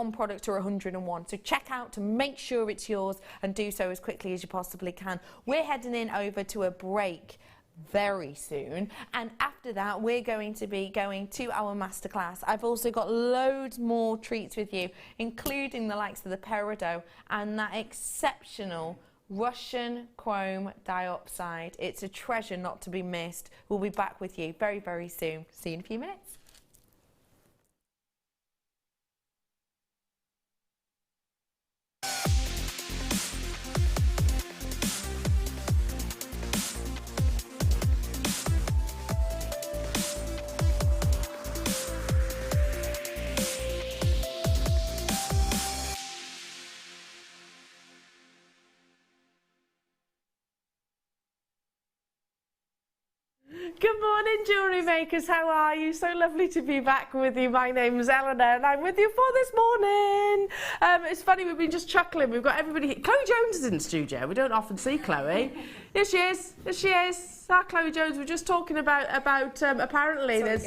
one product or 101. So check out to make sure it's yours and do so as quickly as you possibly can. We're heading in over to a break very soon, and after that we're going to be going to our masterclass. I've also got loads more treats with you, including the likes of the peridot and that exceptional Russian chrome diopside. It's a treasure not to be missed. We'll be back with you very, very soon. See you in a few minutes. Good morning, jewellery makers. How are you? So lovely to be back with you. My name's Eleanor and I'm with you for this morning. It's funny, we've been just chuckling. We've got everybody here. Chloe Jones is in the studio. We don't often see Chloe. Here she is. Here she is. Our Chloe Jones. We're just talking about apparently there's...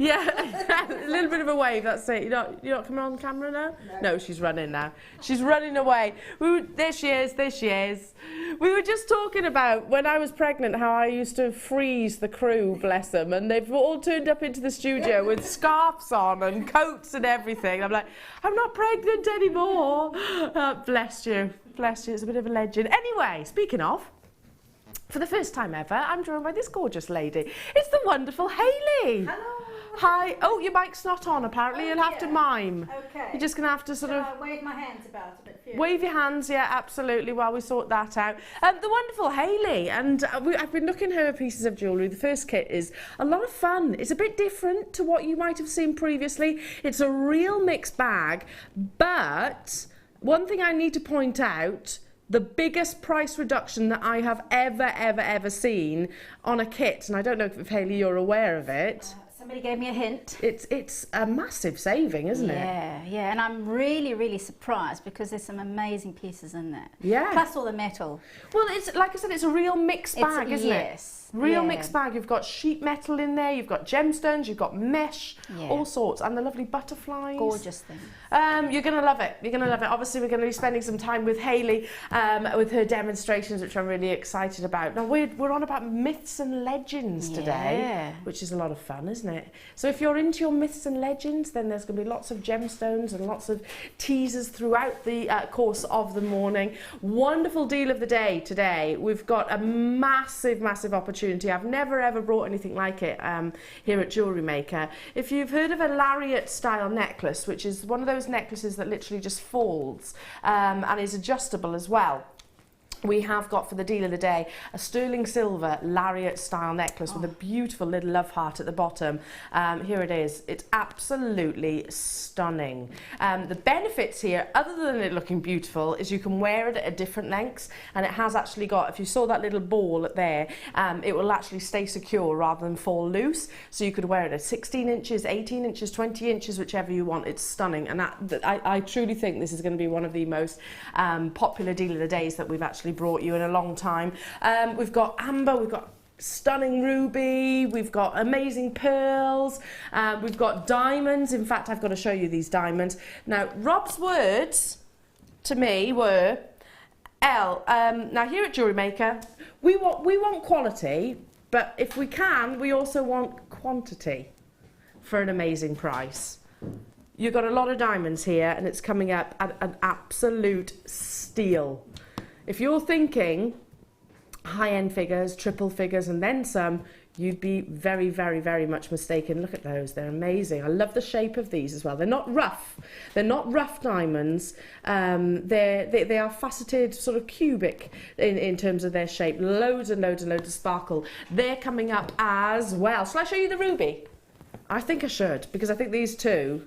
Yeah, a little bit of a wave, that's it. You're not coming on camera now? No, she's running now. She's running away. There she is, there she is. We were just talking about when I was pregnant how I used to freeze the crew, bless them, and they've all turned up into the studio with scarves on and coats and everything. I'm like, I'm not pregnant anymore. Bless you, bless you, it's a bit of a legend. Anyway, speaking of, for the first time ever, I'm joined by this gorgeous lady. It's the wonderful Hayley. Hello. Hi. Oh, your mic's not on, apparently. You'll have to mime. Okay. You're just going to have to sort of... wave my hands about a bit. Few. Wave your hands, yeah, absolutely, while we sort that out. The wonderful Hayley, and I've been looking at her pieces of jewellery. The first kit is a lot of fun. It's a bit different to what you might have seen previously. It's a real mixed bag, but one thing I need to point out, the biggest price reduction that I have ever seen on a kit, and I don't know if Hayley you're aware of it. Somebody gave me a hint. It's a massive saving, isn't it? Yeah, and I'm really surprised because there's some amazing pieces in there. Yeah. Plus all the metal. Well, it's like I said, it's a real mixed bag, isn't it? Yes. Real mixed bag. You've got sheet metal in there, you've got gemstones, you've got mesh, all sorts, and the lovely butterflies. Gorgeous thing. You're going to love it. You're going to love it. Obviously, we're going to be spending some time with Hayley with her demonstrations, which I'm really excited about. Now, we're on about myths and legends today, which is a lot of fun, isn't it? So if you're into your myths and legends, then there's going to be lots of gemstones and lots of teasers throughout the course of the morning. Wonderful deal of the day today. We've got a massive opportunity. I've never ever brought anything like it here at JewelleryMaker. If you've heard of a lariat style necklace, which is one of those necklaces that literally just folds and is adjustable as well, we have got for the deal of the day a sterling silver lariat style necklace with a beautiful little love heart at the bottom. Here it is. It's absolutely stunning. The benefits here, other than it looking beautiful, is you can wear it at different lengths, and it has actually got, if you saw that little ball there, it will actually stay secure rather than fall loose. So you could wear it at 16 inches, 18 inches, 20 inches, whichever you want. It's stunning, and I truly think this is going to be one of the most popular deal of the days that we've actually brought you in a long time. We've got amber, we've got stunning ruby, we've got amazing pearls, we've got diamonds. In fact, I've got to show you these diamonds. Now, Rob's words to me were, now here at JewelleryMaker, we want quality, but if we can, we also want quantity for an amazing price. You've got a lot of diamonds here, and it's coming up at an absolute steal. If you're thinking high-end figures, triple figures, and then some, you'd be very much mistaken. Look at those, they're amazing. I love the shape of these as well. They're not rough. They're not rough diamonds. They are faceted, sort of cubic in terms of their shape. Loads and loads of sparkle. They're coming up as well. Shall I show you the ruby? I think I should, because I think these two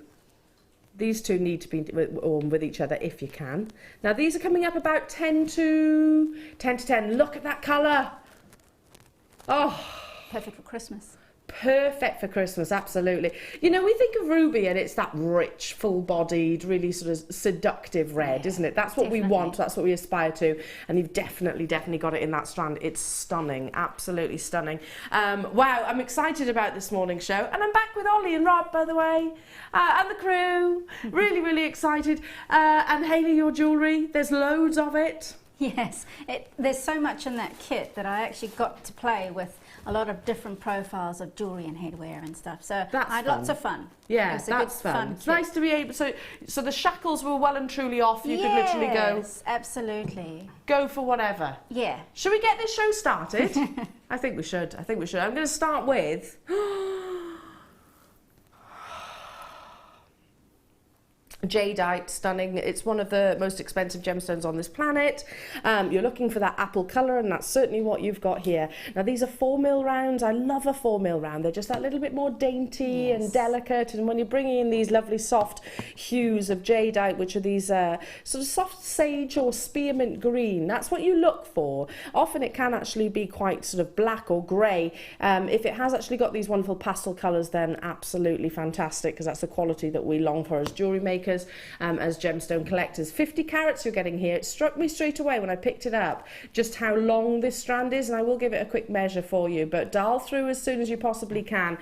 need to be worn with each other if you can. Now these are coming up about 10 to 10. Look at that colour. Oh, perfect for Christmas. Perfect for Christmas, absolutely. You know, we think of ruby and it's that rich, full-bodied, really sort of seductive red, isn't it? That's what we want, that's what we aspire to, and you've definitely got it in that strand. It's stunning, absolutely stunning. Wow, I'm excited about this morning's show, and I'm back with Ollie and Rob, by the way, and the crew. Really excited. And Hayley, your jewellery, there's loads of it. Yes, there's so much in that kit that I actually got to play with a lot of different profiles of jewellery and headwear and stuff. So I had lots of fun. Yeah, that's fun. It's nice to be able. So the shackles were well and truly off. You could literally go. Yes, absolutely. Go for whatever. Yeah. Should we get this show started? I think we should. I'm going to start with. Jadeite, stunning. It's one of the most expensive gemstones on this planet. You're looking for that apple colour, and that's certainly what you've got here. Now, these are 4mm rounds. I love a 4mm round. They're just that little bit more dainty and delicate, and when you're bringing in these lovely soft hues of jadeite, which are these sort of soft sage or spearmint green, that's what you look for. Often it can actually be quite sort of black or grey. If it has actually got these wonderful pastel colours, then absolutely fantastic, because that's the quality that we long for as jewellery makers. As gemstone collectors. 50 carats you're getting here. It struck me straight away when I picked it up just how long this strand is, and I will give it a quick measure for you, but dial through as soon as you possibly can,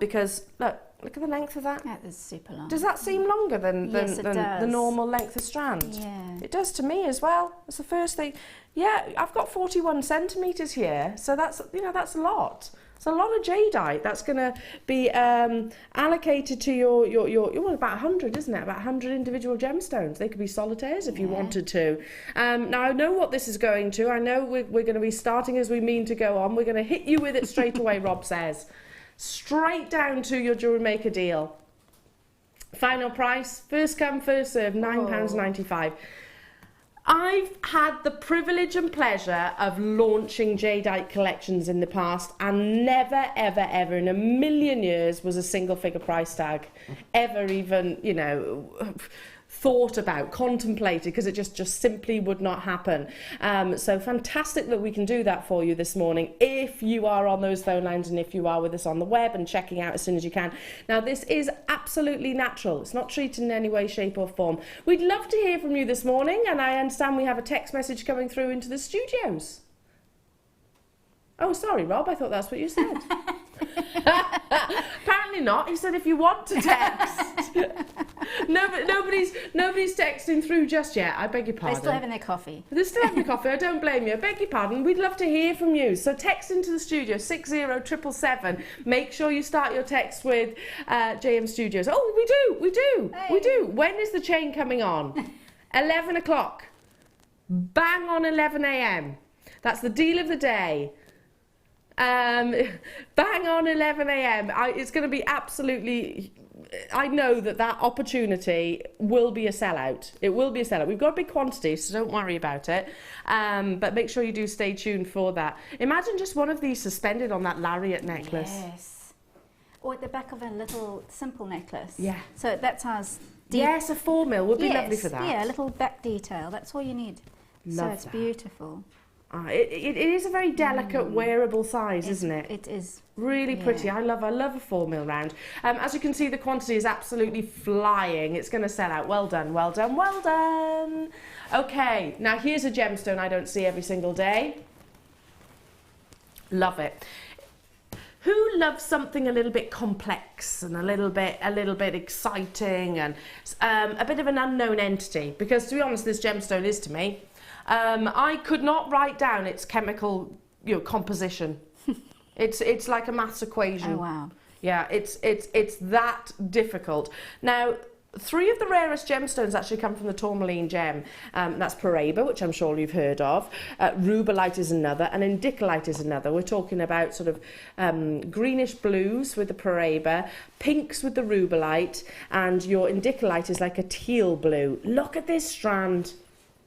because look at the length of that. That is super long. Does that seem longer than the normal length of strand? Yeah. It does to me as well. That's the first thing. Yeah, I've got 41 centimetres here, so that's, you know, that's a lot. It's a lot of jadeite that's going to be allocated to your well, about 100, isn't it? About 100 individual gemstones. They could be solitaires if you wanted to. Now, I know what this is going to. I know we're going to be starting as we mean to go on. We're going to hit you with it straight away, Rob says. Straight down to your Jewellery Maker deal. Final price, first come, first serve, £9.95. I've had the privilege and pleasure of launching jadeite collections in the past, and never, ever in a million years was a single figure price tag ever even, you know, thought about, contemplated, because it just simply would not happen. So fantastic that we can do that for you this morning, if you are on those phone lines and if you are with us on the web and checking out as soon as you can. Now, this is absolutely natural. It's not treated in any way, shape or form. We'd love to hear from you this morning, and I understand we have a text message coming through into the studios. Oh, sorry, Rob, I thought that's what you said. Apparently not. He said if you want to text. Nobody's texting through just yet. I beg your pardon. They're still having their coffee. They're still having coffee. I don't blame you. I beg your pardon. We'd love to hear from you. So text into the studio 60777. Make sure you start your text with JM Studios. Oh, we do. When is the chain coming on? 11 o'clock. Bang on 11 a.m. That's the deal of the day. Bang on 11 a.m. It's going to be absolutely, I know that opportunity will be a sellout. It will be a sellout. We've got a big quantity, so don't worry about it. But make sure you do stay tuned for that. Imagine just one of these suspended on that lariat necklace. Yes. Or at the back of a little simple necklace. Yeah. So that's ours. Yes, a 4mm would be lovely for that. Yeah, a little back detail. That's all you need. Love so it's beautiful. It is a very delicate, wearable size, isn't it? It is. Really pretty. I love a 4mm round. As you can see, the quantity is absolutely flying. It's going to sell out. Well done, well done, well done. Okay, now here's a gemstone I don't see every single day. Love it. Who loves something a little bit complex and a little bit exciting and a bit of an unknown entity? Because to be honest, this gemstone is to me. I could not write down its chemical, composition. It's like a maths equation. Oh wow! Yeah, it's that difficult. Now, 3 of the rarest gemstones actually come from the Tourmaline gem. That's Paraiba, which I'm sure you've heard of. Rubellite is another, and indicolite is another. We're talking about sort of greenish blues with the Paraiba, pinks with the rubellite, and your indicolite is like a teal blue. Look at this strand.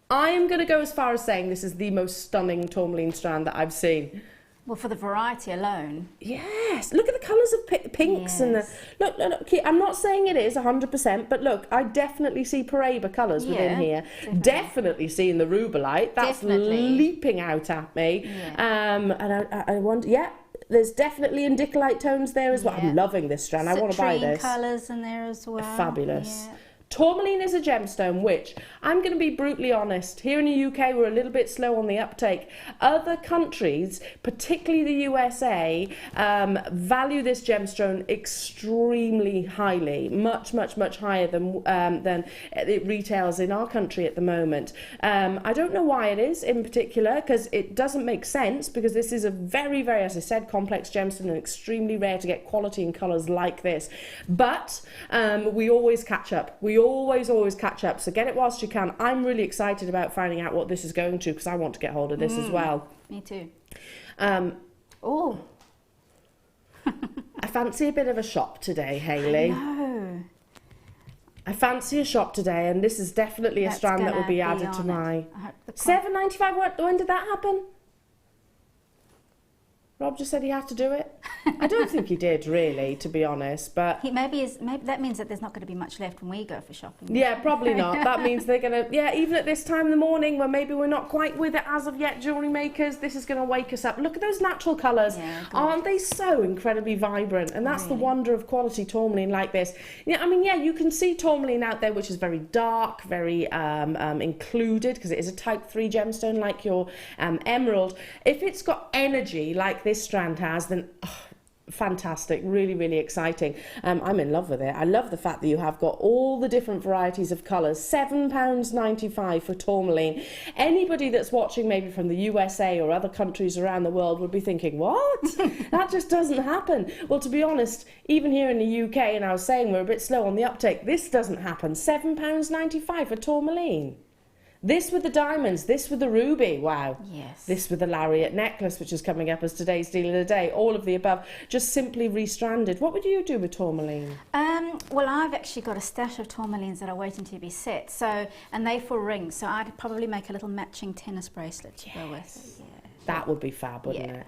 I am going to go as far as saying this is the most stunning tourmaline strand that I've seen. Well, for the variety alone. Yes. Look at the colours of pinks and the... Look, I'm not saying it is 100%, but look, I definitely see Paraiba colours within here. Definitely seeing the rubellite. That's leaping out at me. Yeah. And I wonder... Yeah. There's definitely indicolite tones there as well. I'm loving this strand. I want to buy this. Colours in there as well. Fabulous. Yeah. Tourmaline is a gemstone which, I'm going to be brutally honest, here in the UK we're a little bit slow on the uptake. Other countries, particularly the USA, value this gemstone extremely highly, much higher than it retails in our country at the moment. I don't know why it is in particular, because it doesn't make sense, because this is a very, very, as I said, complex gemstone and extremely rare to get quality and colours like this. But we always catch up. We always catch up, so get it whilst you can. I'm really excited about finding out what this is going to, because I want to get hold of this as well. Me too. Oh, I fancy a bit of a shop today, Hayley. No. I fancy a shop today, and this is definitely a strand that will be added to my £7.95. When did that happen? Rob just said he had to do it. I don't think he did, really, to be honest. But maybe that means that there's not going to be much left when we go for shopping. Yeah, probably not. That means they're going to... Yeah, even at this time in the morning, when maybe we're not quite with it as of yet, jewellery makers, this is going to wake us up. Look at those natural colours. Yeah, aren't they so incredibly vibrant? And that's the wonder of quality tourmaline like this. Yeah, I mean, yeah, you can see tourmaline out there, which is very dark, very included, because it is a type 3 gemstone like your emerald. If it's got energy like this strand has, then fantastic, really exciting. I'm in love with it. I love the fact that you have got all the different varieties of colours. £7.95 for tourmaline. Anybody that's watching maybe from the USA or other countries around the world would be thinking, what? That just doesn't happen. Well, to be honest, even here in the UK, and I was saying we're a bit slow on the uptake, this doesn't happen. £7.95 for tourmaline. This with the diamonds, this with the ruby, wow. Yes. This with the lariat necklace, which is coming up as today's deal of the day. All of the above, just simply restranded. What would you do with tourmaline? Well, I've actually got a stash of tourmalines that are waiting to be set, and they for rings, so I'd probably make a little matching tennis bracelet to go with. Yeah. That would be fab, wouldn't it?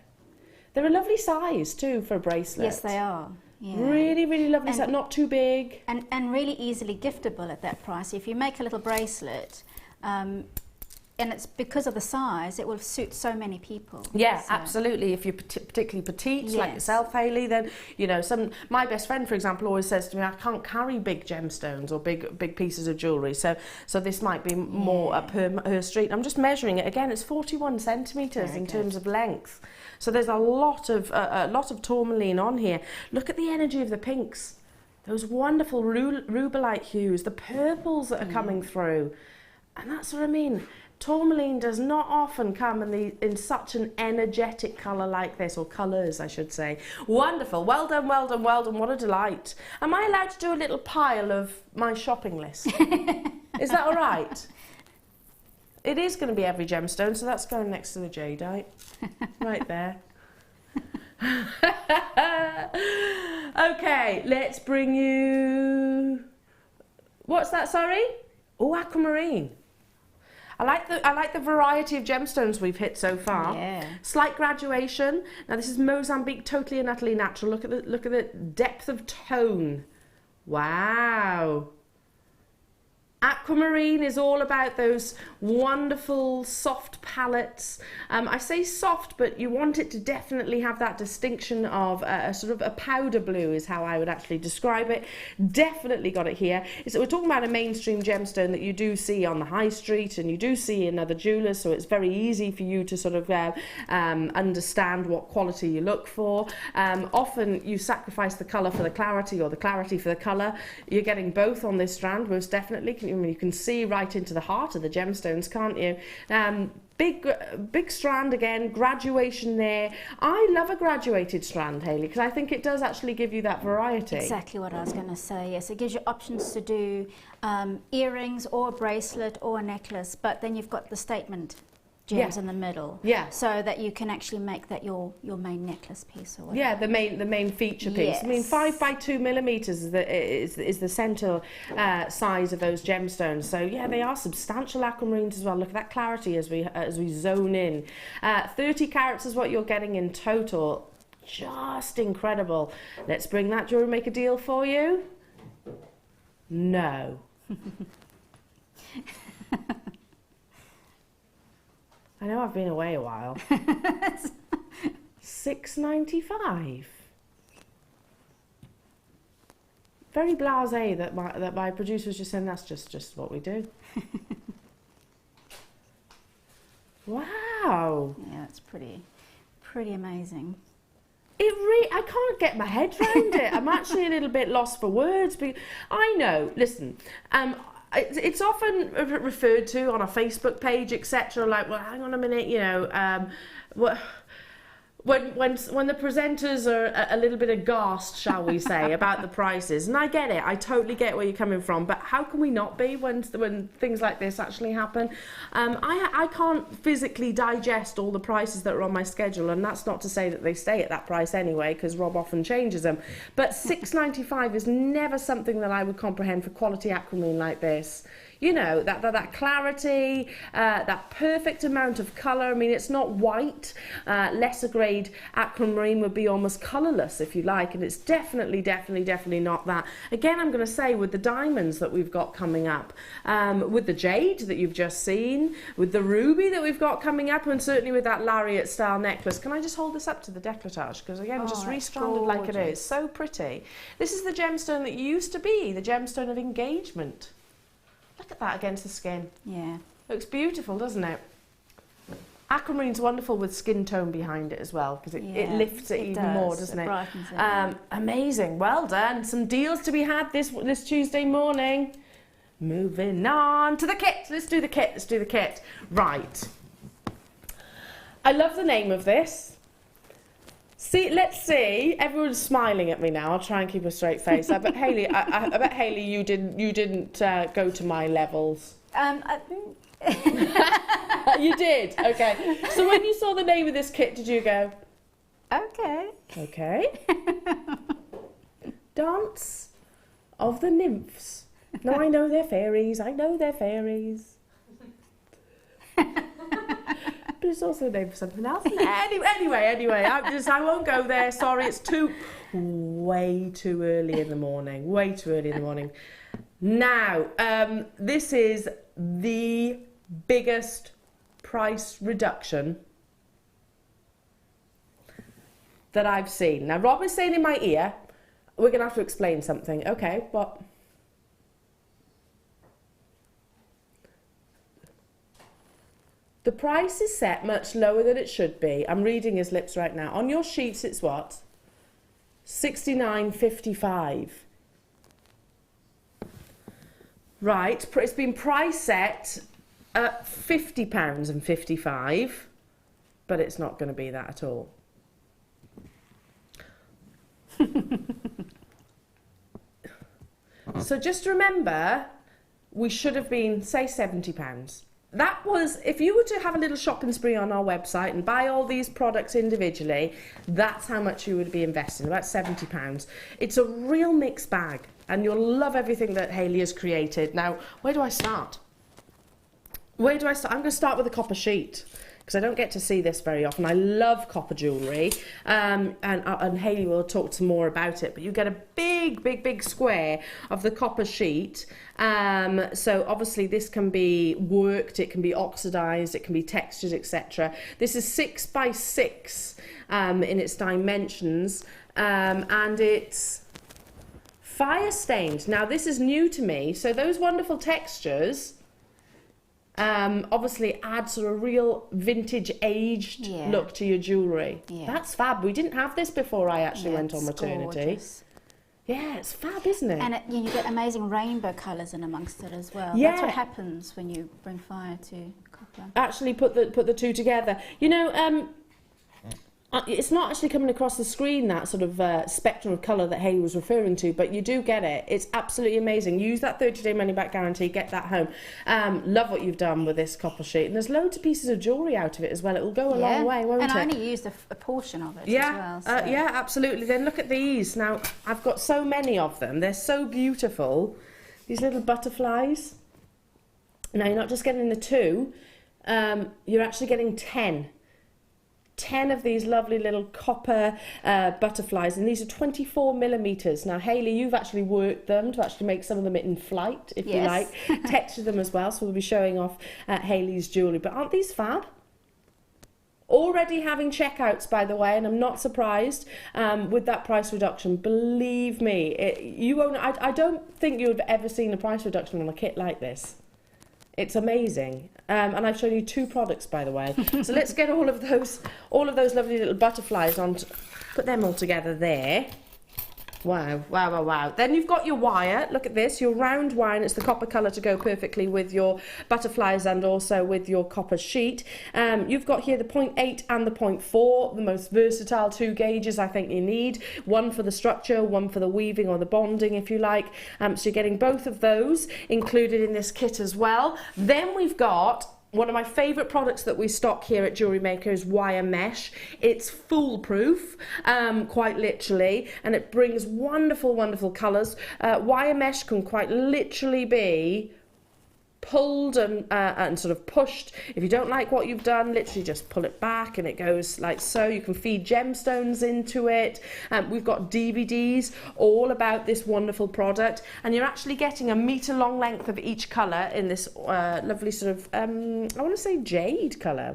They're a lovely size too for a bracelet. Yes, they are. Yeah. Really lovely size, not too big. And really easily giftable at that price. If you make a little bracelet, and it's because of the size, it will suit so many people. Yeah, so. Absolutely. If you're particularly petite, like yourself, Hayley, then, you know, my best friend, for example, always says to me, I can't carry big gemstones or big pieces of jewellery, so this might be more up her street. I'm just measuring it. Again, it's 41 centimetres in terms of length. So there's a lot of tourmaline on here. Look at the energy of the pinks. Those wonderful rubellite hues, the purples that are coming through. And that's what I mean. Tourmaline does not often come in such an energetic colour like this, or colours, I should say. Wonderful. Well done. What a delight. Am I allowed to do a little pile of my shopping list? Is that all right? It is going to be every gemstone, so that's going next to the jadeite. Right there. Okay, let's bring you... What's that, sorry? Oh, aquamarine. I like the variety of gemstones we've hit so far. Yeah. Slight graduation. Now this is Mozambique, totally and utterly natural. Look at the depth of tone. Wow. Aquamarine is all about those wonderful soft palettes. I say soft, but you want it to definitely have that distinction of a sort of a powder blue is how I would actually describe it. Definitely got it here. So we're talking about a mainstream gemstone that you do see on the high street and you do see in other jewellers, so it's very easy for you to sort of understand what quality you look for. Often you sacrifice the colour for the clarity or the clarity for the colour. You're getting both on this strand, most definitely. You can see right into the heart of the gemstones, can't you? Big strand again, graduation there. I love a graduated strand, Hayley, because I think it does actually give you that variety. Exactly what I was going to say, yes. It gives you options to do earrings or a bracelet or a necklace, but then you've got the statement gems in the middle, so that you can actually make that your main necklace piece or whatever. Yeah, the main feature piece. Yes. I mean, 5 by 2 millimeters is the center size of those gemstones. So yeah, they are substantial aquamarines as well. Look at that clarity as we zone in. 30 carats is what you're getting in total. Just incredible. Let's bring that JewelleryMaker deal for you. No. I know I've been away a while. £6.95. Very blasé that my producer was just saying that's just what we do. Wow. Yeah, that's pretty amazing. I can't get my head around it. I'm actually a little bit lost for words. But I know, listen, it's often referred to on a Facebook page, etc. Like, well, hang on a minute, you know, when the presenters are a little bit aghast, shall we say, about the prices, and I get it, I totally get where you're coming from, but how can we not be when things like this actually happen? I can't physically digest all the prices that are on my schedule, and that's not to say that they stay at that price anyway, because Rob often changes them, but £6.95 is never something that I would comprehend for quality aquamarine like this. You know, that clarity, that perfect amount of colour. I mean, it's not white. Lesser grade aquamarine would be almost colourless, if you like, and it's definitely not that. Again, I'm going to say, with the diamonds that we've got coming up, with the jade that you've just seen, with the ruby that we've got coming up, and certainly with that lariat style necklace. Can I just hold this up to the décolletage? Because again, just re-stranded like it is. So pretty. This is the gemstone that used to be the gemstone of engagement. Look at that against the skin. Yeah. Looks beautiful, doesn't it? Aquamarine's wonderful with skin tone behind it as well, because it lifts it even more, doesn't it? Brightens it. Amazing. Well done. Some deals to be had this Tuesday morning. Moving on to the kit. Let's do the kit. Right. I love the name of this. See, let's see. Everyone's smiling at me now. I'll try and keep a straight face. I bet Hayley, I bet Hayley, you didn't go to my levels. You did. Okay. So when you saw the name of this kit, did you go? Okay. Okay. Dance of the nymphs. Now I know they're fairies. But it's also named for something else. Anyway, I won't go there. Sorry, it's way too early in the morning. Now, this is the biggest price reduction that I've seen. Now, Rob is saying in my ear, we're going to have to explain something. Okay, what? The price is set much lower than it should be. I'm reading his lips right now. On your sheets, it's what? $69.55. Right, it's been price set at £50.55, but it's not going to be that at all. So just remember, we should have been, say, £70. That was, if you were to have a little shopping spree on our website and buy all these products individually, that's how much you would be investing, about £70. It's a real mixed bag, and you'll love everything that Hayley has created. Now, where do I start? I'm going to start with the copper sheet, because I don't get to see this very often. I love copper jewellery, and Hayley will talk some more about it, but you get a big square of the copper sheet. So obviously this can be worked, it can be oxidised, it can be textured, etc. This is 6 by 6 in its dimensions, and it's fire stained. Now this is new to me, so those wonderful textures obviously add sort of real vintage aged look to your jewellery. Yeah. That's fab. We didn't have this before I actually went on maternity. Gorgeous. Yeah, it's fab, isn't it? And you get amazing rainbow colours in amongst it as well. Yeah. That's what happens when you bring fire to copper. Actually put the two together. You know, it's not actually coming across the screen, that sort of spectrum of colour that Hayley was referring to, but you do get it. It's absolutely amazing. Use that 30-day money-back guarantee, get that home. Love what you've done with this copper sheet. And there's loads of pieces of jewellery out of it as well. It will go a long way, won't it? And I only used a portion of it as well. So. Yeah, absolutely. Then look at these. Now, I've got so many of them. They're so beautiful. These little butterflies. Now, you're not just getting the 2. You're actually getting 10 of these lovely little copper butterflies, and these are 24 millimetres. Now, Hayley, you've actually worked them to actually make some of them in flight, if you like. Texture them as well, so we'll be showing off Hayley's jewellery. But aren't these fab? Already having checkouts, by the way, and I'm not surprised with that price reduction. Believe me, I don't think you've ever seen a price reduction on a kit like this. It's amazing. And I've shown you 2 products, by the way. So let's get all of those lovely little butterflies on. Put them all together there. Wow, wow, wow, wow. Then you've got your wire. Look at this, your round wire, and it's the copper colour to go perfectly with your butterflies and also with your copper sheet. You've got here the 0.8 and the 0.4, the most versatile 2 gauges I think you need. One for the structure, one for the weaving or the bonding, if you like. So you're getting both of those included in this kit as well. Then we've got one of my favourite products that we stock here at JewelleryMaker is wire mesh. It's foolproof, quite literally, and it brings wonderful, wonderful colours. Wire mesh can quite literally be pulled and sort of pushed. If you don't like what you've done, literally just pull it back and it goes like so. You can feed gemstones into it. We've got DVDs all about this wonderful product, and you're actually getting a metre long length of each colour in this lovely sort of I want to say jade colour.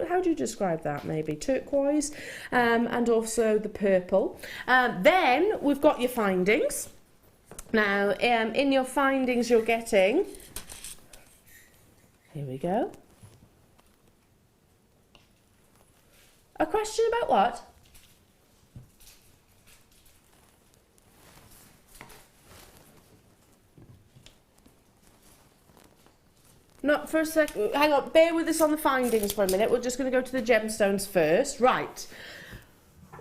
How do you describe that? Maybe turquoise, and also the purple. Then we've got your findings. Now in your findings you're getting, here we go. A question about what? Not for a sec. Hang on, bear with us on the findings for a minute. We're just going to go to the gemstones first. Right.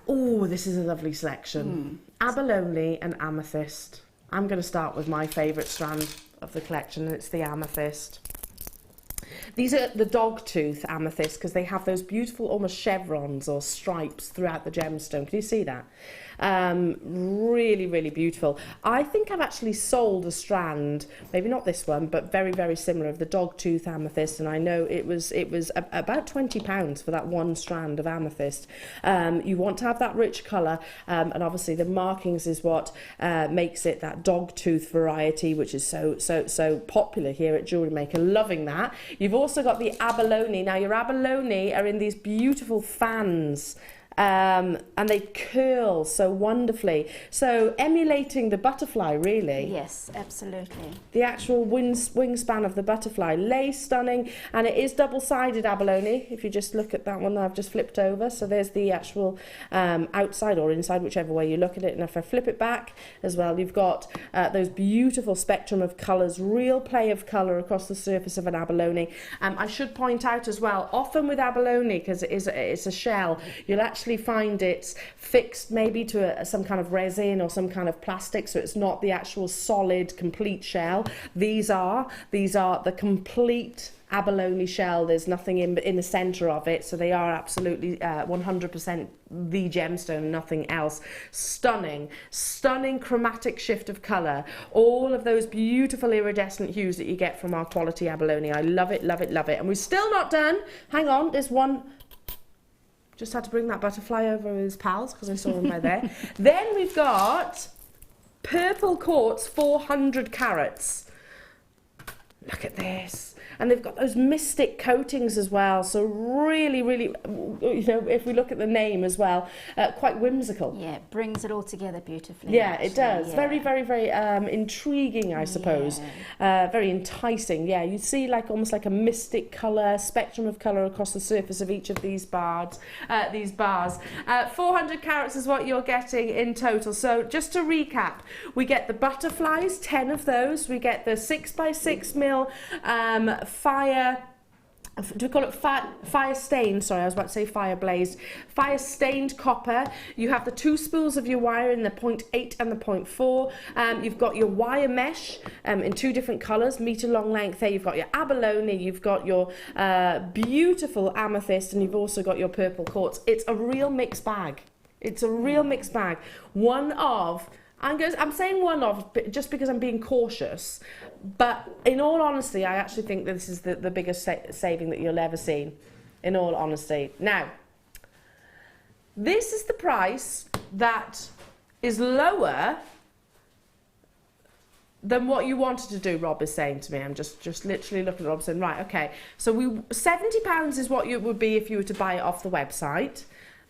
Oh, this is a lovely selection. Abalone and amethyst. I'm going to start with my favourite strand of the collection, and it's the amethyst. These are the dogtooth amethyst because they have those beautiful almost chevrons or stripes throughout the gemstone. Can you see that? Really, really beautiful. I think I've actually sold a strand, maybe not this one, but very, very similar, of the dogtooth amethyst, and I know it was about £20 for that one strand of amethyst. You want to have that rich colour, and obviously the markings is what makes it that dogtooth variety, which is so popular here at JewelleryMaker. Loving that. You've also got the abalone. Now your abalone are in these beautiful fans. And they curl so wonderfully, so emulating the butterfly, really. Yes, absolutely. The actual wingspan of the butterfly, lace stunning, and it is double-sided abalone. If you just look at that one that I've just flipped over, so there's the actual outside or inside, whichever way you look at it. And if I flip it back as well, you've got those beautiful spectrum of colours, real play of colour across the surface of an abalone. I should point out as well, often with abalone, because it's a shell, you'll actually find it's fixed maybe to some kind of resin or some kind of plastic, so it's not the actual solid complete shell. These are the complete abalone shell. There's nothing in the center of it, so they are absolutely 100% the gemstone, nothing else. Stunning chromatic shift of color, all of those beautiful iridescent hues that you get from our quality abalone. I love it, love it, love it. And we're still not done. Hang on, there's one. Just had to bring that butterfly over with his pals because I saw him by there. Then we've got purple quartz, 400 carats. Look at this. And they've got those mystic coatings as well. So really, really, you know, if we look at the name as well, quite whimsical. Yeah, it brings it all together beautifully. Yeah, actually. it does. Yeah. Very, very, very intriguing, I suppose. Yeah. Very enticing. Yeah, you see like almost like a mystic colour, spectrum of colour across the surface of each of these bars. 400 carats is what you're getting in total. So just to recap, we get the butterflies, 10 of those. We get the 6x6mm fire, do we call it fire stained? Sorry, I was about to say fire blazed. Fire stained copper. You have the 2 spools of your wire in the 0.8 and the 0.4. You've got your wire mesh in 2 different colours, metre long length there. You've got your abalone, you've got your beautiful amethyst, and you've also got your purple quartz. It's a real mixed bag. It's a real mixed bag. One of, I'm saying one of just because I'm being cautious, but in all honesty, I actually think that this is the biggest saving that you'll ever see, in all honesty. Now, this is the price that is lower than what you wanted to do, Rob is saying to me. I'm just literally looking at Rob saying, right, okay, so £70 is what it would be if you were to buy it off the website.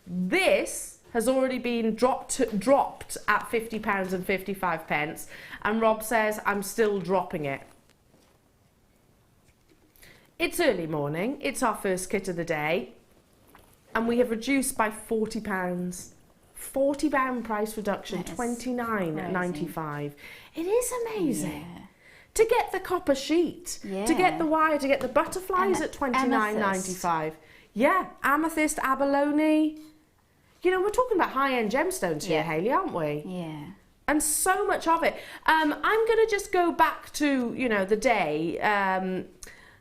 This has already been dropped at £50 and 55 pence, and Rob says, I'm still dropping it. It's early morning, it's our first kit of the day, and we have reduced by £40. £40 price reduction, $29.95. It is amazing. Yeah. To get the copper sheet, to get the wire, to get the butterflies at $29.95. Yeah, Amethyst, Abalone. You know, we're talking about high-end gemstones here, Hayley, aren't we? Yeah. And so much of it. I'm going to just go back to, you know, the day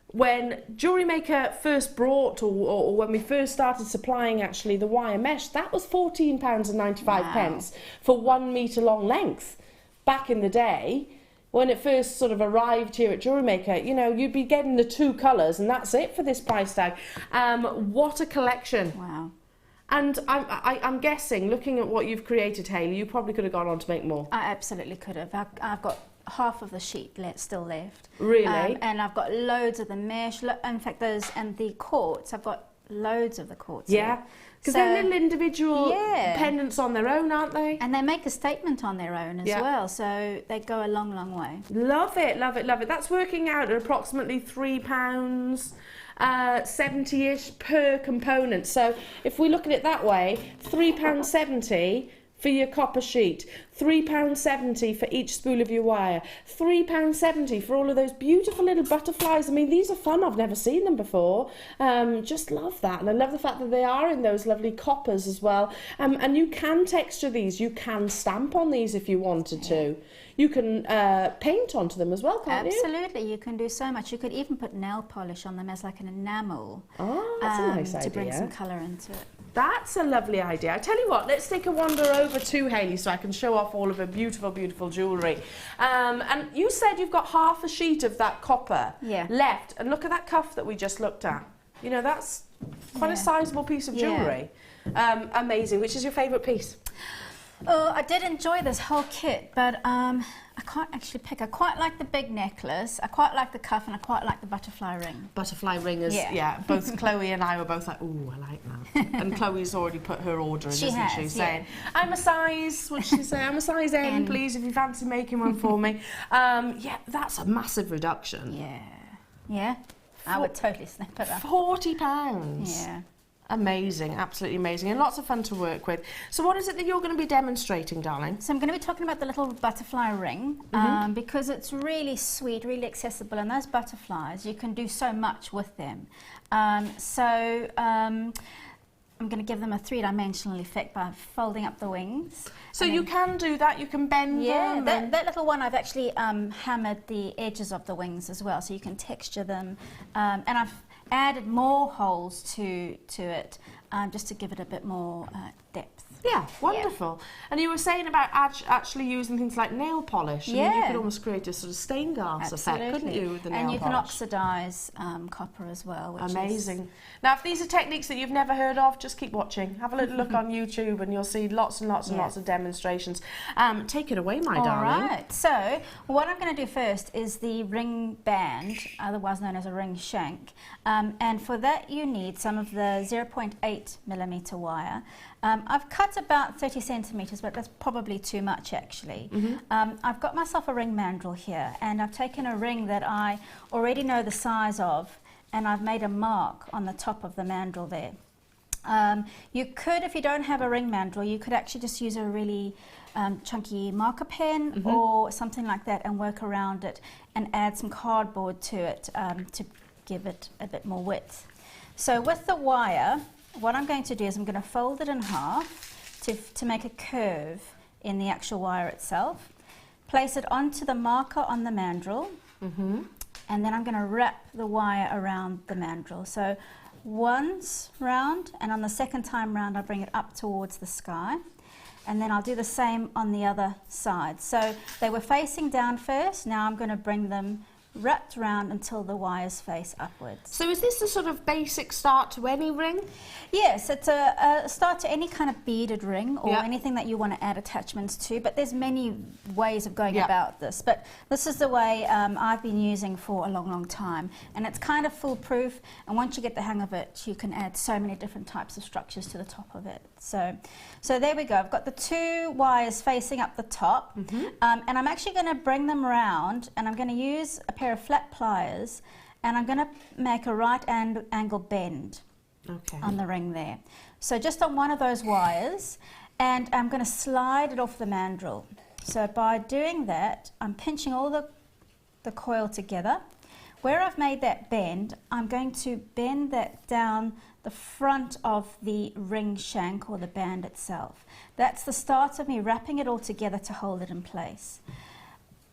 when JewelleryMaker first brought, or when we first started supplying actually the wire mesh. That was £14.95 for 1 metre long length. Back in the day, when it first sort of arrived here at JewelleryMaker, you know, you'd be getting the 2 colours and that's it for this price tag. What a collection. Wow. And I'm guessing, looking at what you've created, Hayley, you probably could have gone on to make more. I absolutely could have. I've got half of the sheet still left. Really? And I've got loads of the mesh. In fact, and the quartz, I've got loads of the quartz. Yeah. Because they're little individual pendants on their own, aren't they? And they make a statement on their own as well, so they go a long, long way. Love it, love it, love it. That's working out at approximately £3, 70-ish per component. So if we look at it that way, £3.70 for your copper sheet, £3.70 for each spool of your wire, £3.70 for all of those beautiful little butterflies. I mean, these are fun. I've never seen them before. Just love that. And I love the fact that they are in those lovely coppers as well. And you can texture these. You can stamp on these if you wanted to. You can paint onto them as well, can't you? Absolutely. You can do so much. You could even put nail polish on them as like an enamel. Oh, that's a nice idea. To bring some colour into it. That's a lovely idea. I tell you what, let's take a wander over to Hayley so I can show off all of her beautiful, beautiful jewellery. And you said you've got half a sheet of that copper left. And look at that cuff that we just looked at. You know, that's quite a sizable piece of jewellery. Amazing. Which is your favourite piece? Oh, I did enjoy this whole kit, but I can't actually pick. I quite like the big necklace, I quite like the cuff, and I quite like the butterfly ring. Butterfly ring is, both Chloe and I were both like, ooh, I like that. And Chloe's already put her order in, isn't she? Saying, I'm a size, what'd she say? I'm a size N, please, if you fancy making one for me. Yeah, that's a massive reduction. Yeah. Yeah, I would totally snap it up. £40. Yeah. Amazing, absolutely amazing, and lots of fun to work with. So what is it that you're going to be demonstrating, darling? So I'm going to be talking about the little butterfly ring, because it's really sweet, really accessible, and those butterflies, you can do so much with them. I'm going to give them a 3-dimensional effect by folding up the wings. So you can do that, you can bend them? Yeah, that little one I've actually hammered the edges of the wings as well, so you can texture them, and I've added more holes to it just to give it a bit more depth. Yeah, wonderful. Yeah. And you were saying about actually using things like nail polish. I mean, you could almost create a sort of stained glass effect, couldn't you, with the nail polish? And you can oxidise copper as well, which amazing. Now, if these are techniques that you've never heard of, just keep watching. Have a little look on YouTube and you'll see lots and lots and lots of demonstrations. Take it away, my darling. All right. So, what I'm going to do first is the ring band, otherwise known as a ring shank. And for that, you need some of the 0.8mm wire. I've cut about 30 centimetres, but that's probably too much actually. I've got myself a ring mandrel here, and I've taken a ring that I already know the size of, and I've made a mark on the top of the mandrel there. You could, if you don't have a ring mandrel, you could actually just use a really chunky marker pen or something like that and work around it and add some cardboard to it to give it a bit more width. So with the wire, what I'm going to do is I'm going to fold it in half to make a curve in the actual wire itself. Place it onto the marker on the mandrel, and then I'm going to wrap the wire around the mandrel. So once round, and on the second time round I'll bring it up towards the sky, and then I'll do the same on the other side. So they were facing down first, now I'm going to bring them wrapped around until the wires face upwards. So is this a sort of basic start to any ring? Yes, it's a start to any kind of beaded ring or anything that you want to add attachments to, but there's many ways of going about this. But this is the way I've been using for a long, long time, and it's kind of foolproof, and once you get the hang of it, you can add so many different types of structures to the top of it. So there we go. I've got the 2 wires facing up the top, and I'm actually going to bring them around, and I'm going to use a pair of flat pliers, and I'm going to make a right angle bend on the ring there. So just on one of those wires, and I'm going to slide it off the mandrel. So by doing that, I'm pinching all the coil together. Where I've made that bend, I'm going to bend that down the front of the ring shank or the band itself. That's the start of me wrapping it all together to hold it in place.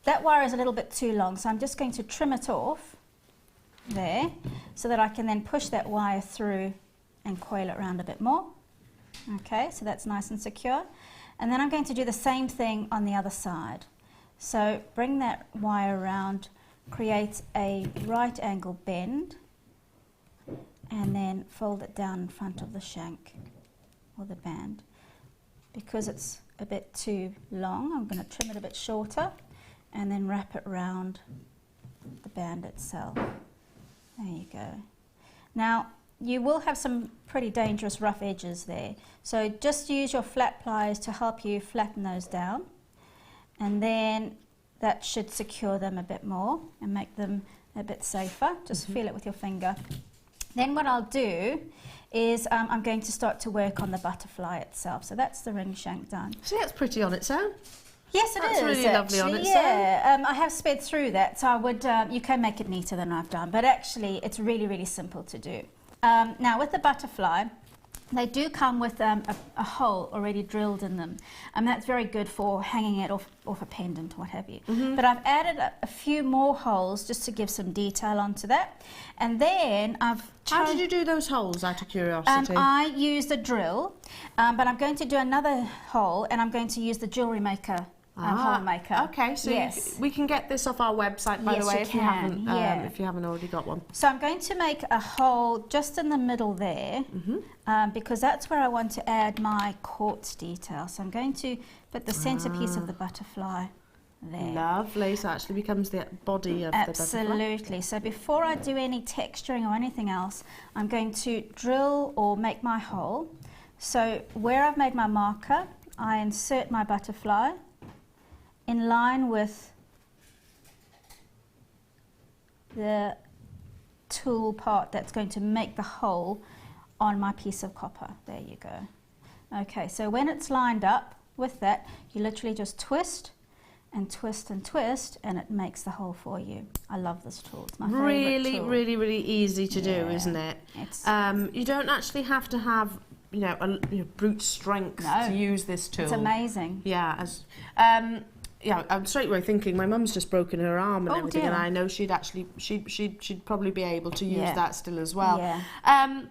That wire is a little bit too long, so I'm just going to trim it off there so that I can then push that wire through and coil it around a bit more. Okay, so that's nice and secure. And then I'm going to do the same thing on the other side. So bring that wire around, create a right angle bend, and then fold it down in front of the shank or the band. Because it's a bit too long, I'm going to trim it a bit shorter and then wrap it around the band itself. There you go. Now, you will have some pretty dangerous rough edges there, so just use your flat pliers to help you flatten those down, and then that should secure them a bit more and make them a bit safer. Just feel it with your finger. Then what I'll do is I'm going to start to work on the butterfly itself. So that's the ring shank done. See, that's pretty on its own. Yes, it is. That's really lovely on its own. I have sped through that, so I would. You can make it neater than I've done, but actually, it's really, really simple to do. Now, with the butterfly, they do come with a hole already drilled in them, and that's very good for hanging it off a pendant, what have you. But I've added a few more holes just to give some detail onto that, and then I've. How did you do those holes, out of curiosity? I used a drill, but I'm going to do another hole, and I'm going to use the JewelleryMaker hole maker. Okay, so we can get this off our website, by the way, if you haven't already got one. So I'm going to make a hole just in the middle there, because that's where I want to add my quartz detail. So I'm going to put the centerpiece of the butterfly there. Lovely, so it actually becomes the body of the butterfly. Absolutely. So before I do any texturing or anything else, I'm going to drill or make my hole. So where I've made my marker, I insert my butterfly in line with the tool part that's going to make the hole on my piece of copper. There you go. Okay, so when it's lined up with that, you literally just twist and twist and twist, and it makes the hole for you. I love this tool. It's my favorite tool. Really easy to do, isn't it? It's you don't actually have to have brute strength to use this tool. It's amazing. Yeah. I'm straight away thinking my mum's just broken her arm and everything, and I know she'd probably be able to use that still as well. Yeah.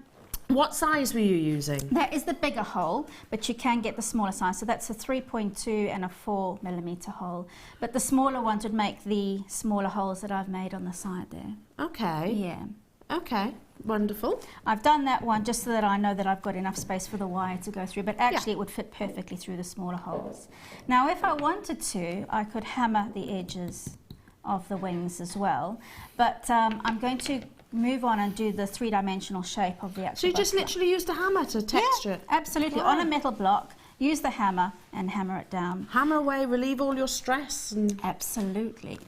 What size were you using? That is the bigger hole, but you can get the smaller size. So that's a 3.2 and a 4mm hole. But the smaller ones would make the smaller holes that I've made on the side there. Okay. Yeah. Okay. Wonderful. I've done that one just so that I know that I've got enough space for the wire to go through, but actually it would fit perfectly through the smaller holes. Now, if I wanted to, I could hammer the edges of the wings as well, but I'm going to move on and do the three-dimensional shape of the actual So you just literally used a hammer to texture it? Yeah, absolutely. Wow. On a metal block, use the hammer and hammer it down. Hammer away, relieve all your stress. Absolutely.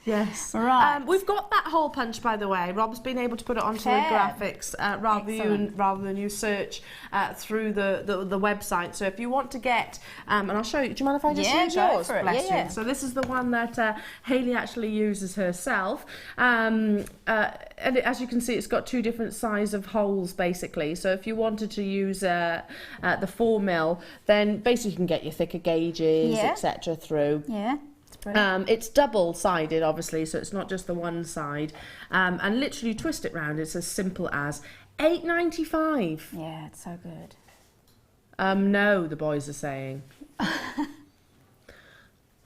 Yes. Right. We've got that hole punch, by the way. Rob's been able to put it onto the graphics rather than you search through the website. So if you want to get, and I'll show you. Do you mind if I just use yours? Bless you. So this is the one that Hayley actually uses herself. And as you can see, it's got two different size of holes basically. So if you wanted to use the 4mm, then basically you can get your thicker gauges, etc. through. Yeah. It's double-sided, obviously, so it's not just the one side. And literally twist it round. It's as simple as $8.95. Yeah, it's so good. No, the boys are saying.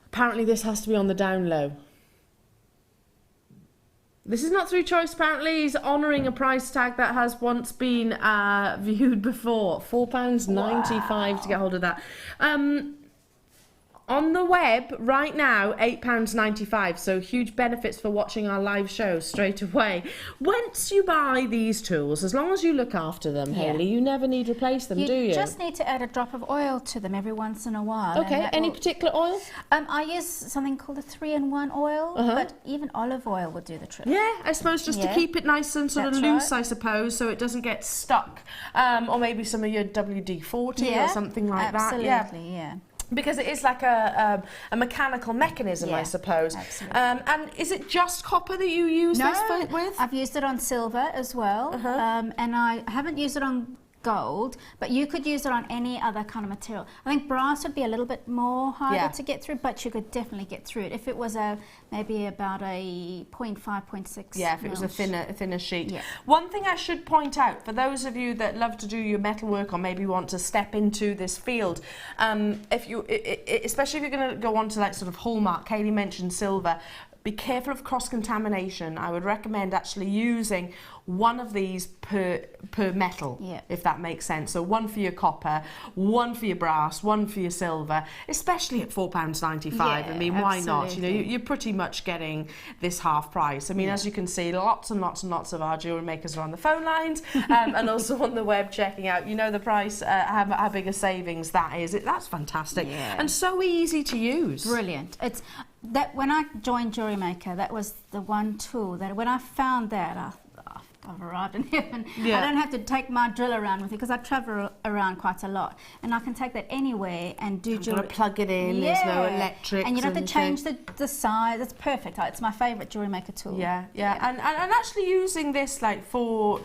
Apparently this has to be on the down low. This is not through choice, apparently. He's honouring a price tag that has once been viewed before. £4.95 to get hold of that. On the web right now, £8.95, so huge benefits for watching our live show straight away. Once you buy these tools, as long as you look after them, Hayley, you never need to replace them, do you? You just need to add a drop of oil to them every once in a while. Okay, any particular oil? I use something called a 3-in-1 oil, but even olive oil would do the trick. Yeah, I suppose just to keep it nice and sort of loose, I suppose, so it doesn't get stuck. Or maybe some of your WD-40 or something like that. Yeah. Because it is like a mechanical mechanism, I suppose. Absolutely. And is it just copper that you use this with? I've used it on silver as well, and I haven't used it on gold, but you could use it on any other kind of material. I think brass would be a little bit more harder to get through, but you could definitely get through it if it was maybe about a 0.5, 0.6. Yeah, if it was a thinner sheet. Yeah. One thing I should point out, for those of you that love to do your metalwork or maybe want to step into this field, especially if you're going to go on to like sort of hallmark, Hayley mentioned silver, be careful of cross-contamination. I would recommend actually using one of these per metal, if that makes sense. So one for your copper, one for your brass, one for your silver, especially at £4.95. I mean, why not? You know, you're pretty much getting this half price. I mean, as you can see, lots and lots and lots of our jewellery makers are on the phone lines and also on the web checking out. You know the price, how big a savings that is. That's fantastic and so easy to use. Brilliant. It's that when I joined JewelleryMaker, that was the one tool that when I found that, I've arrived in heaven. I don't have to take my drill around with it because I travel around quite a lot, and I can take that anywhere and do jewellery. Plug it in. There's no electric, and you don't have to change the size. It's perfect. It's my favourite JewelleryMaker tool. And actually using this like for,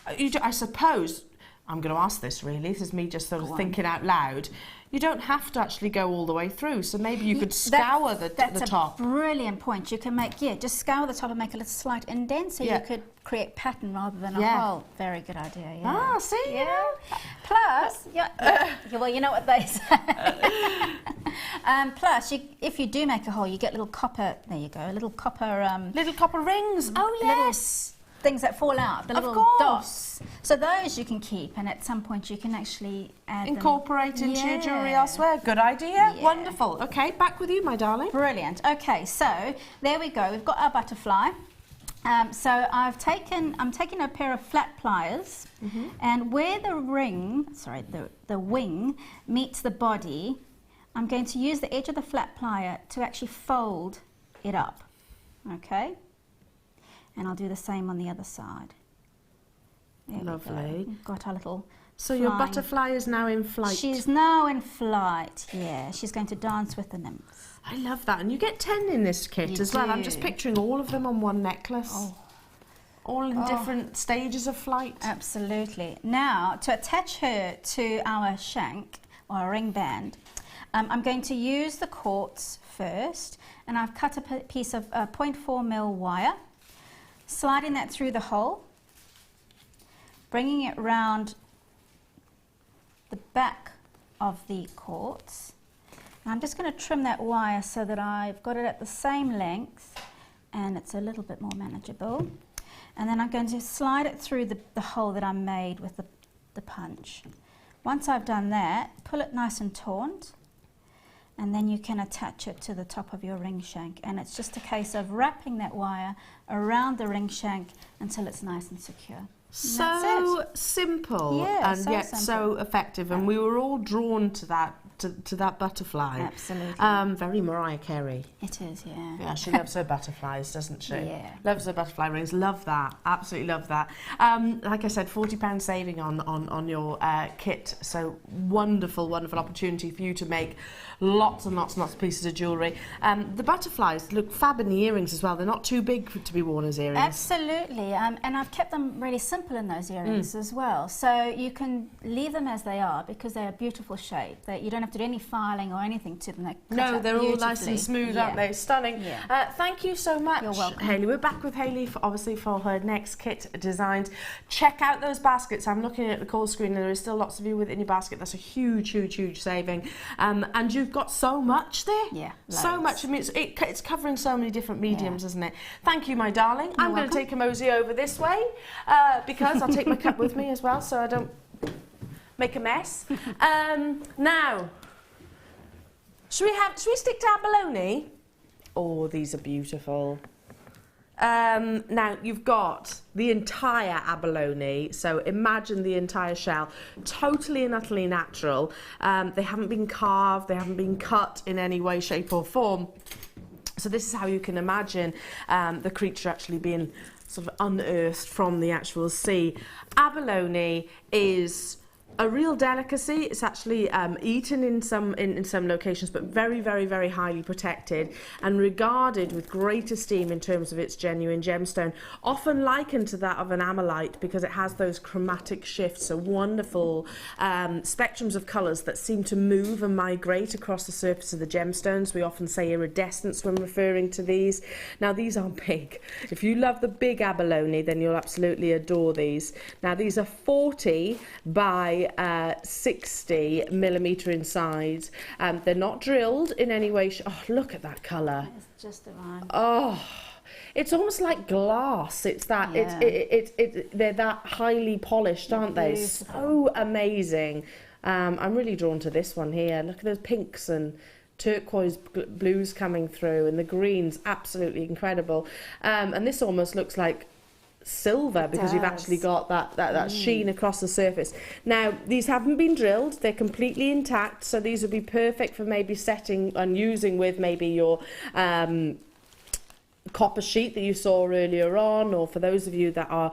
I suppose. I'm going to ask this really. This is me just sort of thinking out loud. You don't have to actually go all the way through, so maybe you could scour the top. That's a brilliant point. You can make, just scour the top and make a little slight indent, so you could create pattern rather than a hole. Very good idea, Ah, see? Yeah. Plus, well, you know what they say. Plus, if you do make a hole, you get little copper, there you go, little copper... little copper rings. Oh, yes. Things that fall out, the little dots. So those you can keep, and at some point you can actually incorporate into your jewellery elsewhere. Good idea. Wonderful. Okay, back with you, my darling. Brilliant. Okay, so there we go. We've got our butterfly. So I'm taking a pair of flat pliers, and where the wing meets the body, I'm going to use the edge of the flat plier to actually fold it up. Okay. And I'll do the same on the other side. There Lovely. We've got our little So your butterfly is now in flight. She's now in flight, She's going to dance with the nymphs. I love that. And you get 10 in this kit as well. I'm just picturing all of them on one necklace. Oh. All in different stages of flight. Absolutely. Now, to attach her to our shank, or our ring band, I'm going to use the quartz first. And I've cut a piece of 0.4mm wire, sliding that through the hole, bringing it round the back of the quartz. And I'm just going to trim that wire so that I've got it at the same length and it's a little bit more manageable. And then I'm going to slide it through the hole that I made with the punch. Once I've done that, pull it nice and taut, and then you can attach it to the top of your ring shank, and it's just a case of wrapping that wire around the ring shank until it's nice and secure. So simple and yet so effective, and we were all drawn to that butterfly. Absolutely. Very Mariah Carey. It is, yeah. Yeah, she loves her butterflies, doesn't she? Yeah. Loves her butterfly rings. Love that. Absolutely love that. Like I said, £40 saving on your kit. So wonderful, wonderful opportunity for you to make lots and lots and lots of pieces of jewellery. The butterflies look fab in the earrings as well. They're not too big to be worn as earrings. Absolutely. And I've kept them really simple simple in those earrings as well. So you can leave them as they are because they're a beautiful shape. You don't have to do any filing or anything to them. No, they're all nice and smooth, aren't they? Stunning. Yeah. Thank you so much, You're welcome. Hayley. We're back with Hayley, obviously, for her next kit designs. Check out those baskets. I'm looking at the call screen and there is still lots of you within your basket. That's a huge, huge, huge saving. And you've got so much there. Yeah, so much. I mean, it's covering so many different mediums, isn't it? Thank you, my darling. You're I'm going to take a mosey over this way because I'll take my cup with me as well so I don't make a mess. Now, should we stick to abalone? Oh, these are beautiful. Now, you've got the entire abalone, so imagine the entire shell, totally and utterly natural. They haven't been carved, they haven't been cut in any way, shape or form. So this is how you can imagine the creature actually being sort of unearthed from the actual sea. Abalone is a real delicacy. It's actually eaten in some locations, but very, very, very highly protected and regarded with great esteem in terms of its genuine gemstone, often likened to that of an amethyst because it has those chromatic shifts, so wonderful spectrums of colours that seem to move and migrate across the surface of the gemstones. We often say iridescence when referring to these. Now, these are big. If you love the big abalone, then you'll absolutely adore these. Now, these are 40 by 60 millimetre in size. They're not drilled in any way. Oh, look at that colour. It's just divine. Oh, it's almost like glass. It's that. Yeah. They're that highly polished, aren't they? So amazing. I'm really drawn to this one here. Look at those pinks and turquoise blues coming through, and the greens, absolutely incredible. And this almost looks like silver because you've actually got that sheen across the surface. Now, these haven't been drilled, they're completely intact, so these would be perfect for maybe setting and using with maybe your copper sheet that you saw earlier on, or for those of you that are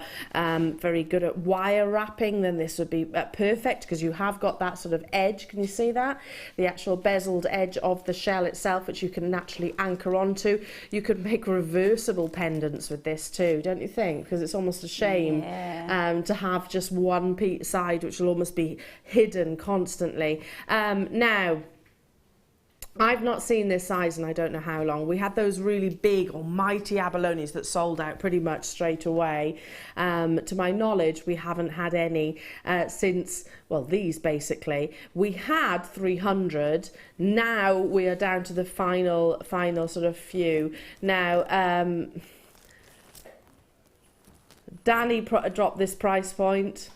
very good at wire wrapping, then this would be perfect because you have got that sort of edge. Can you see that? The actual bezeled edge of the shell itself, which you can naturally anchor onto. You could make reversible pendants with this too, don't you think? Because it's almost a shame to have just one side which will almost be hidden constantly. Now, I've not seen this size and I don't know how long. We had those really big or mighty abalones that sold out pretty much straight away. To my knowledge, we haven't had any since, well, these basically. We had 300. Now we are down to the final sort of few. Now, Danny dropped this price point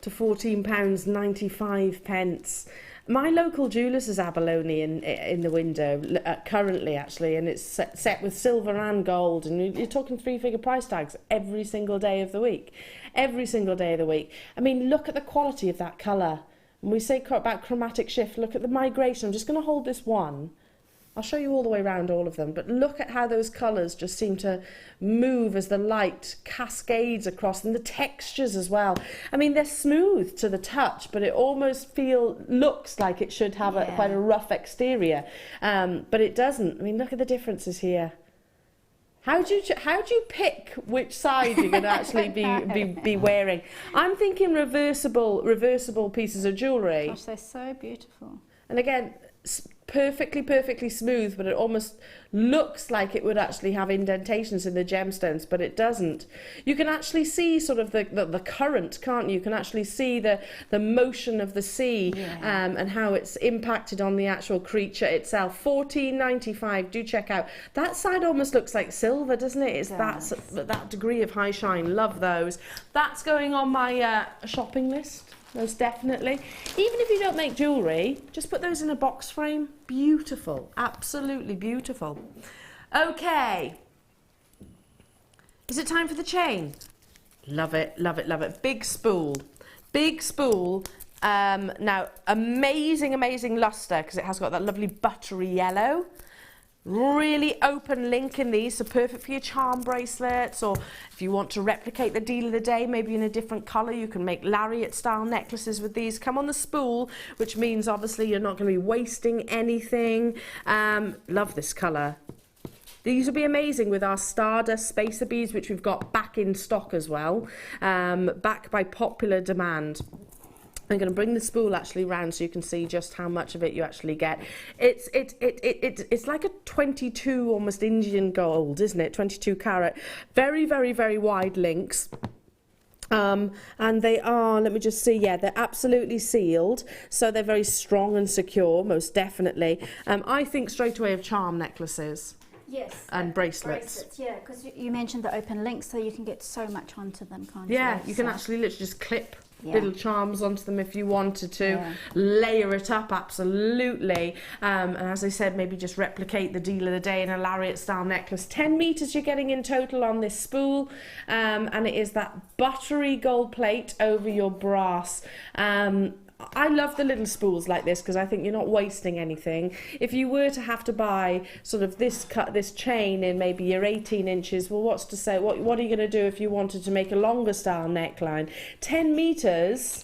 to £14.95. My local jewellers has abalone in the window currently, actually, and it's set with silver and gold, and you're talking three-figure price tags every single day of the week. Every single day of the week. I mean, look at the quality of that colour. When we say about chromatic shift, look at the migration. I'm just going to hold this one. I'll show you all the way around all of them, but look at how those colours just seem to move as the light cascades across, and the textures as well. I mean, they're smooth to the touch, but it almost looks like it should have quite a rough exterior, but it doesn't. I mean, look at the differences here. How do you pick which side you're going to actually be wearing? I'm thinking reversible pieces of jewellery. Gosh, they're so beautiful. And again, perfectly smooth, but it almost looks like it would actually have indentations in the gemstones, but it doesn't. You can actually see sort of the current, can't you? You can actually see the motion of the sea, and how it's impacted on the actual creature itself. $14.95. Do check out that side. Almost looks like silver, doesn't it? It's that degree of high shine. Love those. That's going on my shopping list. Most definitely. Even if you don't make jewellery, just put those in a box frame. Beautiful. Absolutely beautiful. Okay. Is it time for the chain? Love it, love it, love it. Big spool. Big spool. Now, amazing lustre because it has got that lovely buttery yellow. Really open link in these, so perfect for your charm bracelets, or if you want to replicate the deal of the day, maybe in a different colour, you can make lariat style necklaces with these. Come on the spool, which means obviously you're not going to be wasting anything. Love this colour. These will be amazing with our stardust spacer beads, which we've got back in stock as well, back by popular demand. I'm going to bring the spool actually round so you can see just how much of it you actually get. It's like a 22 almost Indian gold, isn't it? 22 carat. Very, very, very wide links. And they are, let me just see, yeah, they're absolutely sealed, so they're very strong and secure, most definitely. I think straight away of charm necklaces. Yes. And bracelets. Yeah, because you mentioned the open links, so you can get so much onto them, can't you? Yeah, you can actually literally just clip little charms onto them if you wanted to. Layer it up, absolutely. And as I said, maybe just replicate the deal of the day in a lariat style necklace. 10 meters you're getting in total on this spool, and it is that buttery gold plate over your brass. I love the little spools like this because I think you're not wasting anything. If you were to have to buy sort of this chain in maybe your 18 inches, well, what's to say? What are you going to do if you wanted to make a longer style neckline? 10 meters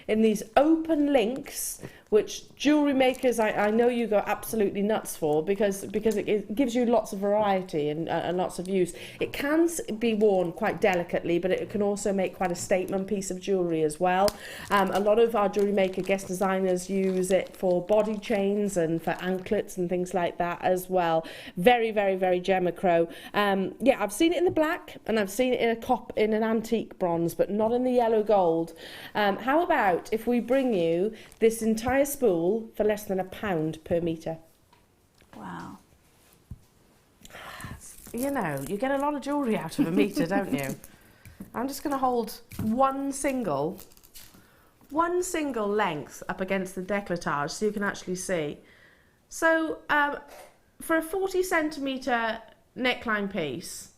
in these open links, which jewellery makers, I know you go absolutely nuts for because it gives you lots of variety and lots of use. It can be worn quite delicately, but it can also make quite a statement piece of jewellery as well. A lot of our jewellery maker guest designers use it for body chains and for anklets and things like that as well. Very, very, very gemacro. Yeah, I've seen it in the black and I've seen it in an antique bronze, but not in the yellow gold. How about if we bring you this entire spool for less than £1 per metre? Wow. You know, you get a lot of jewellery out of a metre, don't you? I'm just going to hold one single length up against the décolletage so you can actually see. So for a 40 centimetre neckline piece,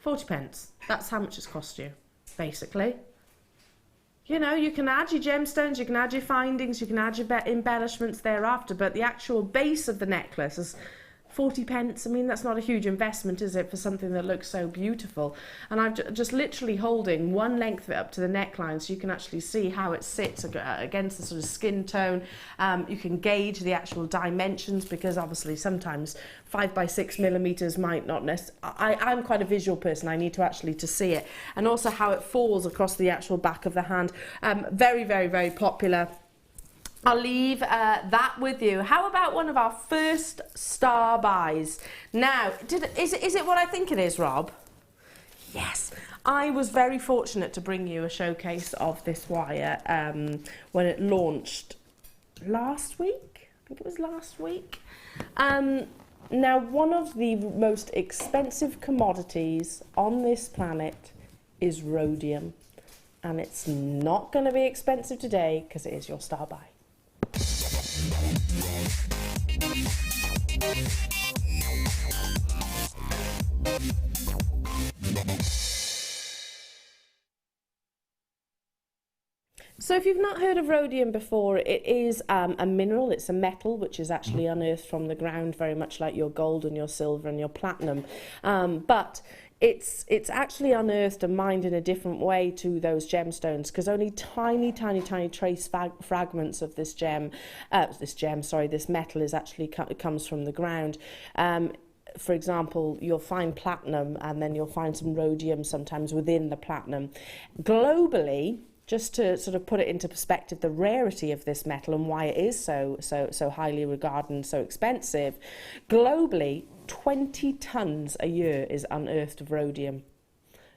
40p. That's how much it's cost you, basically. You know, you can add your gemstones, you can add your findings, you can add your embellishments thereafter, but the actual base of the necklace is 40p. I mean, that's not a huge investment, is it, for something that looks so beautiful? And I'm just literally holding one length of it up to the neckline so you can actually see how it sits against the sort of skin tone. You can gauge the actual dimensions because obviously sometimes 5 by 6 millimeters might not necessarily. I'm quite a visual person. I need to actually see it, and also how it falls across the actual back of the hand. Very, very, very popular. I'll leave that with you. How about one of our first star buys? Now, is it what I think it is, Rob? Yes. I was very fortunate to bring you a showcase of this wire when it launched last week. I think it was last week. Now, one of the most expensive commodities on this planet is rhodium. And it's not going to be expensive today because it is your star buy. So if you've not heard of rhodium before, it is a mineral, it's a metal which is actually unearthed from the ground, very much like your gold and your silver and your platinum. But it's actually unearthed and mined in a different way to those gemstones because only tiny trace fragments of this metal is actually comes from the ground. For example, you'll find platinum and then you'll find some rhodium sometimes within the platinum. Globally, just to sort of put it into perspective, the rarity of this metal and why it is so highly regarded and so expensive, globally, 20 tons a year is unearthed of rhodium.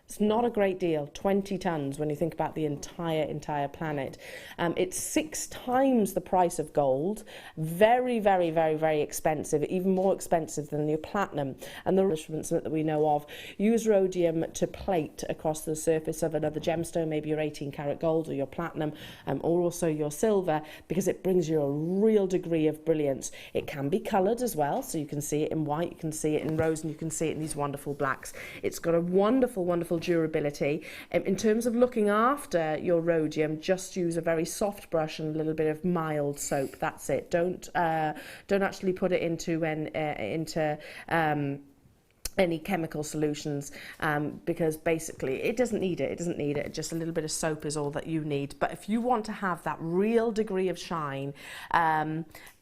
It's not a great deal, 20 tons when you think about the entire planet. It's 6 times the price of gold. Very, very, very, very expensive, even more expensive than your platinum. And the instruments that we know of use rhodium to plate across the surface of another gemstone, maybe your 18 karat gold or your platinum, or also your silver, because it brings you a real degree of brilliance. It can be coloured as well, so you can see it in white, you can see it in rose, and you can see it in these wonderful blacks. It's got a wonderful, wonderful durability. In terms of looking after your rhodium, just use a very soft brush and a little bit of mild soap. That's it. Don't actually put it into any chemical solutions, because basically it doesn't need it. Just a little bit of soap is all that you need. But if you want to have that real degree of shine,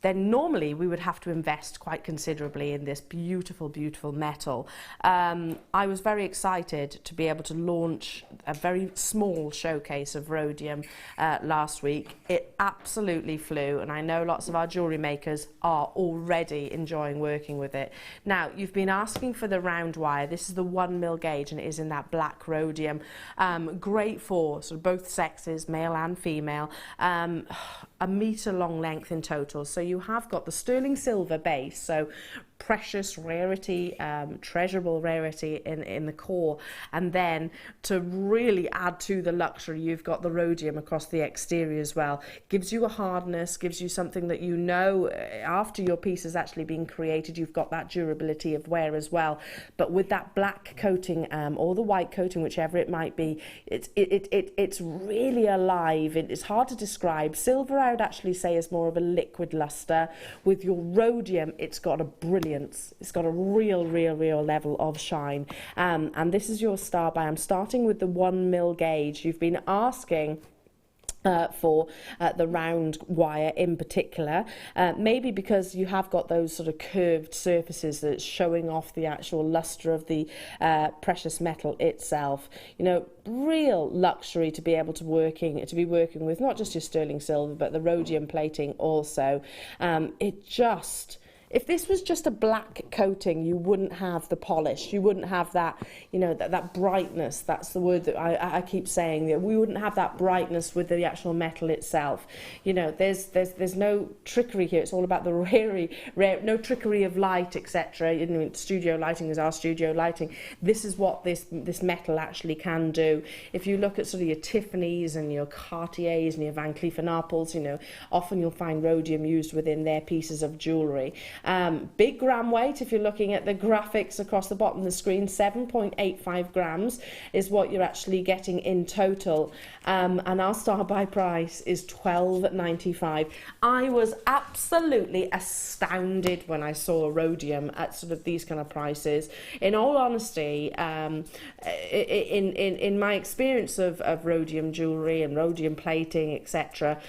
then normally we would have to invest quite considerably in this beautiful, beautiful metal. I was very excited to be able to launch a very small showcase of rhodium last week. It absolutely flew, and I know lots of our jewellery makers are already enjoying working with it. Now, you've been asking for the round wire. This is the 1mm gauge, and it is in that black rhodium. Great for sort of both sexes, male and female. A metre long length in total. So you have got the sterling silver base, so precious rarity, treasurable rarity in the core, and then to really add to the luxury, you've got the rhodium across the exterior as well. Gives you a hardness, gives you something that you know after your piece has actually been created, you've got that durability of wear as well. But with that black coating or the white coating, whichever it might be, it's really alive. It's hard to describe. Silver, I would actually say, is more of a liquid luster. With your rhodium, it's got a brilliant, it's got a real level of shine. And this is your star by. I'm starting with the 1mm gauge. You've been asking for the round wire in particular, maybe because you have got those sort of curved surfaces that's showing off the actual luster of the precious metal itself. You know, real luxury to be able to be working with not just your sterling silver but the rhodium plating also. If this was just a black coating, you wouldn't have the polish. You wouldn't have that, you know, that brightness. That's the word that I keep saying. That we wouldn't have that brightness with the actual metal itself. You know, there's no trickery here. It's all about the rare, no trickery of light, etc. You know, studio lighting is our studio lighting. This is what this metal actually can do. If you look at sort of your Tiffany's and your Cartiers and your Van Cleef & Arpels, you know, often you'll find rhodium used within their pieces of jewellery. Big gram weight, if you're looking at the graphics across the bottom of the screen, 7.85 grams is what you're actually getting in total. And our star buy price is $12.95. I was absolutely astounded when I saw rhodium at sort of these kind of prices. In all honesty, in my experience of rhodium jewellery and rhodium plating, etc.,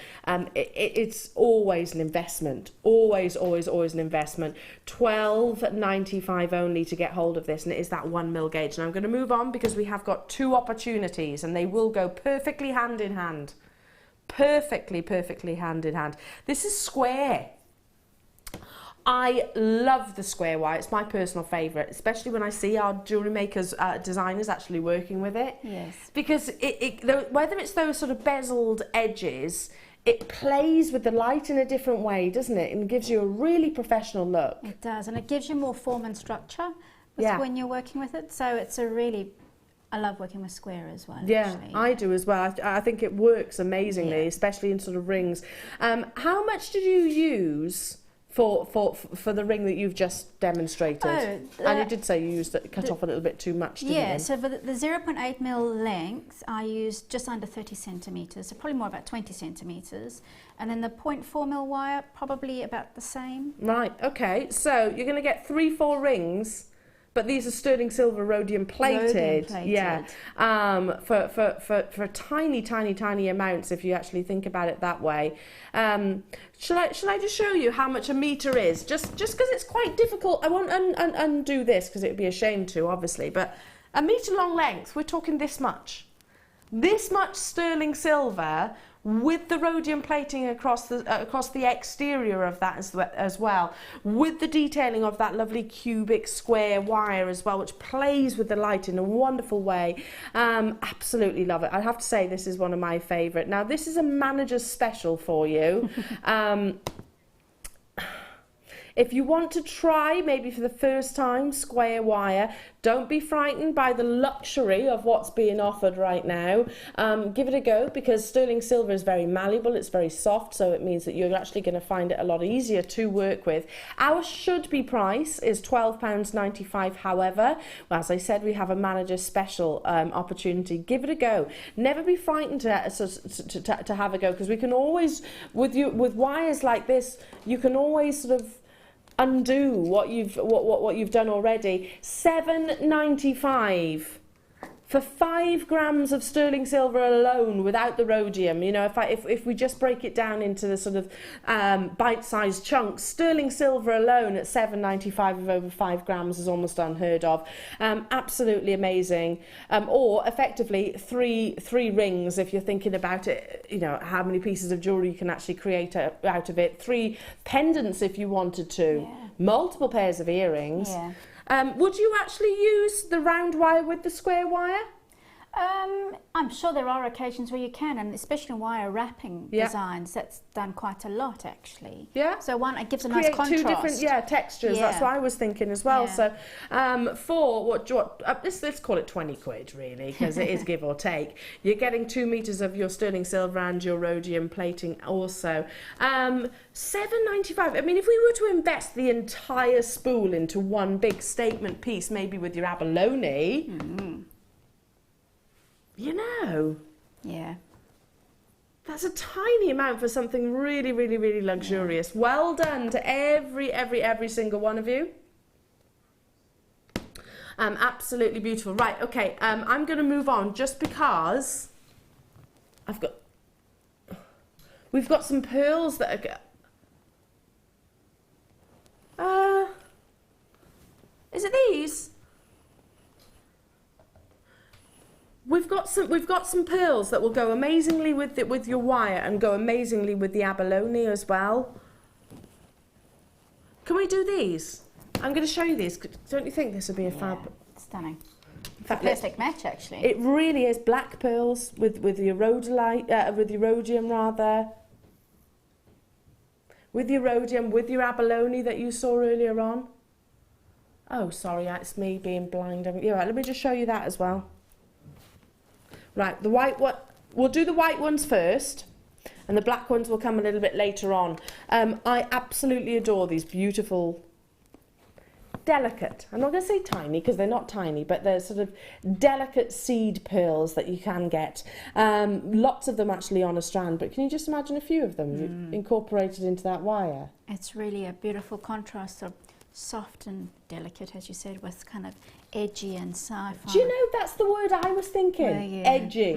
it's always an investment. Always an investment. $12.95 only to get hold of this, and it is that 1mm gauge. And I'm going to move on because we have got two opportunities, and they will go perfectly hand in hand. Perfectly hand in hand. This is square. I love the square wire. It's my personal favourite, especially when I see our jewellery makers, designers actually working with it. Yes. Because whether it's those sort of bezeled edges, it plays with the light in a different way, doesn't it? And gives you a really professional look. It does, and it gives you more form and structure when you're working with it. So it's I love working with square as well. Yeah, actually. I do as well. I think it works amazingly, especially in sort of rings. How much did you use for the ring that you've just demonstrated? And you did say you cut off a little bit too much, didn't you? Yeah, so for the 0.8mm length, I used just under 30 centimetres, so probably more about 20 centimetres. And then the 0.4mm wire, probably about the same. Right, okay. So you're going to get 3-4 rings, but these are sterling silver rhodium plated. Yeah, for tiny amounts if you actually think about it that way. Shall I just show you how much a metre is? Just because it's quite difficult. I won't undo this because it would be a shame to, obviously. But a metre long length, we're talking this much. This much sterling silver with the rhodium plating across the exterior of that as well, with the detailing of that lovely cubic square wire as well, which plays with the light in a wonderful way. Absolutely love it. I have to say this is one of my favourite. Now this is a manager's special for you. If you want to try, maybe for the first time, square wire, don't be frightened by the luxury of what's being offered right now. Give it a go, because sterling silver is very malleable, it's very soft, so it means that you're actually going to find it a lot easier to work with. Our should-be price is £12.95. However, as I said, we have a manager special opportunity. Give it a go. Never be frightened to have a go, because we can always, with wires like this, you can always sort of undo what you've done already. $7.95 for 5 grams of sterling silver alone without the rhodium. You know, if we just break it down into the sort of bite-sized chunks, sterling silver alone at $7.95 of over 5 grams is almost unheard of. Absolutely amazing. Or effectively three rings, if you're thinking about it, you know, how many pieces of jewellery you can actually create out of it. 3 pendants if you wanted to. Yeah. Multiple pairs of earrings. Yeah. Would you actually use the round wire with the square wire? I'm sure there are occasions where you can, and especially in wire wrapping designs, that's done quite a lot actually. Yeah. So it gives a nice contrast. 2 different textures. Yeah. That's what I was thinking as well. Yeah. So for let's call it 20 quid really, because it is give or take. You're getting 2 meters of your sterling silver and your rhodium plating also. $7.95. I mean, if we were to invest the entire spool into one big statement piece, maybe with your abalone. You know, yeah, that's a tiny amount for something really, really, really luxurious. Yeah. Well done to every single one of you. Absolutely beautiful. Right, okay, I'm going to move on just because we've got some pearls that are... is it these? We've got some pearls that will go amazingly with your wire and go amazingly with the abalone as well. Can we do these? I'm going to show you these. Don't you think this would be a fab? Stunning. It's a perfect match, actually. It really is. Black pearls with your rhodolite, with your rhodium rather. With your rhodium, with your abalone that you saw earlier on. Oh, sorry, it's me being blind. Yeah, right, let me just show you that as well. Right, the white one, we'll do the white ones first, and the black ones will come a little bit later on. I absolutely adore these beautiful, delicate, I'm not going to say tiny because they're not tiny, but they're sort of delicate seed pearls that you can get. Lots of them actually on a strand, but can you just imagine a few of them incorporated into that wire? It's really a beautiful contrast of soft and delicate, as you said, with kind of edgy and sci-fi. Do you know, that's the word I was thinking? Edgy.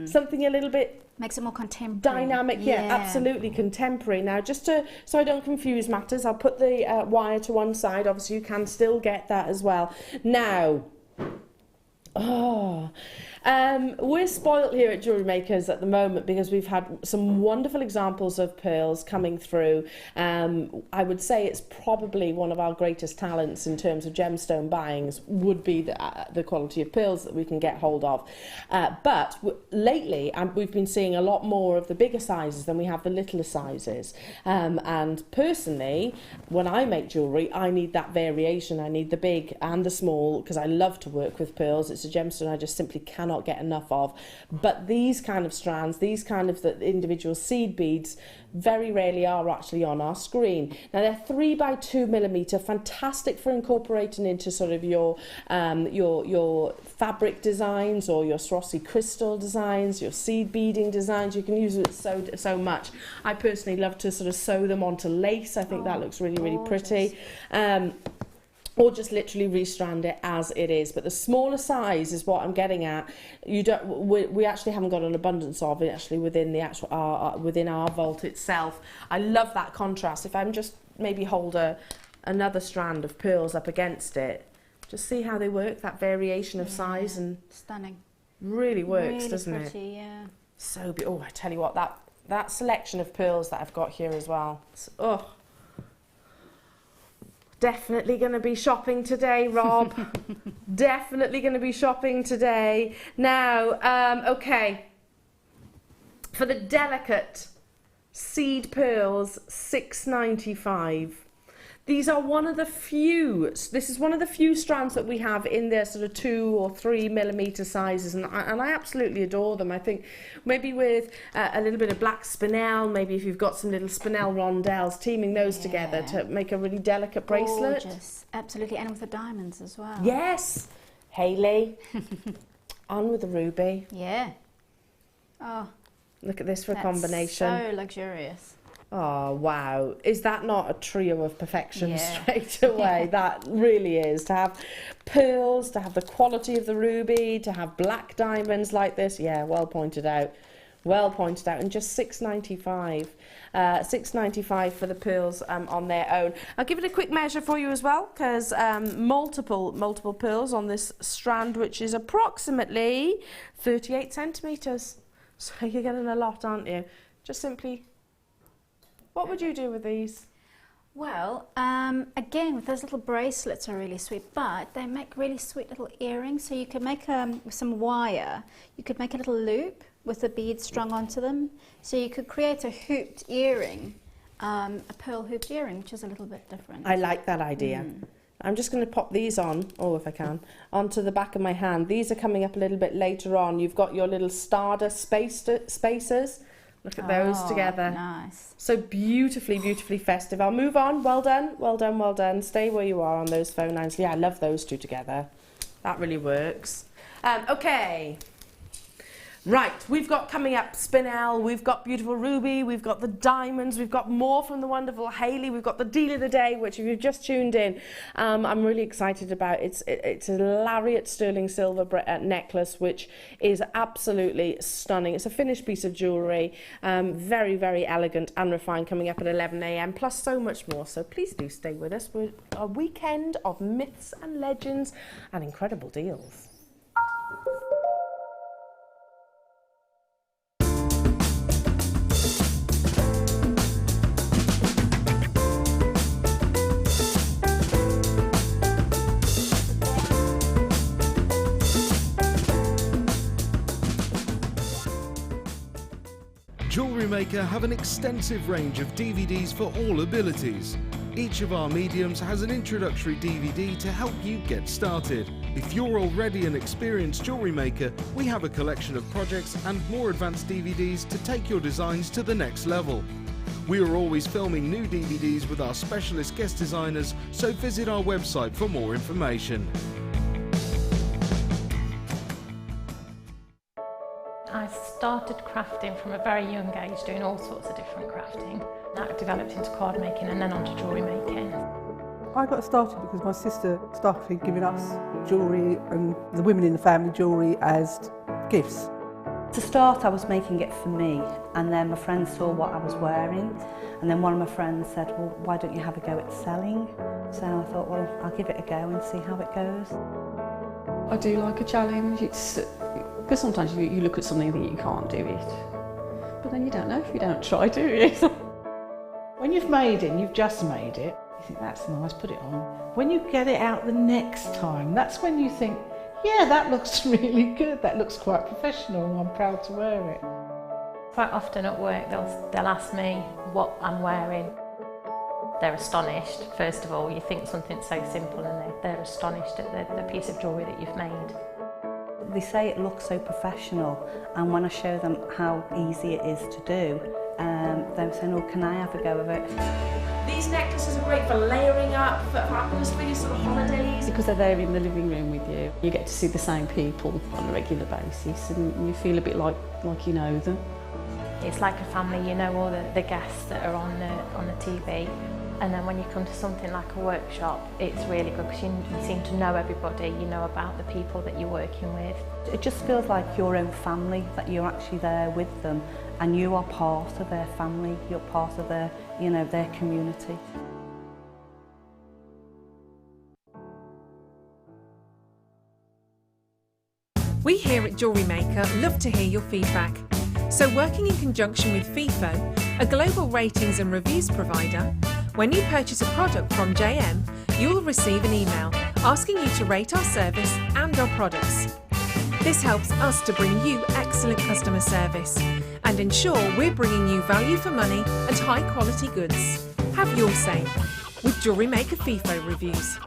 Something a little bit... makes it more contemporary. Dynamic, absolutely contemporary. Now, just so I don't confuse matters, I'll put the wire to one side. Obviously, you can still get that as well. Now... we're spoilt here at Jewellery Makers at the moment because we've had some wonderful examples of pearls coming through. I would say it's probably one of our greatest talents in terms of gemstone buyings would be the quality of pearls that we can get hold of. But lately we've been seeing a lot more of the bigger sizes than we have the littler sizes. And personally, when I make jewellery, I need that variation. I need the big and the small because I love to work with pearls. It's a gemstone I just simply cannot get enough of. But these kind of strands, these kind of the individual seed beads, very rarely are actually on our screen. Now they're 3 by 2 millimeter, fantastic for incorporating into sort of your fabric designs or your Swarovski crystal designs, your seed beading designs. You can use it so much. I personally love to sort of sew them onto lace. I think that looks really, really pretty. Or just literally restrand it as it is. But the smaller size is what I'm getting at. We actually haven't got an abundance of it actually within the actual within our vault itself. I love that contrast. If I'm just maybe hold another strand of pearls up against it, just see how they work. That variation of size and stunning. Really works, really doesn't pretty, it? Yeah. So oh, I tell you what, that selection of pearls that I've got here as well. Definitely going to be shopping today, Rob. Definitely going to be shopping today. Now, okay. For the delicate seed pearls, $6.95. These are one of the few, this is one of the few strands that we have in their sort of 2 or 3 millimeter sizes, and I absolutely adore them. I think maybe with a little bit of black spinel, maybe if you've got some little spinel rondelles, teaming those together to make a really delicate bracelet. Gorgeous, absolutely, and with the diamonds as well. Yes, Hayley, on with the ruby. Yeah. Oh, look at this for a combination. So luxurious. Oh, wow. Is that not a trio of perfection straight away? That really is. To have pearls, to have the quality of the ruby, to have black diamonds like this. Yeah, well pointed out. Well pointed out. And just $6.95. $6.95 for the pearls on their own. I'll give it a quick measure for you as well, because multiple pearls on this strand, which is approximately 38 centimetres. So you're getting a lot, aren't you? Just simply, what would you do with these? Well, again, with those little bracelets are really sweet, but they make really sweet little earrings. So you could make with some wire, you could make a little loop with the beads strung onto them. So you could create a hooped earring, a pearl hooped earring, which is a little bit different. I like that idea. I'm just going to pop these on, if I can, onto the back of my hand. These are coming up a little bit later on. You've got your little stardust spacers. Look at those together. Nice. So beautifully, beautifully festive. I'll move on. Well done, well done, well done. Stay where you are on those phone lines. Yeah, I love those two together. That really works. Okay. Right, we've got coming up Spinel, we've got beautiful Ruby, we've got the diamonds, we've got more from the wonderful Hayley, we've got the deal of the day, which if you've just tuned in, I'm really excited about. It's a lariat sterling silver necklace, which is absolutely stunning. It's a finished piece of jewellery, very, very elegant and refined, coming up at 11 AM, plus so much more. So please do stay with us. We're a weekend of myths and legends and incredible deals. JewelleryMaker have an extensive range of DVDs for all abilities. Each of our mediums has an introductory DVD to help you get started. If you're already an experienced jewellery maker, we have a collection of projects and more advanced DVDs to take your designs to the next level. We are always filming new DVDs with our specialist guest designers, so visit our website for more information. I started crafting from a very young age, doing all sorts of different crafting. That developed into card making and then onto jewellery making. I got started because my sister started giving us jewellery and the women in the family jewellery as gifts. To start, I was making it for me, and then my friends saw what I was wearing, and then one of my friends said, well, why don't you have a go at selling? So I thought, well, I'll give it a go and see how it goes. I do like a challenge. Because sometimes you look at something and think you can't do it, but then you don't know if you don't try, do you? When you've made it and you've just made it, you think that's nice, put it on. When you get it out the next time, that's when you think, yeah, that looks really good, that looks quite professional and I'm proud to wear it. Quite often at work they'll ask me what I'm wearing. They're astonished. First of all, you think something so simple and they're astonished at the piece of jewellery that you've made. They say it looks so professional, and when I show them how easy it is to do, they were saying, oh, can I have a go of it? These necklaces are great for layering up, for atmosphere, sort of holidays. Because they're there in the living room with you. You get to see the same people on a regular basis and you feel a bit like you know them. It's like a family, you know all the guests that are on the TV. And then when you come to something like a workshop, it's really good because you seem to know everybody, you know about the people that you're working with. It just feels like your own family, that you're actually there with them and you are part of their family, you're part of their, you know, their community. We here at JewelleryMaker love to hear your feedback. So working in conjunction with FIFO, a global ratings and reviews provider, when you purchase a product from JM, you'll receive an email asking you to rate our service and our products. This helps us to bring you excellent customer service and ensure we're bringing you value for money and high quality goods. Have your say with JewelleryMaker FIFO reviews.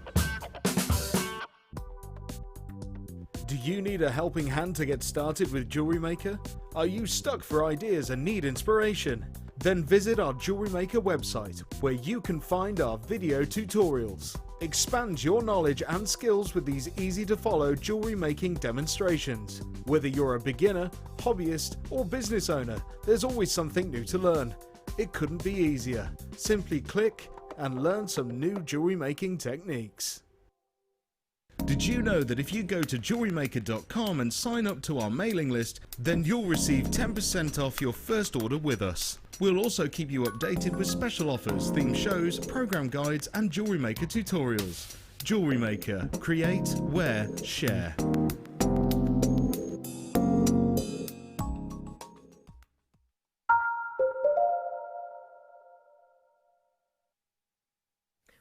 Do you need a helping hand to get started with JewelleryMaker? Are you stuck for ideas and need inspiration? Then visit our JewelleryMaker website, where you can find our video tutorials. Expand your knowledge and skills with these easy-to-follow jewellery making demonstrations. Whether you're a beginner, hobbyist, or business owner, there's always something new to learn. It couldn't be easier. Simply click and learn some new jewellery making techniques. Did you know that if you go to JewelleryMaker.com and sign up to our mailing list, then you'll receive 10% off your first order with us. We'll also keep you updated with special offers, theme shows, program guides and Jewellery Maker tutorials. Jewellery Maker. Create, wear, share.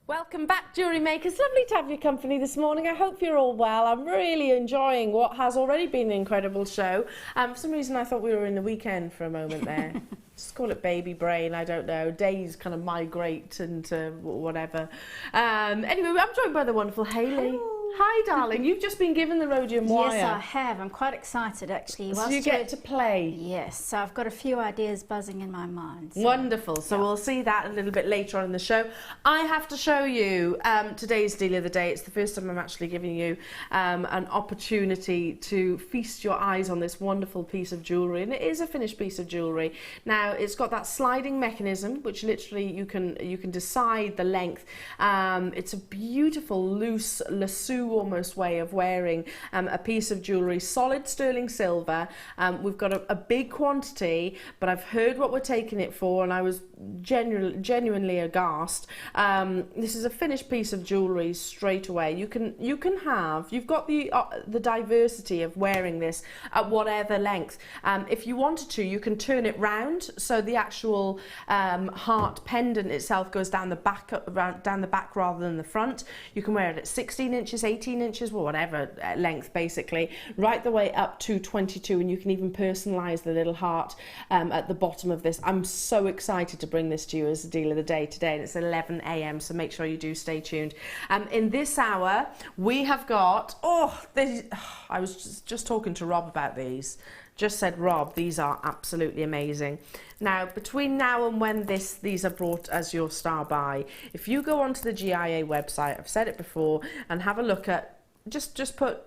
Welcome back, Jewellery Makers. Lovely to have your company this morning. I hope you're all well. I'm really enjoying what has already been an incredible show. For some reason, I thought we were in the weekend for a moment there. Just call it baby brain, I don't know. Days kind of migrate into whatever. Anyway, I'm joined by the wonderful Hayley. Hello. Hi, darling. You've just been given the rhodium wire. Yes, I have. I'm quite excited, actually. So you get to play. Yes, so I've got a few ideas buzzing in my mind. So. Wonderful. So we'll see that a little bit later on in the show. I have to show you today's deal of the day. It's the first time I'm actually giving you an opportunity to feast your eyes on this wonderful piece of jewellery, and it is a finished piece of jewellery. Now, it's got that sliding mechanism, which literally you can decide the length. It's a beautiful, loose lasso almost way of wearing a piece of jewellery, solid sterling silver. We've got a big quantity, but I've heard what we're taking it for, and I was genuinely aghast. This is a finished piece of jewellery straight away. You've got the diversity of wearing this at whatever length. If you wanted to, you can turn it round, so the actual heart pendant itself goes down the back rather than the front. You can wear it at 16 inches, 18 inches, well, whatever length basically, right the way up to 22, and you can even personalise the little heart at the bottom of this. I'm so excited to bring this to you as a deal of the day today, and it's 11 AM, so make sure you do stay tuned. In this hour, we have got, I was just talking to Rob about these. Just said, Rob, these are absolutely amazing. Now, between now and when these are brought as your star buy, if you go onto the GIA website, I've said it before, and have a look at, just put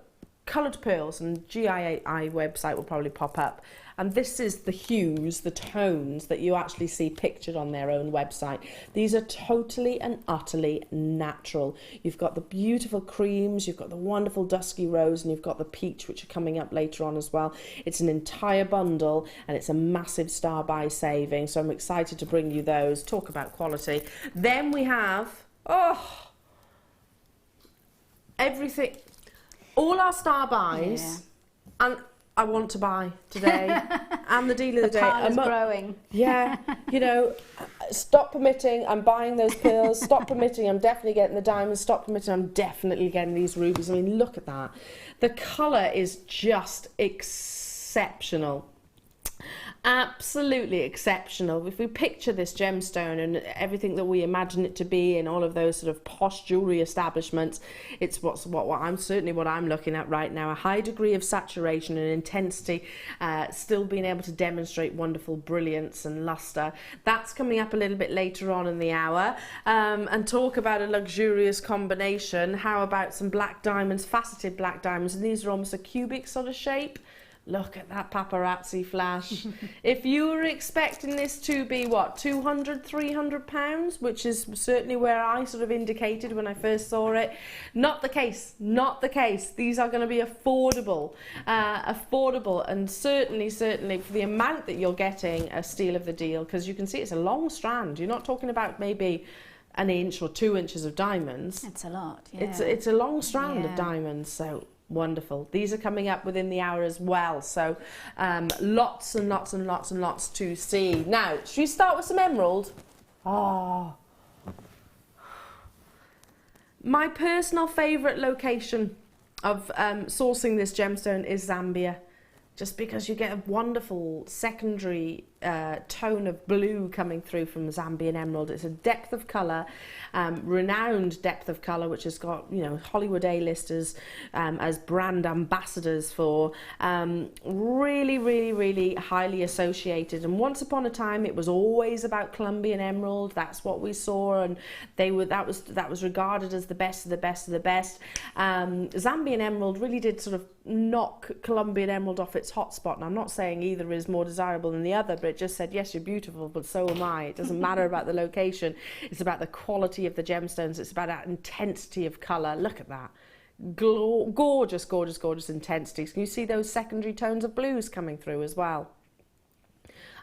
coloured pearls, and GIA website will probably pop up. And this is the hues, the tones that you actually see pictured on their own website. These are totally and utterly natural. You've got the beautiful creams, you've got the wonderful dusky rose, and you've got the peach, which are coming up later on as well. It's an entire bundle, and it's a massive star buy saving. So I'm excited to bring you those. Talk about quality. Then we have, everything, all our star buys, and I want to buy today and the deal of the day. Pile is growing. Yeah, you know, stop permitting, I'm buying those pearls. Stop permitting, I'm definitely getting the diamonds. Stop permitting, I'm definitely getting these rubies. I mean, look at that. The colour is just exceptional. Absolutely exceptional. If we picture this gemstone and everything that we imagine it to be in all of those sort of posh jewellery establishments, it's what I'm looking at right now. A high degree of saturation and intensity, still being able to demonstrate wonderful brilliance and lustre. That's coming up a little bit later on in the hour. And talk about a luxurious combination. How about some black diamonds, faceted black diamonds, and these are almost a cubic sort of shape. Look at that paparazzi flash. If you were expecting this to be, what, 200, 300 pounds, which is certainly where I sort of indicated when I first saw it, not the case, not the case. These are going to be affordable, and certainly for the amount that you're getting, a steal of the deal, because you can see it's a long strand. You're not talking about maybe an inch or 2 inches of diamonds. It's a lot, yeah. It's a long strand of diamonds, so wonderful. These are coming up within the hour as well, so lots and lots and lots and lots to see. Now, should we start with some emerald? My personal favourite location of sourcing this gemstone is Zambia, just because you get a wonderful secondary tone of blue coming through from Zambian emerald. It's a depth of colour, renowned depth of colour, which has got, you know, Hollywood A-listers as brand ambassadors for. Really, really, really highly associated. And once upon a time, it was always about Colombian emerald. That's what we saw, and that was regarded as the best of the best of the best. Zambian emerald really did sort of knock Colombian emerald off its hotspot. And I'm not saying either is more desirable than the other, but it just said, yes, you're beautiful, but so am I. It doesn't matter about the location. It's about the quality of the gemstones. It's about that intensity of colour. Look at that. Gorgeous, gorgeous, gorgeous intensities. Can you see those secondary tones of blues coming through as well?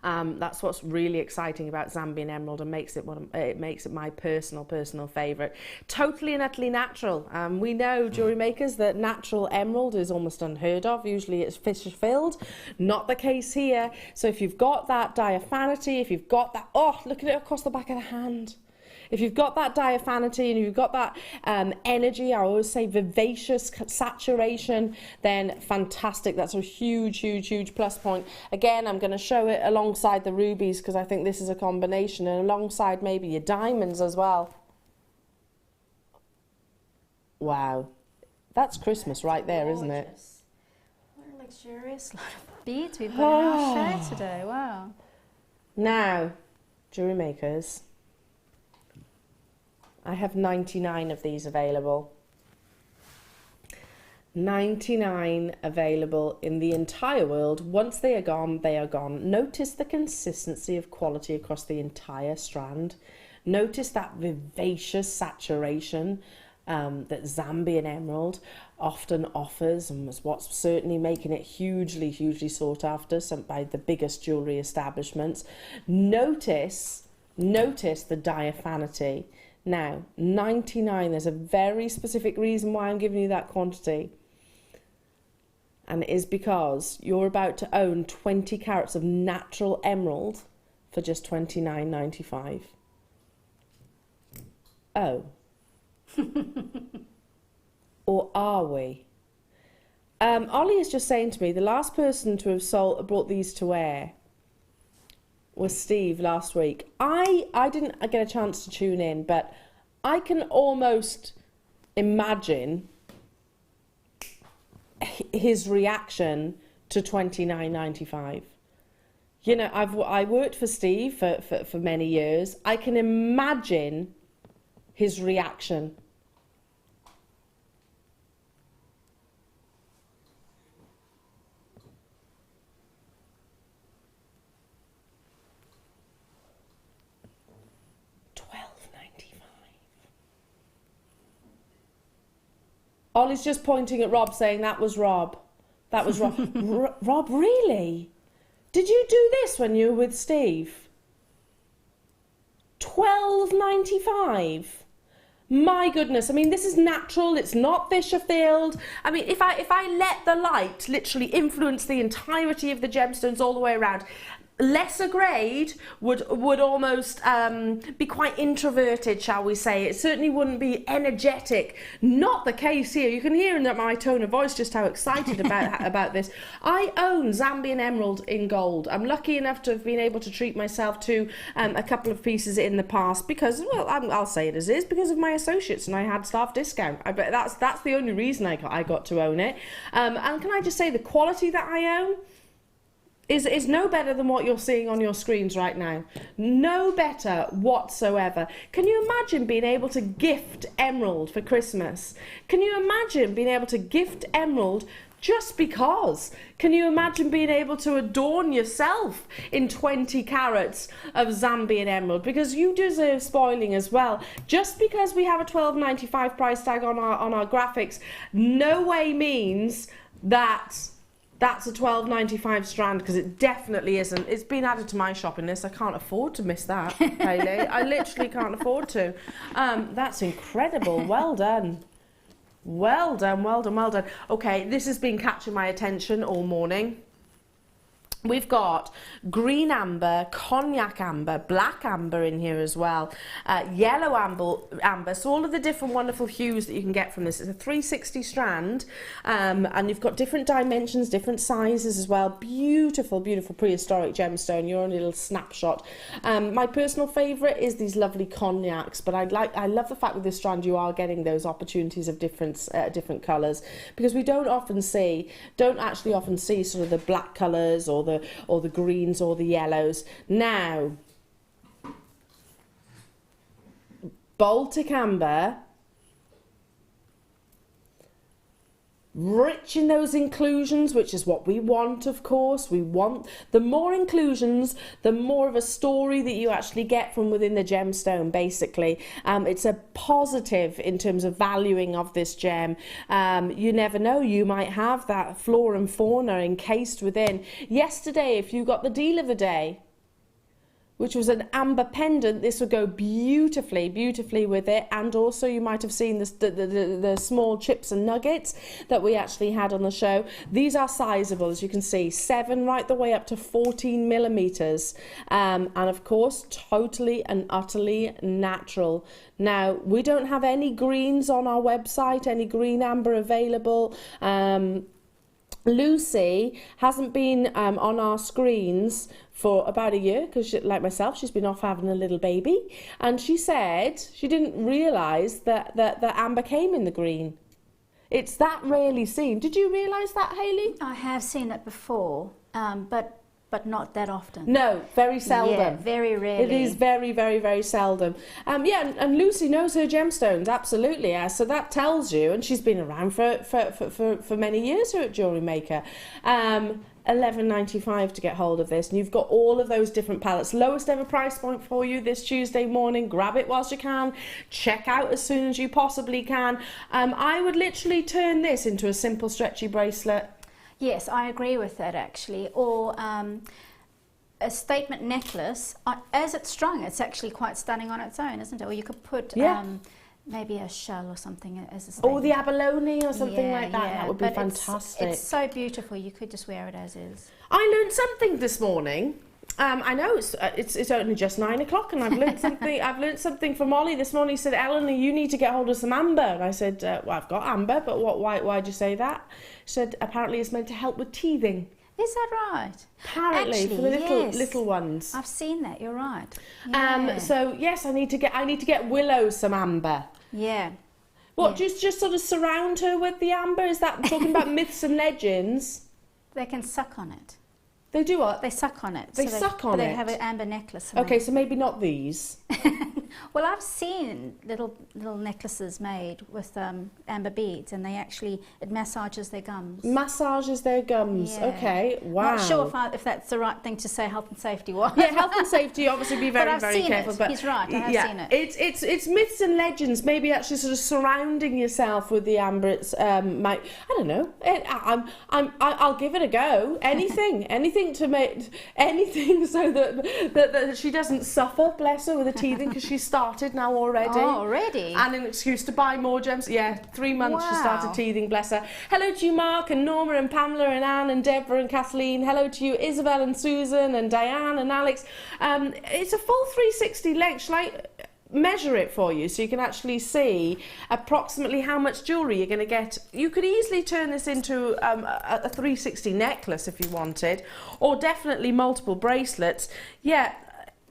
That's what's really exciting about Zambian emerald and makes it my personal favourite. Totally and utterly natural. We know, jewellery makers, that natural emerald is almost unheard of. Usually it's fish filled. Not the case here. So if you've got that diaphanity, if you've got that, oh, look at it across the back of the hand. If you've got that diaphanity and you've got that energy, I always say vivacious saturation, then fantastic. That's a huge, huge, huge plus point. Again, I'm going to show it alongside the rubies because I think this is a combination, and alongside maybe your diamonds as well. Wow. That's Christmas right there, isn't it? What a luxurious lot of beads we've got in our share today. Wow. Now, jewellery makers, I have 99 of these available. 99 available in the entire world. Once they are gone, they are gone. Notice the consistency of quality across the entire strand. Notice that vivacious saturation that Zambian emerald often offers, and was what's certainly making it hugely, hugely sought after by the biggest jewellery establishments. Notice the diaphanity. Now, 99, there's a very specific reason why I'm giving you that quantity. And it is because you're about to own 20 carats of natural emerald for just $29.95. Oh. Or are we? Ollie is just saying to me, the last person to have brought these to air was Steve last week. I didn't get a chance to tune in, but I can almost imagine his reaction to $29.95. You know, I worked for Steve for many years. I can imagine his reaction. Ollie's just pointing at Rob, saying that was Rob. That was Rob. Rob, really? Did you do this when you were with Steve? $12.95. My goodness. I mean, this is natural. It's not Fisher filled. I mean, if I let the light literally influence the entirety of the gemstones all the way around, lesser grade would almost be quite introverted, shall we say. It certainly wouldn't be energetic. Not the case here. You can hear in my tone of voice just how excited about this. I own Zambian emerald in gold. I'm lucky enough to have been able to treat myself to a couple of pieces in the past because, well, I'll say it as is, because of my associates, and I had staff discount. But that's the only reason I got to own it. And can I just say, the quality that I own is no better than what you're seeing on your screens right now. No better whatsoever. Can you imagine being able to gift emerald for Christmas? Can you imagine being able to gift emerald just because? Can you imagine being able to adorn yourself in 20 carats of Zambian emerald? Because you deserve spoiling as well. Just because we have a $12.95 price tag on our graphics, no way means that that's a $12.95 strand, because it definitely isn't. It's been added to my shopping list. I can't afford to miss that, Hayley. I literally can't afford to. That's incredible. Well done. Well done, well done, well done. Okay, this has been catching my attention all morning. We've got green amber, cognac amber, black amber in here as well, yellow amber, so all of the different wonderful hues that you can get from this. It's a 360 strand, and you've got different dimensions, different sizes as well. Beautiful, beautiful prehistoric gemstone. You're on a little snapshot. My personal favourite is these lovely cognacs, but I love the fact with this strand you are getting those opportunities of different colours, because we don't actually often see sort of the black colours or the greens or the yellows. Now, Baltic amber rich in those inclusions, which is what we want, of course. We want the more inclusions, the more of a story that you actually get from within the gemstone, basically. It's a positive in terms of valuing of this gem. You never know, you might have that flora and fauna encased within. Yesterday, if you got the deal of the day, which was an amber pendant, this would go beautifully with it. And also you might have seen the small chips and nuggets that we actually had on the show. These are sizable, as you can see, 7 right the way up to 14 millimeters. And of course, totally and utterly natural. Now, we don't have any greens on our website, any green amber available. Lucy hasn't been on our screens for about a year because, like myself, she's been off having a little baby, and she said she didn't realise that amber came in the green. It's that rarely seen. Did you realise that, Hayley? I have seen it before, but not that often. No, very seldom. Yeah, very rarely. It is very seldom. Yeah, and Lucy knows her gemstones, absolutely. Yeah. So that tells you, and she's been around for many years here at JewelleryMaker. $11.95 to get hold of this, and you've got all of those different palettes. Lowest ever price point for you this Tuesday morning. Grab it whilst you can, check out as soon as you possibly can. I would literally turn this into a simple stretchy bracelet. Yes, I agree with that actually. Or a statement necklace. As it's strung, it's actually quite stunning on its own, isn't it? Or you could put maybe a shell or something as a statement. Or the Abalone or something like that. That would be fantastic. It's so beautiful. You could just wear it as is. I learned something this morning. I know it's only just 9 o'clock, and I've learned something. I've learned something from Ollie this morning. He said, "Eleanor, you need to get hold of some amber." And I said, "Well, I've got amber, but what? Why'd you say that?" She said, "Apparently, it's meant to help with teething." Is that right? Apparently, actually, for the little ones. I've seen that. You're right. Yeah. So yes, I need to get Willow some amber. Yeah. What? Yeah. Just sort of surround her with the amber? Is that talking about myths and legends? They can suck on it. They do what? They suck on it. They suck on it? They have an amber necklace. Okay, so maybe not these. Well, I've seen little necklaces made with amber beads, and it massages their gums. Massages their gums. Yeah. Okay. Wow. Not sure if that's the right thing to say. Health and safety wise. Yeah, health and safety. Obviously, be very careful. But he's right. I have seen it. It's myths and legends. Maybe actually sort of surrounding yourself with the amber. It's I don't know. I'll give it a go. Anything to make anything so that she doesn't suffer. Bless her with the teething, because she's started now already. Oh, already? And an excuse to buy more gems. Yeah, 3 months she started teething, bless her. Hello to you, Mark and Norma and Pamela and Anne and Deborah and Kathleen. Hello to you, Isabel and Susan and Diane and Alex. It's a full 360 length. Shall I measure it for you so you can actually see approximately how much jewellery you're going to get? You could easily turn this into a 360 necklace if you wanted, or definitely multiple bracelets. Yeah,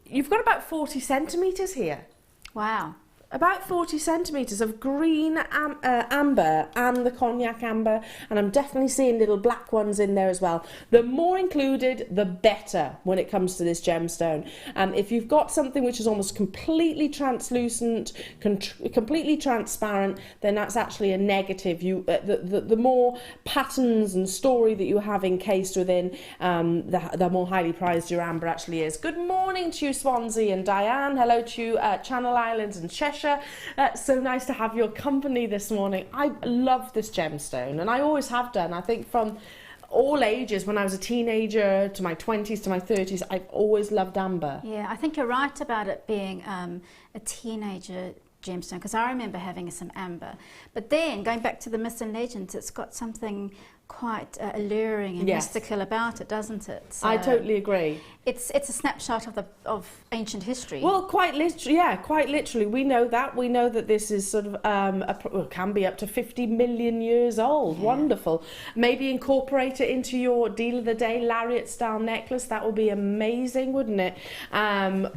you've got about 40 centimetres here. Wow. About 40 centimetres of green amber and the cognac amber, and I'm definitely seeing little black ones in there as well. The more included, the better when it comes to this gemstone. If you've got something which is almost completely translucent, completely transparent, then that's actually a negative. The more patterns and story that you have encased within, the more highly prized your amber actually is. Good morning to you, Swansea and Diane. Hello to you, Channel Islands and Cheshire. So nice to have your company this morning. I love this gemstone, and I always have done. I think from all ages, when I was a teenager to my 20s to my 30s, I've always loved amber. Yeah, I think you're right about it being a teenager gemstone, because I remember having some amber. But then, going back to the myths and legends, it's got something quite alluring and mystical about it, doesn't it? So I totally agree. It's a snapshot of ancient history. Well, quite literally. We know that this is sort of can be up to 50 million years old. Yeah. Wonderful. Maybe incorporate it into your deal of the day lariat style necklace. That would be amazing, wouldn't it?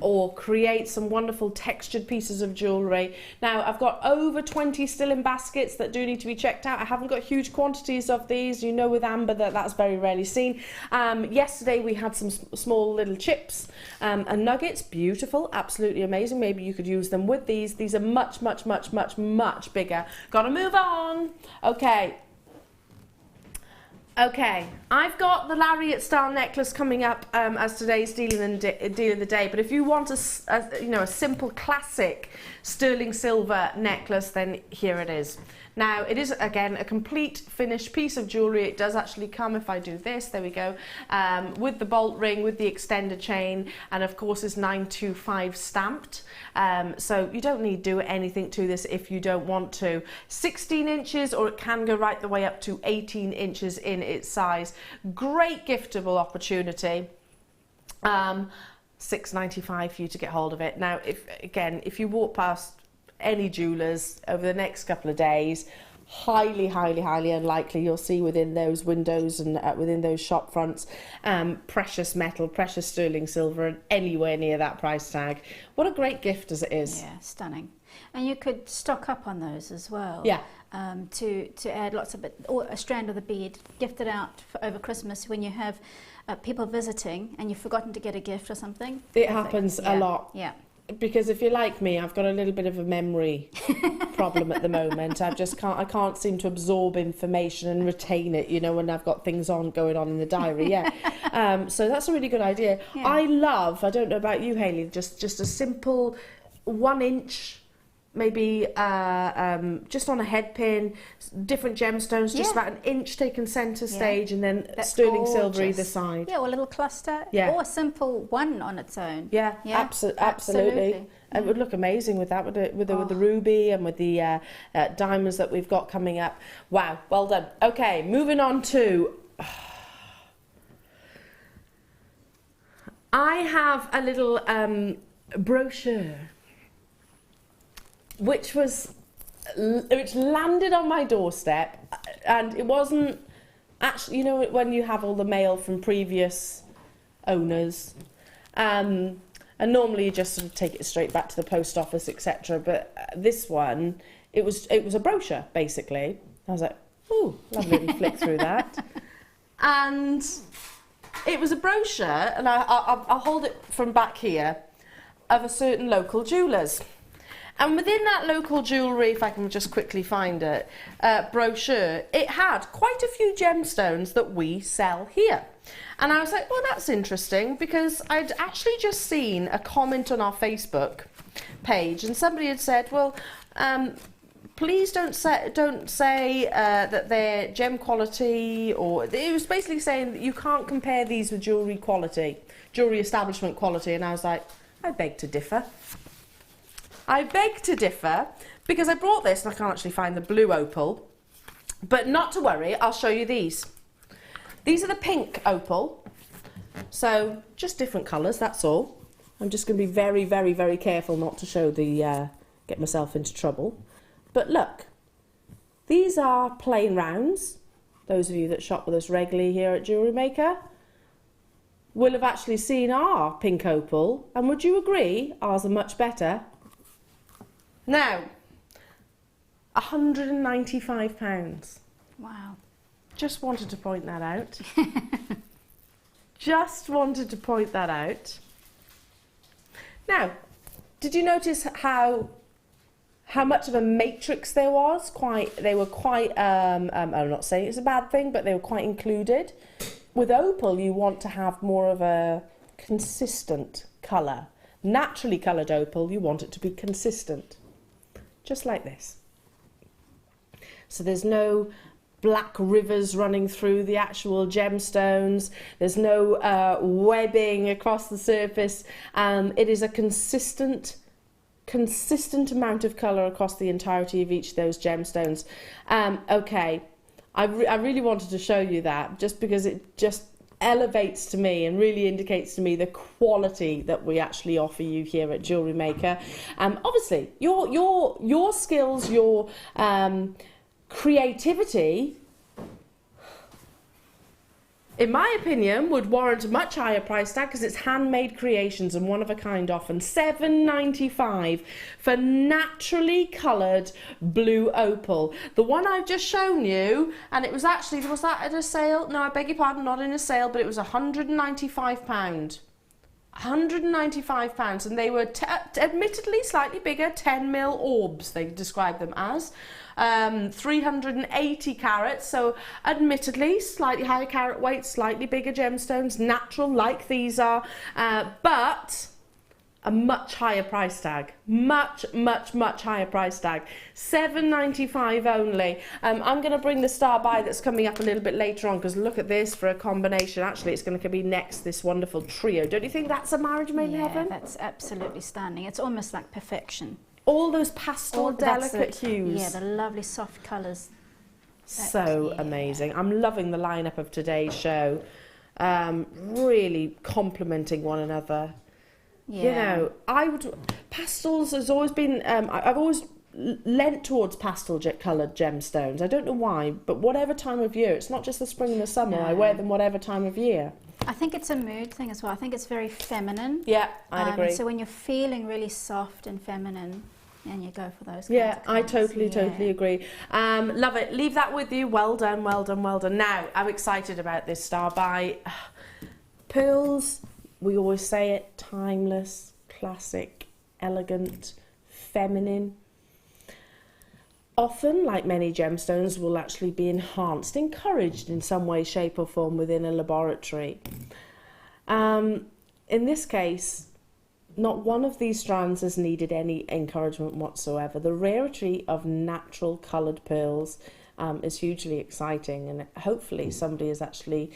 Or create some wonderful textured pieces of jewellery. Now, I've got over 20 still in baskets that do need to be checked out. I haven't got huge quantities of these. You know, with amber that's very rarely seen. Yesterday we had some small little chips and nuggets. Beautiful, absolutely amazing. Maybe you could use them with these. These are much bigger. Gotta move on. Okay. Okay, I've got the lariat style necklace coming up as today's deal of the day. But if you want a simple classic sterling silver necklace, then here it is. Now, it is, again, a complete finished piece of jewellery. It does actually come, if I do this, there we go, with the bolt ring, with the extended chain, and of course is 925 stamped. So you don't need to do anything to this if you don't want to. 16 inches, or it can go right the way up to 18 inches in its size. Great giftable opportunity. $6.95 for you to get hold of it. Now, if you walk past any jewellers over the next couple of days, highly unlikely you'll see within those windows and within those shop fronts precious metal, precious sterling silver, and anywhere near that price tag. What a great gift as it is. Yeah, stunning. And you could stock up on those as well. Yeah. To add lots of it, or a strand of the bead, gift it out for over Christmas when you have people visiting and you've forgotten to get a gift or something. It happens a lot. Yeah. Because if you're like me, I've got a little bit of a memory problem at the moment. I can't seem to absorb information and retain it, when I've got things going on in the diary. Yeah. So that's a really good idea. Yeah. I don't know about you, Hayley, just a simple 1 inch, maybe just on a head pin, different gemstones, just about an inch taken centre stage, and then sterling silver either side. Yeah, or a little cluster, or a simple one on its own. Yeah, absolutely. It would look amazing with that, with the ruby and with the diamonds that we've got coming up. Wow, well done. Okay, moving on to... I have a little brochure which landed on my doorstep, and it wasn't actually, when you have all the mail from previous owners, and normally you just sort of take it straight back to the post office, etc. But this one, it was a brochure basically. I was like, ooh, lovely, to flick through that, and it was a brochure, and I'll hold it from back here, of a certain local jewellers. And within that local jewellery, if I can just quickly find it, brochure, it had quite a few gemstones that we sell here. And I was like, well, that's interesting, because I'd actually just seen a comment on our Facebook page, and somebody had said, well, please don't say that they're gem quality, or it was basically saying that you can't compare these with jewellery quality, jewellery establishment quality. And I was like, I beg to differ. Because I brought this and I can't actually find the blue opal, but not to worry, I'll show you these. These are the pink opal, so just different colours, that's all. I'm just going to be very careful not to show get myself into trouble. But look, these are plain rounds. Those of you that shop with us regularly here at JewelleryMaker will have actually seen our pink opal, and would you agree ours are much better? Now, £195. Wow. Just wanted to point that out. Now, did you notice how much of a matrix there was? They were quite, I'm not saying it's a bad thing, but they were quite included. With opal, you want to have more of a consistent colour. Naturally coloured opal, you want it to be consistent. Just like this. So there's no black rivers running through the actual gemstones. There's no webbing across the surface. It is a consistent amount of colour across the entirety of each of those gemstones. Okay, I really wanted to show you that, just because it just elevates to me and really indicates to me the quality that we actually offer you here at JewelleryMaker. Obviously, your skills, your creativity, in my opinion, would warrant a much higher price tag, because it's handmade creations and one of a kind often. $7.95 for naturally coloured blue opal. The one I've just shown you, and it was actually, was that at a sale? No, I beg your pardon, not in a sale, but it was £195. £195, and they were admittedly slightly bigger, 10mm orbs, they describe them as. 380 carats, so admittedly slightly higher carat weight, slightly bigger gemstones, natural like these are, but a much higher price tag, much higher price tag, $7.95 only. I'm going to bring the star by that's coming up a little bit later on, because look at this for a combination. Actually, it's going to be next, this wonderful trio. Don't you think that's a marriage made in heaven? That's absolutely stunning. It's almost like perfection. All those pastel delicate hues. Yeah, the lovely soft colours. So amazing. I'm loving the lineup of today's show. Really complementing one another. Yeah. You know, pastels has always been, I've always lent towards pastel coloured gemstones. I don't know why, but whatever time of year, it's not just the spring and the summer, I wear them whatever time of year. I think it's a mood thing as well. I think it's very feminine. Yeah, I'd agree. So when you're feeling really soft and feminine, and you go for those kinds of I colours. totally agree. Love it. Leave that with you. Well done. Now, I'm excited about this star by pearls. We always say it, timeless, classic, elegant, feminine. Often, like many gemstones, will actually be enhanced, encouraged in some way, shape or form within a laboratory. In this case, not one of these strands has needed any encouragement whatsoever. The rarity of natural coloured pearls is hugely exciting, and hopefully somebody has actually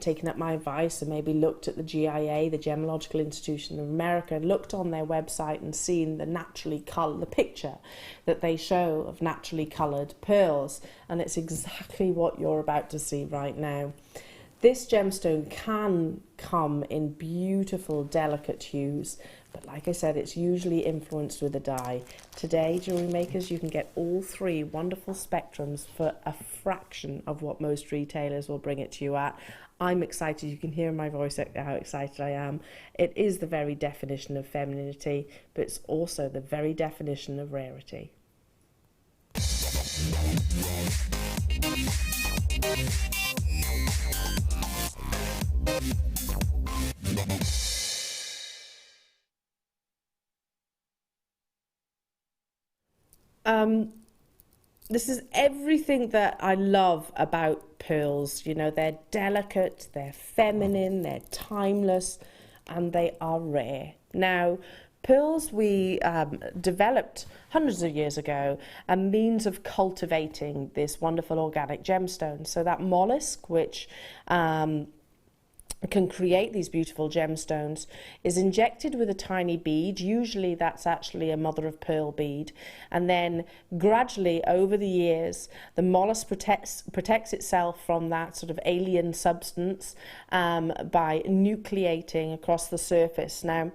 taken up my advice and maybe looked at the GIA, the Gemological Institution of America, looked on their website and seen the picture that they show of naturally coloured pearls, and it's exactly what you're about to see right now. This gemstone can come in beautiful, delicate hues, but like I said, it's usually influenced with a dye. Today, jewellery makers, you can get all three wonderful spectrums for a fraction of what most retailers will bring it to you at. I'm excited. You can hear in my voice how excited I am. It is the very definition of femininity, but it's also the very definition of rarity. This is everything that I love about pearls. You know, they're delicate, they're feminine, they're timeless, and they are rare. Now, pearls we developed hundreds of years ago a means of cultivating this wonderful organic gemstone. So that mollusk, which can create these beautiful gemstones, is injected with a tiny bead. Usually that's actually a mother of pearl bead, and then gradually over the years the mollusk protects itself from that sort of alien substance by nucleating across the surface. Now,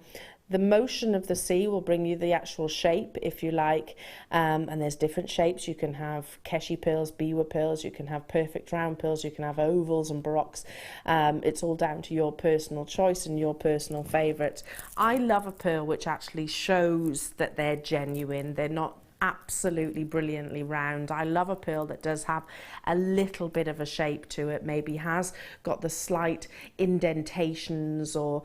the motion of the sea will bring you the actual shape, if you like, and there's different shapes. You can have Keshi pearls, Biwa pearls, you can have perfect round pearls, you can have ovals and baroques. It's all down to your personal choice and your personal favourite. I love a pearl which actually shows that they're genuine, they're not absolutely brilliantly round. I love a pearl that does have a little bit of a shape to it, maybe has got the slight indentations or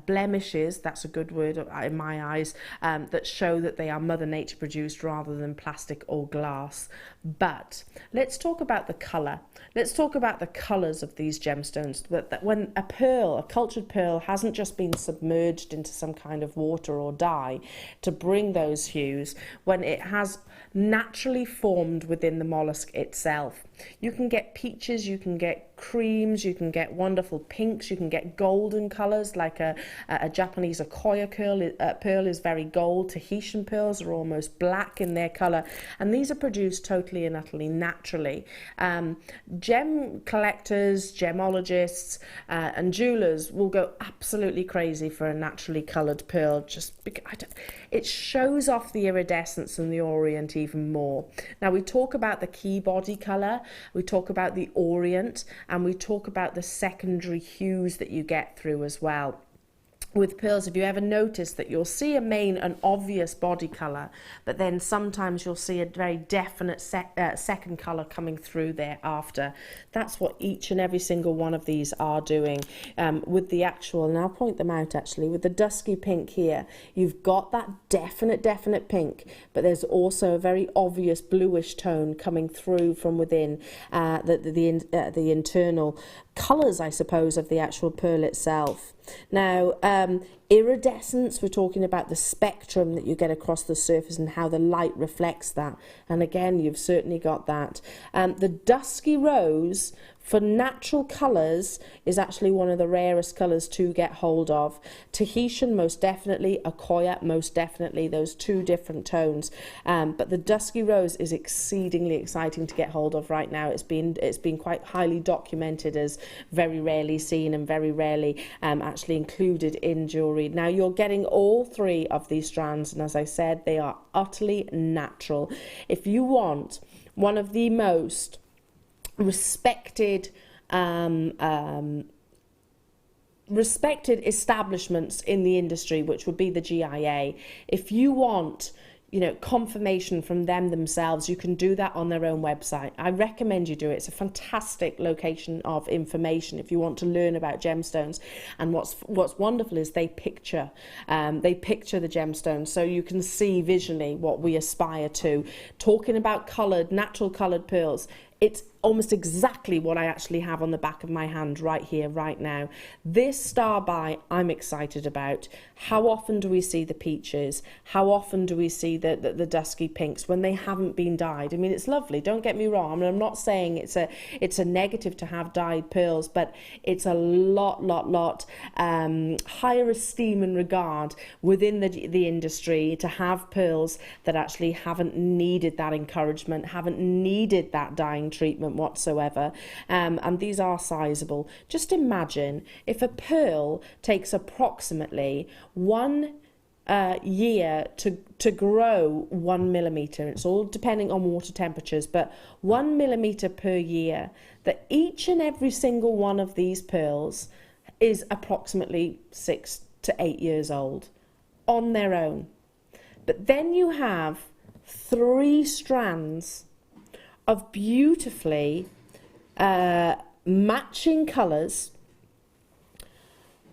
blemishes, that's a good word in my eyes, that show that they are Mother Nature produced rather than plastic or glass. But let's talk about the colour. Let's talk about the colours of these gemstones. That when a pearl, a cultured pearl, hasn't just been submerged into some kind of water or dye to bring those hues, when it has naturally formed within the mollusk itself. You can get peaches, you can get creams, you can get wonderful pinks, you can get golden colours, like a Japanese Akoya pearl is very gold. Tahitian pearls are almost black in their colour, and these are produced totally and utterly naturally. Gem collectors, gemologists and jewellers will go absolutely crazy for a naturally coloured pearl, just because it shows off the iridescence and the orient even more. Now, we talk about the key body colour, we talk about the orient, and we talk about the secondary hues that you get through as well. with pearls, if you ever notice that you'll see a main and obvious body colour, but then sometimes you'll see a very definite second colour coming through thereafter. That's what each and every single one of these are doing. With the actual, and I'll point them out actually, with the dusky pink here, you've got that definite pink, but there's also a very obvious bluish tone coming through from within the internal colours, I suppose, of the actual pearl itself. Now, iridescence, we're talking about the spectrum that you get across the surface and how the light reflects that. And again, you've certainly got that. The dusky rose, for natural colours, is actually one of the rarest colours to get hold of. Tahitian, most definitely. Akoya, most definitely. Those two different tones. But the dusky rose is exceedingly exciting to get hold of right now. It's been quite highly documented as very rarely seen and very rarely actually included in jewellery. Now, you're getting all three of these strands, and as I said, they are utterly natural. If you want one of the most respected establishments in the industry, which would be the GIA, if you want, you know, confirmation from them themselves, you can do that on their own website. I recommend you do it. It's a fantastic location of information if you want to learn about gemstones. And what's wonderful is they picture the gemstones, so you can see visually what we aspire to. Talking about coloured, natural coloured pearls, it's almost exactly what I actually have on the back of my hand right here, right now. This star by I'm excited about. How often do we see the peaches? How often do we see the dusky pinks when they haven't been dyed? I mean, it's lovely, don't get me wrong. I mean, I'm not saying it's a negative to have dyed pearls, but it's a lot higher esteem and regard within the industry to have pearls that actually haven't needed that encouragement, haven't needed that dyeing treatment whatsoever, and these are sizable. Just imagine if a pearl takes approximately 1 year to grow 1 millimetre. It's all depending on water temperatures, but 1 millimetre per year, that each and every single one of these pearls is approximately 6 to 8 years old on their own. But then you have 3 strands of beautifully matching colours,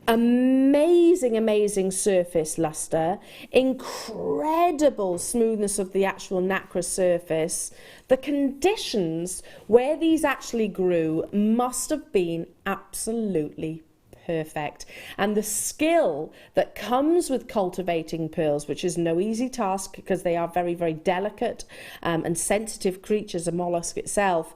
amazing surface luster, incredible smoothness of the actual nacre surface. The conditions where these actually grew must have been absolutely perfect, and the skill that comes with cultivating pearls, which is no easy task because they are very delicate and sensitive creatures, a mollusk itself.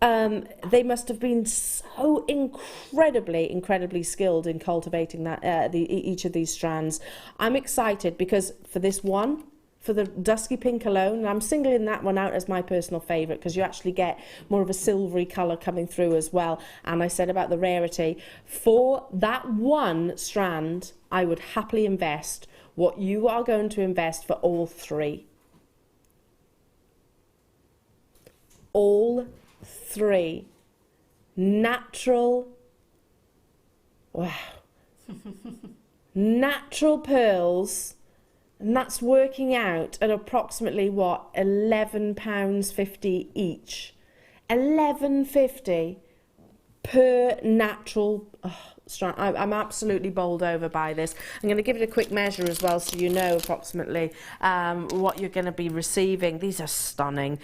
They must have been so incredibly skilled in cultivating that each of these strands. I'm excited because for this one, for the dusky pink alone, and I'm singling that one out as my personal favourite because you actually get more of a silvery colour coming through as well. And I said about the rarity. For that one strand, I would happily invest what you are going to invest for all 3. All 3 natural, wow, natural pearls. And that's working out at approximately, what, £11.50 each. £11.50 per natural strand. I'm absolutely bowled over by this. I'm going to give it a quick measure as well so you know approximately what you're going to be receiving. These are stunning.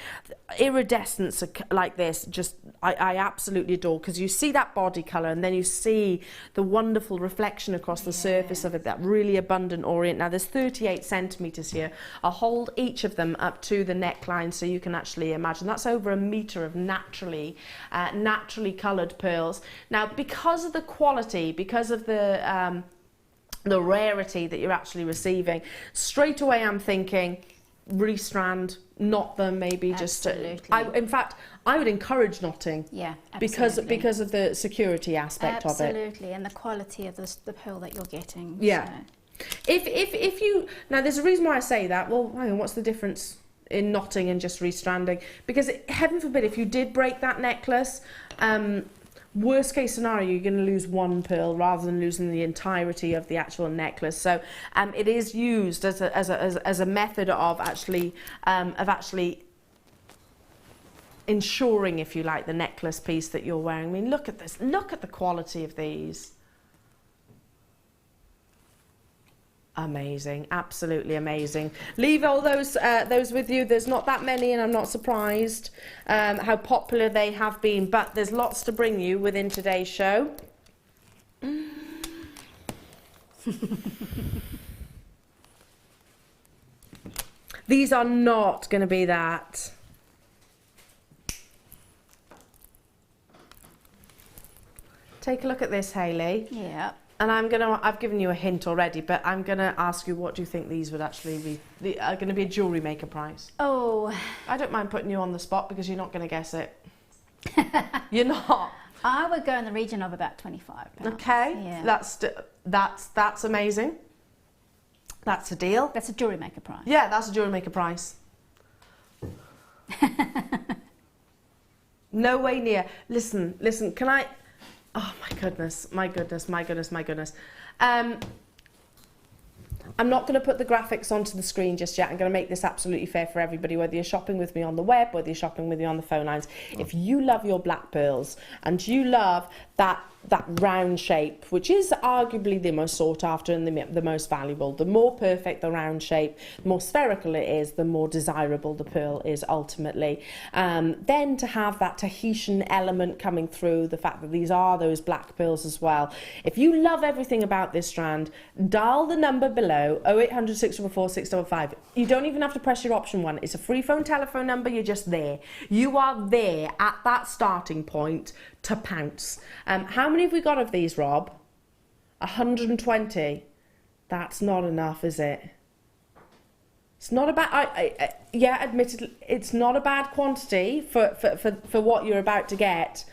Iridescence like this, just I absolutely adore, because you see that body colour and then you see the wonderful reflection across the surface of it, that really abundant orient. Now there's 38 centimetres here. I'll hold each of them up to the neckline so you can actually imagine. That's over 1 metre of naturally coloured pearls. Now, because of the quality, because of the rarity that you're actually receiving, straight away I'm thinking restrand, knot them, maybe. Absolutely. Just in fact, I would encourage knotting. Yeah, absolutely. because of the security aspect of it. Absolutely, and the quality of the pearl that you're getting. Yeah. So. If you, now there's a reason why I say that. Well, hang on, what's the difference in knotting and just restranding? Because heaven forbid if you did break that necklace, worst case scenario, you're going to lose one pearl rather than losing the entirety of the actual necklace. So it is used as a method of actually ensuring, if you like, the necklace piece that you're wearing. I mean, look at this. Look at the quality of these. Amazing, absolutely amazing. Leave all those with you. There's not that many, and I'm not surprised how popular they have been, but there's lots to bring you within today's show. These are not going to be that. Take a look at this, Hayley. Yeah. And I've given you a hint already, but I'm going to ask you, what do you think these would actually be? Going to be a jewellery maker price? Oh. I don't mind putting you on the spot because you're not going to guess it. You're not. I would go in the region of about £25. Okay. Yeah. That's amazing. That's a deal. That's a jewellery maker price. Yeah, that's a jewellery maker price. No way near. Listen, can I... Oh my goodness. I'm not going to put the graphics onto the screen just yet. I'm going to make this absolutely fair for everybody, whether you're shopping with me on the web, whether you're shopping with me on the phone lines. If you love your black pearls and you love that round shape, which is arguably the most sought after and the most valuable, the more perfect the round shape, the more spherical it is, the more desirable the pearl is ultimately. Then to have that Tahitian element coming through, the fact that these are those black pearls as well. If you love everything about this strand, dial the number below, 0800 644 655. You don't even have to press your option 1. It's a free phone telephone number. You're just there. You are there at that starting point to pounce. How many have we got of these, Rob? 120. That's not enough, is it? It's not a bad... yeah, admittedly, it's not a bad quantity for what you're about to get.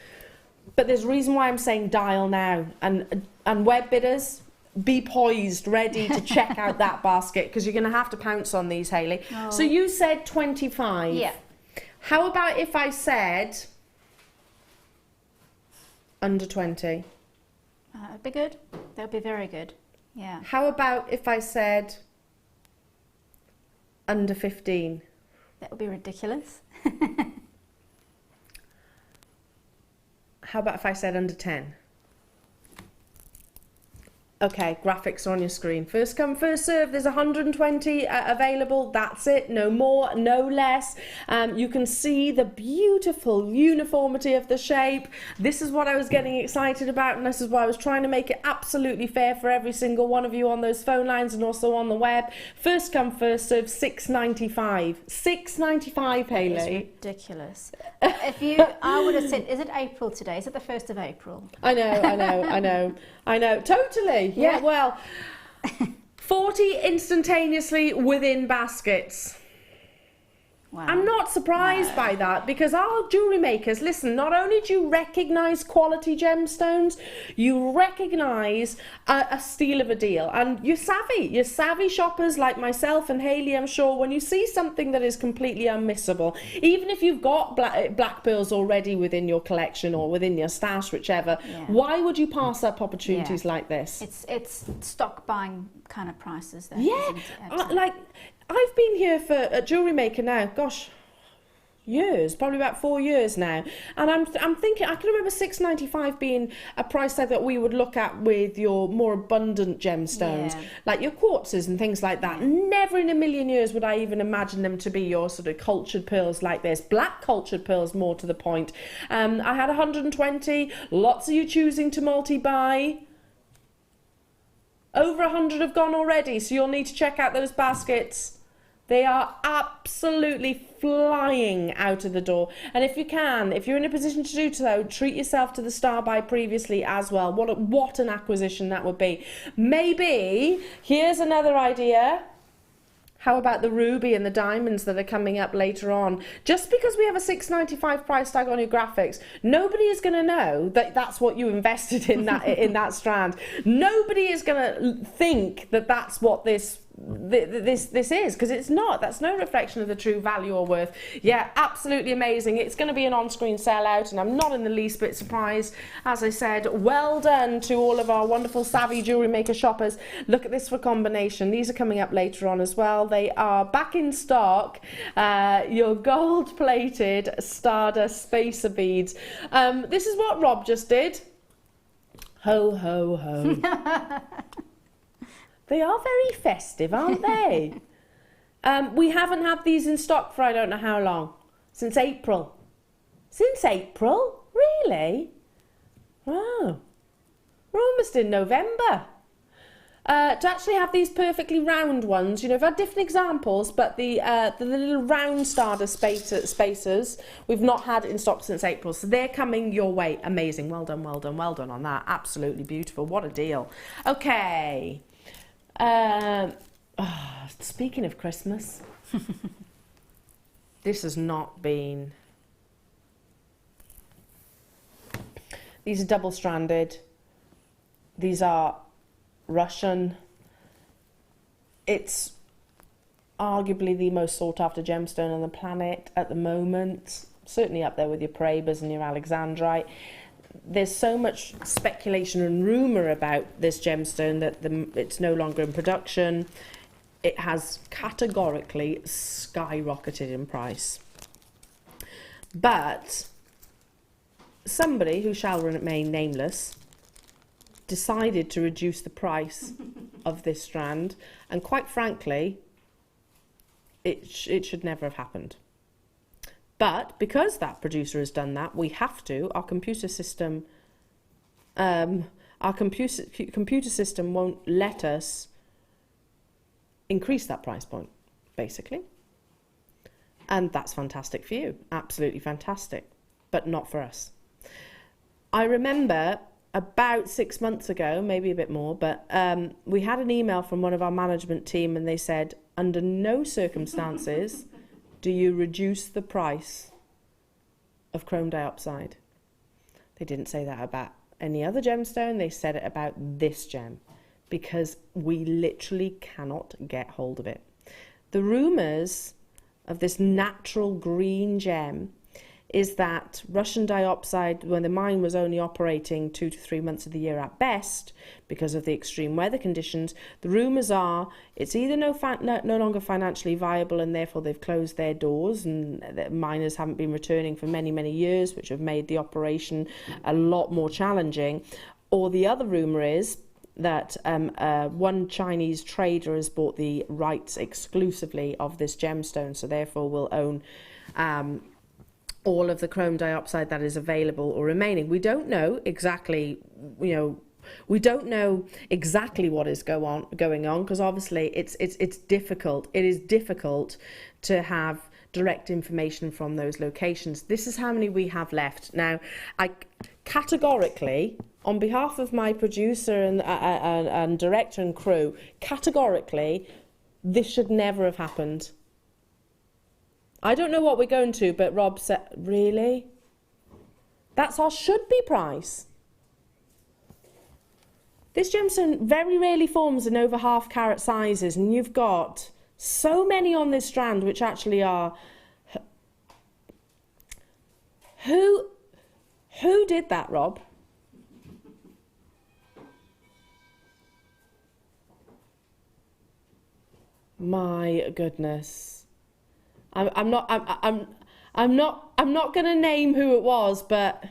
But there's a reason why I'm saying dial now. And web bidders, be poised, ready to check out that basket, because you're going to have to pounce on these, Hayley. Oh. So you said 25. Yeah. How about if I said... under 20? That'd be good. That'd be very good. Yeah. How about if I said under 15? That would be ridiculous. How about if I said under 10? Okay, graphics are on your screen. First come, first serve. There's 120 available. That's it. No more, no less. You can see the beautiful uniformity of the shape. This is what I was getting excited about, and this is why I was trying to make it absolutely fair for every single one of you on those phone lines and also on the web. First come, first serve. $6.95. $6.95, Hayley. It's ridiculous. I would have said, is it April today? Is it the 1st of April? I know. Totally. Yeah, well, 40 instantaneously within baskets. Wow. I'm not surprised by that, because our jewellery makers, listen, not only do you recognise quality gemstones, you recognise a steal of a deal. And you're savvy shoppers like myself and Hayley, I'm sure, when you see something that is completely unmissable, even if you've got black pearls already within your collection or within your stash, whichever, why would you pass up opportunities like this? It's stock buying kind of prices there. Yeah, like... I've been here at JewelleryMaker now, gosh, years, probably about 4 years now, and I'm thinking, I can remember $6.95 being a price tag that we would look at with your more abundant gemstones, like your quartzes and things like that. Never in a million years would I even imagine them to be your sort of cultured pearls like this, black cultured pearls more to the point. I had 120, lots of you choosing to multi-buy. Over 100 have gone already, so you'll need to check out those baskets. They are absolutely flying out of the door. And if you can, if you're in a position to do so, treat yourself to the star buy previously as well. What an acquisition that would be. Maybe, here's another idea. How about the ruby and the diamonds that are coming up later on? Just because we have a $6.95 price tag on your graphics, nobody is going to know that that's what you invested in that strand. Nobody is going to think that that's what this this is, because it's not. That's no reflection of the true value or worth. Yeah, absolutely amazing. It's going to be an on-screen sellout, and I'm not in the least bit surprised. As I said, well done to all of our wonderful savvy jewellery maker shoppers. Look at this for combination. These are coming up later on as well. They are back in stock. Your gold-plated stardust spacer beads. This is what Rob just did. Ho, ho, ho. They are very festive, aren't they? We haven't had these in stock for I don't know how long. Since April. Since April? Really? Wow. We're almost in November. To actually have these perfectly round ones, you know, I've had different examples, but the little round stardust spacers we've not had in stock since April, so they're coming your way. Amazing. Well done, well done, well done on that. Absolutely beautiful. What a deal. Okay. Speaking of Christmas, this has not been... These are double-stranded. These are Russian. It's arguably the most sought-after gemstone on the planet at the moment. Certainly up there with your Parabas and your Alexandrite. There's so much speculation and rumour about this gemstone that it's no longer in production. It has categorically skyrocketed in price. But somebody who shall remain nameless decided to reduce the price of this strand, and quite frankly, it should never have happened. But because that producer has done that, we have to. Our computer system, computer system won't let us increase that price point, basically. And that's fantastic for you, absolutely fantastic, but not for us. I remember about 6 months ago, maybe a bit more, but we had an email from one of our management team, and they said, under no circumstances do you reduce the price of chrome dioxide. They didn't say that about any other gemstone, they said it about this gem, because we literally cannot get hold of it. The rumours of this natural green gem is that Russian diopside, when the mine was only operating 2 to 3 months of the year at best because of the extreme weather conditions, the rumours are it's either no longer financially viable and therefore they've closed their doors and the miners haven't been returning for many, many years, which have made the operation a lot more challenging, or the other rumour is that one Chinese trader has bought the rights exclusively of this gemstone, so therefore will own all of the chrome dioxide that is available or remaining. We don't know exactly, we don't know exactly what is going on because obviously it's difficult. It is difficult to have direct information from those locations. This is how many we have left. Now, I categorically, on behalf of my producer and director and crew, categorically, this should never have happened. I don't know what we're going to, but Rob said, really? That's our should-be price. This gemstone very rarely forms in over ½ carat sizes, and you've got so many on this strand which actually are... Who did that, Rob? My goodness. I'm not going to name who it was, but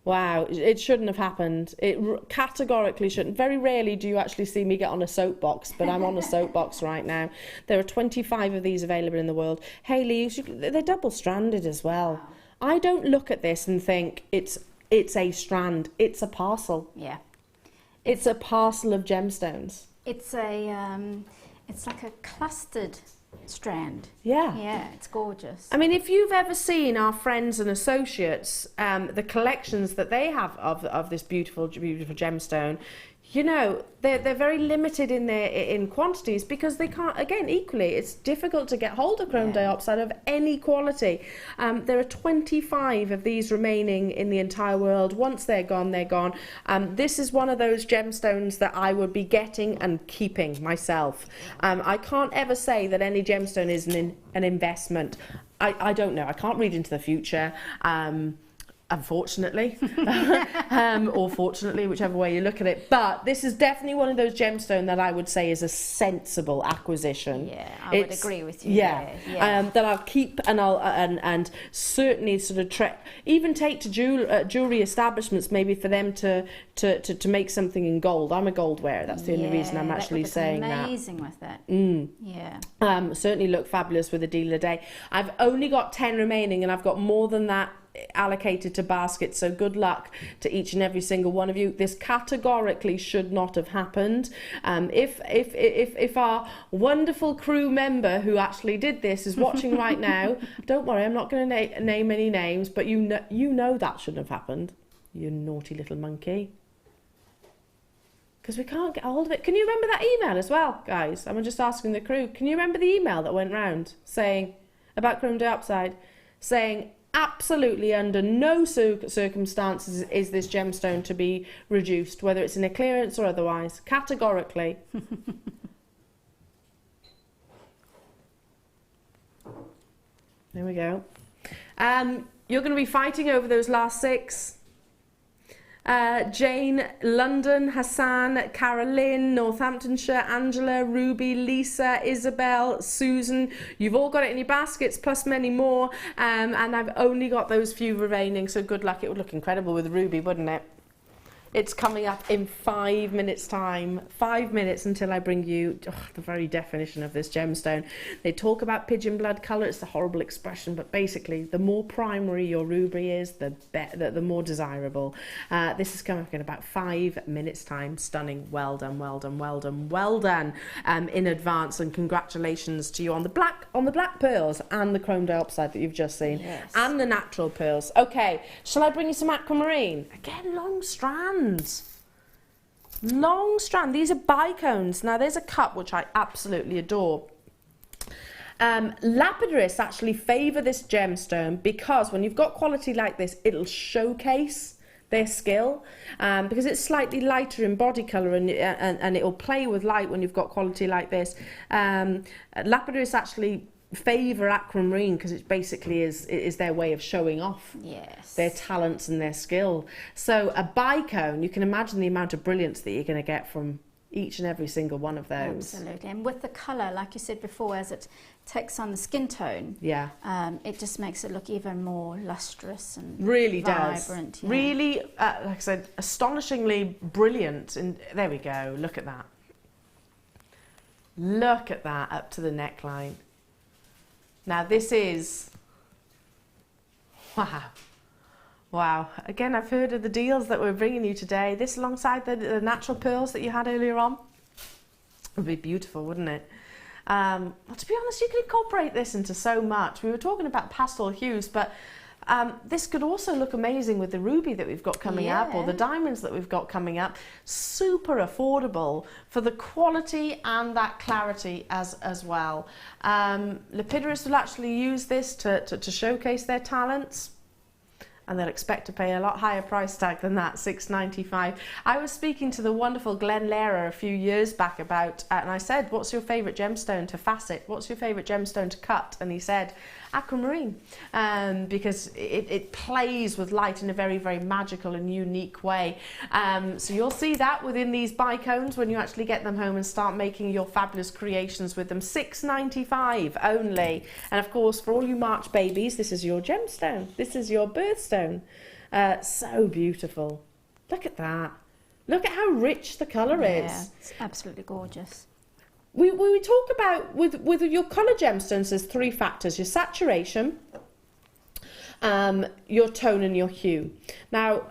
wow, it shouldn't have happened. It categorically shouldn't. Very rarely do you actually see me get on a soapbox, but I'm on a soapbox right now. There are 25 of these available in the world. Hayley, they're double-stranded as well. I don't look at this and think it's a strand. It's a parcel. Yeah. It's a parcel of gemstones. It's a it's like a clustered strand. Yeah. Yeah, it's gorgeous. I mean, if you've ever seen our friends and associates, the collections that they have of this beautiful, beautiful gemstone, you know, they're very limited in quantities because they can't, again, equally, it's difficult to get hold of chrome diopside of any quality. There are 25 of these remaining in the entire world. Once they're gone, they're gone. This is one of those gemstones that I would be getting and keeping myself. I can't ever say that any gemstone is an investment. I don't know. I can't read into the future. Unfortunately, or fortunately, whichever way you look at it. But this is definitely one of those gemstones that I would say is a sensible acquisition. Yeah, I would agree with you. Yeah, that I'll keep and and certainly sort of even take to jewellery establishments, maybe for them to make something in gold. I'm a gold wearer. That's the only reason I'm actually saying that. Amazing with that. Yeah. Certainly look fabulous with a deal a day. I've only got 10 remaining, and I've got more than that allocated to baskets, so good luck to each and every single one of you. This categorically should not have happened. If our wonderful crew member who actually did this is watching right now, don't worry, I'm not going to name any names, but you know that shouldn't have happened, you naughty little monkey, because we can't get hold of it. Can you remember that email as well, guys? I'm just asking the crew, can you remember the email that went round saying about chrome dioxide, saying absolutely under no circumstances is this gemstone to be reduced, whether it's in a clearance or otherwise, categorically. There we go. You're going to be fighting over those last 6. Jane, London, Hassan, Carolyn, Northamptonshire, Angela, Ruby, Lisa, Isabel, Susan. You've all got it in your baskets, plus many more. And I've only got those few remaining, so good luck. It would look incredible with Ruby, wouldn't it? It's coming up in 5 minutes' time. 5 minutes until I bring you the very definition of this gemstone. They talk about pigeon blood colour. It's a horrible expression, but basically, the more primary your ruby is, the more desirable. This is coming up in about 5 minutes' time. Stunning. Well done, well done, well done, well done in advance, and congratulations to you on the black pearls and the chrome dioxide that you've just seen, and the natural pearls. Okay, shall I bring you some aquamarine? Again, long strands. Long strand. These are bicones. Now there's a cup which I absolutely adore. Lapidarists actually favour this gemstone because when you've got quality like this, it'll showcase their skill, because it's slightly lighter in body colour, and it'll play with light when you've got quality like this. Lapidarists actually favour aquamarine because it basically is their way of showing off their talents and their skill. So a bicone, you can imagine the amount of brilliance that you're going to get from each and every single one of those. Absolutely. And with the colour, like you said before, as it takes on the skin tone, it just makes it look even more lustrous and really vibrant. Does. Really, like I said, astonishingly brilliant. And there we go. Look at that. Look at that up to the neckline. Now this is, wow. Again, I've heard of the deals that we're bringing you today. This alongside the natural pearls that you had earlier on. It would be beautiful, wouldn't it? Well, to be honest, you can incorporate this into so much. We were talking about pastel hues, but this could also look amazing with the ruby that we've got coming up, or the diamonds that we've got coming up. Super affordable for the quality and that clarity as well. Lapidarists will actually use this to showcase their talents, and they'll expect to pay a lot higher price tag than that, $6.95. I was speaking to the wonderful Glenn Lehrer a few years back about, and I said, what's your favourite gemstone to facet? What's your favourite gemstone to cut? And he said, aquamarine, because it plays with light in a very, very magical and unique way. So you'll see that within these bicones when you actually get them home and start making your fabulous creations with them. $6.95 only. And of course, for all you March babies, this is your gemstone. This is your birthstone. So beautiful. Look at that. Look at how rich the colour is. It's absolutely gorgeous. We talk about, with your colour gemstones, there's 3 factors: your saturation, your tone and your hue. Now,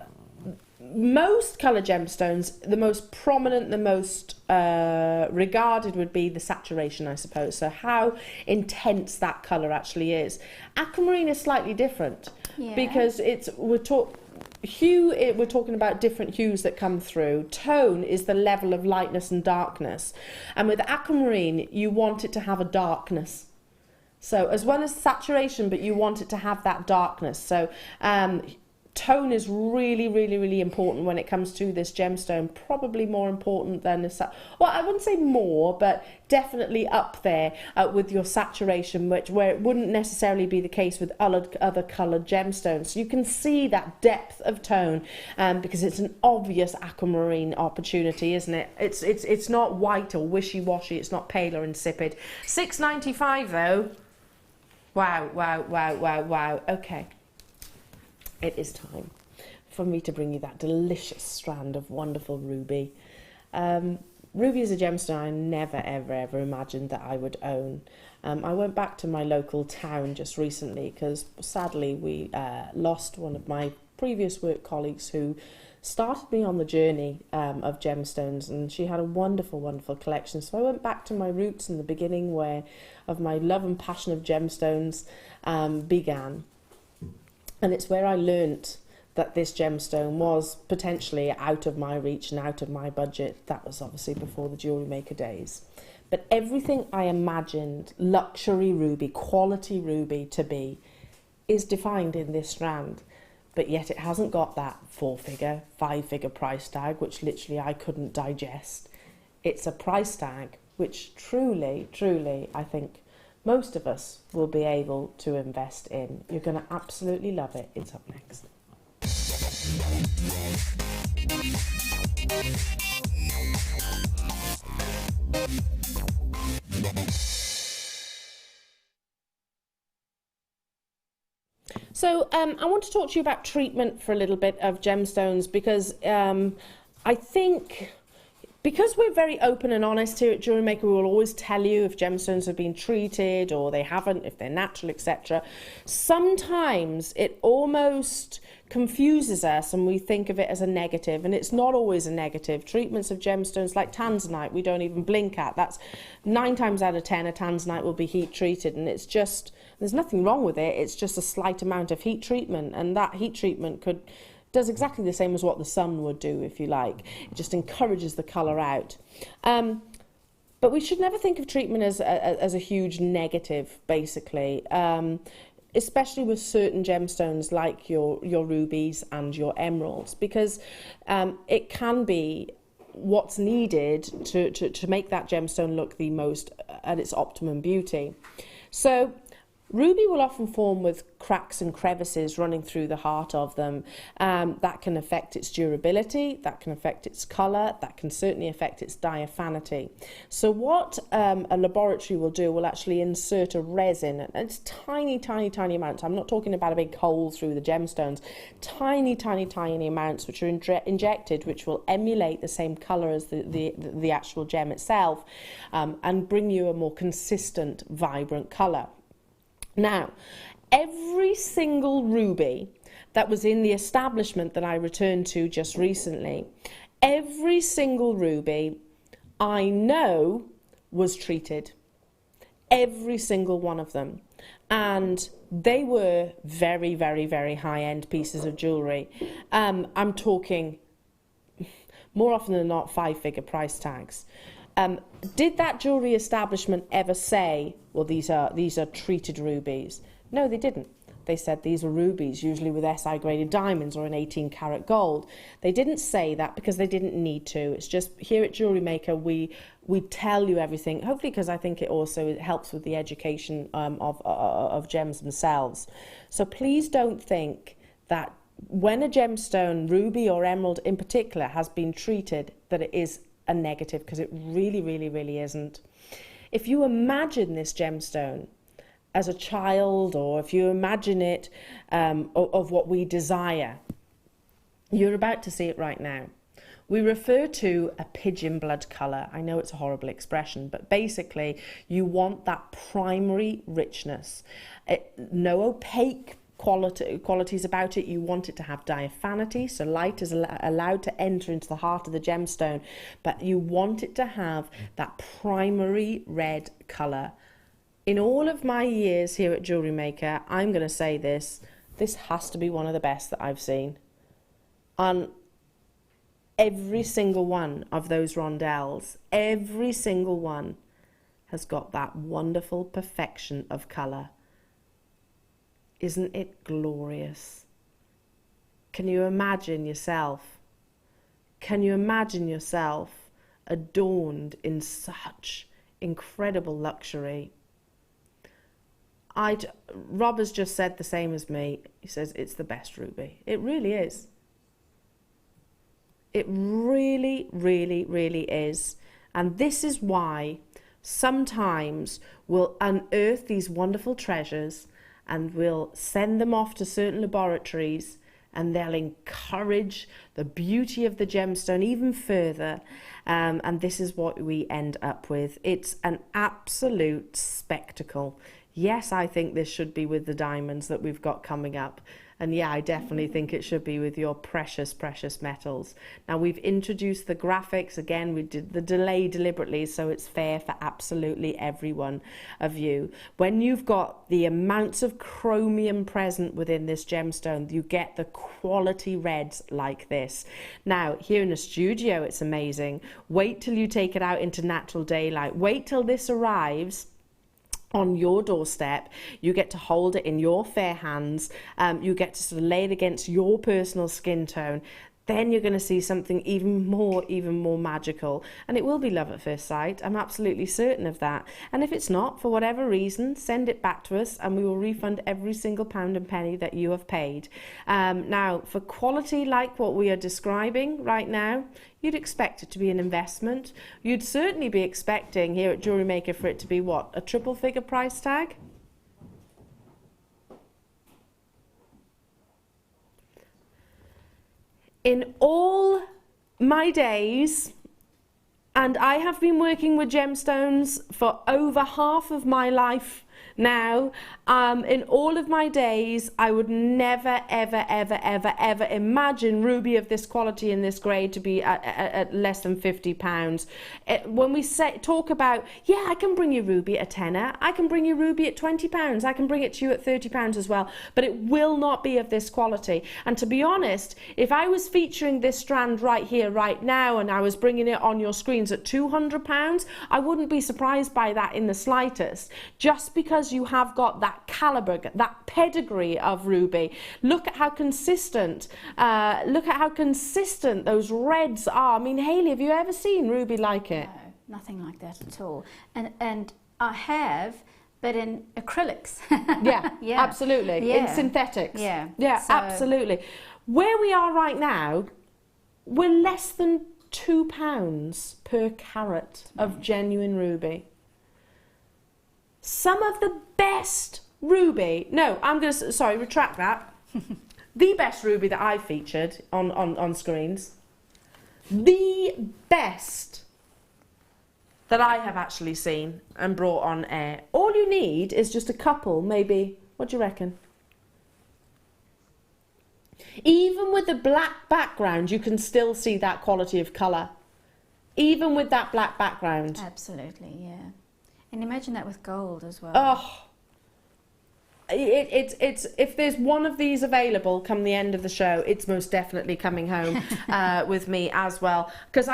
most colour gemstones, the most prominent, the most regarded would be the saturation, I suppose. So how intense that colour actually is. Aquamarine is slightly different because we're talking about different hues that come through. Tone is the level of lightness and darkness. And with aquamarine, you want it to have a darkness. So as well as saturation, but you want it to have that darkness. So tone is really, really, really important when it comes to this gemstone. Probably more important than well, I wouldn't say more, but definitely up there with your saturation, where it wouldn't necessarily be the case with other coloured gemstones. So you can see that depth of tone because it's an obvious aquamarine opportunity, isn't it? It's not white or wishy-washy. It's not pale or insipid. $6.95 though. Wow, wow, wow, wow, wow. Okay. It is time for me to bring you that delicious strand of wonderful ruby. Ruby is a gemstone I never, ever, ever imagined that I would own. I went back to my local town just recently because sadly we lost one of my previous work colleagues who started me on the journey of gemstones, and she had a wonderful, wonderful collection. So I went back to my roots in the beginning where of my love and passion of gemstones began. And it's where I learnt that this gemstone was potentially out of my reach and out of my budget. That was obviously before the JewelleryMaker days. But everything I imagined luxury ruby, quality ruby to be, is defined in this strand. But yet it hasn't got that 4-figure, 5-figure price tag, which literally I couldn't digest. It's a price tag which truly, truly, I think, most of us will be able to invest in. You're going to absolutely love it. It's up next. So I want to talk to you about treatment for a little bit of gemstones because I think because we're very open and honest here at JewelleryMaker, we will always tell you if gemstones have been treated or they haven't, if they're natural, etc. Sometimes it almost confuses us and we think of it as a negative, and it's not always a negative. Treatments of gemstones like tanzanite, we don't even blink at. That's 9 times out of 10 a tanzanite will be heat treated, and it's just, there's nothing wrong with it. It's just a slight amount of heat treatment, and that heat treatment does exactly the same as what the sun would do, if you like. It just encourages the colour out. But we should never think of treatment as a huge negative, basically, especially with certain gemstones like your rubies and your emeralds, because it can be what's needed to make that gemstone look the most at its optimum beauty. So ruby will often form with cracks and crevices running through the heart of them. That can affect its durability, that can affect its colour, that can certainly affect its diaphanity. So what a laboratory will do will actually insert a resin, and it's tiny, tiny, tiny amounts. I'm not talking about a big hole through the gemstones. Tiny, tiny, tiny amounts which are injected, which will emulate the same colour as the actual gem itself, and bring you a more consistent, vibrant colour. Now, every single ruby that was in the establishment that I returned to just recently, every single ruby I know was treated. Every single one of them. And they were very, very, very high-end pieces of jewellery. I'm talking, more often than not, 5-figure price tags. Did that jewellery establishment ever say, well, these are treated rubies? No, they didn't. They said these were rubies, usually with SI graded diamonds or an 18-karat gold. They didn't say that because they didn't need to. It's just here at JewelleryMaker we tell you everything, hopefully because I think it also helps with the education of gems themselves. So please don't think that when a gemstone, ruby or emerald in particular, has been treated, that it is a negative, because it really, really, really isn't. If you imagine this gemstone as a child, or if you imagine it of what we desire, you're about to see it right now. We refer to a pigeon blood colour. I know it's a horrible expression, but basically you want that primary richness. No opaque qualities about it. You want it to have diaphanity, so light is allowed to enter into the heart of the gemstone, but you want it to have that primary red colour. In all of my years here at Jewellery Maker, I'm going to say this has to be one of the best that I've seen. On every single one of those rondelles, every single one has got that wonderful perfection of colour. Isn't it glorious? Can you imagine yourself? Can you imagine yourself adorned in such incredible luxury? Rob has just said the same as me. He says it's the best ruby. It really is. It really, really, really is. And this is why sometimes we'll unearth these wonderful treasures and we'll send them off to certain laboratories, and they'll encourage the beauty of the gemstone even further. And this is what we end up with. It's an absolute spectacle. Yes, I think this should be with the diamonds that we've got coming up. And yeah, I definitely think it should be with your precious, precious metals. Now, we've introduced the graphics. Again, we did the delay deliberately, so it's fair for absolutely every one of you. When you've got the amounts of chromium present within this gemstone, you get the quality reds like this. Now, here in the studio, it's amazing. Wait till you take it out into natural daylight. Wait till this arrives on your doorstep. You get to hold it in your fair hands. You get to sort of lay it against your personal skin tone. Then you're going to see something even more magical. And it will be love at first sight. I'm absolutely certain of that. And if it's not, for whatever reason, send it back to us and we will refund every single pound and penny that you have paid. Now, for quality like what we are describing right now, you'd expect it to be an investment. You'd certainly be expecting here at Jewellery Maker for it to be what? A triple figure price tag? In all my days, and I have been working with gemstones for over half of my life now, in all of my days, I would never, ever, ever, ever, ever imagine ruby of this quality and this grade to be at less than £50. When we talk about, yeah, I can bring you ruby at a tenner, I can bring you ruby at £20, I can bring it to you at £30 as well, but it will not be of this quality. And to be honest, if I was featuring this strand right here, right now, and I was bringing it on your screens at £200, I wouldn't be surprised by that in the slightest, just because you have got that caliber, that pedigree of ruby. Look at how consistent those reds are. I mean, Hayley, have you ever seen ruby like it? No, nothing like that at all. And I have, but in acrylics. Yeah, yeah, absolutely. Yeah. In synthetics. Yeah, yeah, so absolutely. Where we are right now, we're less than £2 per carat of genuine ruby. Some of the best ruby, no, I'm going to, sorry, retract that. The best ruby that I featured on screens, the best that I have actually seen and brought on air. All you need is just a couple, maybe, what do you reckon? Even with the black background, you can still see that quality of colour. Even with that black background. Absolutely, yeah. And imagine that with gold as well. Oh, it's if there's one of these available come the end of the show, it's most definitely coming home with me as well. Because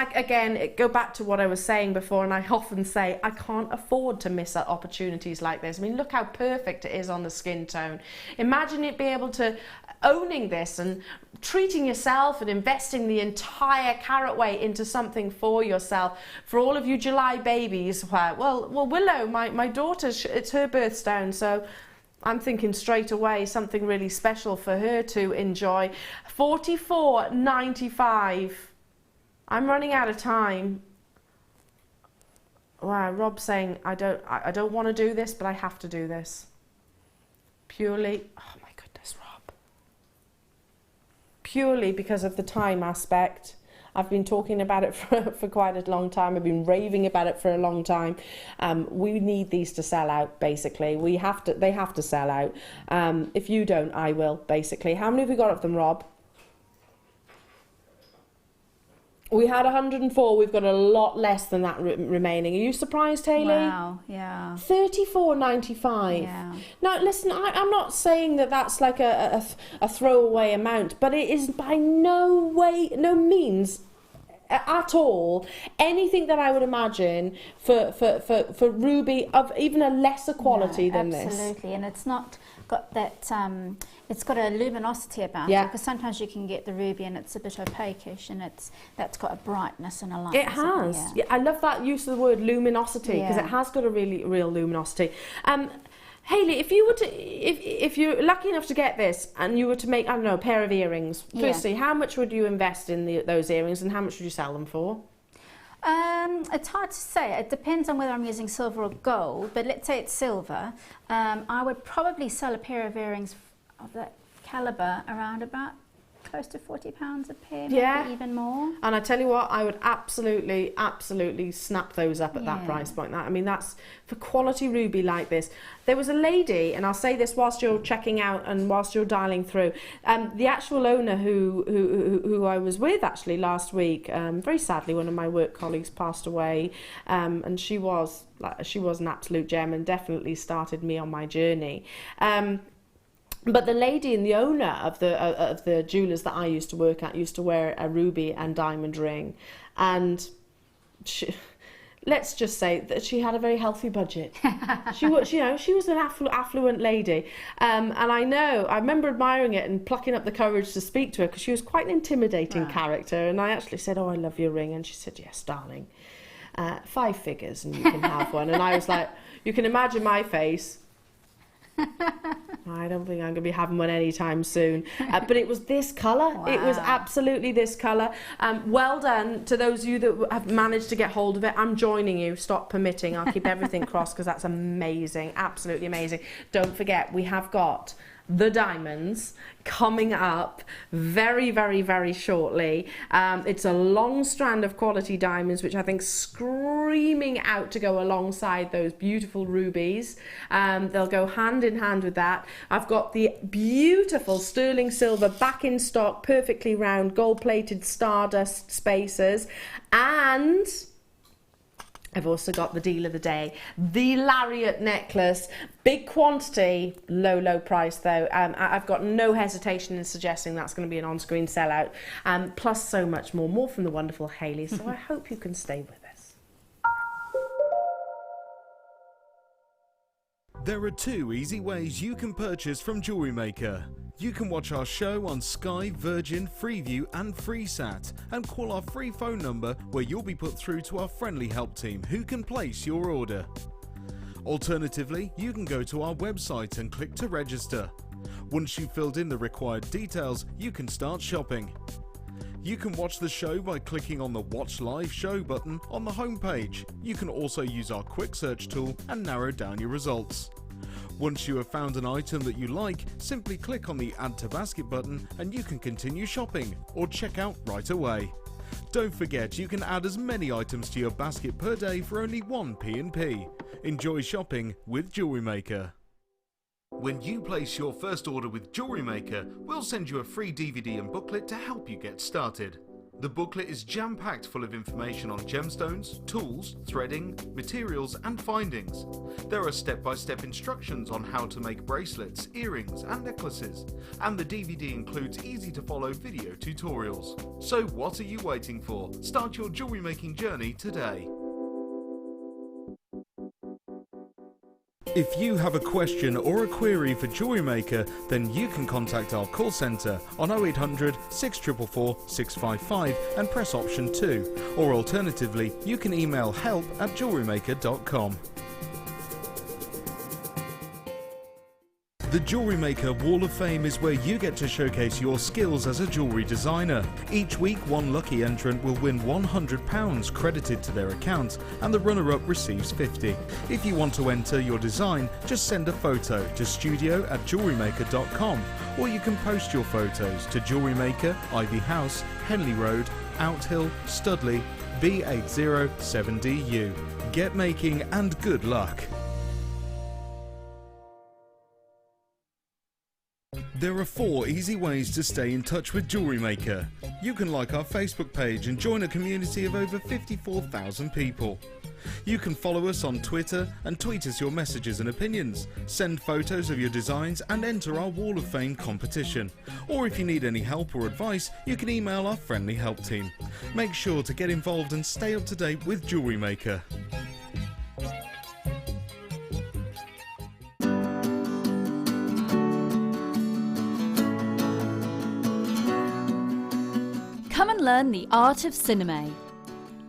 go back to what I was saying before, and I often say I can't afford to miss out opportunities like this. I mean, look how perfect it is on the skin tone. Imagine it being able to owning this and treating yourself and investing the entire carat weight into something for yourself. For all of you July babies, well, Willow, my daughter's, it's her birthstone, so I'm thinking straight away something really special for her to enjoy. $44.95. I'm running out of time. Wow, Rob's saying I don't want to do this, but I have to do this. Purely, oh my goodness, Rob. Purely because of the time aspect. I've been talking about it for quite a long time. I've been raving about it for a long time. We need these to sell out, basically. They have to sell out. If you don't, I will, basically. How many have we got of them, Rob? We had 104. We've got a lot less than that remaining. Are you surprised, Hayley? Wow, yeah. 34.95. Yeah. Now, listen, I'm not saying that that's like a throwaway amount, but it is by no means at all anything that I would imagine for ruby of even a lesser quality than this. Absolutely, and it's not got that. It's got a luminosity about it, because sometimes you can get the ruby and it's a bit opaque-ish, and that's got a brightness and a light. It has. Yeah, I love that use of the word luminosity, because it has got a real luminosity. Hayley, if you were to, if you're lucky enough to get this and you were to make, I don't know, a pair of earrings, firstly, how much would you invest in those earrings, and how much would you sell them for? It's hard to say. It depends on whether I'm using silver or gold, but let's say it's silver. I would probably sell a pair of earrings of that caliber around about close to £40 a pair, maybe even more. And I tell you what, I would absolutely snap those up at that price point. I mean, that's for quality ruby like this. There was a lady, and I'll say this whilst you're checking out and whilst you're dialing through, the actual owner who I was with actually last week, very sadly one of my work colleagues passed away, and she was an absolute gem and definitely started me on my journey. But the lady and the owner of the jewellers that I used to work at used to wear a ruby and diamond ring, and let's just say that she had a very healthy budget. She was an affluent lady, and I remember admiring it and plucking up the courage to speak to her, because she was quite an intimidating character. And I actually said, "Oh, I love your ring," and she said, "Yes, darling, 5 figures and you can have one." And I was like, you can imagine my face. I don't think I'm going to be having one anytime soon. But it was this colour. Wow. It was absolutely this colour. Well done to those of you that have managed to get hold of it. I'm joining you. Stop permitting. I'll keep everything crossed, because that's amazing. Absolutely amazing. Don't forget, we have got the diamonds coming up very, very, very shortly. It's a long strand of quality diamonds, which I think screaming out to go alongside those beautiful rubies. They'll go hand in hand with that. I've got the beautiful sterling silver back in stock, perfectly round, gold-plated stardust spacers, and I've also got the deal of the day, the lariat necklace. Big quantity, low price though. I've got no hesitation in suggesting that's going to be an on-screen sellout, plus so much more from the wonderful Hayley. So I hope you can stay with us. There are 2 easy ways you can purchase from JewelleryMaker. You can watch our show on Sky, Virgin, Freeview and FreeSat, and call our free phone number, where you'll be put through to our friendly help team who can place your order. Alternatively, you can go to our website and click to register. Once you've filled in the required details, you can start shopping. You can watch the show by clicking on the Watch Live Show button on the homepage. You can also use our quick search tool and narrow down your results. Once you have found an item that you like, simply click on the Add to Basket button and you can continue shopping or check out right away. Don't forget, you can add as many items to your basket per day for only 1 P&P. Enjoy shopping with JewelleryMaker. When you place your first order with JewelleryMaker, we'll send you a free DVD and booklet to help you get started. The booklet is jam-packed full of information on gemstones, tools, threading, materials and findings. There are step-by-step instructions on how to make bracelets, earrings and necklaces, and the DVD includes easy-to-follow video tutorials. So what are you waiting for? Start your jewellery making journey today. If you have a question or a query for JewelleryMaker, then you can contact our call centre on 0800 644 655 and press option 2, or alternatively you can email help@jewellerymaker.com. The JewelleryMaker Wall of Fame is where you get to showcase your skills as a jewellery designer. Each week, one lucky entrant will win £100 credited to their account, and the runner-up receives £50. If you want to enter your design, just send a photo to studio@jewellerymaker.com, or you can post your photos to JewelleryMaker, Ivy House, Henley Road, Outhill, Studley, B807DU. Get making and good luck. There are 4 easy ways to stay in touch with JewelleryMaker. You can like our Facebook page and join a community of over 54,000 people. You can follow us on Twitter and tweet us your messages and opinions, send photos of your designs and enter our Wall of Fame competition. Or if you need any help or advice, you can email our friendly help team. Make sure to get involved and stay up to date with JewelleryMaker. Come and learn the art of cinema.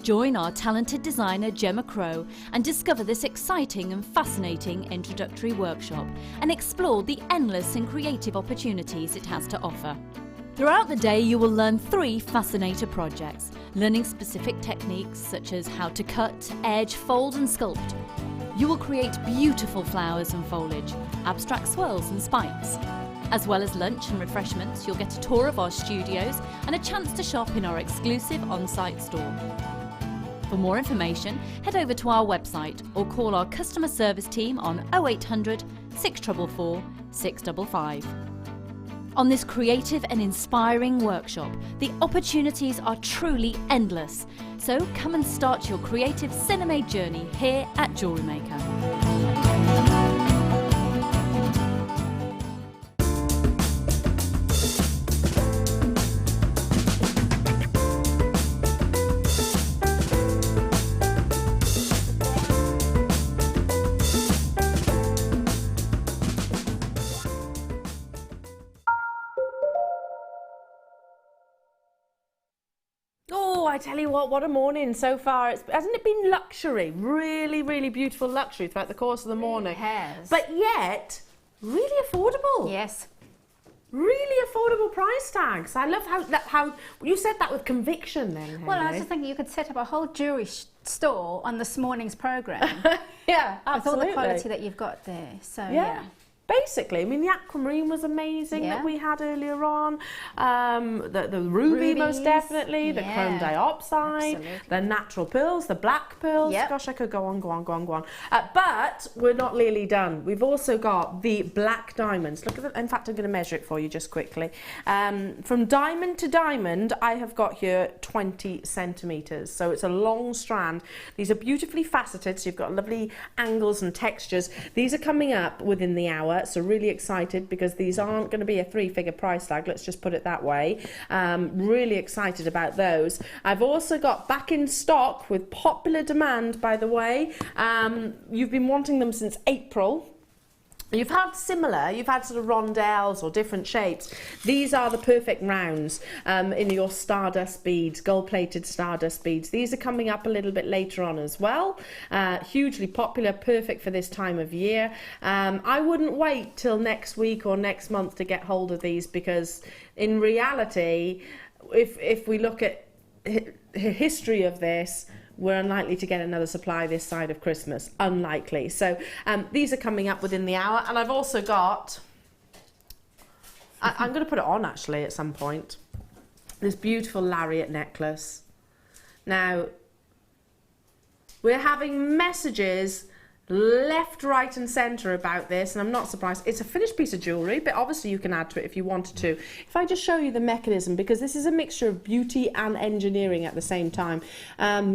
Join our talented designer Gemma Crow and discover this exciting and fascinating introductory workshop and explore the endless and creative opportunities it has to offer. Throughout the day you will learn 3 fascinator projects, learning specific techniques such as how to cut, edge, fold and sculpt. You will create beautiful flowers and foliage, abstract swirls and spikes. As well as lunch and refreshments, you'll get a tour of our studios and a chance to shop in our exclusive on-site store. For more information, head over to our website or call our customer service team on 0800 644 655. On this creative and inspiring workshop, the opportunities are truly endless. So come and start your creative cinema journey here at JewelleryMaker. I tell you what a morning so far. Hasn't it been luxury? Really, really beautiful luxury throughout the course of the morning. It has. But yet, really affordable. Yes. Really affordable price tags. I love how you said that with conviction then, Hayley. Well, I was just thinking you could set up a whole jewellery store on this morning's programme. Yeah, absolutely. With all the quality that you've got there. So, yeah. Basically, I mean, the Aquamarine was amazing that we had earlier on. The ruby, most definitely. The chrome diopside. The natural pearls, the black pearls. Yep. Gosh, I could go on. But we're not really done. We've also got the black diamonds. Look at that. In fact, I'm going to measure it for you just quickly. From diamond to diamond, I have got here 20 centimetres. So it's a long strand. These are beautifully faceted, so you've got lovely angles and textures. These are coming up within the hour. So really excited because these aren't going to be a 3-figure price tag, let's just put it that way. Really excited about those. I've also got back in stock with popular demand, by the way. You've been wanting them since April. You've had sort of rondelles or different shapes. These are the perfect rounds in your stardust beads, gold-plated stardust beads. These are coming up a little bit later on as well. Hugely popular, perfect for this time of year. I wouldn't wait till next week or next month to get hold of these because in reality, if we look at history of this, we're unlikely to get another supply this side of Christmas. Unlikely. So these are coming up within the hour. And I've also got, I'm going to put it on actually at some point, this beautiful lariat necklace. Now, we're having messages left, right and centre about this, and I'm not surprised. It's a finished piece of jewellery, but obviously you can add to it if you wanted to. If I just show you the mechanism, because this is a mixture of beauty and engineering at the same time,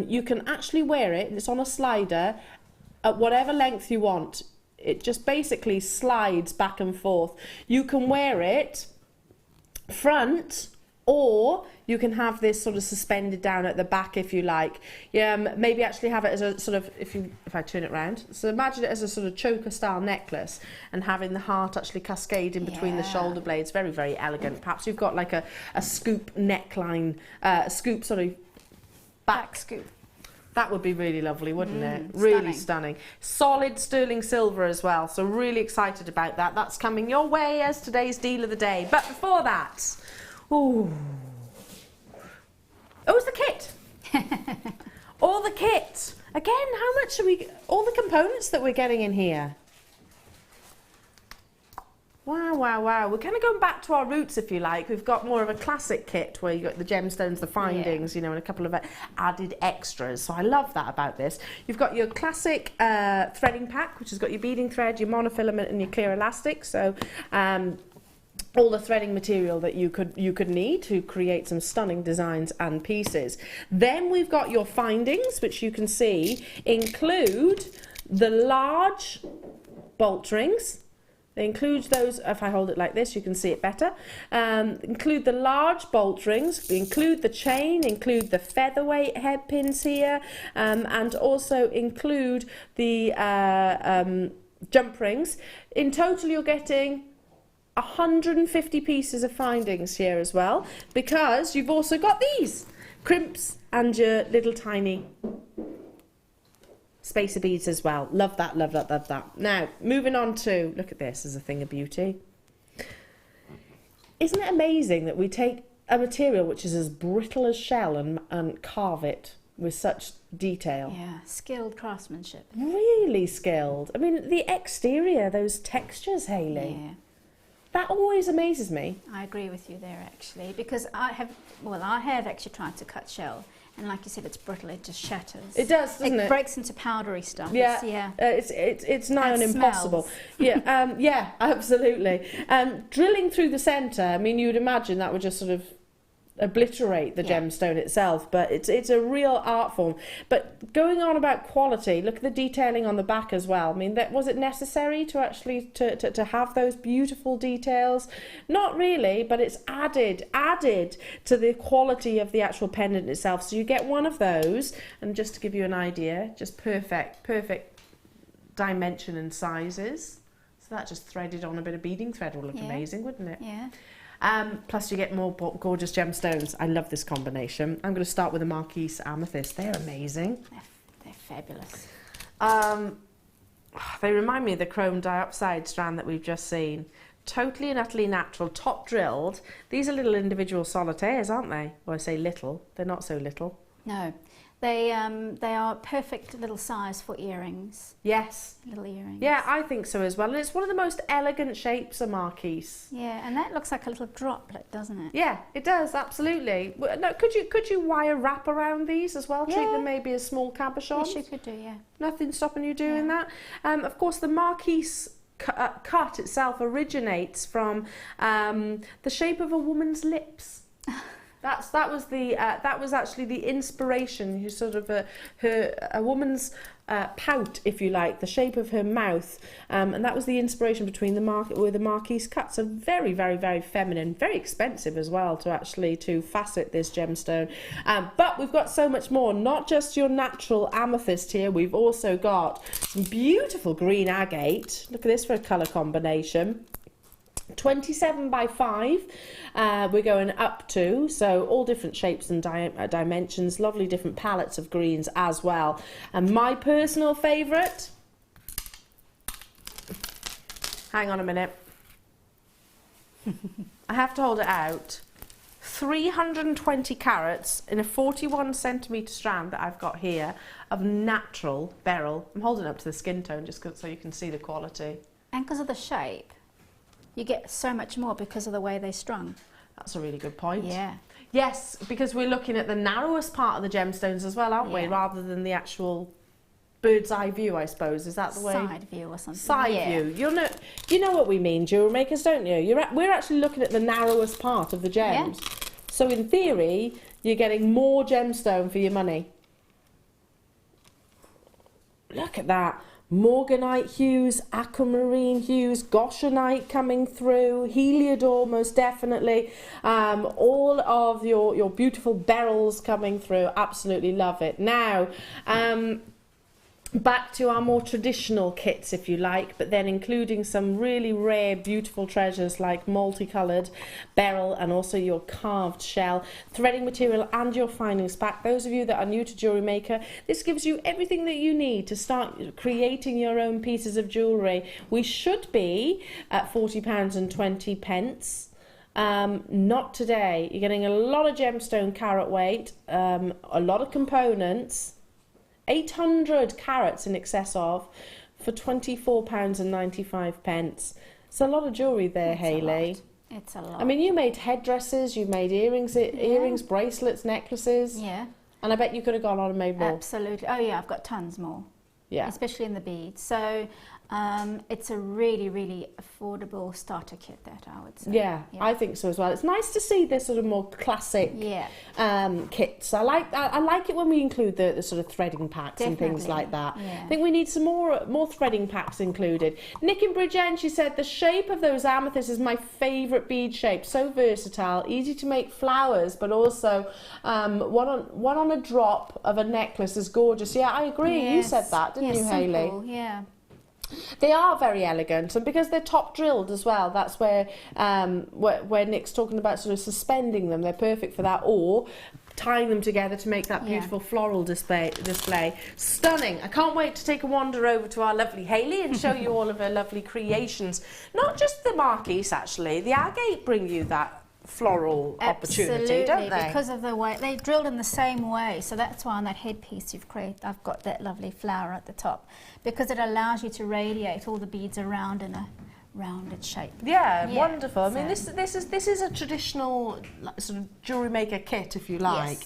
you can actually wear it, and it's on a slider at whatever length you want. It just basically slides back and forth. You can wear it front, or you can have this sort of suspended down at the back if you like. Maybe actually have it as a sort of, if I turn it round, so imagine it as a sort of choker style necklace and having the heart actually cascade in between the shoulder blades. Very, very elegant. Perhaps you've got like a scoop neckline, scoop sort of back scoop. That would be really lovely, wouldn't it? Really stunning. Solid sterling silver as well, so really excited about that. That's coming your way as today's deal of the day. But before that, it's the kit. All the kit. Again, how much are we... All the components that we're getting in here. Wow, wow, wow. We're kind of going back to our roots, if you like. We've got more of a classic kit where you've got the gemstones, the findings, you know, and a couple of added extras. So I love that about this. You've got your classic threading pack, which has got your beading thread, your monofilament and your clear elastic. So all the threading material that you could need to create some stunning designs and pieces. Then we've got your findings, which you can see include the large bolt rings. They include those, if I hold it like this, you can see it better. Include the large bolt rings, we include the chain, include the featherweight head pins here, and also include the jump rings. In total, you're getting 150 pieces of findings here as well, because you've also got these crimps and your little tiny spacer beads as well. Love that, love that, love that. Now, moving on to, look at this as a thing of beauty. Isn't it amazing that we take a material which is as brittle as shell and carve it with such detail? Yeah, skilled craftsmanship. Really skilled. I mean, the exterior, those textures, Hayley. Yeah. That always amazes me. I agree with you there, actually, because I have actually tried to cut shell. And like you said, it's brittle, it just shatters. It does, doesn't it? It breaks into powdery stuff. Yeah, it's nigh on impossible. Yeah, yeah, absolutely. Drilling through the centre, I mean, you would imagine that would just sort of obliterate the gemstone itself, but it's a real art form. But going on about quality, look at the detailing on the back as well. I mean, was it necessary to actually to have those beautiful details? Not really, but it's added to the quality of the actual pendant itself. So you get one of those, and just to give you an idea, just perfect dimension and sizes. So that just threaded on a bit of beading thread would look amazing, wouldn't it? Yeah. Plus you get more gorgeous gemstones. I love this combination. I'm going to start with the Marquise Amethyst. They're amazing. They're fabulous. They remind me of the chrome dioxide strand that we've just seen. Totally and utterly natural, top drilled. These are little individual solitaires, aren't they? Well, I say little. They're not so little. No. They are perfect little size for earrings. Yes. Little earrings. Yeah, I think so as well. And it's one of the most elegant shapes of Marquise. Yeah, and that looks like a little droplet, doesn't it? Yeah, it does, absolutely. No, could you wire wrap around these as well? Treat them maybe as small cabochons? Yes, you could do, yeah. Nothing stopping you doing that? Of course, the Marquise cut itself originates from the shape of a woman's lips. That was actually the inspiration. Sort of a woman's pout, if you like, the shape of her mouth, and that was the inspiration between where the Marquise cuts. So very, very, very feminine, very expensive as well to facet this gemstone. But we've got so much more. Not just your natural amethyst here. We've also got some beautiful green agate. Look at this for a colour combination. 27 by 5 we're going up to, so all different shapes and dimensions, lovely different palettes of greens as well. And my personal favourite, hang on a minute, I have to hold it out, 320 carats in a 41 centimetre strand that I've got here of natural beryl. I'm holding it up to the skin tone just so you can see the quality. And because of the shape, you get so much more because of the way they're strung. That's a really good point. Yeah. Yes, because we're looking at the narrowest part of the gemstones as well, aren't we? Rather than the actual bird's eye view, I suppose. Is that the way? Side view or something. Side view. You know what we mean, jewellery makers, don't you? We're actually looking at the narrowest part of the gems. Yeah. So in theory, you're getting more gemstone for your money. Look at that. Morganite hues, aquamarine hues, goshenite coming through, heliodor most definitely, all of your beautiful beryls coming through. Absolutely love it. Now, back to our more traditional kits, if you like, but then including some really rare, beautiful treasures like multicoloured beryl and also your carved shell, threading material and your findings pack. Those of you that are new to Jewellery Maker, this gives you everything that you need to start creating your own pieces of jewellery. We should be at £40.20. Not today. You're getting a lot of gemstone carat weight, a lot of components, 800 carats in excess of, for £24.95. It's a lot of jewellery there, Hayley. It's a lot. I mean, you made headdresses, you made earrings, bracelets, necklaces. Yeah. And I bet you could have gone on and made more. Absolutely. Oh yeah, I've got tons more. Yeah. Especially in the beads. So it's a really, really affordable starter kit, that I would say. Yeah, I think so as well. It's nice to see this sort of more classic kits. I like it when we include the sort of threading packs and things like that. Yeah. I think we need some more threading packs included. Nick in Bridgend, she said, the shape of those amethysts is my favourite bead shape. So versatile, easy to make flowers, but also one on a drop of a necklace is gorgeous. Yeah, I agree. Yes. You said that, didn't you, Hayley? Simple, yeah. They are very elegant, and because they're top drilled as well, that's where Nick's talking about sort of suspending them. They're perfect for that, or tying them together to make that beautiful floral display. Stunning. I can't wait to take a wander over to our lovely Hayley and show you all of her lovely creations. Not just the marquise, actually. The agate bring you that floral opportunity, don't they? Because of the way they drilled in the same way, so that's why on that headpiece I've got that lovely flower at the top, because it allows you to radiate all the beads around in a rounded shape. Yeah, wonderful. I mean, this is a traditional sort of jewellery maker kit, if you like,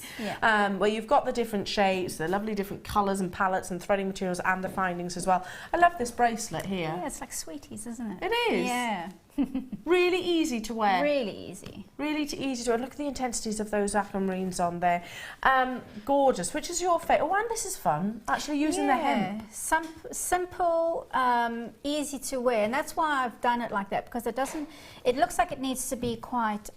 where you've got the different shapes, the lovely different colours and palettes and threading materials and the findings as well. I love this bracelet here. Yeah, it's like sweeties, isn't it? It is. Yeah. Really easy to wear. Really easy. Really easy to wear. Look at the intensities of those aquamarines on there. Gorgeous. Which is your favourite? Oh, and this is fun. Actually using the hem. Simple, easy to wear, and that's why I've done it like that, because it looks like it needs to be quite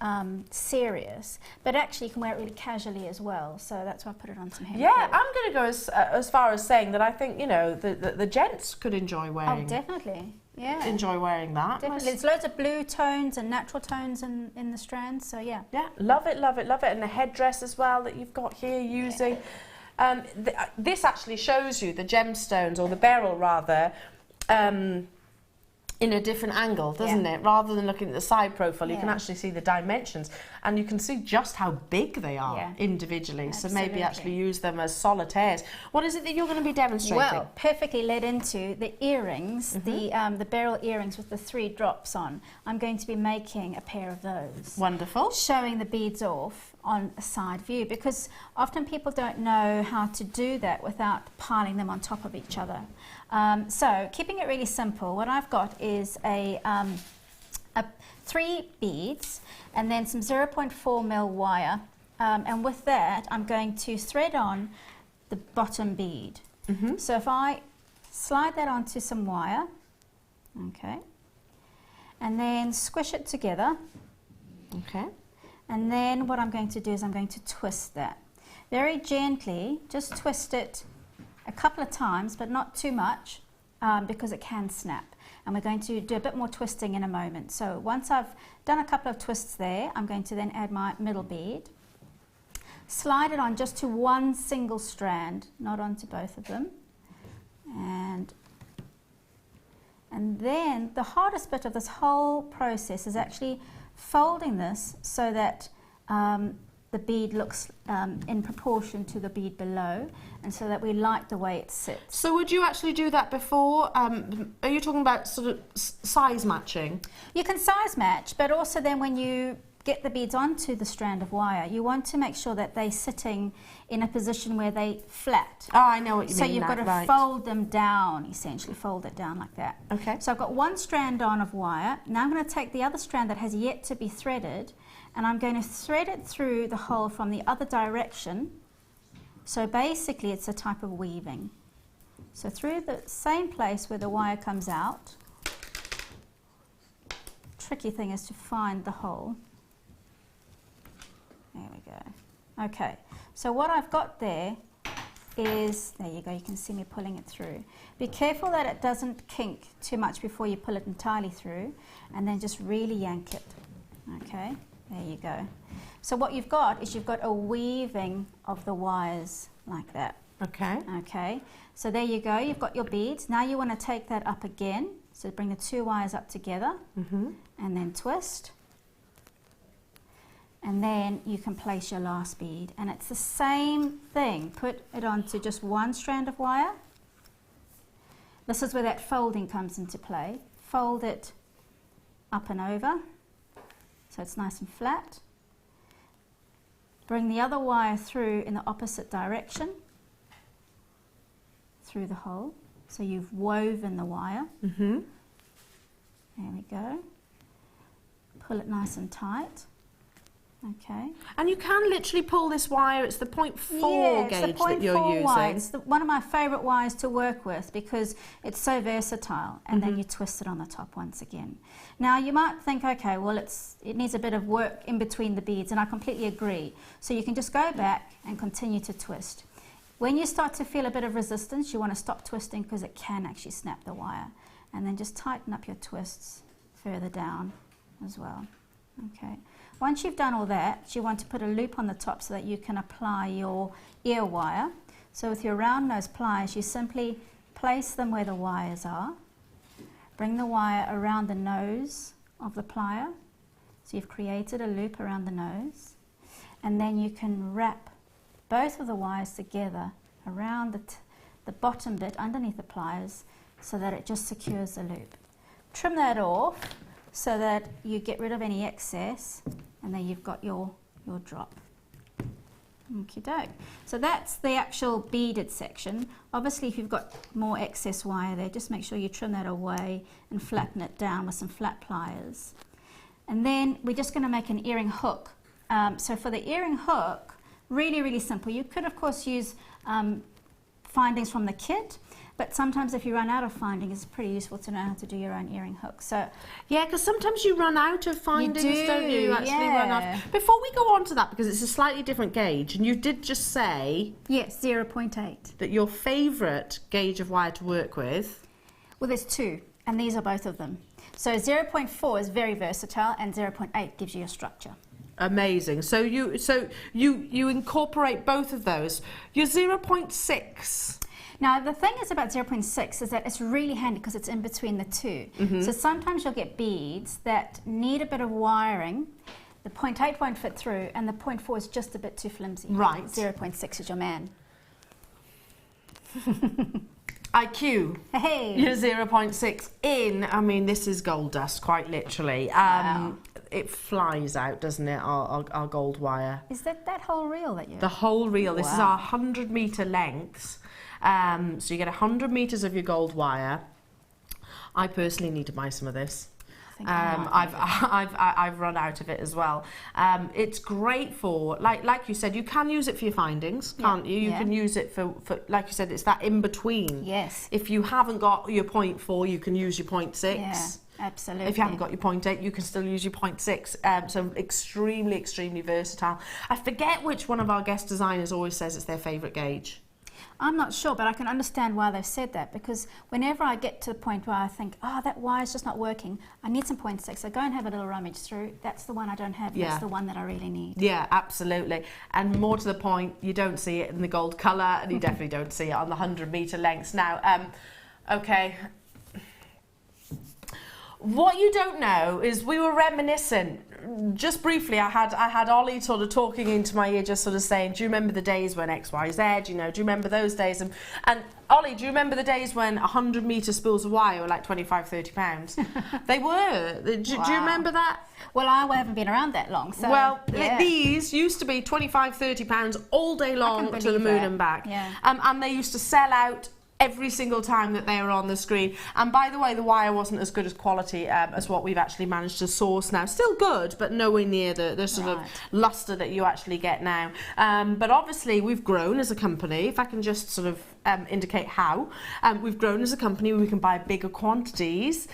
serious, but actually you can wear it really casually as well. So that's why I put it on some hem. Yeah, I'm going to go as far as saying that I think, you know, the gents could enjoy wearing. Oh, definitely. Yeah. Enjoy wearing that. Definitely. There's loads of blue tones and natural tones in the strands, so yeah. Yeah, love it, love it, love it. And the headdress as well that you've got here using. This actually shows you the gemstones, or the beryl rather, in a different angle, doesn't it? Rather than looking at the side profile, you can actually see the dimensions, and you can see just how big they are individually. Absolutely. So maybe actually use them as solitaires. What is it that you're going to be demonstrating? Well, perfectly led into the earrings, the beryl earrings with the 3 drops on. I'm going to be making a pair of those. Wonderful. Showing the beads off on a side view, because often people don't know how to do that without piling them on top of each other. So keeping it really simple, what I've got is a 3 beads and then some 0.4 mil wire, and with that I'm going to thread on the bottom bead. So if I slide that onto some wire, okay, and then squish it together, okay, and then what I'm going to do is I'm going to twist that very gently. Just twist it a couple of times, but not too much, because it can snap. And we're going to do a bit more twisting in a moment. So once I've done a couple of twists there, I'm going to then add my middle bead, slide it on just to one single strand, not onto both of them. And then the hardest bit of this whole process is actually folding this so that the bead looks in proportion to the bead below, and so that we like the way it sits. So would you actually do that before? Are you talking about sort of size matching? You can size match, but also then when you get the beads onto the strand of wire, you want to make sure that they're sitting in a position where they flat. Oh, I know what you mean. So you've got to fold them down, essentially fold it down like that. Okay. So I've got one strand on of wire. Now I'm going to take the other strand that has yet to be threaded, and I'm going to thread it through the hole from the other direction. So basically it's a type of weaving. So through the same place where the wire comes out. Tricky thing is to find the hole. There we go. Okay, so what I've got there is, there you go, you can see me pulling it through. Be careful that it doesn't kink too much before you pull it entirely through, and then just really yank it. Okay, there you go. So what you've got is you've got a weaving of the wires like that. Okay. Okay, so there you go, you've got your beads. Now you want to take that up again, so bring the 2 wires up together, and then twist. And then you can place your last bead, and it's the same thing. Put it onto just one strand of wire. This is where that folding comes into play. Fold it up and over, so it's nice and flat. Bring the other wire through in the opposite direction, through the hole. So you've woven the wire. Mm-hmm. There we go. Pull it nice and tight. Okay. And you can literally pull this wire. It's the 0.4 gauge that you're using. Wire. It's one of my favourite wires to work with because it's so versatile. And then you twist it on the top once again. Now you might think, okay, well it needs a bit of work in between the beads, and I completely agree. So you can just go back and continue to twist. When you start to feel a bit of resistance, you want to stop twisting because it can actually snap the wire. And then just tighten up your twists further down as well. Okay. Once you've done all that, you want to put a loop on the top so that you can apply your ear wire. So with your round nose pliers, you simply place them where the wires are. Bring the wire around the nose of the plier. So you've created a loop around the nose. And then you can wrap both of the wires together around the bottom bit underneath the pliers so that it just secures the loop. Trim that off so that you get rid of any excess, and then you've got your drop. Okie doke. So that's the actual beaded section. Obviously if you've got more excess wire there, just make sure you trim that away and flatten it down with some flat pliers. And then we're just going to make an earring hook. So for the earring hook, really simple. You could of course use findings from the kit, but sometimes if you run out of findings, it's pretty useful to know how to do your own earring hook. So yeah, because sometimes you run out of findings, don't you? You actually run out. Before we go on to that, because it's a slightly different gauge, and you did just say yes, 0.8. That your favourite gauge of wire to work with? Well, there's two, and these are both of them. So 0.4 is very versatile, and 0.8 gives you a structure. Amazing. So you incorporate both of those. Your 0.6. Now the thing is about 0.6 is that it's really handy because it's in between the two. So sometimes you'll get beads that need a bit of wiring. The 0.8 won't fit through, and the 0.4 is just a bit too flimsy. Right. 0.6 is your man. IQ. Hey. You're 0.6 in. I mean, this is gold dust, quite literally. Wow. It flies out, doesn't it? Our gold wire. Is that whole reel that you? The whole reel. This is Wow. our 100-metre lengths. So you get 100 metres of your gold wire. I personally need to buy some of this. I've run out of it as well. It's great for, like you said, you can use it for your findings, can't you? You can use it for, like you said, it's that in between. Yes. If you haven't got your 0.4, you can use your 0.6. Yeah, absolutely. If you haven't got your 0.8, you can still use your 0.6. So extremely versatile. I forget which one of our guest designers always says it's their favourite gauge. I'm not sure, but I can understand why they've said that, because whenever I get to the point where I think, oh, that wire's just not working, I need some 0.6, so go and have a little rummage through. That's the one I don't have, that's the one that I really need. Yeah, absolutely. And more to the point, you don't see it in the gold colour, and you definitely don't see it on the 100-metre lengths. Now, okay. What you don't know is we were reminiscent. Just briefly, I had Ollie sort of talking into my ear, just sort of saying, do you remember the days when X, Y, Z, you know, do you remember those days? And Ollie, do you remember the days when 100-metre spools of wire were like 25, 30 pounds? They were. Do you remember that? Well, I haven't been around that long, so... Well, these used to be 25, 30 pounds all day long to the moon and back. Yeah. And they used to sell out every single time that they were on the screen. And by the way, the wire wasn't as good as quality as what we've actually managed to source now. Still good, but nowhere near the sort of luster that you actually get now. But obviously we've grown as a company, if I can just sort of indicate how. We've grown as a company, we can buy bigger quantities,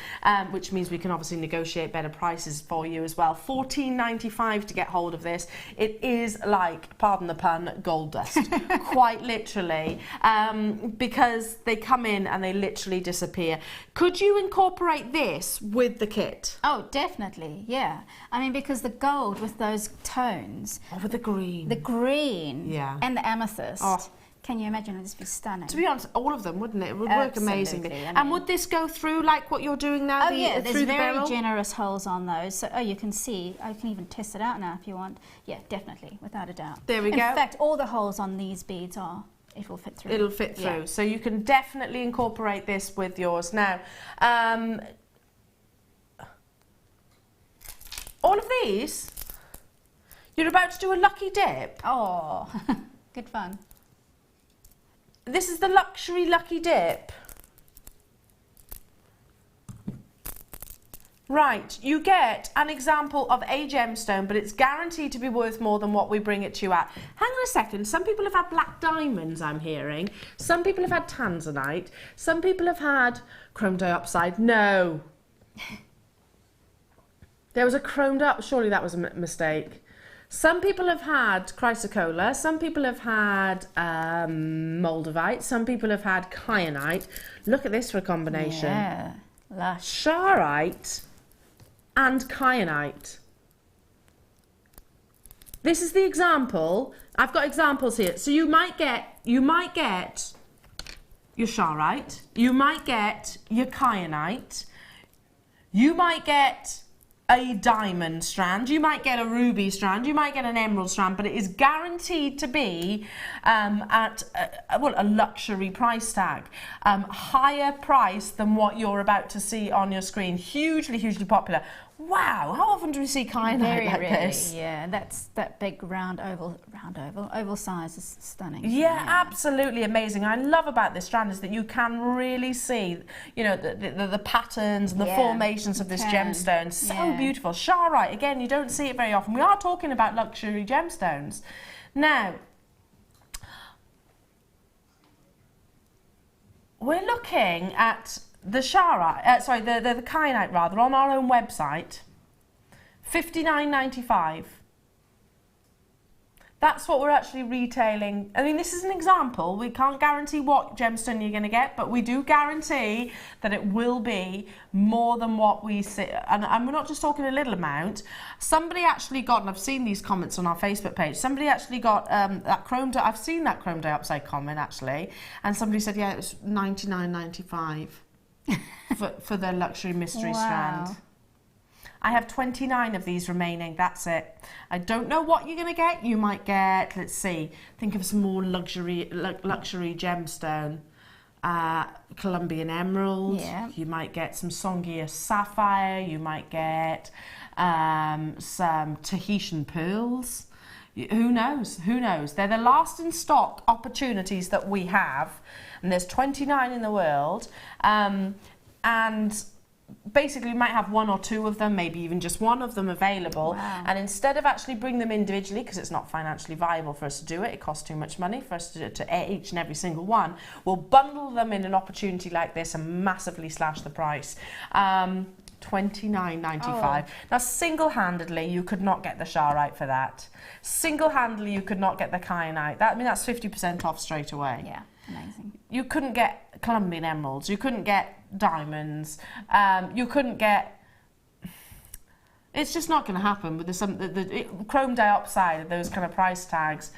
which means we can obviously negotiate better prices for you as well. $14.95 to get hold of this. It is like, pardon the pun, gold dust, quite literally, because they come in and they literally disappear. Could you incorporate this with the kit? Oh, definitely, yeah. I mean, because the gold with those tones. Oh, with the green. The green. Yeah. And the amethyst. Oh. Can you imagine? It would just be stunning. To be honest, all of them, wouldn't it? It would work amazingly. I mean, and would this go through like what you're doing now? Oh yeah, there's through very generous holes on those. So you can see, I can even test it out now if you want. Yeah, definitely, without a doubt. There we go. In fact, all the holes on these beads it will fit through. It'll fit through. So you can definitely incorporate this with yours. Now, All of these? You're about to do a lucky dip? Oh, good fun. This is the luxury lucky dip. Right, you get an example of a gemstone, but it's guaranteed to be worth more than what we bring it to you at. Hang on a second, some people have had black diamonds, I'm hearing. Some people have had tanzanite. Some people have had chrome dioxide. No. There was a chromed up, surely that was a mistake. Some people have had chrysocolla, some people have had moldavite, some people have had kyanite. Look at this for a combination. Yeah, lush. Charoite and kyanite. This is the example. I've got examples here. So you might get your charoite, you might get your kyanite, you might get a diamond strand, you might get a ruby strand, you might get an emerald strand, but it is guaranteed to be at a luxury price tag. Higher price than what you're about to see on your screen. Hugely, hugely popular. Wow, how often do we see kyanite like this? Yeah, that big round oval size is stunning. Yeah, absolutely amazing. I love about this strand is that you can really see, you know, the patterns and the formations of this gemstone. So beautiful. Charoite, again, you don't see it very often. We are talking about luxury gemstones. Now, we're looking at the charoite, the kyanite rather, on our own website, $59.95. That's what we're actually retailing. I mean, this is an example. We can't guarantee what gemstone you're going to get, but we do guarantee that it will be more than what we see. And we're not just talking a little amount. Somebody actually got, and I've seen these comments on our Facebook page, somebody actually got that chrome, I've seen that chrome dioxide comment actually, and somebody said, yeah, it was $99.95 for the luxury mystery strand. I have 29 of these remaining, that's it. I don't know what you're going to get. You might get, let's see, think of some more luxury gemstone. Colombian emerald, you might get some Songhia sapphire, you might get some Tahitian pearls. Who knows? Who knows? They're the last in stock opportunities that we have, and there's 29 in the world. And basically we might have one or two of them, maybe even just one of them available. Wow. And instead of actually bring them individually, because it's not financially viable for us to do it, it costs too much money for us to each and every single one, we'll bundle them in an opportunity like this and massively slash the price. $29.95. Now, single-handedly, you could not get the charoite for that. Single-handedly, you could not get the kyanite. I mean, that's 50% off straight away. Yeah, amazing. You couldn't get Colombian emeralds. You couldn't get diamonds. You couldn't get... It's just not going to happen with the chrome dioxide at those kind of price tags.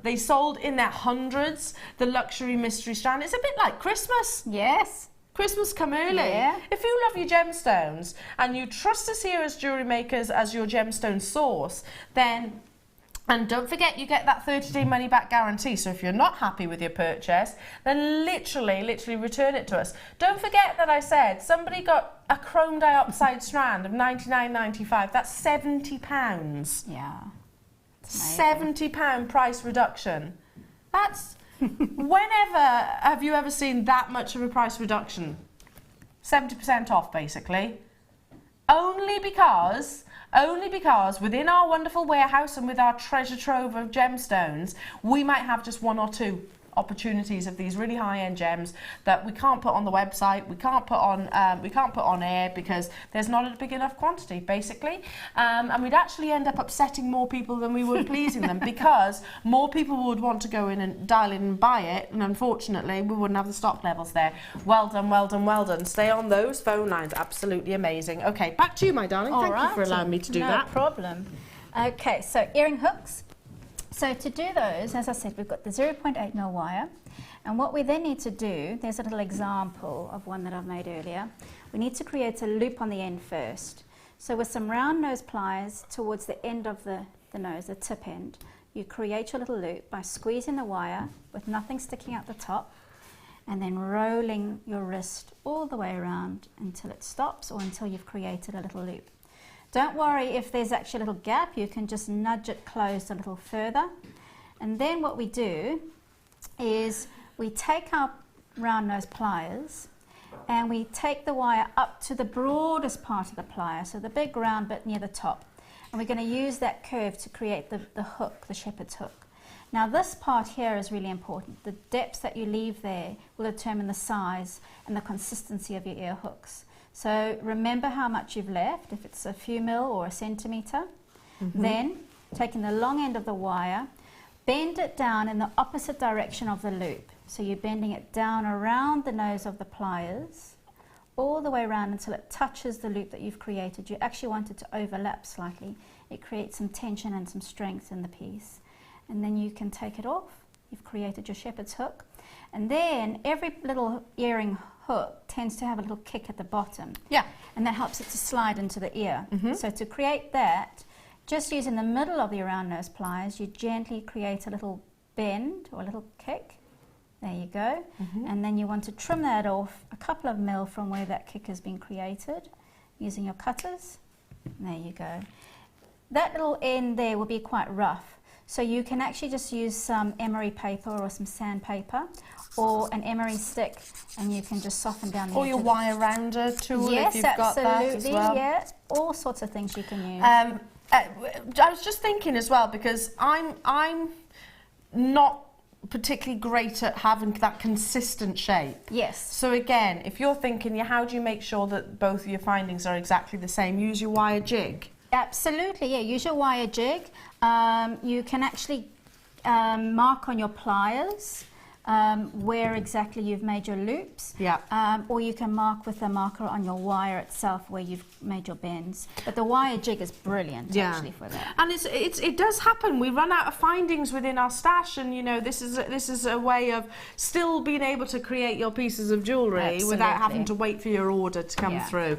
They sold in their hundreds, the luxury mystery strand. It's a bit like Christmas. Yes. Christmas come early. Yeah. If you love your gemstones and you trust us here as jewellery makers as your gemstone source, then, and don't forget you get that 30-day money back guarantee, so if you're not happy with your purchase, then literally return it to us. Don't forget that I said somebody got a chrome dioxide strand of $99.95. That's £70. Yeah. £70 price reduction. That's... Whenever have you ever seen that much of a price reduction? 70% off, basically. Only because within our wonderful warehouse and with our treasure trove of gemstones, we might have just one or two opportunities of these really high-end gems that we can't put on the website, we can't put on air because there's not a big enough quantity, basically, and we'd actually end up upsetting more people than we would pleasing them, because more people would want to go in and dial in and buy it, and unfortunately we wouldn't have the stock levels there. Well done, well done, well done. Stay on those phone lines. Absolutely amazing. Okay, back to you, my darling. Thank you for allowing me to do that. No problem. Okay, so earring hooks. So to do those, as I said, we've got the 0.8mm wire, and what we then need to do, there's a little example of one that I've made earlier. We need to create a loop on the end first. So with some round nose pliers towards the end of the nose, the tip end, you create your little loop by squeezing the wire with nothing sticking out the top, and then rolling your wrist all the way around until it stops or until you've created a little loop. Don't worry if there's actually a little gap, you can just nudge it closed a little further. And then what we do is we take our round nose pliers and we take the wire up to the broadest part of the plier, so the big round bit near the top. And we're going to use that curve to create the hook, the shepherd's hook. Now this part here is really important. The depth that you leave there will determine the size and the consistency of your ear hooks. So remember how much you've left, if it's a few mil or a centimetre. Then, taking the long end of the wire, bend it down in the opposite direction of the loop. So you're bending it down around the nose of the pliers, all the way around until it touches the loop that you've created. You actually want it to overlap slightly. It creates some tension and some strength in the piece. And then you can take it off. You've created your shepherd's hook. And then every little earring hook tends to have a little kick at the bottom. Yeah. And that helps it to slide into the ear. So to create that, just using the middle of your round nose pliers, you gently create a little bend or a little kick. There you go. And then you want to trim that off a couple of mil from where that kick has been created using your cutters. There you go. That little end there will be quite rough. So you can actually just use some emery paper or some sandpaper or an emery stick, and you can just soften down the edge. Or your wire rounder tool, if you've got that as well. Yeah, all sorts of things you can use. I was just thinking as well, because I'm not particularly great at having that consistent shape. Yes. So again, if you're thinking, how do you make sure that both of your findings are exactly the same? Use your wire jig. Absolutely, yeah. Use your wire jig. You can actually mark on your pliers where exactly you've made your loops. Yeah. Or you can mark with a marker on your wire itself where you've made your bends. But the wire jig is brilliant actually for that. And it does happen. We run out of findings within our stash, and this is a way of still being able to create your pieces of jewellery without having to wait for your order to come through.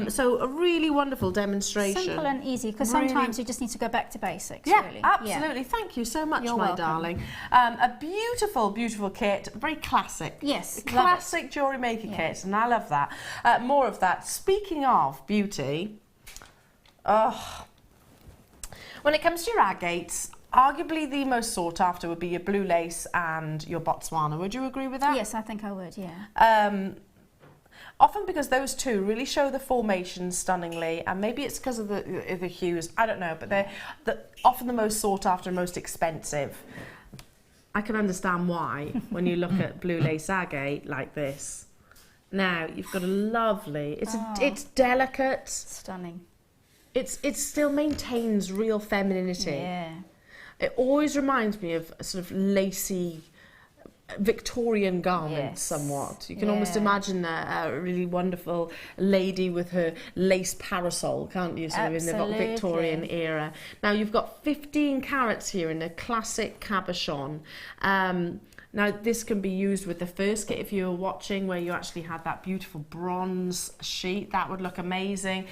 So a really wonderful demonstration. Simple and easy, because sometimes you just need to go back to basics. Yeah, really. absolutely. Thank you so much, my darling. A beautiful kit, very classic. Yes, classic jewellery maker kit, and I love that. More of that. Speaking of beauty, when it comes to your agates, arguably the most sought after would be your blue lace and your Botswana. Would you agree with that? Yes, I think I would, yeah. Often because those two really show the formation stunningly, and maybe it's because of the hues, I don't know, but they're often the most sought after and most expensive. I can understand why when you look at blue lace agate like this. Now you've got a lovely. It's delicate, stunning. It still maintains real femininity. Yeah. It always reminds me of a sort of lacy Victorian garments, somewhat. You can almost imagine a really wonderful lady with her lace parasol, can't you? Sort of in the Victorian era. Now you've got 15 carats here in a classic cabochon. Now this can be used with the first kit if you were watching, where you actually had that beautiful bronze sheet. That would look amazing.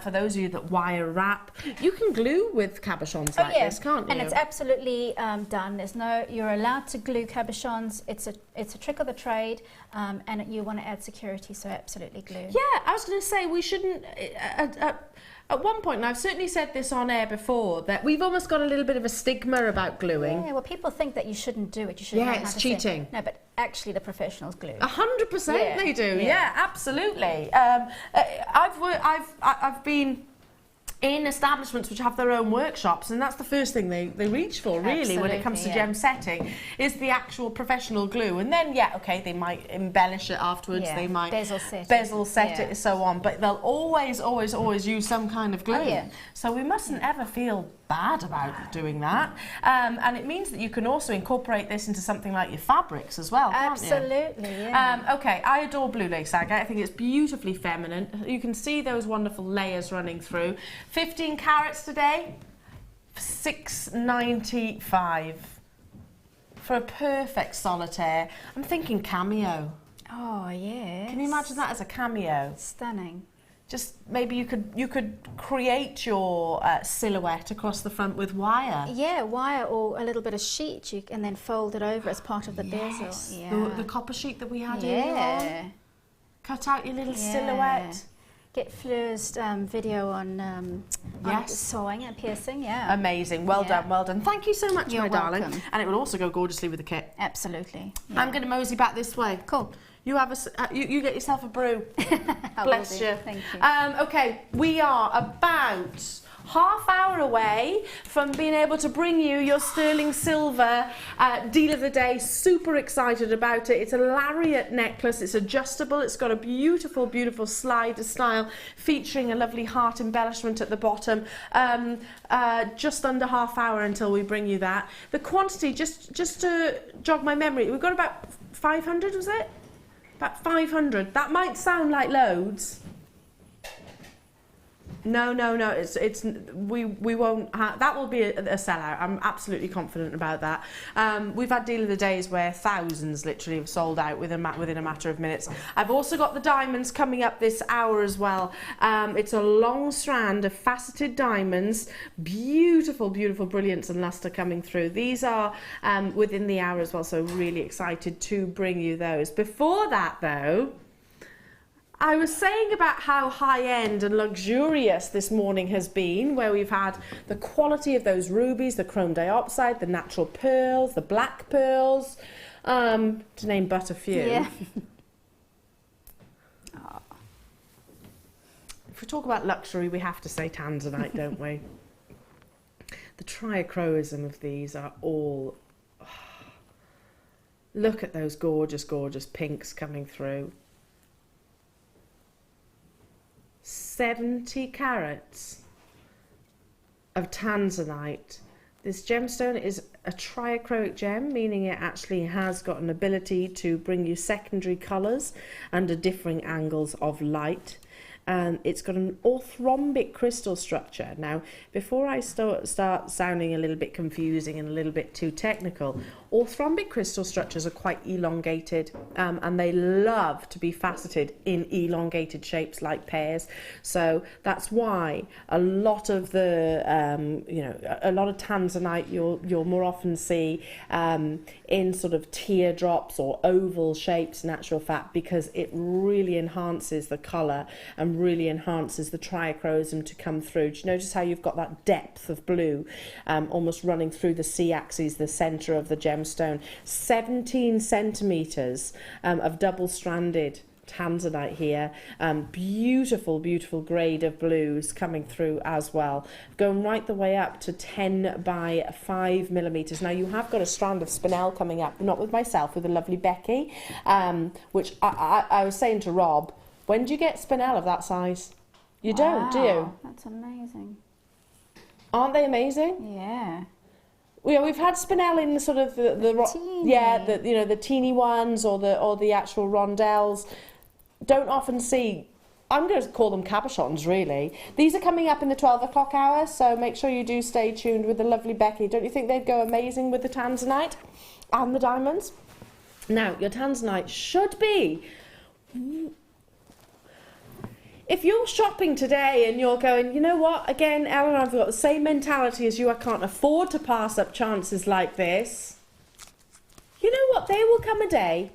For those of you that wire wrap, you can glue with cabochons like this, can't you? And it's absolutely done. You're allowed to glue cabochons. It's a trick of the trade, and you want to add security, so absolutely glue. Yeah, I was going to say we shouldn't. At one point, and I've certainly said this on air before, that we've almost got a little bit of a stigma about gluing. Yeah, well, people think that you shouldn't do it. You shouldn't. Yeah, it's cheating. No, but actually, the professionals glue. 100% they do. Yeah, absolutely. I've been in establishments which have their own workshops, and that's the first thing they reach for, really, when it comes to gem setting, is the actual professional glue. And then, they might embellish it afterwards, they might bezel set it, so on, but they'll always use some kind of glue. So we mustn't ever feel bad about doing that. And it means that you can also incorporate this into something like your fabrics as well, can't you? Absolutely, yeah. Okay, I adore blue lace agate. I think it's beautifully feminine. You can see those wonderful layers running through. 15 carats today, $6.95 for a perfect solitaire. I'm thinking cameo. Oh, yeah. Can you imagine that as a cameo? Stunning. Just maybe you could create your silhouette across the front with wire. Yeah, wire or a little bit of sheet, and then fold it over as part of the bezel. Yeah. The copper sheet that we had earlier on. Cut out your little silhouette. get Fleur's video on sewing and piercing. Yeah. Amazing. Well done. Well done. Thank you so much, You're my darling. welcome. And it will also go gorgeously with the kit. Absolutely. Yeah. I'm going to mosey back this way. Cool. You have you get yourself a brew. Bless you. Thank you. Okay, we are about half hour away from being able to bring you your sterling silver deal of the day. Super excited about it. It's a lariat necklace. It's adjustable. It's got a beautiful, beautiful slider style featuring a lovely heart embellishment at the bottom. Just under half hour until we bring you that. The quantity, just to jog my memory, we've got about 500, was it? About 500. That might sound like loads. No. We won't have, that will be a sellout. I'm absolutely confident about that. We've had deal of the days where thousands literally have sold out within a matter of minutes. I've also got the diamonds coming up this hour as well. It's a long strand of faceted diamonds, beautiful, beautiful brilliance and luster coming through. These are within the hour as well, so really excited to bring you those. Before that though, I was saying about how high-end and luxurious this morning has been, where we've had the quality of those rubies, the chrome diopside, the natural pearls, the black pearls, to name but a few. Yeah. If we talk about luxury, we have to say tanzanite, don't we? The triachroism of these are all... Look at those gorgeous, gorgeous pinks coming through. 70 carats of tanzanite. This gemstone is a triachroic gem, meaning it actually has got an ability to bring you secondary colours under differing angles of light. It's got an orthorhombic crystal structure. Now, before I start sounding a little bit confusing and a little bit too technical, orthorhombic crystal structures are quite elongated, and they love to be faceted in elongated shapes like pears. So that's why a lot of the, a lot of tanzanite you'll more often see in sort of teardrops or oval shapes in actual fact, because it really enhances the colour and really enhances the triachroism to come through. Do you notice how you've got that depth of blue almost running through the C-axis, the centre of the gemstone? 17 centimetres of double-stranded tanzanite here. Beautiful, beautiful grade of blues coming through as well, going right the way up to 10 by 5 millimetres. Now you have got a strand of spinel coming up, not with myself, with a lovely Becky, which I was saying to Rob, when do you get spinel of that size? You don't, do you? That's amazing. Aren't they amazing? Yeah. We've had spinel in the sort of the teeny. Yeah, the teeny ones or the actual rondelles. Don't often see. I'm going to call them cabochons, really. These are coming up in the 12 o'clock hour, so make sure you do stay tuned with the lovely Becky. Don't you think they'd go amazing with the tanzanite and the diamonds? Now, your tanzanite should be... If you're shopping today and you're going, you know what, again, Ellen, I've got the same mentality as you, I can't afford to pass up chances like this. You know what, there will come a day.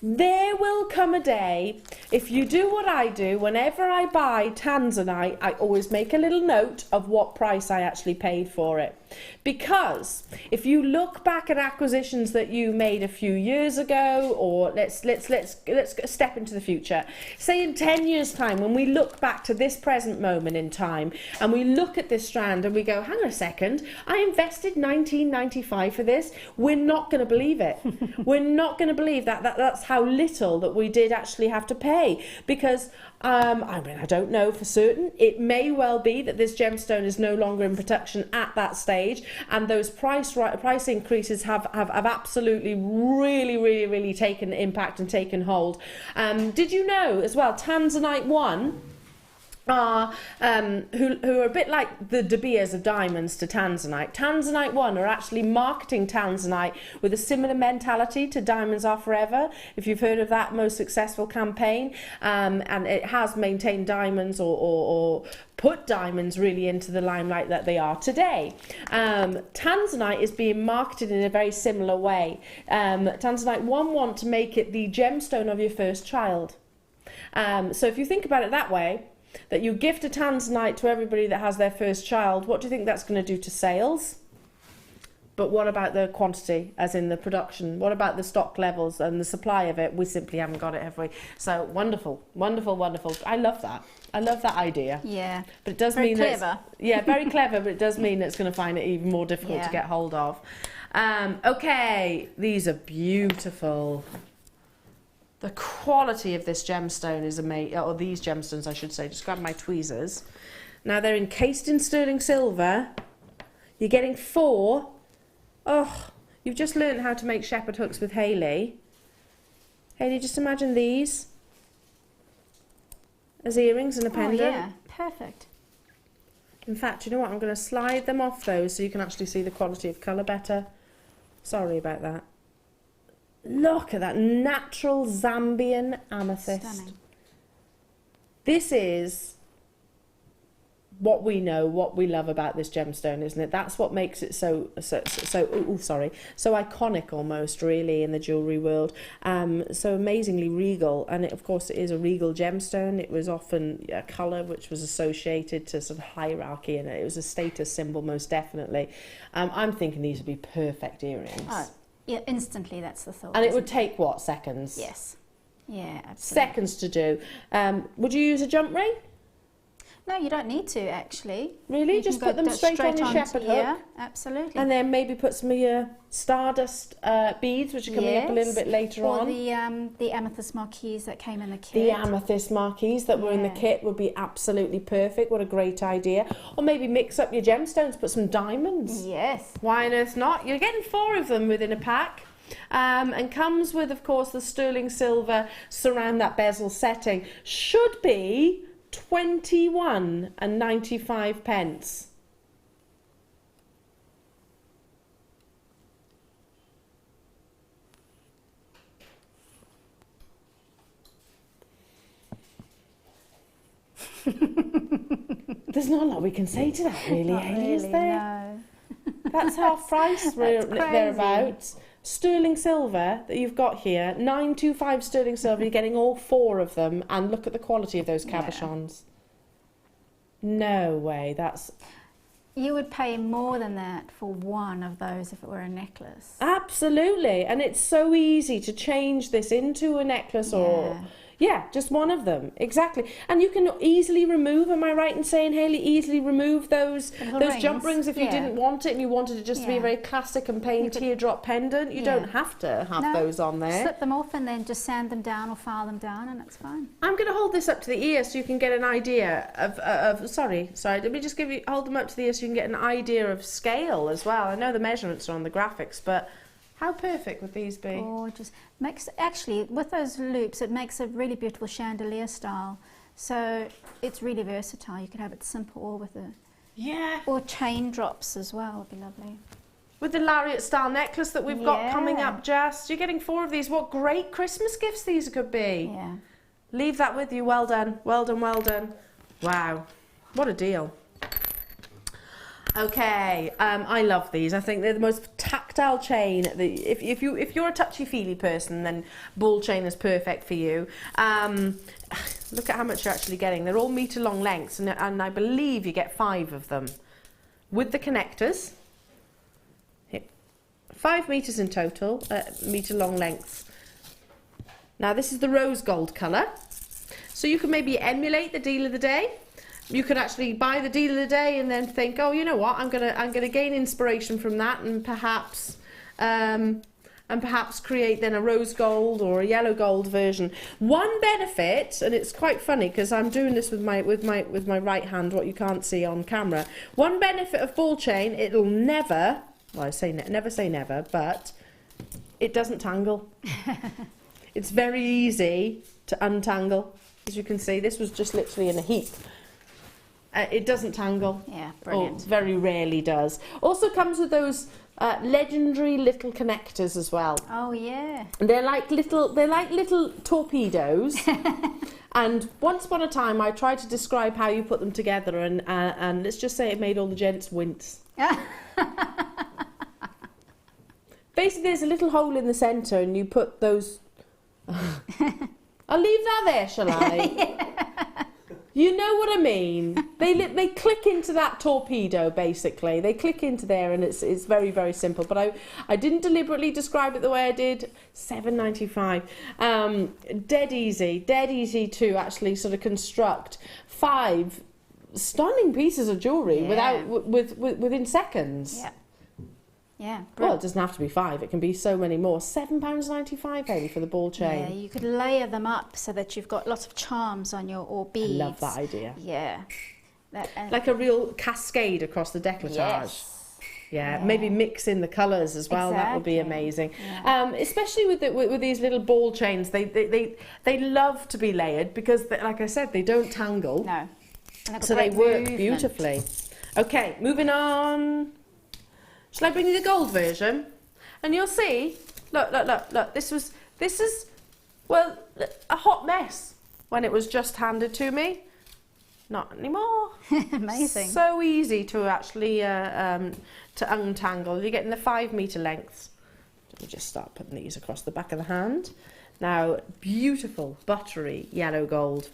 There will come a day, if you do what I do, whenever I buy tanzanite, I always make a little note of what price I actually paid for it. Because if you look back at acquisitions that you made a few years ago, or let's step into the future. Say in 10 years' time, when we look back to this present moment in time, and we look at this strand and we go, hang on a second, I invested $19.95 for this. We're not going to believe it. We're not going to believe that's how little that we did actually have to pay. Because I don't know for certain. It may well be that this gemstone is no longer in production at that stage, and those price increases have absolutely really taken impact and taken hold. Did you know as well, Tanzanite 1 are who are a bit like the De Beers of diamonds to Tanzanite. Tanzanite 1 are actually marketing Tanzanite with a similar mentality to Diamonds Are Forever, if you've heard of that most successful campaign, and it has maintained diamonds or put diamonds really into the limelight that they are today. Tanzanite is being marketed in a very similar way. Tanzanite 1 want to make it the gemstone of your first child. So if you think about it that way, that you gift a tanzanite to everybody that has their first child, what do you think that's going to do to sales? But what about the quantity, as in the production? What about the stock levels and the supply of it? We simply haven't got it, have we? So wonderful, wonderful, wonderful. I love that. I love that idea. Yeah. But it does very mean clever. Yeah, very clever, but it does mean it's going to find it even more difficult to get hold of. Okay, these are beautiful. The quality of this gemstone is amazing, or these gemstones I should say. Just grab my tweezers. Now they're encased in sterling silver. You're getting 4. Oh, you've just learned how to make shepherd hooks with Hayley. Hayley, just imagine these as earrings and a pendant. Oh yeah, perfect. In fact, you know what? I'm going to slide them off those so you can actually see the quality of colour better. Sorry about that. Look at that natural Zambian amethyst. Stunning. This is what we know, what we love about this gemstone, isn't it? That's what makes it so iconic almost, really, in the jewellery world. So amazingly regal, and of course it is a regal gemstone. It was often a colour which was associated to sort of hierarchy, and it was a status symbol, most definitely. I'm thinking these would be perfect earrings. Oh, yeah, instantly that's the thought. And it would take, what, seconds? Yes. Yeah, absolutely. Seconds to do. Would you use a jump ring? No, you don't need to, actually. Really? You just can put them straight on your shepherd hook? Yeah, absolutely. And then maybe put some of your stardust beads, which are coming up a little bit later on. Or the amethyst marquise that came in the kit. The amethyst marquise that were in the kit would be absolutely perfect. What a great idea. Or maybe mix up your gemstones, put some diamonds. Yes. Why on earth not? You're getting 4 of them within a pack. And comes with, of course, the sterling silver surround that bezel setting. Should be 21.95 pence. There's not a lot we can say to that, really, Hayley, is there? No. That's half price, thereabouts. Sterling silver that you've got here, 925 sterling silver, you're getting all 4 of them, and look at the quality of those cabochons. No way, that's... You would pay more than that for one of those if it were a necklace. Absolutely, and it's so easy to change this into a necklace or... Yeah, just one of them, exactly. And you can easily remove, am I right in saying, Hayley, easily remove those jump rings if you didn't want it and you wanted it just to be a very classic and plain teardrop pendant. You don't have to have those on there. Slip them off and then just sand them down or file them down and it's fine. I'm going to hold this up to the ear so you can get an idea of sorry, let me just hold them up to the ear so you can get an idea of scale as well. I know the measurements are on the graphics, but how perfect would these be? Gorgeous. Actually, with those loops, it makes a really beautiful chandelier style. So it's really versatile. You could have it simple or with or chain drops as well. Would be lovely. With the lariat style necklace that we've got coming up, you're getting 4 of these. What great Christmas gifts these could be. Yeah. Leave that with you. Well done. Well done. Well done. Wow. What a deal. Okay, I love these. I think they're the most tactile chain. If you're a touchy-feely person, then ball chain is perfect for you. Look at how much you're actually getting. They're all metre-long lengths, and I believe you get 5 of them. With the connectors, 5 metres in total, metre-long lengths. Now, this is the rose gold colour. So you can maybe emulate the deal of the day. You could actually buy the deal of the day and then think, oh, you know what, I'm gonna gain inspiration from that and perhaps create then a rose gold or a yellow gold version. One benefit, and it's quite funny because I'm doing this with my right hand, what you can't see on camera. One benefit of ball chain, it'll never, well, I say never say never, but it doesn't tangle. It's very easy to untangle. As you can see, this was just literally in a heap. It doesn't tangle. Yeah, brilliant. Or very rarely does. Also comes with those legendary little connectors as well. Oh yeah. They're like little torpedoes. And once upon a time, I tried to describe how you put them together, and let's just say it made all the gents wince. Basically, there's a little hole in the centre, and you put those. I'll leave that there, shall I? You know what I mean? They click into that torpedo, basically. They click into there, and it's very, very simple. But I didn't deliberately describe it the way I did. $7.95. Dead easy to actually sort of construct 5 stunning pieces of jewellery within seconds. Yeah. Yeah. Well, it doesn't have to be 5. It can be so many more. £7.95, Hayley, for the ball chain. Yeah, you could layer them up so that you've got lots of charms on your, or beads. I love that idea. Yeah. Like a real cascade across the décolletage. Yes. Yeah, maybe mix in the colours as well. Exactly. That would be amazing. Yeah. Especially with these little ball chains, they love to be layered because, like I said, they don't tangle. No. So they work beautifully. Okay, moving on. Shall I bring you the gold version? And you'll see, look, this is, well, a hot mess when it was just handed to me. Not anymore. Amazing. So easy to actually to untangle. You're getting the 5 metre lengths. Let me just start putting these across the back of the hand. Now, beautiful buttery yellow gold.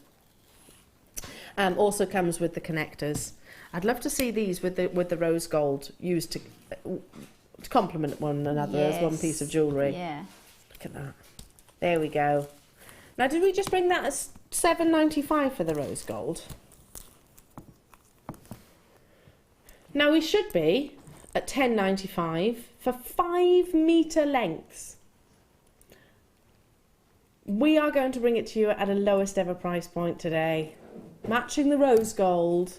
Also comes with the connectors. I'd love to see these with the rose gold used to complement one another as one piece of jewellery. Yeah. Look at that. There we go. Now, did we just bring that as $7.95 for the rose gold? Now, we should be at $10.95 for 5 metre lengths. We are going to bring it to you at a lowest ever price point today. Matching the rose gold.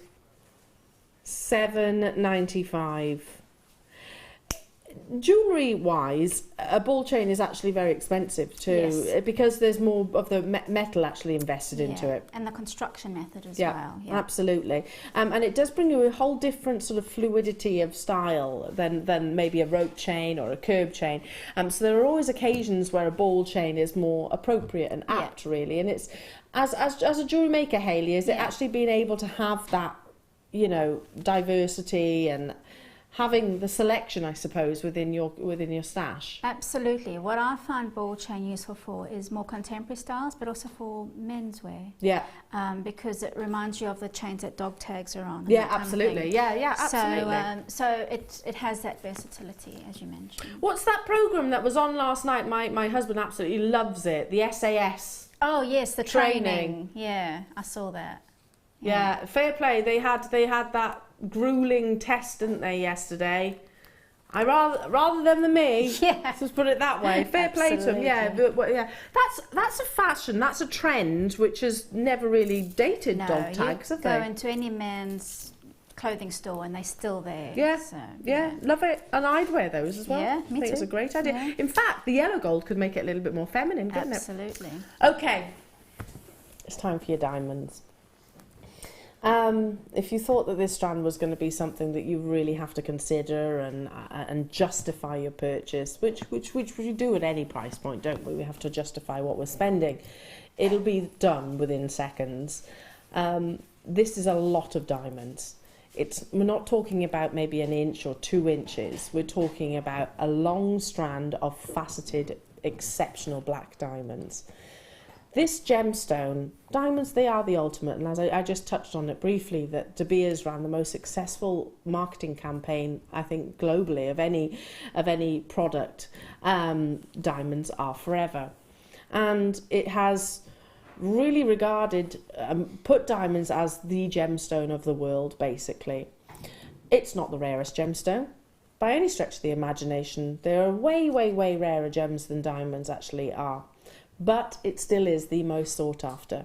$7.95. Jewellery wise, a ball chain is actually very expensive too, because there's more of the metal actually invested into it, and the construction method as well. Yeah, absolutely. And it does bring you a whole different sort of fluidity of style than maybe a rope chain or a curb chain. So there are always occasions where a ball chain is more appropriate and apt, really. And it's as a jewellery maker, Hayley, is it actually being able to have that, you know, diversity and having the selection, I suppose, within your stash. Absolutely. What I find ball chain useful for is more contemporary styles, but also for menswear. Yeah. Because it reminds you of the chains that dog tags are on. Yeah, absolutely. Yeah, absolutely. So it has that versatility, as you mentioned. What's that program that was on last night? My husband absolutely loves it. The SAS. Oh yes, the training. Yeah, I saw that. Yeah, fair play. They had that grueling test, didn't they, yesterday? I rather them than me. Yeah. Let's put it that way. Fair play to them. Yeah, but yeah. That's a fashion. That's a trend which has never really dated dog tags, have they? Go into any man's clothing store and they're still there. Yeah. So, yeah, love it. And I'd wear those as well. Yeah, me I think too. It's a great idea. Yeah. In fact, the yellow gold could make it a little bit more feminine, couldn't Absolutely. it? Okay. It's time for your diamonds. If you thought that this strand was going to be something that you really have to consider and justify your purchase, which we do at any price point, don't we? We have to justify what we're spending. It'll be done within seconds. This is a lot of diamonds. We're not talking about maybe an inch or 2 inches. We're talking about a long strand of faceted, exceptional black diamonds. This gemstone, diamonds, they are the ultimate, and as I just touched on it briefly, that De Beers ran the most successful marketing campaign, I think, globally of any product. Diamonds are forever. And it has really put diamonds as the gemstone of the world, basically. It's not the rarest gemstone. By any stretch of the imagination, there are way, way, way rarer gems than diamonds actually are. But it still is the most sought after.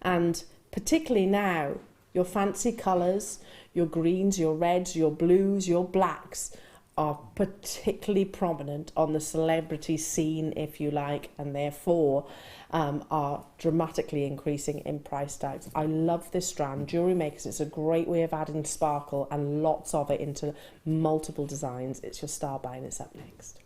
And particularly now, your fancy colours, your greens, your reds, your blues, your blacks are particularly prominent on the celebrity scene, if you like, and therefore are dramatically increasing in price tags. I love this strand. JewelleryMaker, it's a great way of adding sparkle and lots of it into multiple designs. It's your star buy and it's up next.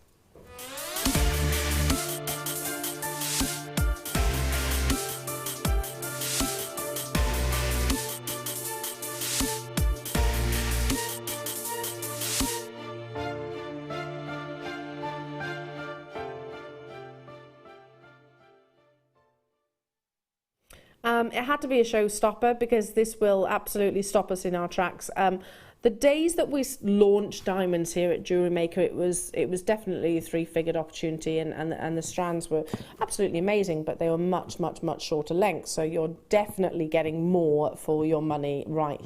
It had to be a showstopper because this will absolutely stop us in our tracks. The days that we launched diamonds here at JewelleryMaker, it was definitely a three-figured opportunity, and the strands were absolutely amazing, but they were much shorter lengths. So you're definitely getting more for your money right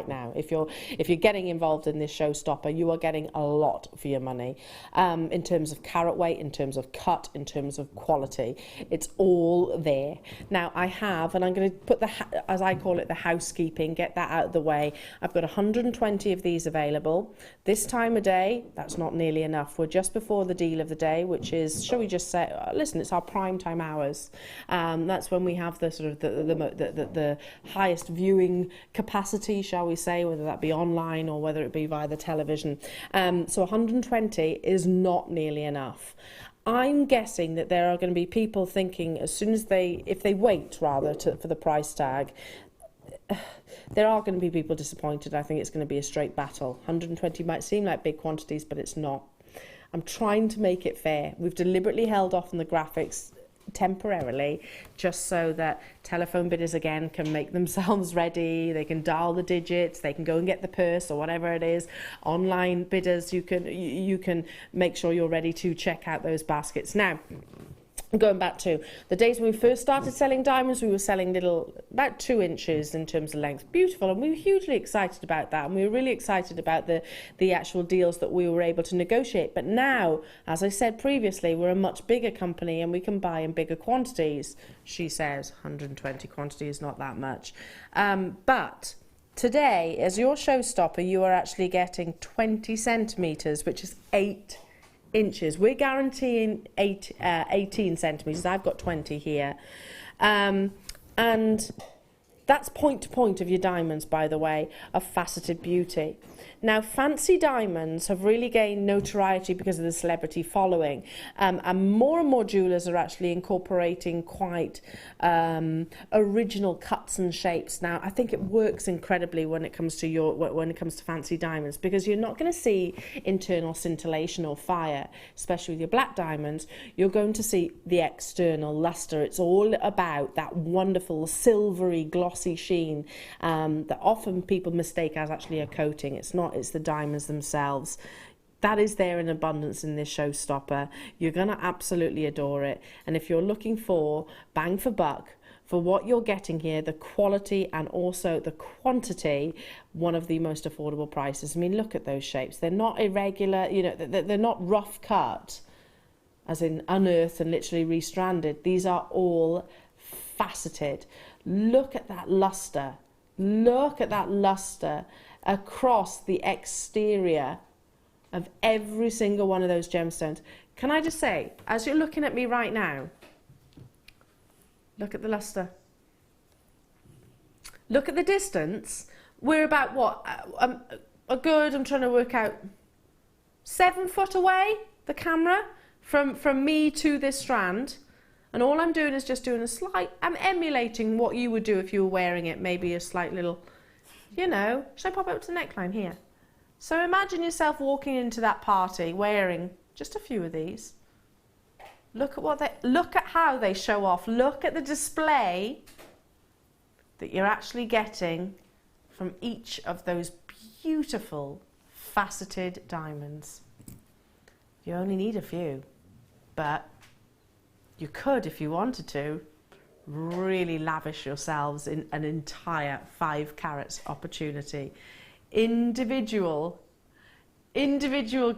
now. If you're getting involved in this showstopper, you are getting a lot for your money in terms of carat weight, in terms of cut, in terms of quality. It's all there. Now I have, and I'm going to put as I call it, the housekeeping, get that out of the way. I've got 120 of these available. This time of day, that's not nearly enough. We're just before the deal of the day, which is, shall we just say, listen, it's our prime time hours. That's when we have the sort of the highest viewing capacity, shall we say, whether that be online or whether it be via the television. So 120 is not nearly enough. I'm guessing that there are going to be people thinking, as soon as if they wait rather for the price tag, there are going to be people disappointed. I think it's going to be a straight battle. 120 might seem like big quantities, but it's not. I'm trying to make it fair. We've deliberately held off on the graphics temporarily, just so that telephone bidders again can make themselves ready. They can dial the digits, they can go and get the purse or whatever it is. Online bidders, you can make sure you're ready to check out those baskets. Now, going back to the days when we first started selling diamonds, we were selling about 2 inches in terms of length. Beautiful, and we were hugely excited about that, and we were really excited about the actual deals that we were able to negotiate. But now, as I said previously, we're a much bigger company and we can buy in bigger quantities. She says 120 quantity is not that much. But today, as your showstopper, you are actually getting 20 centimetres, which is 8 inches. We're guaranteeing 18 centimetres. I've got 20 here. And that's point to point of your diamonds, by the way, of faceted beauty. Now, fancy diamonds have really gained notoriety because of the celebrity following, and more jewellers are actually incorporating quite original cuts and shapes. Now, I think it works incredibly when it comes to fancy diamonds, because you're not going to see internal scintillation or fire, especially with your black diamonds. You're going to see the external luster. It's all about that wonderful silvery glossy sheen that often people mistake as actually a coating. It's not. It's the diamonds themselves. That is there in abundance in this showstopper. You're going to absolutely adore it. And if you're looking for bang for buck for what you're getting here, the quality and also the quantity, one of the most affordable prices. I mean, look at those shapes. They're not irregular, you know, they're not rough cut, as in unearthed and literally restranded. These are all faceted. Look at that luster. Look at that luster across the exterior of every single one of those gemstones. Can I just say, as you're looking at me right now, look at the luster. Look at the distance. We're about what? I'm trying to work out, 7 foot away, the camera, from me to this strand. And all I'm doing is just doing I'm emulating what you would do if you were wearing it, maybe a slight little, you know, should I pop up to the neckline here? So imagine yourself walking into that party wearing just a few of these. Look at how they show off. Look at the display that you're actually getting from each of those beautiful faceted diamonds. You only need a few, but you could, if you wanted to, really lavish yourselves in an entire 5 carats opportunity. Individual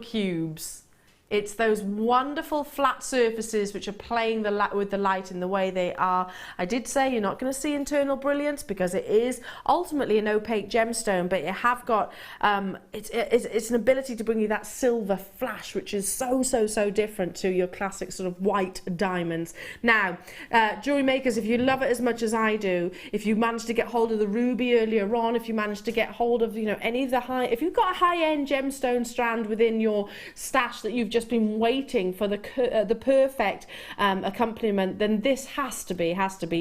cubes. It's those wonderful flat surfaces which are playing with the light in the way they are. I did say you're not going to see internal brilliance because it is ultimately an opaque gemstone, but you have got, it's an ability to bring you that silver flash, which is so different to your classic sort of white diamonds. Now, jewelry makers, if you love it as much as I do, if you managed to get hold of the ruby earlier on, if you managed to get hold of, you know, any of the if you've got a high-end gemstone strand within your stash that you've just been waiting for the perfect accompaniment, then this has to be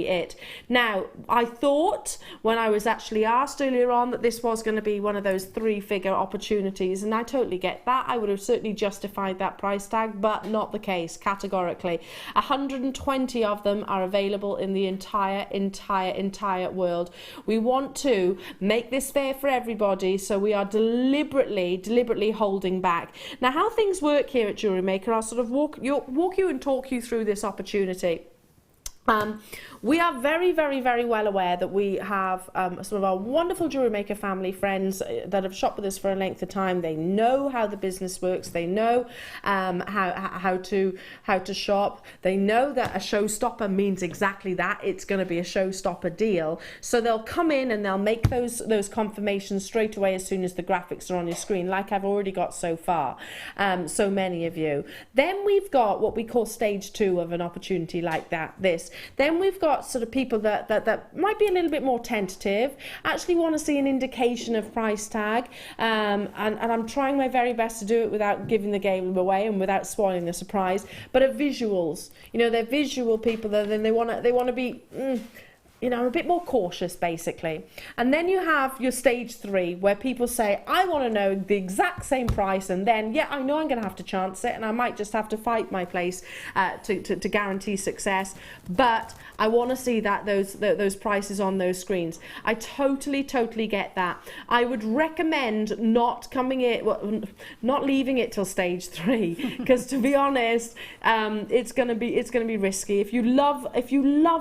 it. Now, I thought when I was actually asked earlier on that this was going to be one of those 3-figure opportunities, and I totally get that. I would have certainly justified that price tag, but not the case, categorically. 120 of them are available in the entire world. We want to make this fair for everybody, so we are deliberately holding back. Now, how things work here at JewelleryMaker, I'll sort of walk you and talk you through this opportunity. We are very well aware that we have some of our wonderful JewelleryMaker family friends that have shopped with us for a length of time. They know how the business works. They know how to shop. They know that a showstopper means exactly that. It's going to be a showstopper deal. So they'll come in and they'll make those confirmations straight away as soon as the graphics are on your screen, like I've already got so far. So many of you. Then we've got what we call stage 2 of an opportunity like this. Then we've got sort of people that might be a little bit more tentative, actually want to see an indication of price tag, and I'm trying my very best to do it without giving the game away and without spoiling the surprise, but are visuals. You know, they're visual people, then they want to be you know, a bit more cautious, basically. And then you have your stage 3, where people say, I want to know the exact same price, and then, yeah, I know I'm going to have to chance it, and I might just have to fight my place to guarantee success, but I want to see those prices on those screens. I totally get that. I would recommend not leaving it till stage 3, because to be honest, it's going to be risky. If you love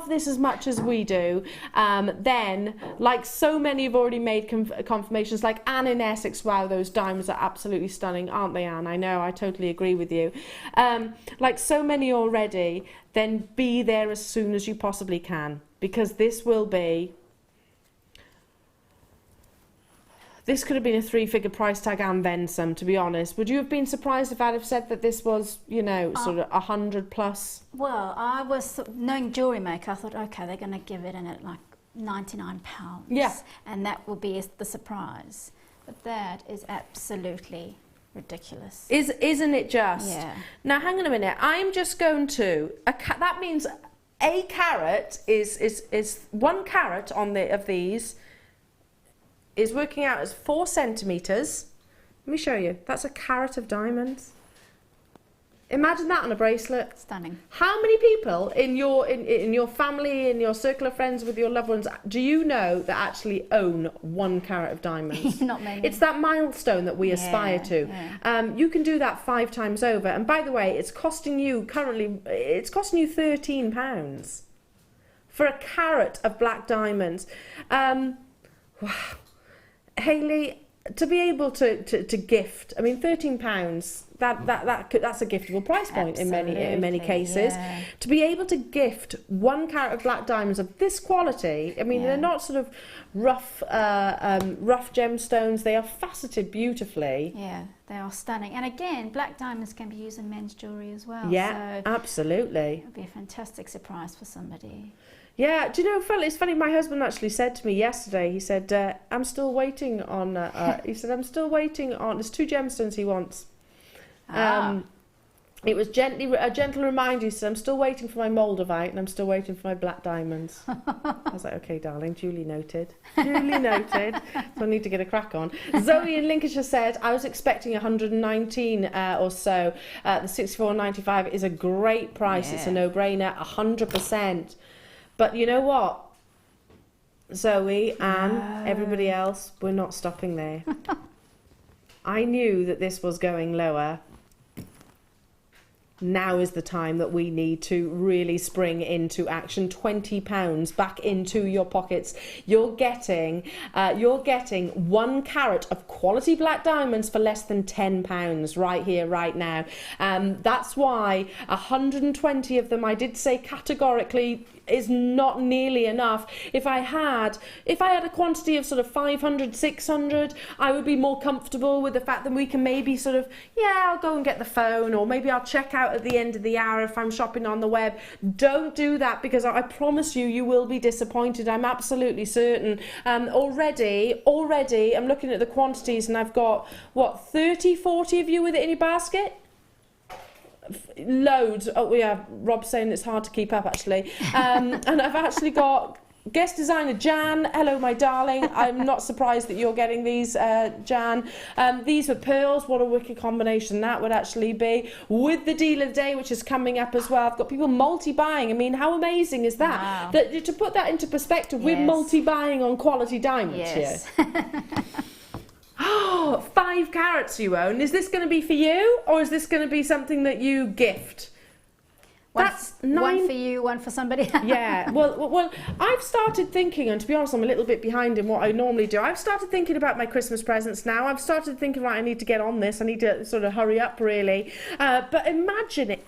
this as much as we do, then, like so many have already made confirmations, like Anne in Essex, wow, those diamonds are absolutely stunning, aren't they, Anne? I know, I totally agree with you. Like so many already, then be there as soon as you possibly can, because this could have been a 3-figure price tag and then some, to be honest. Would you have been surprised if I'd have said that this was, you know, sort of 100 plus? Well, I was, knowing JewelleryMaker, I thought, okay, they're going to give it in at like £99. Yeah. And that will be the surprise. But that is absolutely ridiculous. Isn't it just? Yeah. Now, hang on a minute. I'm just going to, that means a carat is 1 carat of these is working out as 4 centimetres. Let me show you. That's a carat of diamonds. Imagine that on a bracelet. Stunning. How many people in your family, in your circle of friends, with your loved ones, do you know that actually own 1 carat of diamonds? Not many. It's that milestone that we aspire to. Yeah. You can do that 5 times over. And by the way, it's costing you £13 for a carat of black diamonds. Wow. Hayley, to be able to gift, I mean, £13, that's a giftable price point. Absolutely, in many cases. Yeah. To be able to gift 1 carat of black diamonds of this quality, I mean, they're not sort of rough gemstones. They are faceted beautifully. Yeah, they are stunning. And again, black diamonds can be used in men's jewellery as well. Yeah, so absolutely. It would be a fantastic surprise for somebody. Yeah, do you know, it's funny, my husband actually said to me yesterday, he said, I'm still waiting on, there's 2 gemstones he wants. It was a gentle reminder, he said, I'm still waiting for my Moldavite and I'm still waiting for my black diamonds. I was like, okay, darling, duly noted. Duly noted. So I need to get a crack on. Zoe in Lincolnshire said, I was expecting 119 or so. The £64.95 is a great price. Yeah. It's a no-brainer, 100%. But you know what, Zoe, Anne, everybody else, we're not stopping there. I knew that this was going lower. Now is the time that we need to really spring into action. £20 back into your pockets. You're getting 1 carat of quality black diamonds for less than £10 right here, right now. That's why 120 of them, I did say categorically, is not nearly enough. If I had a quantity of sort of 500, 600, I would be more comfortable with the fact that we can maybe sort of, yeah, I'll go and get the phone, or maybe I'll check out at the end of the hour if I'm shopping on the web. Don't do that, because I promise you will be disappointed. I'm absolutely certain. Already I'm looking at the quantities, and I've got, what, 30, 40 of you with it in your basket? loads. Oh yeah, Rob's saying it's hard to keep up actually. And I've actually got guest designer Jan. Hello, my darling. I'm not surprised that you're getting these, Jan. These were pearls. What a wicked combination that would actually be. With the deal of the day, which is coming up as well. I've got people multi-buying. I mean, how amazing is that? Wow. That to put that into perspective, we're multi-buying on quality diamonds here. Oh, 5 carats you own. Is this going to be for you, or is this going to be something that you gift? That's 9. One for you, one for somebody else. Yeah, well, I've started thinking, and to be honest, I'm a little bit behind in what I normally do. I've started thinking about my Christmas presents now. I've started thinking, right, I need to get on this. I need to sort of hurry up, really. But imagine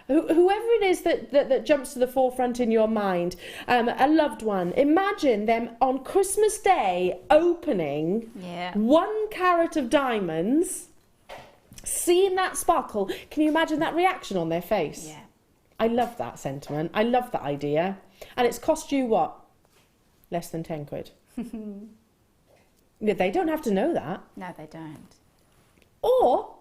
whoever it is that jumps to the forefront in your mind, a loved one. Imagine them on Christmas Day opening 1 carat of diamonds. Seeing that sparkle, can you imagine that reaction on their face? Yeah. I love that sentiment. I love that idea. And it's cost you what? Less than 10 quid. Yeah, they don't have to know that. No, they don't. Or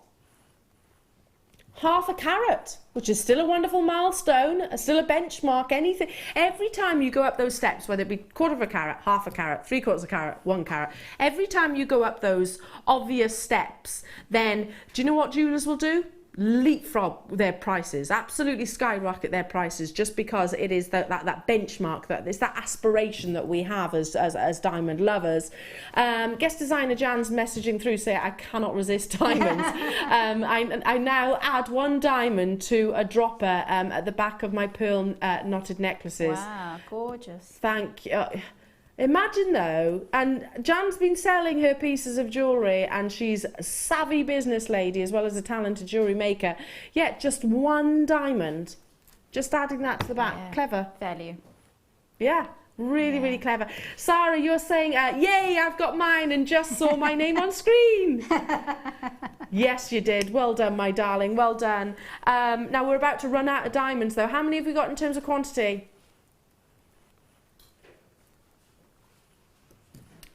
half a carat, which is still a wonderful milestone, still a benchmark, anything. Every time you go up those steps, whether it be 1/4 of a carat, half a carat, 3/4 carat, 1 carat, every time you go up those obvious steps, then do you know what jewellers will do? Leapfrog their prices, absolutely skyrocket their prices, just because it is that benchmark, that it's that aspiration that we have as diamond lovers. Guest designer Jan's messaging through saying, I cannot resist diamonds. I now add 1 diamond to a dropper at the back of my pearl knotted necklaces. Wow, gorgeous. Thank you. Imagine though, and Jan's been selling her pieces of jewellery, and she's a savvy business lady as well as a talented jewellery maker, yet just 1 diamond, just adding that to the back. Yeah. Clever. Value. Yeah, really clever. Sarah, you're saying, yay, I've got mine and just saw my name on screen. Yes, you did. Well done, my darling, well done. Now we're about to run out of diamonds though. How many have we got in terms of quantity?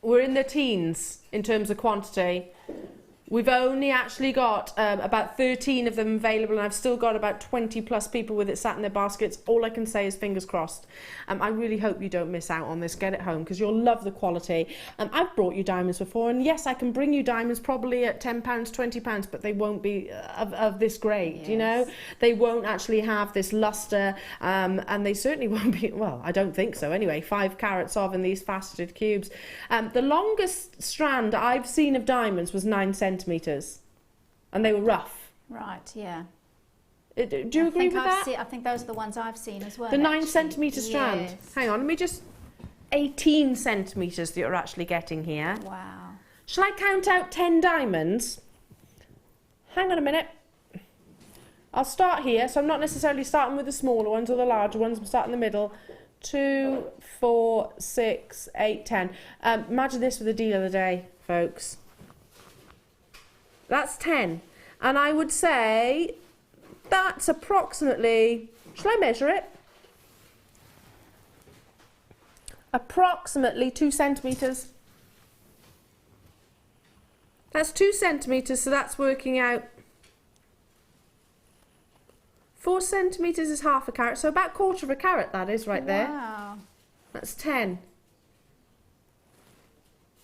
We're in the teens in terms of quantity. We've only actually got about 13 of them available, and I've still got about 20 plus people with it sat in their baskets. All I can say is fingers crossed. I really hope you don't miss out on this. Get it home, because you'll love the quality. I've brought you diamonds before, and yes, I can bring you diamonds probably at £10, £20, but they won't be of this grade, yes. You know? They won't actually have this luster, and they certainly won't be, well, I don't think so anyway, 5 carats of in these faceted cubes. The longest strand I've seen of diamonds was 9 centimetres. And they were rough. Right, yeah. Do you agree with that? I think those are the ones I've seen as well. The 9 centimetre strand. Yes. Hang on, let me just... 18 centimetres that you're actually getting here. Wow. Shall I count out 10 diamonds? Hang on a minute. I'll start here, so I'm not necessarily starting with the smaller ones or the larger ones. I'm starting in the middle. 2, 4, 6, 8, 10. Imagine this with the deal of the day, folks. That's 10, and I would say that's approximately, shall I measure it? Approximately 2 centimetres. That's 2 centimetres, so that's working out. 4 centimetres is half a carat, so about 1/4 of a carat that is right there. Wow. That's 10.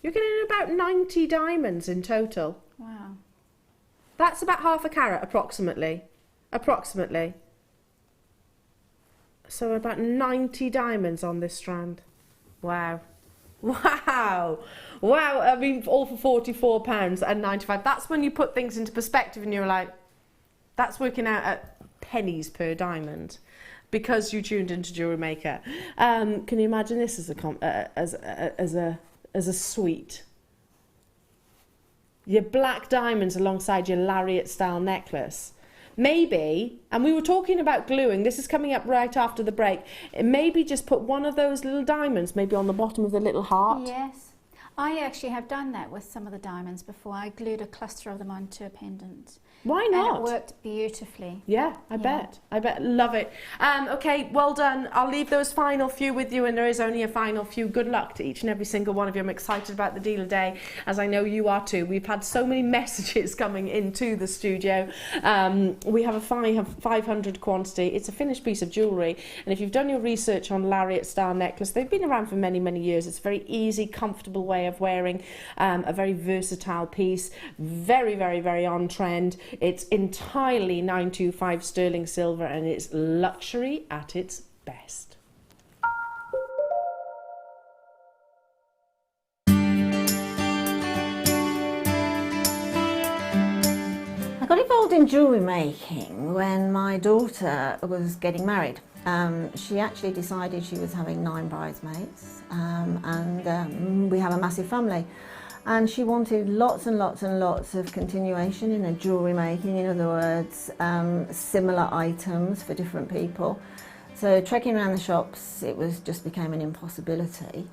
You're getting about 90 diamonds in total. Wow. That's about half a carat, approximately. Approximately. So about 90 diamonds on this strand. Wow. Wow. Wow. I mean, all for £44 and 95. That's when you put things into perspective and you're like, that's working out at pennies per diamond, because you tuned into Jewellery Maker. Can you imagine this as a suite? Your black diamonds alongside your lariat style necklace. Maybe, and we were talking about gluing, this is coming up right after the break, maybe just put one of those little diamonds maybe on the bottom of the little heart. Yes. I actually have done that with some of the diamonds before. I glued a cluster of them onto a pendant. Why not? And it worked beautifully. Yeah, I bet. Love it. Okay, well done. I'll leave those final few with you, and there is only a final few. Good luck to each and every single one of you. I'm excited about the deal of day, as I know you are too. We've had so many messages coming into the studio. We have a 500 quantity. It's a finished piece of jewellery, and if you've done your research on lariat style necklace, they've been around for many, many years. It's a very easy, comfortable way of wearing, a very versatile piece, very, very, very on trend. It's entirely 925 sterling silver, and it's luxury at its best. I got involved in jewellery making when my daughter was getting married. She actually decided she was having 9 bridesmaids, and we have a massive family. And she wanted lots and lots and lots of continuation in her jewellery making, in other words, similar items for different people. So trekking around the shops, just became an impossibility.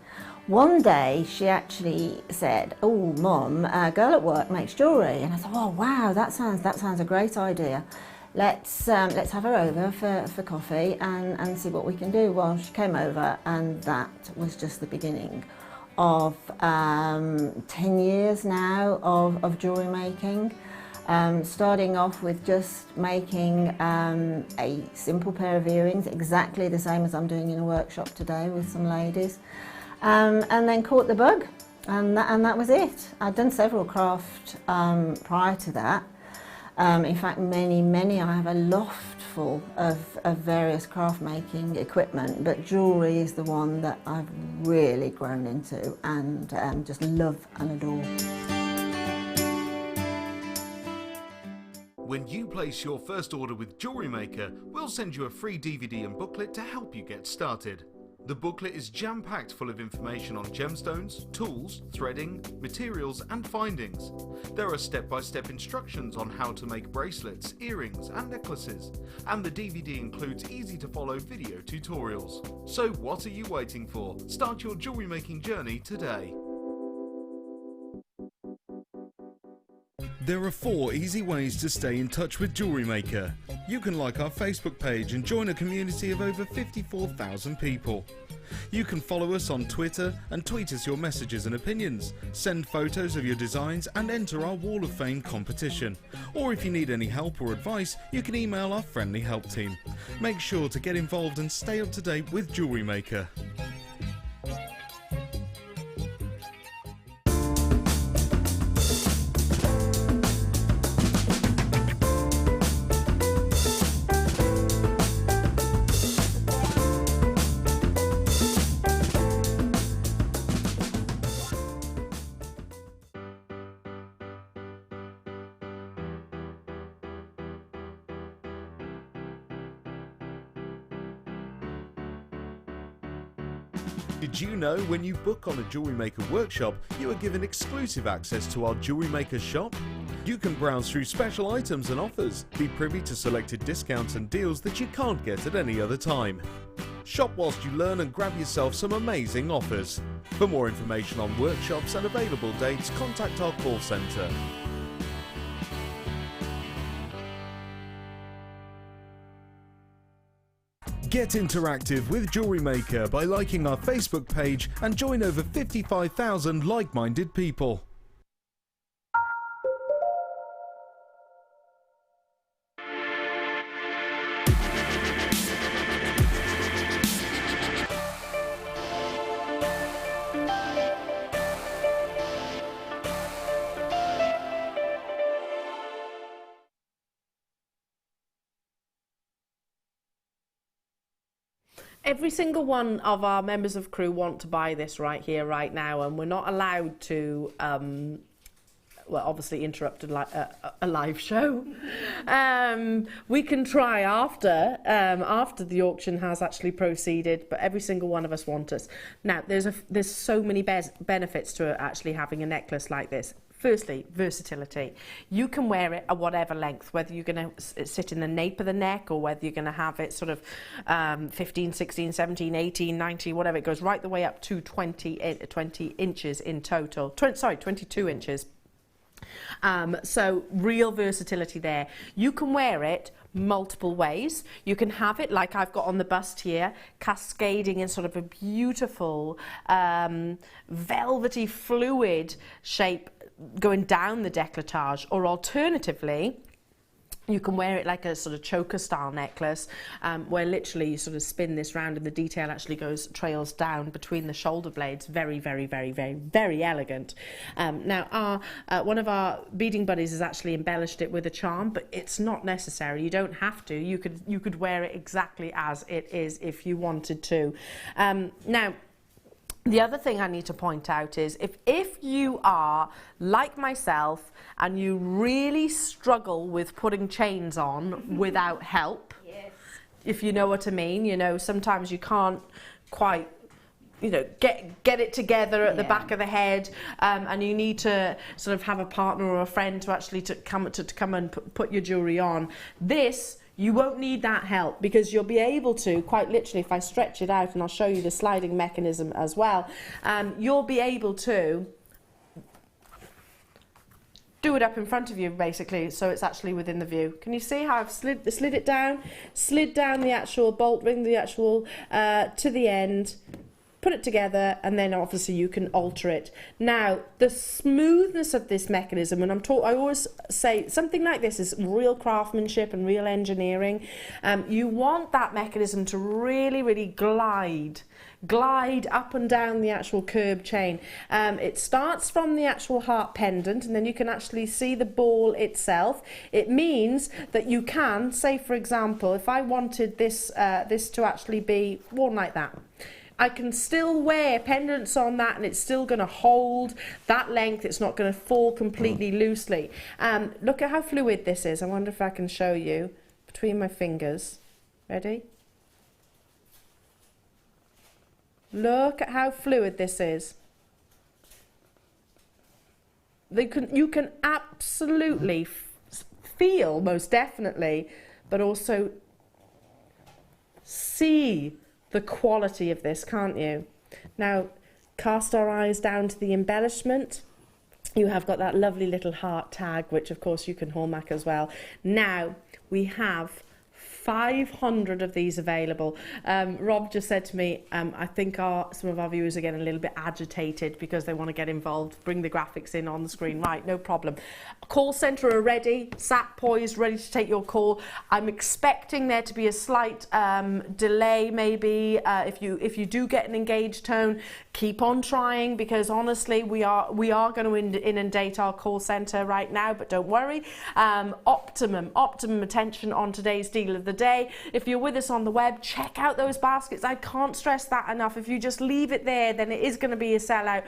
One day she actually said, "Oh, Mum, a girl at work makes jewellery." And I thought, "Oh, wow, that sounds a great idea. Let's have her over for coffee and see what we can do." Well, she came over, and that was just the beginning of 10 years now of jewellery making, starting off with just making a simple pair of earrings, exactly the same as I'm doing in a workshop today with some ladies, and then caught the bug, and that was it. I'd done several craft prior to that. In fact, many, I have a loft full of various craft making equipment, but jewellery is the one that I've really grown into and just love and adore. When you place your first order with JewelleryMaker, we'll send you a free DVD and booklet to help you get started. The booklet is jam-packed full of information on gemstones, tools, threading, materials and findings. There are step-by-step instructions on how to make bracelets, earrings and necklaces, and the DVD includes easy-to-follow video tutorials. So what are you waiting for? Start your jewellery making journey today. There are 4 easy ways to stay in touch with JewelleryMaker. You can like our Facebook page and join a community of over 54,000 people. You can follow us on Twitter and tweet us your messages and opinions, send photos of your designs and enter our Wall of Fame competition. Or if you need any help or advice, you can email our friendly help team. Make sure to get involved and stay up to date with JewelleryMaker. Did you know when you book on a JewelleryMaker workshop, you are given exclusive access to our JewelleryMaker shop? You can browse through special items and offers, be privy to selected discounts and deals that you can't get at any other time. Shop whilst you learn and grab yourself some amazing offers. For more information on workshops and available dates, contact our call centre. Get interactive with JewelleryMaker by liking our Facebook page and join over 55,000 like-minded people. Every single one of our members of crew want to buy this right here, right now, and we're not allowed to, well, obviously interrupt a live show. We can try after the auction has actually proceeded, but every single one of us want us. Now, there's so many benefits to actually having a necklace like this. Firstly, versatility. You can wear it at whatever length, whether you're going to sit in the nape of the neck or whether you're going to have it sort of 15, 16, 17, 18, 19, whatever. It goes right the way up to 20 inches in total. 22 inches. So real versatility there. You can wear it multiple ways. You can have it like I've got on the bust here, cascading in sort of a beautiful velvety fluid shape going down the décolletage, or alternatively you can wear it like a sort of choker style necklace, where literally you sort of spin this round and the detail actually trails down between the shoulder blades. Very, very, very, very, very elegant. Now one of our beading buddies has actually embellished it with a charm, but it's not necessary. You don't have to. You could wear it exactly as it is if you wanted to. Now, the other thing I need to point out is if you are like myself and you really struggle with putting chains on without help, yes, if you know what I mean, you know, sometimes you can't quite, you know, get it together at the back of the head, and you need to sort of have a partner or a friend to actually come and put your jewellery on. This, you won't need that help, because you'll be able to, quite literally, if I stretch it out, and I'll show you the sliding mechanism as well, you'll be able to do it up in front of you, basically, so it's actually within the view. Can you see how I've slid it down? Slid down the actual bolt ring, the actual to the end, put it together, and then obviously you can alter it. Now, the smoothness of this mechanism, and I always say something like this is real craftsmanship and real engineering. You want that mechanism to really, really glide up and down the actual curb chain. It starts from the actual heart pendant, and then you can actually see the ball itself. It means that you can, say for example, if I wanted this to actually be worn like that, I can still wear pendants on that and it's still going to hold that length. It's not going to fall completely loosely. Look at how fluid this is. I wonder if I can show you between my fingers. Ready? Look at how fluid this is. You can absolutely feel, most definitely, but also see the quality of this, can't you? Now, cast our eyes down to the embellishment. You have got that lovely little heart tag, which of course you can hallmark as well. Now, we have 500 of these available. Rob just said to me, I think some of our viewers are getting a little bit agitated because they want to get involved. Bring the graphics in on the screen. Right, no problem. Call centre are ready, sat poised, ready to take your call. I'm expecting there to be a slight delay, maybe. If you do get an engaged tone, keep on trying, because honestly, we are going to inundate our call centre right now. But don't worry. Optimum attention on today's deal of the day. If you're with us on the web, check out those baskets. I can't stress that enough. If you just leave it there, then it is going to be a sellout.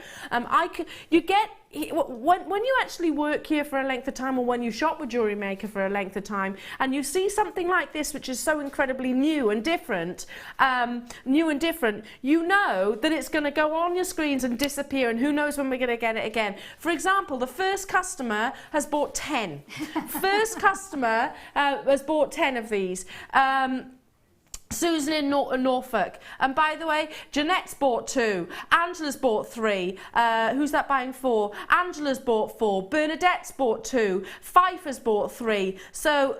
When you actually work here for a length of time, or when you shop with JewelleryMaker for a length of time, and you see something like this, which is so incredibly new and different, you know that it's going to go on your screens and disappear, and who knows when we're going to get it again. For example, the first customer has bought 10. First customer has bought 10 of these. Susan in Norfolk, and by the way, Jeanette's bought 2, Angela's bought 3, who's that buying 4? Angela's bought 4, Bernadette's bought 2, Pfeiffer's bought 3, so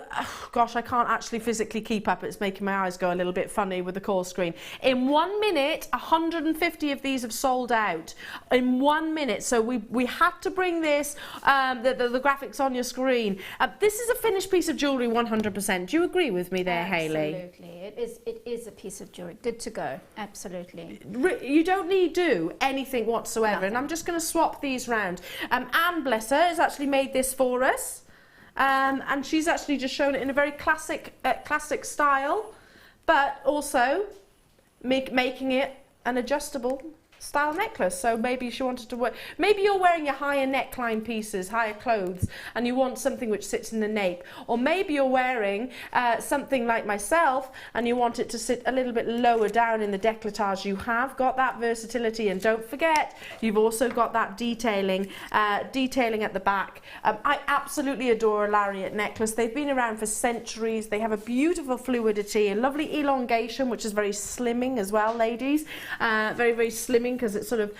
gosh, I can't actually physically keep up. It's making my eyes go a little bit funny with the call screen. In 1 minute, 150 of these have sold out in 1 minute, so we had to bring this, the graphics on your screen. This is a finished piece of jewellery 100%. Do you agree with me there, Hayley? Absolutely. It is a piece of jewellery. Good to go. Absolutely. You don't need to do anything whatsoever. Nothing. And I'm just going to swap these round. Anne, bless her, has actually made this for us. And she's actually just shown it in a very classic style, but also making it an adjustable style necklace. So maybe she wanted to wear, maybe you're wearing your higher neckline pieces, higher clothes, and you want something which sits in the nape. Or maybe you're wearing something like myself and you want it to sit a little bit lower down in the décolletage. You have got that versatility, and don't forget, you've also got that detailing at the back. I absolutely adore a lariat necklace. They've been around for centuries. They have a beautiful fluidity, a lovely elongation, which is very slimming as well, ladies. Very, very slimming, because it sort of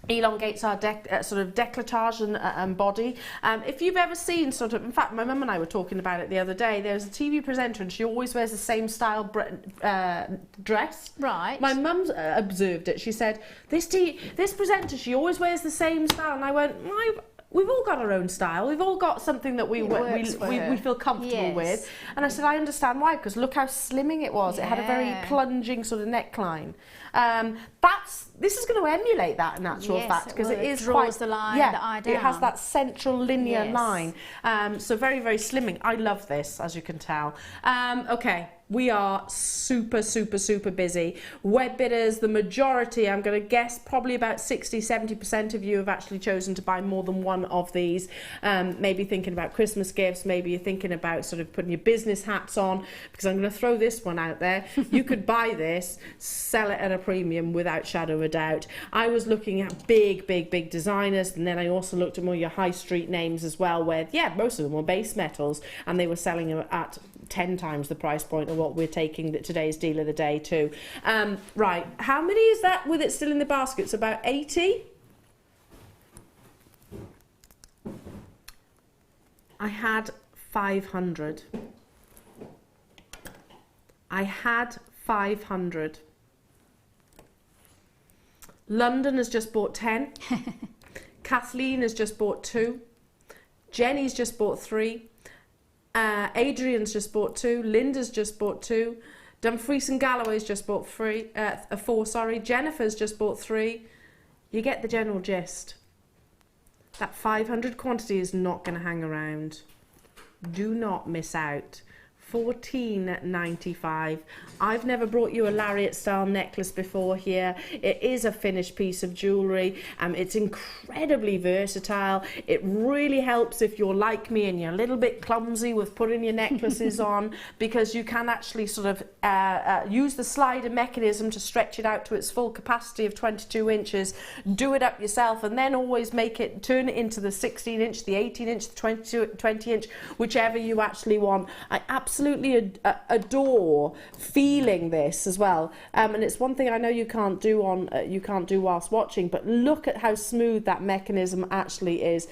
elongates our sort of décolletage and body. If you've ever seen sort of, in fact, my mum and I were talking about it the other day. There's a TV presenter and she always wears the same style dress. Right. My mum observed it. She said, this presenter, she always wears the same style. And I went, we've all got our own style. We've all got something that we feel comfortable with. And I said, I understand why, because look how slimming it was. It had a very plunging sort of neckline. This is going to emulate that in actual fact, because it is draws quite the line, yeah, the eye down. it has that central linear line. So very, very slimming. I love this, as you can tell. Okay. We are super, super, super busy. Web bidders, the majority, I'm going to guess probably about 60-70% of you have actually chosen to buy more than one of these. Maybe thinking about Christmas gifts, maybe you're thinking about sort of putting your business hats on, because I'm going to throw this one out there. You could buy this, sell it at a premium without shadow of a doubt. I was looking at big, big, big designers, and then I also looked at more your high street names as well, where, yeah, most of them were base metals, and they were selling them at 10 times the price point of what we're taking today's deal of the day too. Right, how many is that with it still in the basket? It's about 80. I had 500. I had 500. London has just bought 10. Kathleen has just bought 2. Jenny's just bought 3. Adrian's just bought 2. Linda's just bought 2. Dumfries and Galloway's just bought 4. Jennifer's just bought 3. You get the general gist. That 500 quantity is not going to hang around. Do not miss out. $14.95. I've never brought you a lariat style necklace before here. It is a finished piece of jewellery. It's incredibly versatile. It really helps if you're like me and you're a little bit clumsy with putting your necklaces on, because you can actually sort of use the slider mechanism to stretch it out to its full capacity of 22 inches, do it up yourself, and then always turn it into the 16 inch, the 18 inch, the 20 inch, whichever you actually want. I absolutely adore feeling this as well, and it's one thing I know you can't do whilst watching, but look at how smooth that mechanism actually is.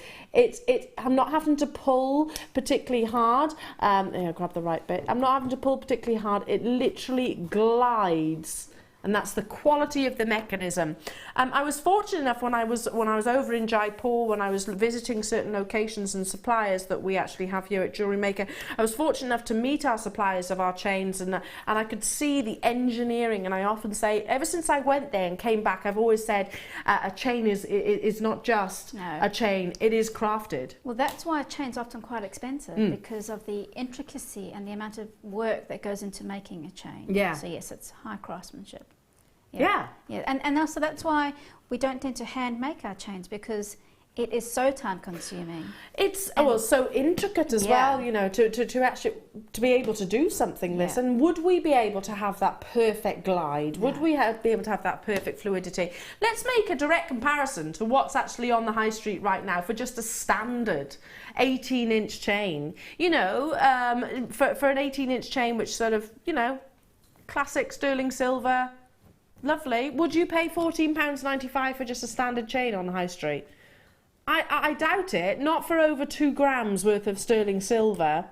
I'm not having to pull particularly hard. Grab the right bit. I'm not having to pull particularly hard. It literally glides. And that's the quality of the mechanism. I was fortunate enough when I was over in Jaipur, when I was visiting certain locations and suppliers that we actually have here at JewelleryMaker, I was fortunate enough to meet our suppliers of our chains, and I could see the engineering. And I often say, ever since I went there and came back, I've always said a chain is not just a chain, it is crafted. Well, that's why a chain's often quite expensive, because of the intricacy and the amount of work that goes into making a chain. Yeah. So yes, it's high craftsmanship. Yeah. And also that's why we don't tend to hand make our chains, because it is so time consuming. It's so intricate as well, you know, to actually be able to do something this. And would we be able to have that perfect glide? Would we be able to have that perfect fluidity? Let's make a direct comparison to what's actually on the high street right now for just a standard 18-inch chain. You know, for an 18-inch chain, which sort of, you know, classic sterling silver. Lovely. Would you pay £14.95 for just a standard chain on the high street? I doubt it. Not for over 2 grams worth of sterling silver.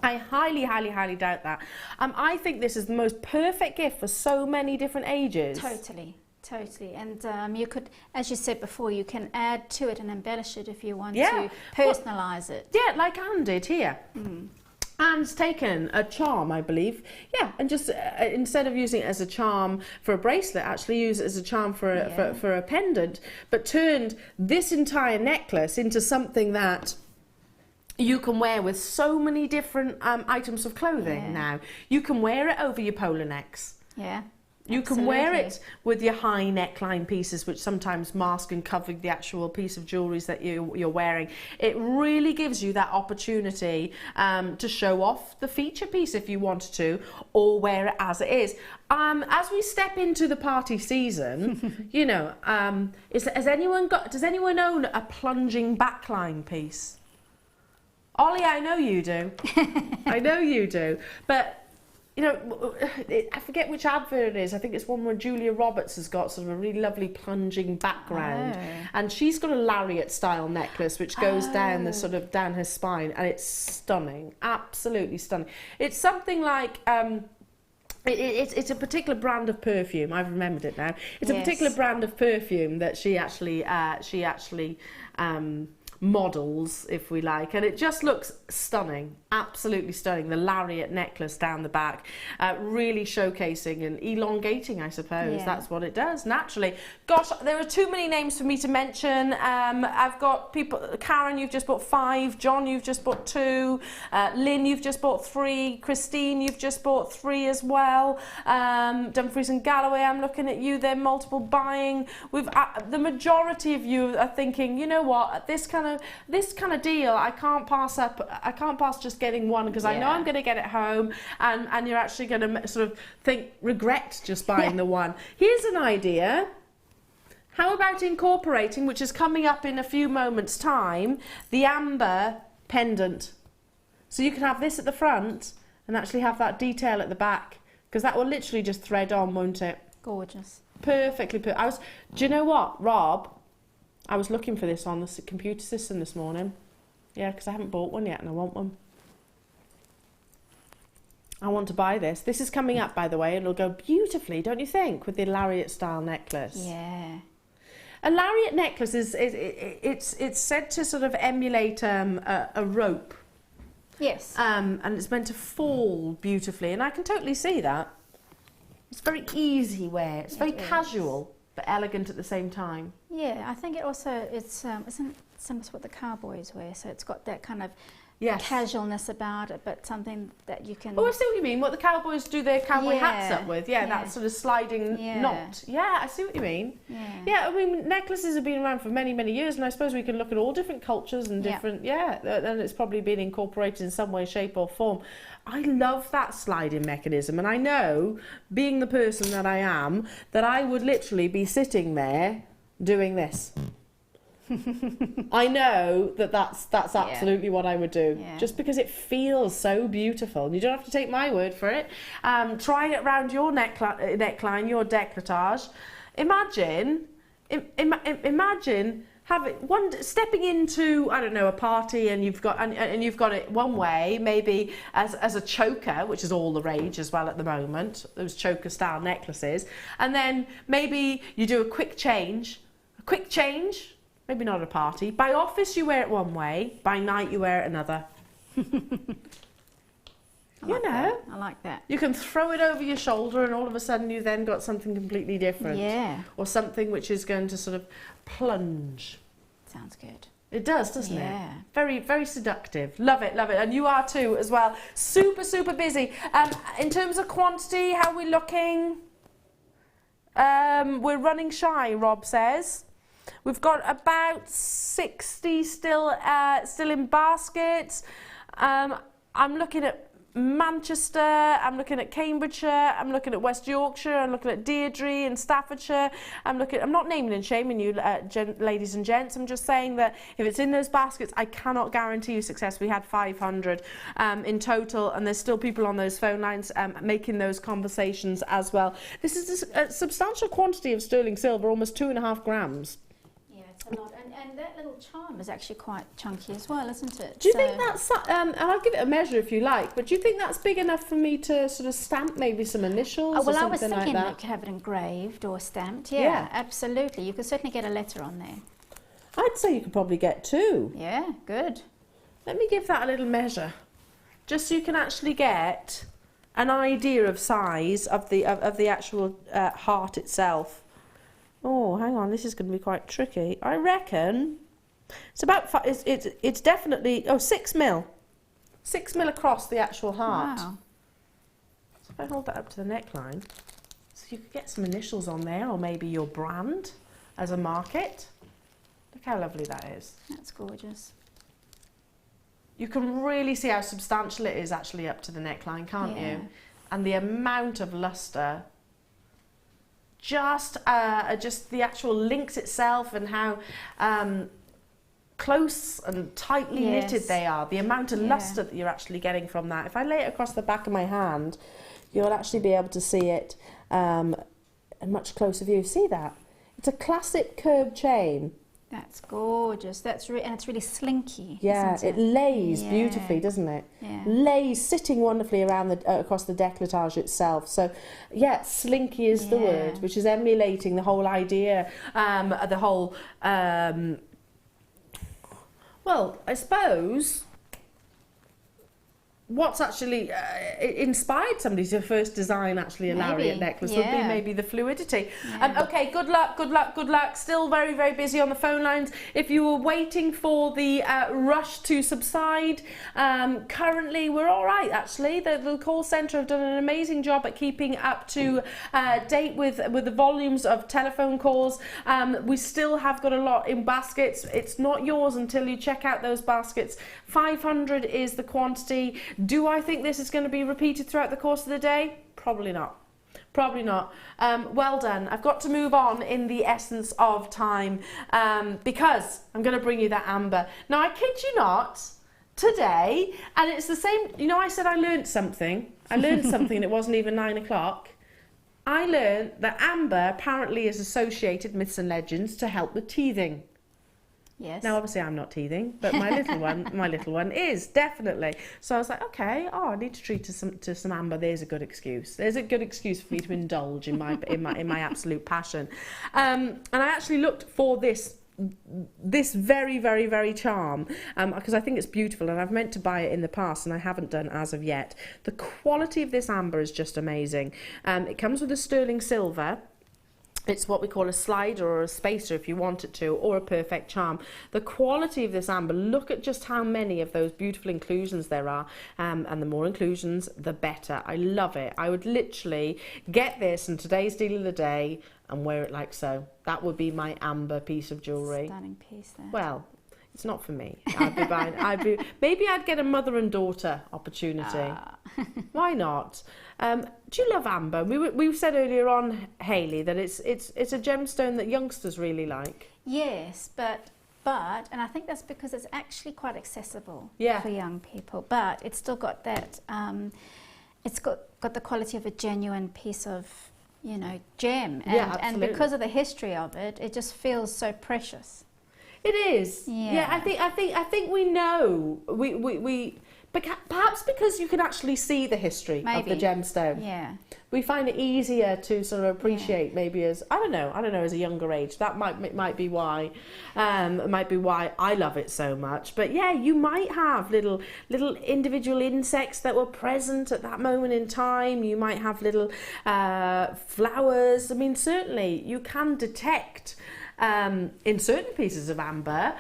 I highly, highly, highly doubt that. I think this is the most perfect gift for so many different ages. Totally. And you could, as you said before, you can add to it and embellish it if you want to personalise it. Yeah, like Anne did here. Anne's taken a charm, I believe, and just instead of using it as a charm for a bracelet, actually use it as a charm for a pendant, but turned this entire necklace into something that you can wear with so many different items of clothing now. You can wear it over your polo necks. You can wear it with your high neckline pieces, which sometimes mask and cover the actual piece of jewellery that you're wearing. It really gives you that opportunity to show off the feature piece if you wanted to, or wear it as it is. As we step into the party season, you know, does anyone own a plunging backline piece? Ollie, I know you do. I know you do. But you know, I forget which advert it is. I think it's one where Julia Roberts has got sort of a really lovely plunging background, and she's got a lariat style necklace which goes down the sort of down her spine, and it's stunning, absolutely stunning. It's something like it's a particular brand of perfume. I've remembered it now. It's a particular brand of perfume that she actually models, if we like, and it just looks stunning, absolutely stunning. The lariat necklace down the back, really showcasing and elongating, I suppose. That's what it does naturally. Gosh, there are too many names for me to mention. I've got people, Karen, you've just bought 5, John, you've just bought 2, Lynn, you've just bought 3, Christine, you've just bought 3 as well, Dumfries and Galloway, I'm looking at you, they're multiple buying. The majority of you are thinking, you know what, this kind of deal, I can't pass just getting one, because I know I'm going to get it home, and you're actually going to sort of regret just buying the one. Here's an idea. How about incorporating, which is coming up in a few moments' time, the amber pendant? So you can have this at the front and actually have that detail at the back, because that will literally just thread on, won't it? Gorgeous. Perfectly. Do you know what, Rob? I was looking for this on the computer system this morning. Yeah, because I haven't bought one yet and I want one. I want to buy this. This is coming up, by the way. It'll go beautifully, don't you think, with the lariat style necklace? Yeah. A lariat necklace it's said to sort of emulate a rope. Yes. And it's meant to fall beautifully, and I can totally see that. It's very easy wear. It's very casual, but elegant at the same time. Yeah, I think it's isn't similar to what the cowboys wear, so it's got that kind of casualness about it, but something that you can... Oh, I see what you mean. What the cowboys do their cowboy hats up with. Yeah, that sort of sliding knot. Yeah, I see what you mean. Yeah, I mean, necklaces have been around for many, many years, and I suppose we can look at all different cultures and different... and it's probably been incorporated in some way, shape or form. I love that sliding mechanism, and I know, being the person that I am, that I would literally be sitting there doing this. I know that's absolutely what I would do, just because it feels so beautiful. And you don't have to take my word for it. Try it around your neckline, your décolletage. Imagine stepping into, I don't know, a party, and you've got it one way, maybe as a choker, which is all the rage as well at the moment, those choker style necklaces, and then maybe you do a quick change. Maybe not at a party. By office you wear it one way, by night you wear it another. I like that. You can throw it over your shoulder, and all of a sudden you then got something completely different. Yeah. Or something which is going to sort of plunge. Sounds good. It does, doesn't it? Yeah. Very, very seductive. Love it, love it. And you are too as well. Super, super busy. In terms of quantity, how are we looking? We're running shy, Rob says. We've got about 60 still in baskets. I'm looking at Manchester, I'm looking at Cambridgeshire, I'm looking at West Yorkshire, I'm looking at Deirdre and Staffordshire. I'm not naming and shaming you, ladies and gents. I'm just saying that if it's in those baskets, I cannot guarantee you success. We had 500 in total, and there's still people on those phone lines making those conversations as well. This is a substantial quantity of sterling silver, almost 2.5 grams. A lot. And that little charm is actually quite chunky as well, isn't it? Do you think that's, and I'll give it a measure if you like, but do you think that's big enough for me to sort of stamp maybe some initials or something like that? Well, I was thinking you could have it engraved or stamped. Yeah, absolutely. You could certainly get a letter on there. I'd say you could probably get 2. Yeah, good. Let me give that a little measure, just so you can actually get an idea of size of the actual heart itself. Oh, hang on, this is going to be quite tricky. I reckon it's about it's definitely 6 mil. 6 mil across the actual heart. Wow. So if I hold that up to the neckline, it's you could get some initials on there, or maybe your brand as a market. Look how lovely that is. That's gorgeous. You can really see how substantial it is actually up to the neckline, can't you? And the amount of luster, just the actual links itself and how close and tightly knitted they are. The amount of luster that you're actually getting from that. If I lay it across the back of my hand, you'll actually be able to see it in much closer view. See that? It's a classic curved chain. That's gorgeous. And it's really slinky. Yeah, isn't it lays beautifully, doesn't it? Yeah. Lays sitting wonderfully around across the décolletage itself. So, yeah, slinky is the word, which is emulating the whole idea, the whole. Well, I suppose what's actually inspired somebody to first design actually a lariat necklace would be maybe the fluidity. Okay, good luck, good luck, good luck. Still very, very busy on the phone lines. If you were waiting for the rush to subside, currently we're all right actually. The call centre have done an amazing job at keeping up to date with the volumes of telephone calls. We still have got a lot in baskets. It's not yours until you check out those baskets. 500 is the quantity. Do I think this is going to be repeated throughout the course of the day? Probably not. Probably not. Well done. I've got to move on in the essence of time because I'm going to bring you that amber. Now, I kid you not, today, and it's the same, you know, I said I learned something. I learned something and it wasn't even 9 o'clock. I learned that amber apparently is associated, myths and legends, to help with teething. Yes. Now, obviously, I'm not teething, but my little one is definitely. So I was like, okay, I need to treat to some amber. There's a good excuse. There's a good excuse for me to indulge in my absolute passion. And I actually looked for this very, very, very charm because I think it's beautiful, and I've meant to buy it in the past and I haven't done as of yet. The quality of this amber is just amazing. It comes with a sterling silver. It's what we call a slider or a spacer if you want it to, or a perfect charm. The quality of this amber, look at just how many of those beautiful inclusions there are, and the more inclusions, the better. I love it. I would literally get this in today's deal of the day and wear it like so. That would be my amber piece of jewellery. Stunning piece there. Well, it's not for me. Maybe I'd get a mother and daughter opportunity. Why not? Do you love amber? We said earlier on, Hayley, that it's a gemstone that youngsters really like. Yes, but and I think that's because it's actually quite accessible for young people. But it's still got that. It's got the quality of a genuine piece of, you know, gem, and because of the history of it, it just feels so precious. It is. Yeah. I think we know. But perhaps because you can actually see the history of the gemstone. Yeah. We find it easier to sort of appreciate maybe as I don't know, as a younger age. That might be why I love it so much. But yeah, you might have little individual insects that were present at that moment in time. You might have little flowers. I mean, certainly you can detect in certain pieces of amber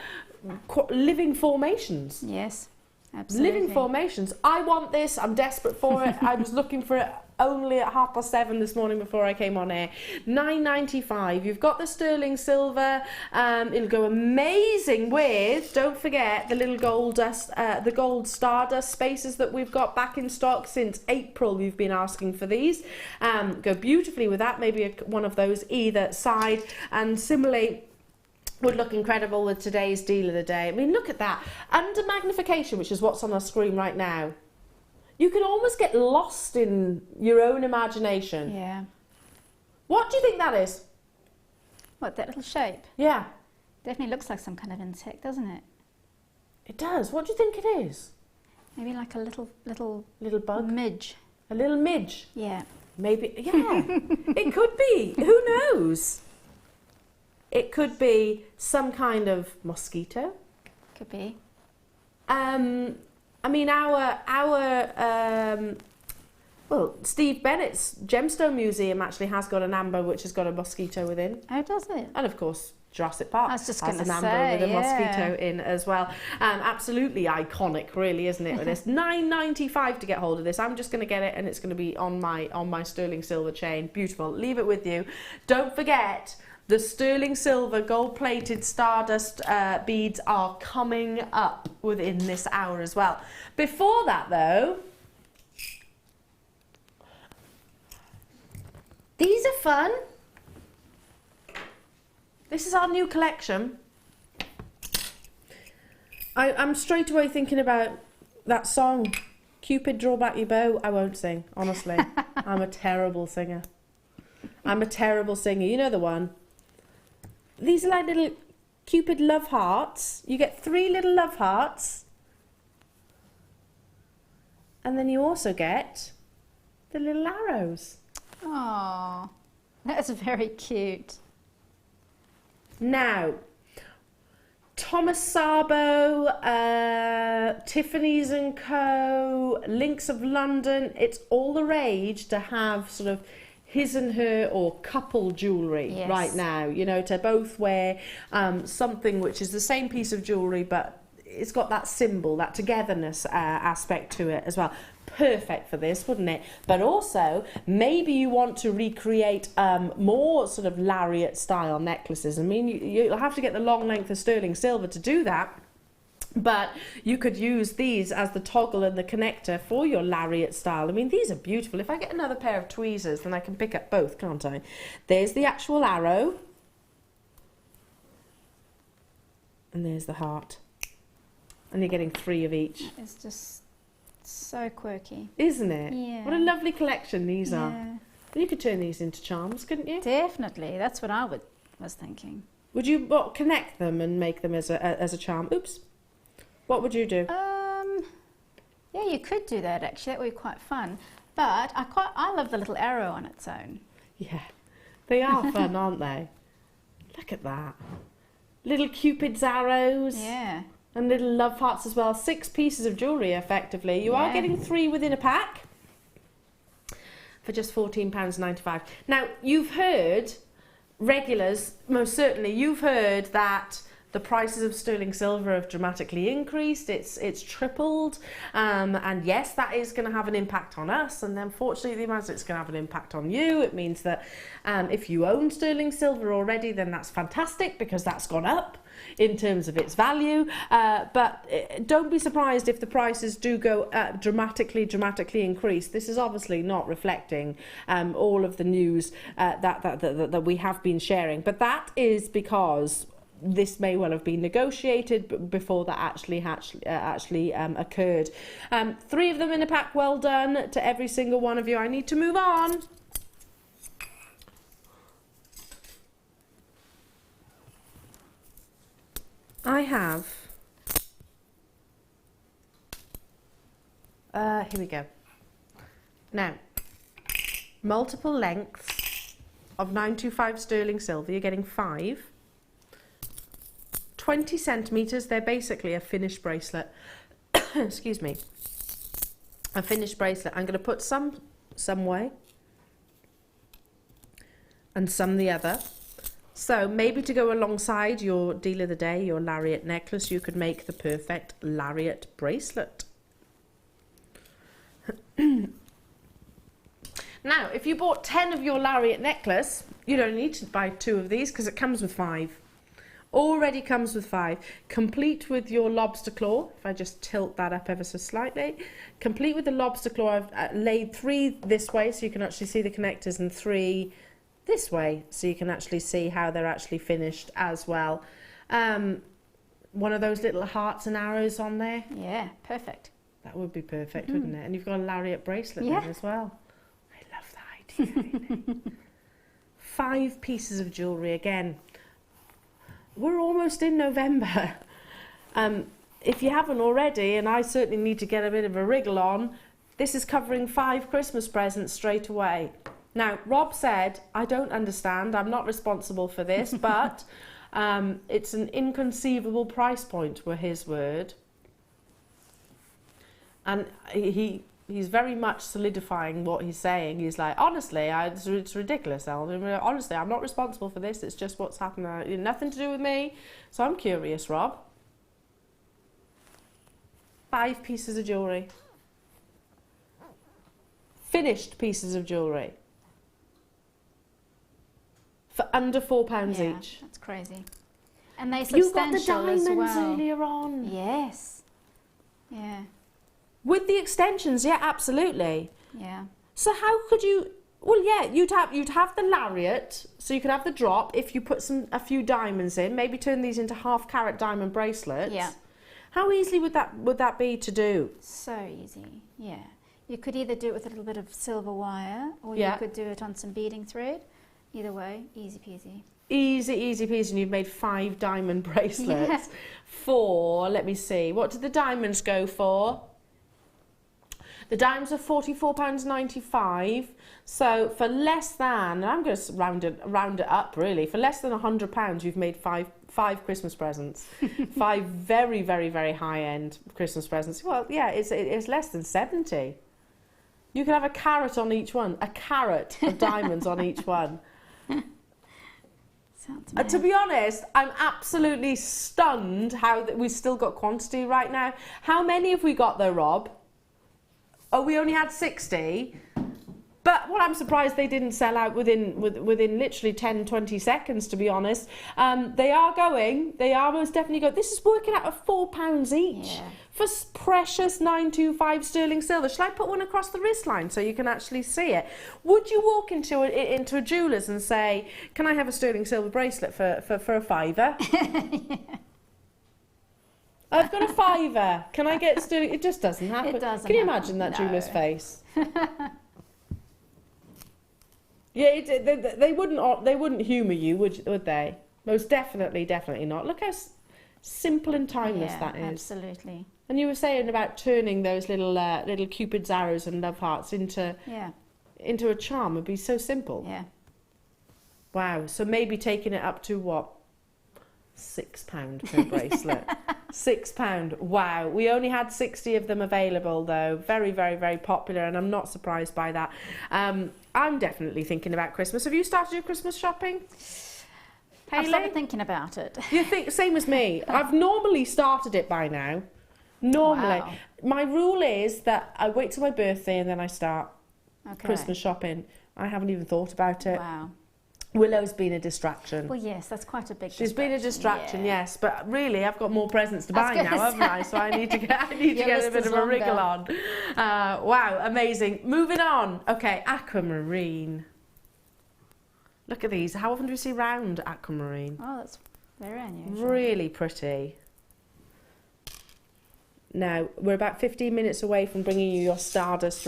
living formations. Yes. Absolutely. Living formations. I want this. I'm desperate for it. I was looking for it only at 7:30 this morning before I came on air. £9.95. You've got the sterling silver. It'll go amazing with, don't forget, the little gold dust, the gold stardust spaces that we've got back in stock since April. You've been asking for these. Go beautifully with that. Maybe one of those either side. And similarly, would look incredible with today's deal of the day. I mean, look at that. Under magnification, which is what's on our screen right now, you can almost get lost in your own imagination. Yeah. What do you think that is? What, that little shape? Yeah. Definitely looks like some kind of insect, doesn't it? It does. What do you think it is? Maybe like a little bug? Midge. A little midge? Yeah. Maybe, yeah. It could be. Who knows? It could be some kind of mosquito. Could be. I mean, our Well, Steve Bennett's Gemstone Museum actually has got an amber which has got a mosquito within. Oh, does it? And of course, Jurassic Park has an amber with a mosquito in as well. Absolutely iconic, really, isn't it? With this $9.95 to get hold of this. I'm just going to get it, and it's going to be on my sterling silver chain. Beautiful. Leave it with you. Don't forget, the sterling silver gold-plated stardust beads are coming up within this hour as well. Before that, though, these are fun. This is our new collection. I'm straight away thinking about that song, Cupid, Draw Back Your Bow. I won't sing, honestly. I'm a terrible singer. I'm a terrible singer. You know the one. These are like little Cupid love hearts. You get 3 little love hearts. And then you also get the little arrows. Oh, that's very cute. Now, Thomas Sabo, Tiffany's & Co, Links of London, it's all the rage to have sort of his and her or couple jewellery right now, you know, to both wear something which is the same piece of jewellery but it's got that symbol, that togetherness aspect to it as well. Perfect for this, wouldn't it? But also, maybe you want to recreate more sort of lariat style necklaces. I mean, you'll have to get the long length of sterling silver to do that. But you could use these as the toggle and the connector for your lariat style. I mean, these are beautiful. If I get another pair of tweezers, then I can pick up both, can't I? There's the actual arrow. And there's the heart. And you're getting 3 of each. It's just so quirky. Isn't it? Yeah. What a lovely collection these are. You could turn these into charms, couldn't you? Definitely. That's what I was thinking. Would you connect them and make them as a charm? Oops. What would you do? Yeah, you could do that actually. That would be quite fun. But I love the little arrow on its own. Yeah. They are fun, aren't they? Look at that. Little Cupid's arrows. Yeah. And little love hearts as well. 6 pieces of jewellery, effectively. You are getting 3 within a pack for just £14.95. Now, you've heard, regulars, most certainly, you've heard that the prices of sterling silver have dramatically increased. It's tripled. And yes, that is going to have an impact on us. And unfortunately, it's going to have an impact on you. It means that if you own sterling silver already, then that's fantastic because that's gone up in terms of its value, but don't be surprised if the prices do go dramatically increase. This is obviously not reflecting all of the news that we have been sharing, but that is because this may well have been negotiated before that actually occurred. 3 of them in a pack. Well done to every single one of you. I need to move on. I have, here we go. Now, multiple lengths of 925 sterling silver. You're getting 5. 20 centimetres, they're basically a finished bracelet. Excuse me. A finished bracelet. I'm going to put some way and some the other. So maybe to go alongside your deal of the day, your lariat necklace, you could make the perfect lariat bracelet. Now, if you bought 10 of your lariat necklace, you don't need to buy 2 of these because it comes with 5. Already comes with 5. Complete with your lobster claw. If I just tilt that up ever so slightly. Complete with the lobster claw. I've laid 3 this way so you can actually see the connectors and 3 this way so you can actually see how they're actually finished as well. One of those little hearts and arrows on there. Yeah, perfect. That would be perfect, wouldn't it? And you've got a lariat bracelet there as well. I love that idea. 5 pieces of jewellery again. We're almost in November. If you haven't already, and I certainly need to get a bit of a wriggle on, this is covering 5 Christmas presents straight away. Now, Rob said, I don't understand, I'm not responsible for this, but it's an inconceivable price point, were his word. And he He's very much solidifying what he's saying. He's like, honestly, it's ridiculous, honestly, I'm not responsible for this. It's just what's happened. Nothing to do with me. So I'm curious, Rob. 5 pieces of jewellery. Finished pieces of jewellery. For under £4 each. That's crazy. And they substantial as well. You got the diamonds earlier on. Yes. Yeah. With the extensions, yeah, absolutely. Yeah. So how could you? Well, yeah, you'd have the lariat, so you could have the drop if you put a few diamonds in. Maybe turn these into half-carat diamond bracelets. Yeah. How easily would that be to do? So easy. Yeah. You could either do it with a little bit of silver wire, or Yeah. you could do it on some beading thread. Either way, easy peasy. Easy peasy, and you've made 5 diamond bracelets for. Let me see. What did the diamonds go for? The diamonds are £44.95. So for less than, and I'm going to round it up really, for less than £100, you've made five Christmas presents. 5 very, very, very high-end Christmas presents. Well, yeah, it's less than 70. You can have a carat on each one, a carat of diamonds on each one. To be honest, I'm absolutely stunned how we've still got quantity right now. How many have we got though, Rob? Oh, we only had 60. But well, I'm surprised they didn't sell out within literally 10, 20 seconds, to be honest. They are most definitely going. This is working out at £4 each for precious 925 sterling silver. Shall I put one across the wrist line so you can actually see it? Would you walk into a jeweller's and say, can I have a sterling silver bracelet for a £5? I've got a £5. Can I get sterling? It just doesn't happen. It doesn't. Can you imagine that jeweller's face? Yeah, they wouldn't humour you, would they? Most definitely not. Look how simple and timeless that is. Absolutely. And you were saying about turning those little Cupid's arrows and love hearts into a charm would be so simple. Yeah. Wow. So maybe taking it up to what? £6 per bracelet. £6. Wow. We only had 60 of them available though. Very, very, very popular, and I'm not surprised by that. I'm definitely thinking about Christmas. Have you started your Christmas shopping? I've started thinking about it. You think same as me? I've normally started it by now. Normally. Wow. My rule is that I wait till my birthday and then I start Christmas shopping. I haven't even thought about it. Wow. Willow's been a distraction. Well, yes, that's quite a big She's been a distraction, yes. But really, I've got more presents to buy now, haven't I? So I need to get a bit of a wriggle on. Wow, amazing. Moving on. Okay, aquamarine. Look at these. How often do we see round aquamarine? Oh, that's very unusual. Really pretty. Now, we're about 15 minutes away from bringing you your stardust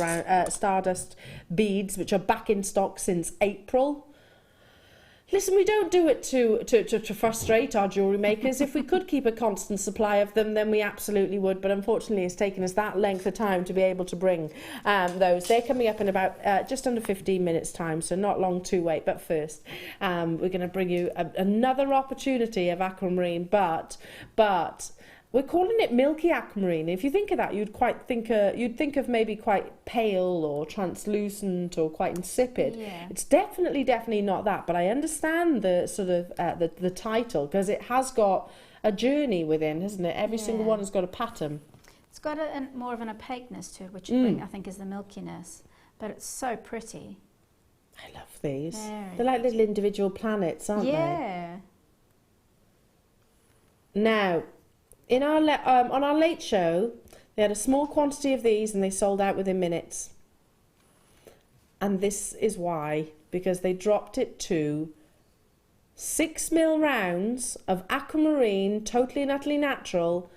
beads, which are back in stock since April. Listen, we don't do it to frustrate our jewellery makers. If we could keep a constant supply of them, then we absolutely would. But unfortunately, it's taken us that length of time to be able to bring those. They're coming up in about just under 15 minutes' time, so not long to wait. But first, we're going to bring you another opportunity of aquamarine, but we're calling it milky aquamarine. If you think of that, you'd think of maybe quite pale or translucent or quite insipid. Yeah. It's definitely not that. But I understand the sort of the title, because it has got a journey within, hasn't it? Every single one has got a pattern. It's got more of an opaqueness to it, which I think is the milkiness. But it's so pretty. I love these. They're like little individual planets, aren't they? Yeah. Now, in our on our late show, they had a small quantity of these and they sold out within minutes. And this is why, because they dropped it to 6mm rounds of aquamarine, totally and utterly natural,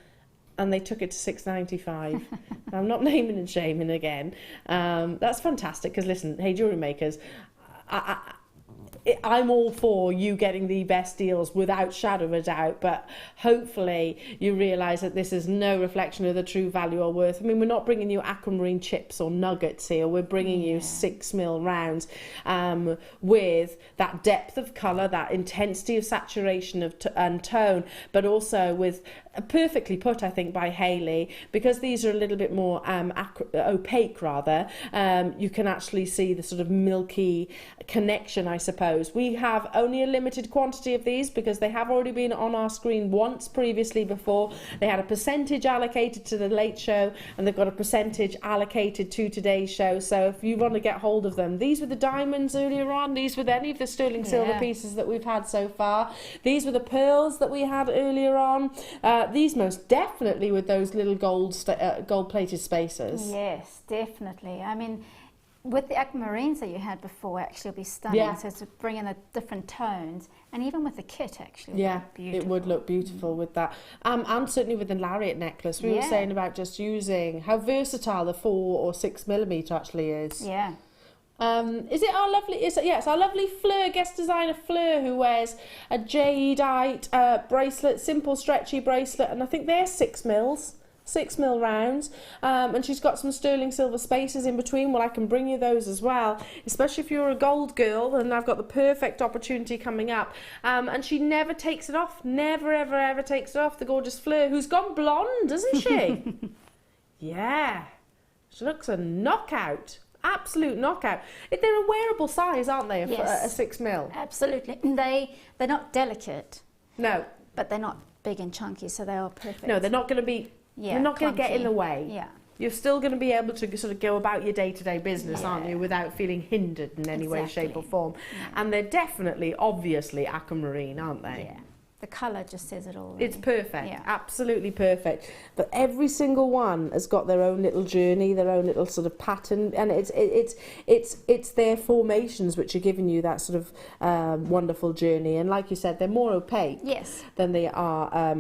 and they took it to £6.95. I'm not naming and shaming again. That's fantastic, because listen, hey, jewellery makers, I'm all for you getting the best deals without shadow of a doubt, but hopefully you realise that this is no reflection of the true value or worth. I mean, we're not bringing you aquamarine chips or nuggets here. We're bringing you 6mm rounds with that depth of colour, that intensity of saturation and tone, but also with perfectly put, I think, by Hayley, because these are a little bit more opaque rather. You can actually see the sort of milky connection, I suppose. We have only a limited quantity of these because they have already been on our screen once previously before. They had a percentage allocated to the late show, and they've got a percentage allocated to today's show. So if you want to get hold of them, these were the diamonds earlier on. These were any of the sterling silver pieces that we've had so far. These were the pearls that we had earlier on. These most definitely with those little gold-plated spacers. Yes, definitely. I mean, with the aquamarines that you had before, actually, it'll be stunning. So to bring in the different tones, and even with the kit, actually, it would look beautiful with that. And certainly with the lariat necklace, we were saying about just using how versatile the 4 or 6 millimeter actually is. Yeah. Is it our lovely? It's our lovely Fleur, guest designer Fleur, who wears a jadeite bracelet, simple stretchy bracelet, and I think they're 6 mil rounds, and she's got some sterling silver spaces in between. Well, I can bring you those as well, especially if you're a gold girl, and I've got the perfect opportunity coming up. And she never takes it off, never ever ever takes it off, the gorgeous Fleur, who's gone blonde, isn't she? Yeah, she looks a knockout. Absolute knockout. They're a wearable size, aren't they? A 6 mil. Absolutely. They're not delicate. No. But they're not big and chunky, so they are perfect. No, they're not going to be. They're not going to get in the way. Yeah. You're still going to be able to sort of go about your day-to-day business, aren't you, without feeling hindered in any way, shape, or form. Yeah. And they're definitely, obviously, aquamarine, aren't they? Yeah. The colour just says it all. Really. It's perfect, absolutely perfect. But every single one has got their own little journey, their own little sort of pattern, and it's their formations which are giving you that sort of wonderful journey. And like you said, they're more opaque than they are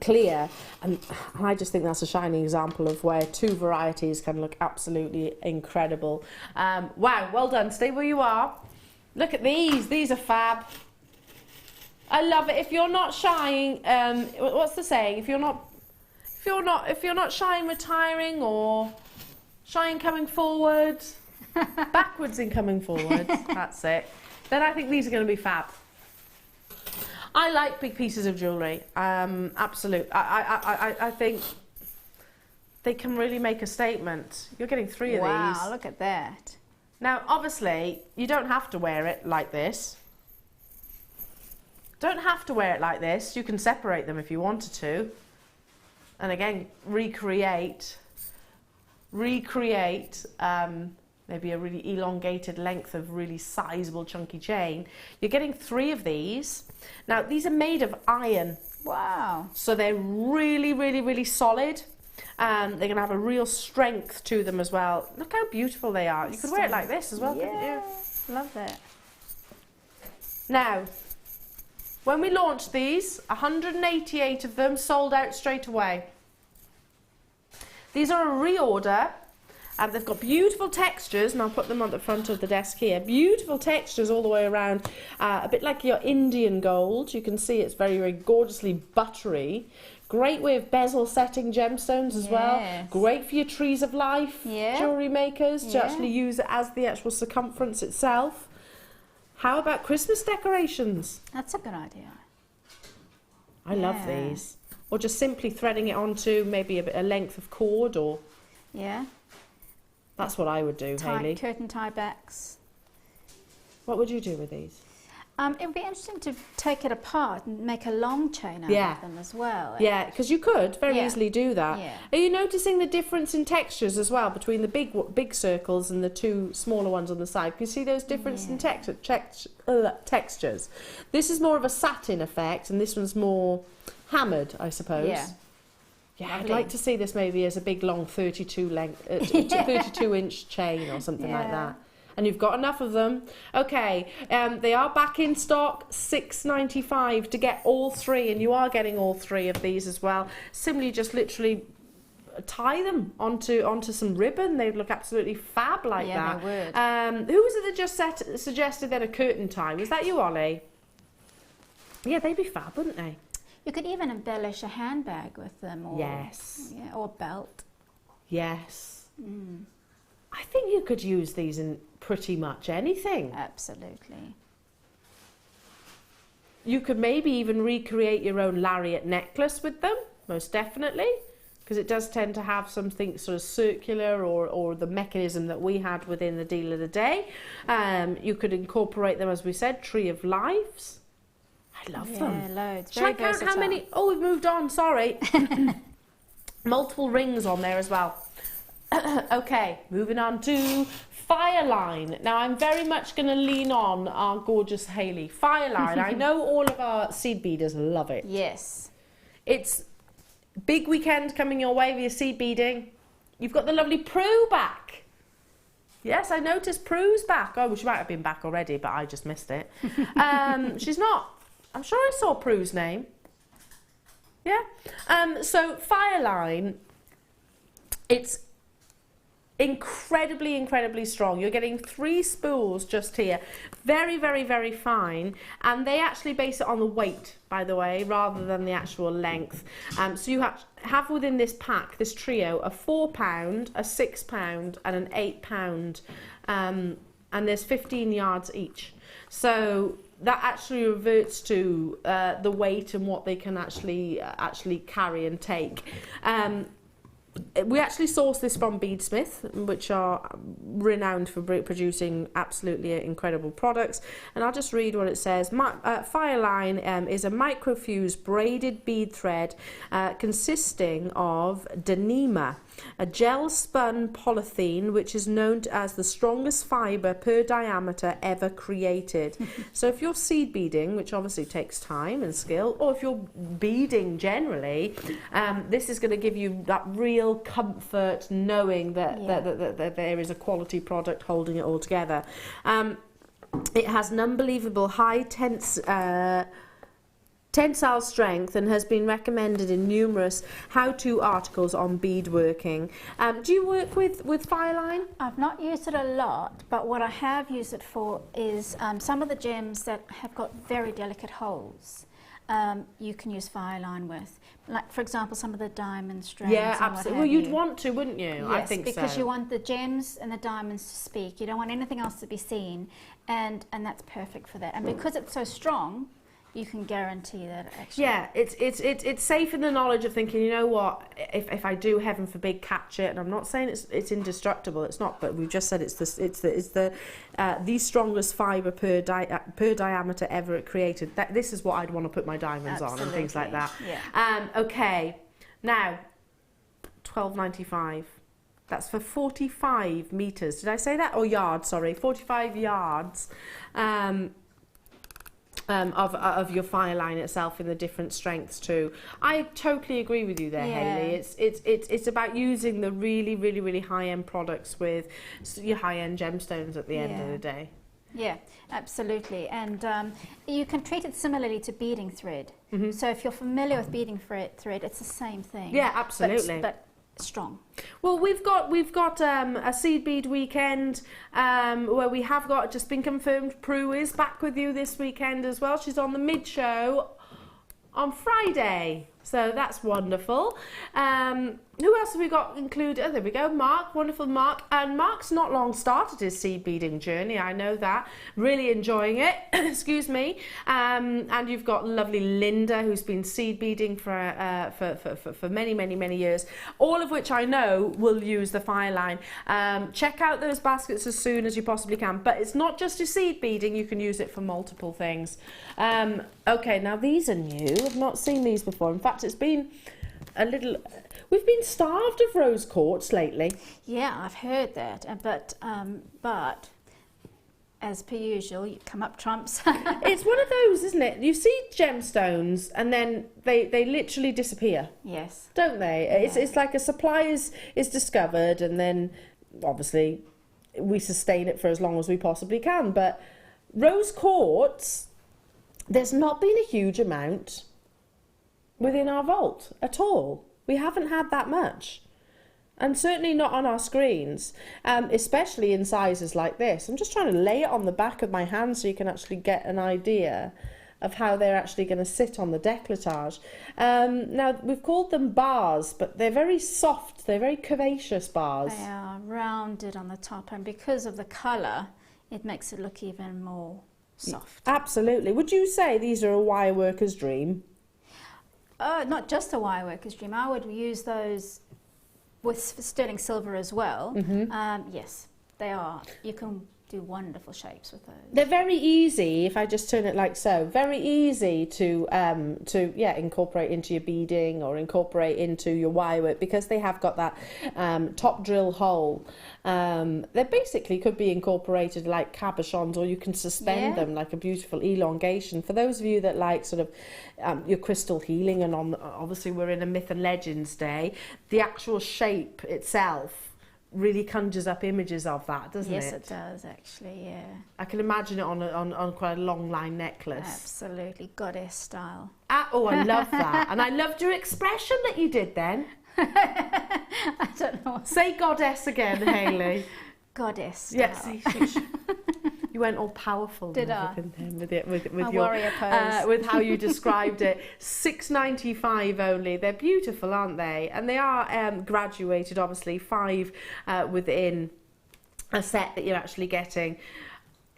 clear, and I just think that's a shining example of where 2 varieties can look absolutely incredible. Wow, well done. Stay where you are. Look at these are fab. I love it. If you're not shying, what's the saying? If you're not shying retiring, or shying coming forward, backwards in coming forward, that's it, then I think these are going to be fab. I like big pieces of jewellery. Absolutely. I think they can really make a statement. You're getting 3 of these. Wow, look at that. Now, obviously, you don't have to wear it like this. Don't have to wear it like this. You can separate them if you wanted to. And again, recreate maybe a really elongated length of really sizable chunky chain. You're getting 3 of these. Now, these are made of iron. Wow. So they're really, really, really solid. They're going to have a real strength to them as well. Look how beautiful they are. You could wear it like this as well, couldn't you? Love it. Now, when we launched these, 188 of them sold out straight away. These are a reorder, and they've got beautiful textures, and I'll put them on the front of the desk here. Beautiful textures all the way around, a bit like your Indian gold. You can see it's very, very gorgeously buttery. Great way of bezel setting gemstones as well. Great for your trees of life, jewellery makers, to actually use it as the actual circumference itself. How about Christmas decorations? That's a good idea. I love these. Or just simply threading it onto maybe a length of cord, or... Yeah. That's what I would do, Hayley. Curtain tie backs. What would you do with these? It would be interesting to take it apart and make a long chain out of them as well. Yeah, because you could very easily do that. Yeah. Are you noticing the difference in textures as well between the big circles and the 2 smaller ones on the side? Can you see those differences in textures? This is more of a satin effect, and this one's more hammered, I suppose. Yeah, I'd like to see this maybe as a big long 32-inch chain or something like that. And you've got enough of them. Okay, they are back in stock, $6.95 to get all 3, and you are getting all 3 of these as well. Simply just literally tie them onto some ribbon. They'd look absolutely fab like that. They would. Who was it that just suggested then a curtain tie? Was that you, Ollie? Yeah, they'd be fab, wouldn't they? You could even embellish a handbag with them, or or a belt. Yes. I think you could use these in pretty much anything. Absolutely. You could maybe even recreate your own lariat necklace with them, most definitely, because it does tend to have something sort of circular or the mechanism that we had within the deal of the day. You could incorporate them, as we said, Tree of Lives. I love them. Yeah, loads. Shall I count how many? Oh, we've moved on, sorry. Multiple rings on there as well. Okay, moving on to Fireline. Now, I'm very much going to lean on our gorgeous Hayley. Fireline, I know all of our seed beaders love it. Yes. It's big weekend coming your way with your seed beading. You've got the lovely Prue back. Yes, I noticed Prue's back. Oh, well, she might have been back already, but I just missed it. She's not. I'm sure I saw Prue's name. Yeah. So Fireline, it's incredibly strong. You're getting 3 spools just here, very fine, and they actually base it on the weight, by the way, rather than the actual length. So you have within this pack, this trio, a 4 pound, a 6 pound and an 8 pound, and there's 15 yards each. So that actually reverts to the weight and what they can actually carry and take. We actually source this from Beadsmith, which are renowned for producing absolutely incredible products. And I'll just read what it says. Fireline is a microfused braided bead thread consisting of Dyneema, a gel-spun polythene, which is known as the strongest fibre per diameter ever created. So if you're seed beading, which obviously takes time and skill, or if you're beading generally, this is going to give you that real comfort knowing that, that there is a quality product holding it all together. It has an unbelievable high tensile strength and has been recommended in numerous how-to articles on beadworking. Do you work with Fireline? I've not used it a lot, but what I have used it for is some of the gems that have got very delicate holes. You can use Fireline with, like for example, some of the diamond strands. Yeah, absolutely. Well, you'd want to, wouldn't you? Yes, I think because so. you want the gems and the diamonds to speak. You don't want anything else to be seen, and that's perfect for that. And because it's so strong, you can guarantee that actually. Yeah, it's safe in the knowledge of thinking, you know what, if I do, heaven forbid, catch it, and I'm not saying it's indestructible, it's not, but we've just said it's the strongest fibre per diameter ever created. This is what I'd want to put my diamonds on and things like that. Yeah. Okay, now $12.95. That's for 45 meters. Did I say that? Or yards? Sorry, 45 yards. Of your Fireline itself in the different strengths too. I totally agree with you there, Hayley. It's about using the really high-end products with your high-end gemstones at the end of the day. Yeah, absolutely. And you can treat it similarly to beading thread. Mm-hmm. So if you're familiar with beading thread, it's the same thing. Yeah, absolutely. But strong. Well, we've got a seed bead weekend where we have got just been confirmed. Prue is back with you this weekend as well. She's on the mid show on Friday, so that's wonderful. Who else have we got included? Oh, there we go, Mark, wonderful Mark. And Mark's not long started his seed beading journey, I know that. Really enjoying it, excuse me. And you've got lovely Linda, who's been seed beading for many years, all of which I know will use the Fireline. Check out those baskets as soon as you possibly can, but it's not just your seed beading, you can use it for multiple things. Okay, now these are new. I've not seen these before. In fact, it's been a little... We've been starved of rose quartz lately. Yeah, I've heard that, but as per usual, you come up trumps. It's one of those, isn't it? You see gemstones and then they literally disappear. Yes. Don't they? Yeah. It's like a supply is discovered, and then obviously we sustain it for as long as we possibly can. But rose quartz, there's not been a huge amount within our vault at all. We haven't had that much, and certainly not on our screens, especially in sizes like this. I'm just trying to lay it on the back of my hand so you can actually get an idea of how they're actually going to sit on the décolletage. Now, we've called them bars, but they're very soft, they're very curvaceous bars. They are rounded on the top, and because of the colour, it makes it look even more soft. Absolutely. Would you say these are a wire worker's dream? Not just a wire worker's dream. I would use those with sterling silver as well. Yes, they are. You can do wonderful shapes with those. They're very easy, if I just turn it like so, very easy to incorporate into your beading or incorporate into your wire work, because they have got that top drill hole. They basically could be incorporated like cabochons, or you can suspend them like a beautiful elongation. For those of you that like sort of your crystal healing, and obviously we're in a myth and legends day, the actual shape itself really conjures up images of that, doesn't it? Yes, it does actually, yeah. I can imagine it on quite a long line necklace. Absolutely, goddess style. Oh, I love that. And I loved your expression that you did then. I don't know. Say goddess again, Hayley. Goddess style. Yes, you went all powerful. Did I? With My your warrior pose. with how you described it. $6.95 only. They're beautiful, aren't they? And they are graduated, obviously, 5 within a set that you're actually getting.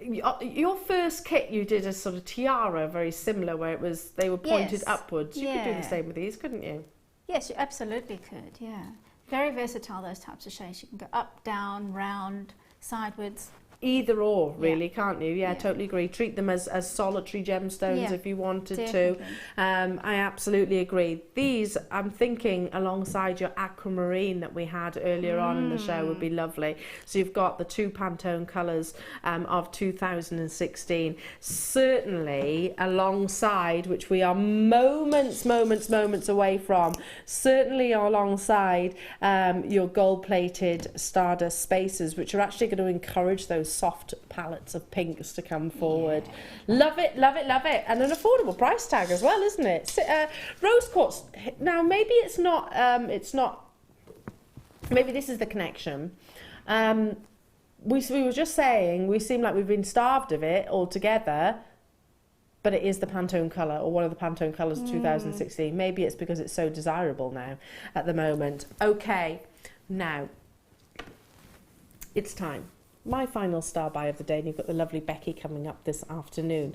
Your first kit, you did a sort of tiara, very similar, where they were pointed upwards. You could do the same with these, couldn't you? Yes, you absolutely could. Yeah, very versatile. Those types of shapes. You can go up, down, round, sideways. Either or, really, can't you? Yeah, totally agree. Treat them as solitary gemstones if you wanted to. I absolutely agree. These, I'm thinking, alongside your aquamarine that we had earlier on in the show, would be lovely. So you've got the 2 Pantone colours of 2016. Certainly, alongside, which we are moments away from, certainly alongside your gold-plated stardust spaces, which are actually going to encourage those soft palettes of pinks to come forward. Love it, love it, love it. And an affordable price tag as well, isn't it? Rose quartz, now maybe it's not, maybe this is the connection. We were just saying, we seem like we've been starved of it altogether, but it is the Pantone colour, or one of the Pantone colours of 2016. Maybe it's because it's so desirable now at the moment. Okay, now it's time. My final star buy of the day, and you've got the lovely Becky coming up this afternoon.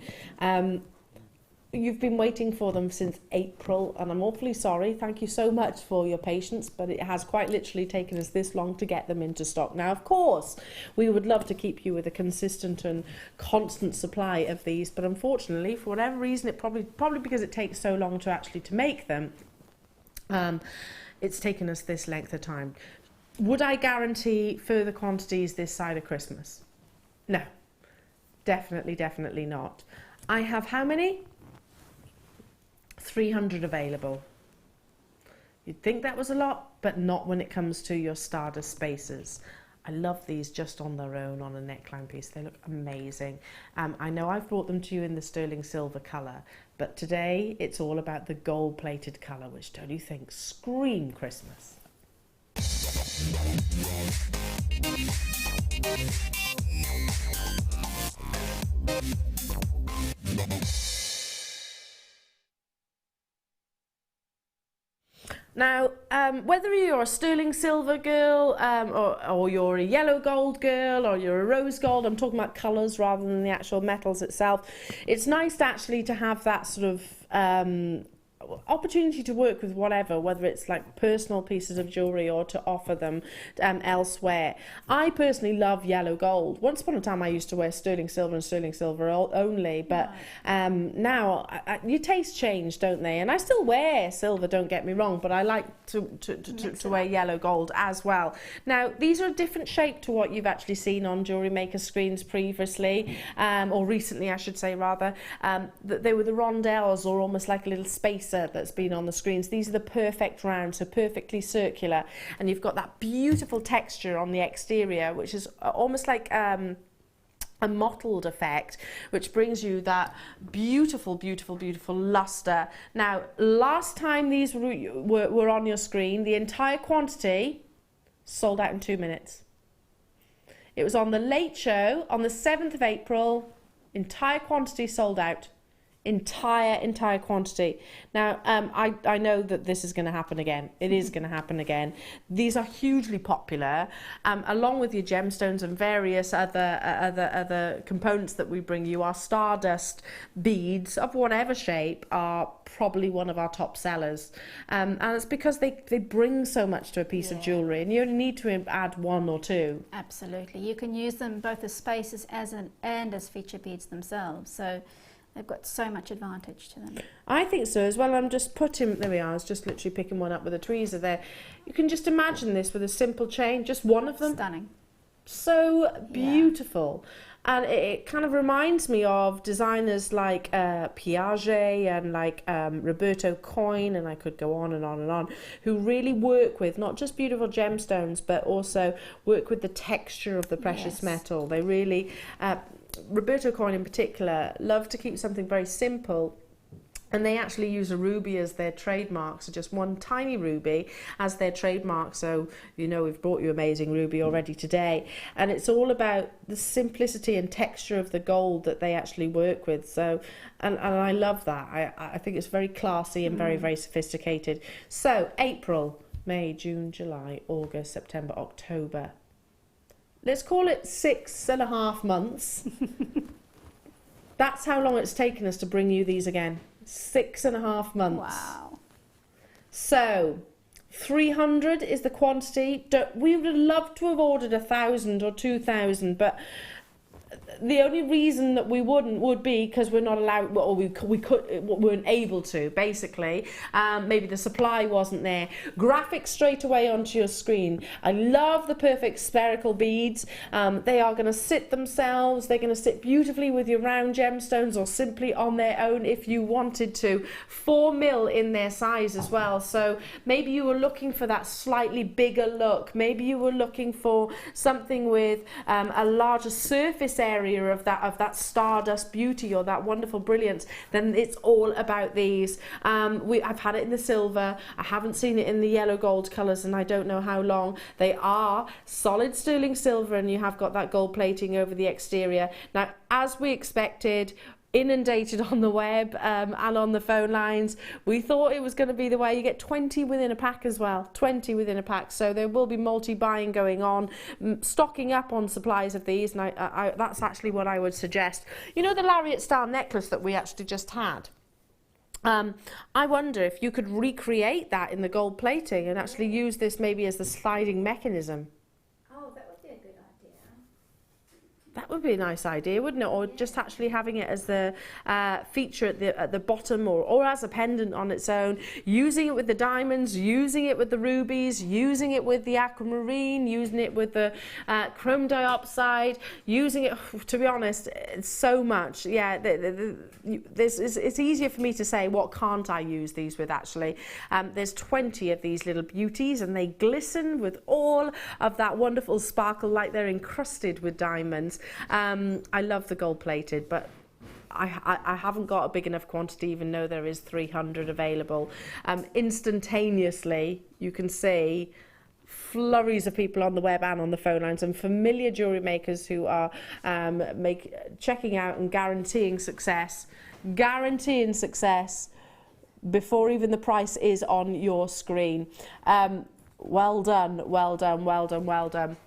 You've been waiting for them since April, and I'm awfully sorry. Thank you so much for your patience, but it has quite literally taken us this long to get them into stock. Now, of course, we would love to keep you with a consistent and constant supply of these, but unfortunately, for whatever reason, it probably because it takes so long to make them, it's taken us this length of time. Would I guarantee further quantities this side of Christmas? No, definitely not. I have how many? 300 available. You'd think that was a lot, but not when it comes to your stardust spaces. I love these just on their own on a neckline piece. They look amazing. I know I've brought them to you in the sterling silver colour, but today it's all about the gold-plated colour, which don't you think scream Christmas? Now, whether you're a sterling silver girl, or you're a yellow gold girl, or you're a rose gold, I'm talking about colours rather than the actual metals itself, it's nice actually to have that sort of opportunity to work with whatever, whether it's like personal pieces of jewellery or to offer them elsewhere. I personally love yellow gold. Once upon a time I used to wear sterling silver and sterling silver only, but now your tastes change, don't they? And I still wear silver, don't get me wrong, but I like to wear yellow gold as well. Now these are a different shape to what you've actually seen on JewelleryMaker screens previously, or recently I should say rather. They were the rondelles, or almost like a little spacer that's been on the screens. These are the perfect round, so perfectly circular, and you've got that beautiful texture on the exterior, which is almost like a mottled effect, which brings you that beautiful luster. Now, last time these were on your screen, the entire quantity sold out in 2 minutes. It was on the late show on the 7th of April, entire quantity sold out entire quantity. Now, I know that this is going to happen again. It is going to happen again. These are hugely popular, along with your gemstones and various other components that we bring you. Our stardust beads of whatever shape are probably one of our top sellers, and it's because they bring so much to a piece of jewellery, and you only need to add one or two. Absolutely. You can use them both as spaces and as feature beads themselves. So they've got so much advantage to them. I think so as well. I'm just putting, there we are, I was just literally picking one up with a tweezer there. You can just imagine this with a simple chain, just one of them. Stunning. So beautiful. And it kind of reminds me of designers like Piaget and like Roberto Coin, and I could go on and on and on, who really work with not just beautiful gemstones, but also work with the texture of the precious metal. They really... Roberto Coin in particular love to keep something very simple, and they actually use a ruby as their trademark, so just one tiny ruby as their trademark. So you know, we've brought you amazing ruby already today, and it's all about the simplicity and texture of the gold that they actually work with. So and I love that. I think it's very classy and very, very sophisticated. So April, May, June, July, August, September, October. Let's call it 6.5 months. That's how long it's taken us to bring you these again. 6.5 months. Wow. So 300 is the quantity. We would have loved to have ordered 1,000 or 2,000, but the only reason that we wouldn't would be because we're not allowed, or we weren't able to, basically. Maybe the supply wasn't there. Graphics straight away onto your screen. I love the perfect spherical beads. They are going to sit themselves. They're going to sit beautifully with your round gemstones, or simply on their own if you wanted to. 4mm in their size as well. So maybe you were looking for that slightly bigger look. Maybe you were looking for something with a larger surface area of that stardust beauty or that wonderful brilliance. Then it's all about these. I've had it in the silver. I haven't seen it in the yellow gold colours, and I don't know how long. They are solid sterling silver, and you have got that gold plating over the exterior. Now, as we expected, inundated on the web and on the phone lines. We thought it was going to be the way. You get 20 within a pack as well, 20 within a pack. So there will be multi-buying going on, stocking up on supplies of these, and that's actually what I would suggest. You know the lariat style necklace that we actually just had? I wonder if you could recreate that in the gold plating and actually use this maybe as the sliding mechanism. That would be a nice idea, wouldn't it? Or just actually having it as the feature at the bottom, or as a pendant on its own, using it with the diamonds, using it with the rubies, using it with the aquamarine, using it with the chrome dioxide, using it, to be honest, it's so much. Yeah, it's easier for me to say what can't I use these with, actually. There's 20 of these little beauties, and they glisten with all of that wonderful sparkle, like they're encrusted with diamonds. I love the gold plated, but I haven't got a big enough quantity, even though there is 300 available. Instantaneously, you can see flurries of people on the web and on the phone lines, and familiar jewellery makers who are checking out and guaranteeing success before even the price is on your screen. Well done, well done, well done, well done.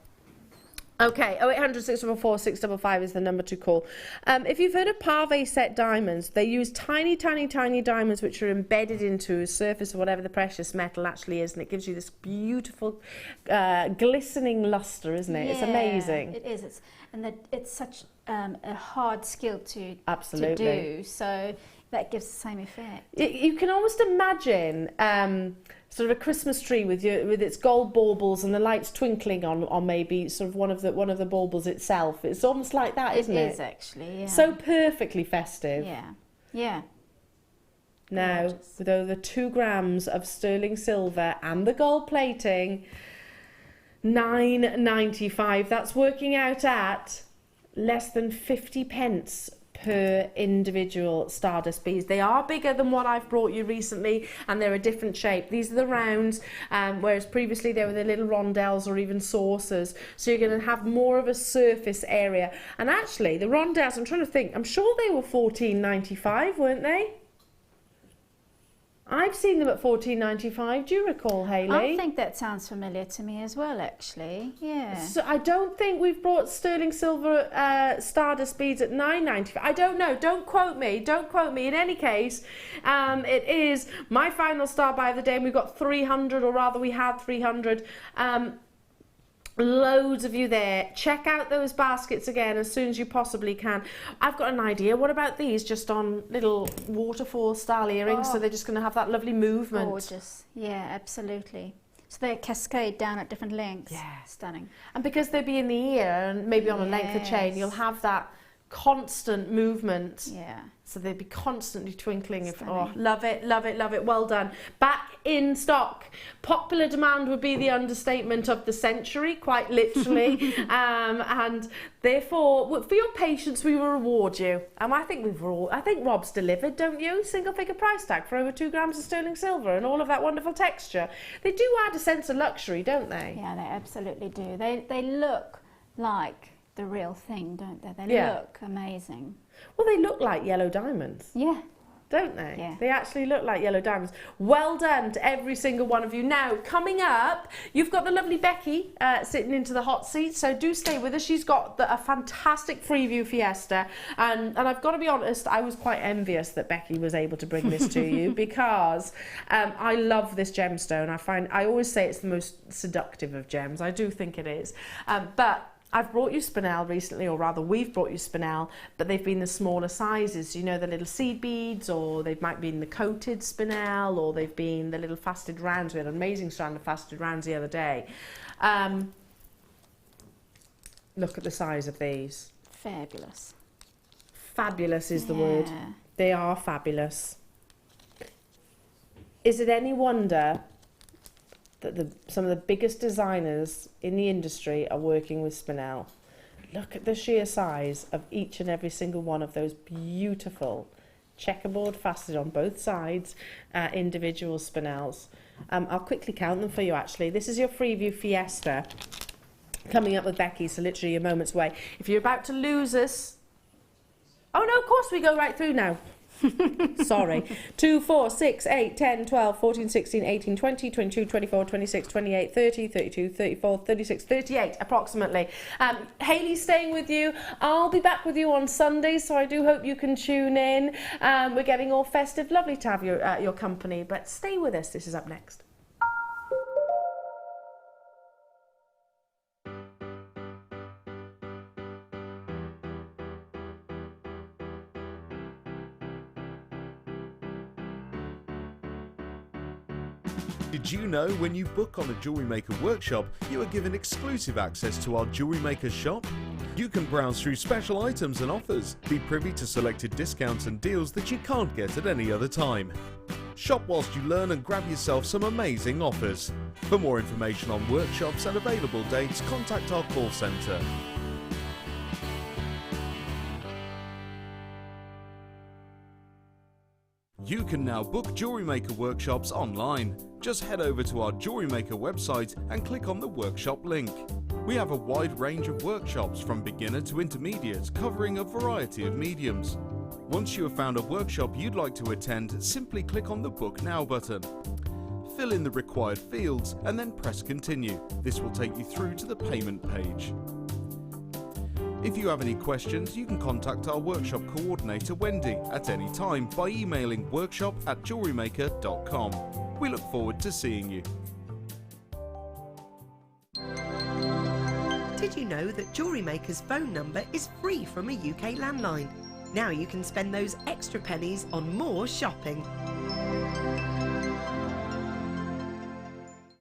Okay, 0800 644 655 is the number to call. If you've heard of Pave set diamonds, they use tiny, tiny, tiny diamonds which are embedded into a surface of whatever the precious metal actually is, and it gives you this beautiful glistening luster, isn't it? Yeah, it's amazing. It is. It's such a hard skill to do, so that gives the same effect. You can almost imagine sort of a Christmas tree with its gold baubles and the lights twinkling on maybe sort of one of the baubles itself. It's almost like that, isn't it? It is, actually, yeah. So perfectly festive. Yeah, yeah. Now, gorgeous. With over 2 grams of sterling silver and the gold plating, £9.95. That's working out at less than 50 pence per individual stardust beads. They are bigger than what I've brought you recently, and they're a different shape. These are the rounds, whereas previously they were the little rondelles or even saucers. So you're going to have more of a surface area. And actually, the rondelles, I'm trying to think, I'm sure they were $14.95, weren't they? I've seen them at $14.95. Do you recall, Hayley? I think that sounds familiar to me as well, actually. Yeah. So I don't think we've brought sterling silver stardust beads at $9.95. I don't know. Don't quote me. Don't quote me. In any case, it is my final star buy of the day, and we've got 300, or rather we had 300. Loads of you there. Check out those baskets again as soon as you possibly can. I've got an idea. What about these just on little waterfall style earrings? So they're just going to have that lovely movement. Gorgeous. Yeah, absolutely. So they cascade down at different lengths. Yeah. Stunning. And because they'll be in the ear and maybe on a length of chain, you'll have that constant movement. Yeah. So they'd be constantly twinkling. Oh, love it, love it, love it. Well done. Back in stock. Popular demand would be the understatement of the century, quite literally. And therefore, for your patience, we will reward you. I think Rob's delivered, don't you? Single figure price tag for over 2 grams of sterling silver and all of that wonderful texture. They do add a sense of luxury, don't they? Yeah, they absolutely do. They look like the real thing, don't they? They look amazing. Well, they look like yellow diamonds. Yeah. Don't they? Yeah. They actually look like yellow diamonds. Well done to every single one of you. Now, coming up, you've got the lovely Becky sitting into the hot seat, so do stay with us. She's got a fantastic Freeview Fiesta, and I've got to be honest, I was quite envious that Becky was able to bring this to you, because I love this gemstone. I always say it's the most seductive of gems. I do think it is. But I've brought you spinel recently, or rather we've brought you spinel, but they've been the smaller sizes. You know, the little seed beads, or they might be in the coated spinel, or they've been the little faceted rounds. We had an amazing strand of faceted rounds the other day. Look at the size of these. Fabulous. Fabulous is the word. They are fabulous. Is it any wonder that some of the biggest designers in the industry are working with spinel? Look at the sheer size of each and every single one of those beautiful checkerboard faceted on both sides individual spinels. I'll quickly count them for you actually. This is your Freeview Fiesta coming up with Becky, so literally a moment's away. If you're about to lose us, oh no, of course we go right through now. Sorry. 2, 4, 6, 8, 10, 12, 14, 16, 18, 20, 22, 24, 26, 28, 30, 32, 34, 36, 38 approximately. Hayley's staying with you. I'll be back with you on Sunday, so I do hope you can tune in. We're getting all festive. Lovely to have your company, but stay with us. This is up next. Did you know when you book on a Jewellery Maker workshop, you are given exclusive access to our Jewellery Maker shop? You can browse through special items and offers, be privy to selected discounts and deals that you can't get at any other time. Shop whilst you learn and grab yourself some amazing offers. For more information on workshops and available dates, contact our call centre. You can now book Jewellery Maker workshops online. Just head over to our Jewellery Maker website and click on the workshop link. We have a wide range of workshops from beginner to intermediate, covering a variety of mediums. Once you have found a workshop you'd like to attend, simply click on the Book Now button. Fill in the required fields and then press Continue. This will take you through to the payment page. If you have any questions, you can contact our workshop coordinator Wendy at any time by emailing workshop@jewellerymaker.com. We look forward to seeing you. Did you know that Jewellery Maker's phone number is free from a UK landline? Now you can spend those extra pennies on more shopping.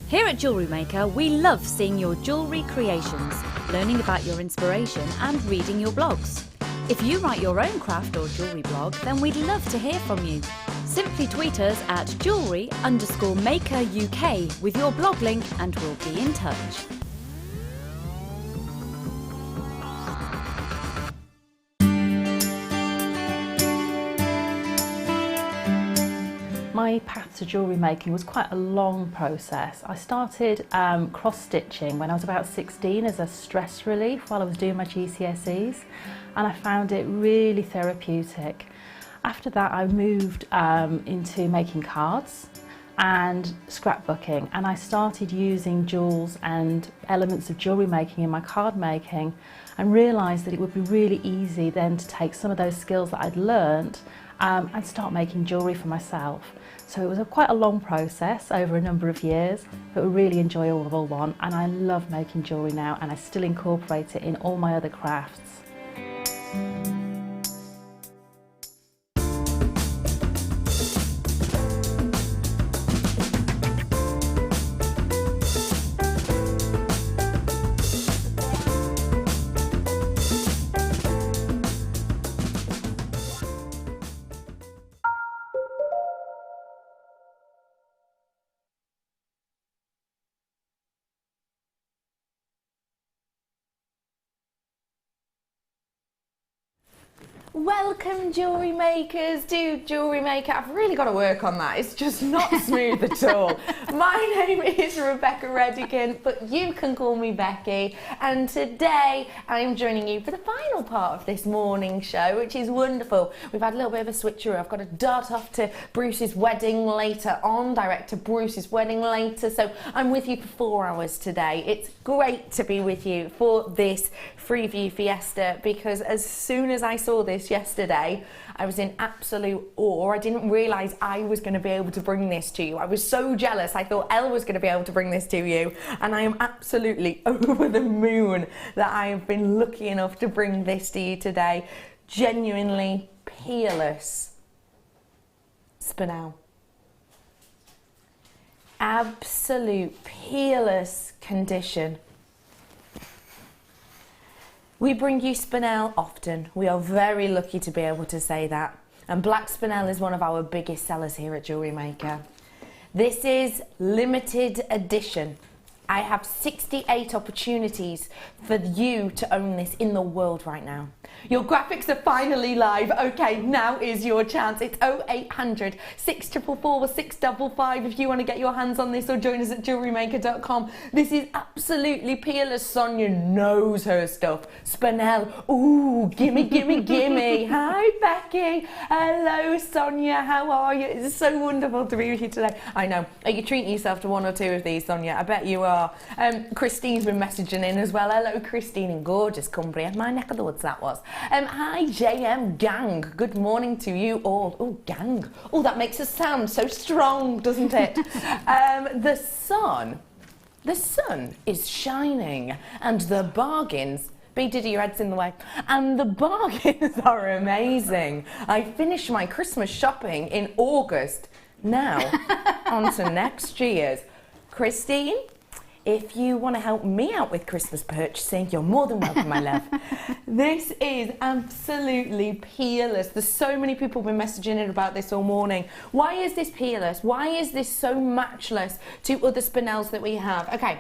Here at Jewellery Maker, we love seeing your jewellery creations, learning about your inspiration and reading your blogs. If you write your own craft or jewellery blog, then we'd love to hear from you. Simply tweet us at jewellery_maker UK with your blog link and we'll be in touch. My path to jewellery making was quite a long process. I started cross-stitching when I was about 16 as a stress relief while I was doing my GCSEs, and I found it really therapeutic. After that I moved into making cards and scrapbooking, and I started using jewels and elements of jewellery making in my card making, and realised that it would be really easy then to take some of those skills that I'd learnt and start making jewellery for myself. So it was quite a long process over a number of years, but a really enjoyable one, and I love making jewellery now, and I still incorporate it in all my other crafts. Welcome jewellery makers to Jewellery Maker. I've really got to work on that. It's just not smooth at all. My name is Rebecca Redigan, but you can call me Becky. And today I'm joining you for the final part of this morning show, which is wonderful. We've had a little bit of a switcheroo. I've got to dart off to Bruce's wedding later on, direct to Bruce's wedding later. So I'm with you for 4 hours today. It's great to be with you for this Freeview Fiesta, because as soon as I saw this yesterday, I was in absolute awe. I didn't realise I was going to be able to bring this to you. I was so jealous. I thought Elle was going to be able to bring this to you, and I am absolutely over the moon that I have been lucky enough to bring this to you today. Genuinely peerless spinel. Absolute peerless condition. We bring you spinel often. We are very lucky to be able to say that. And black spinel is one of our biggest sellers here at Jewellery Maker. This is limited edition. I have 68 opportunities for you to own this in the world right now. Your graphics are finally live. Okay, now is your chance. It's 0800 644 655 if you want to get your hands on this, or join us at jewellerymaker.com. This is absolutely peerless. Sonia knows her stuff. Spinel, ooh, gimme, gimme, gimme. Hi, Becky. Hello, Sonia. How are you? It's so wonderful to be with you today. I know. Are you treating yourself to 1 or 2 of these, Sonia? I bet you are. Christine's been messaging in as well. Hello, Christine in gorgeous Cumbria. My neck of the woods, that was. Hi, JM gang. Good morning to you all. Oh, gang. Oh, that makes us sound so strong, doesn't it? The sun is shining, and the bargains. B Diddy, your head's in the way. And the bargains are amazing. I finished my Christmas shopping in August. Now, on to next year's. Christine, if you want to help me out with Christmas purchasing, you're more than welcome, my love. This is absolutely peerless. There's so many people been messaging in about this all morning. Why is this peerless? Why is this so matchless to other spinels that we have? Okay.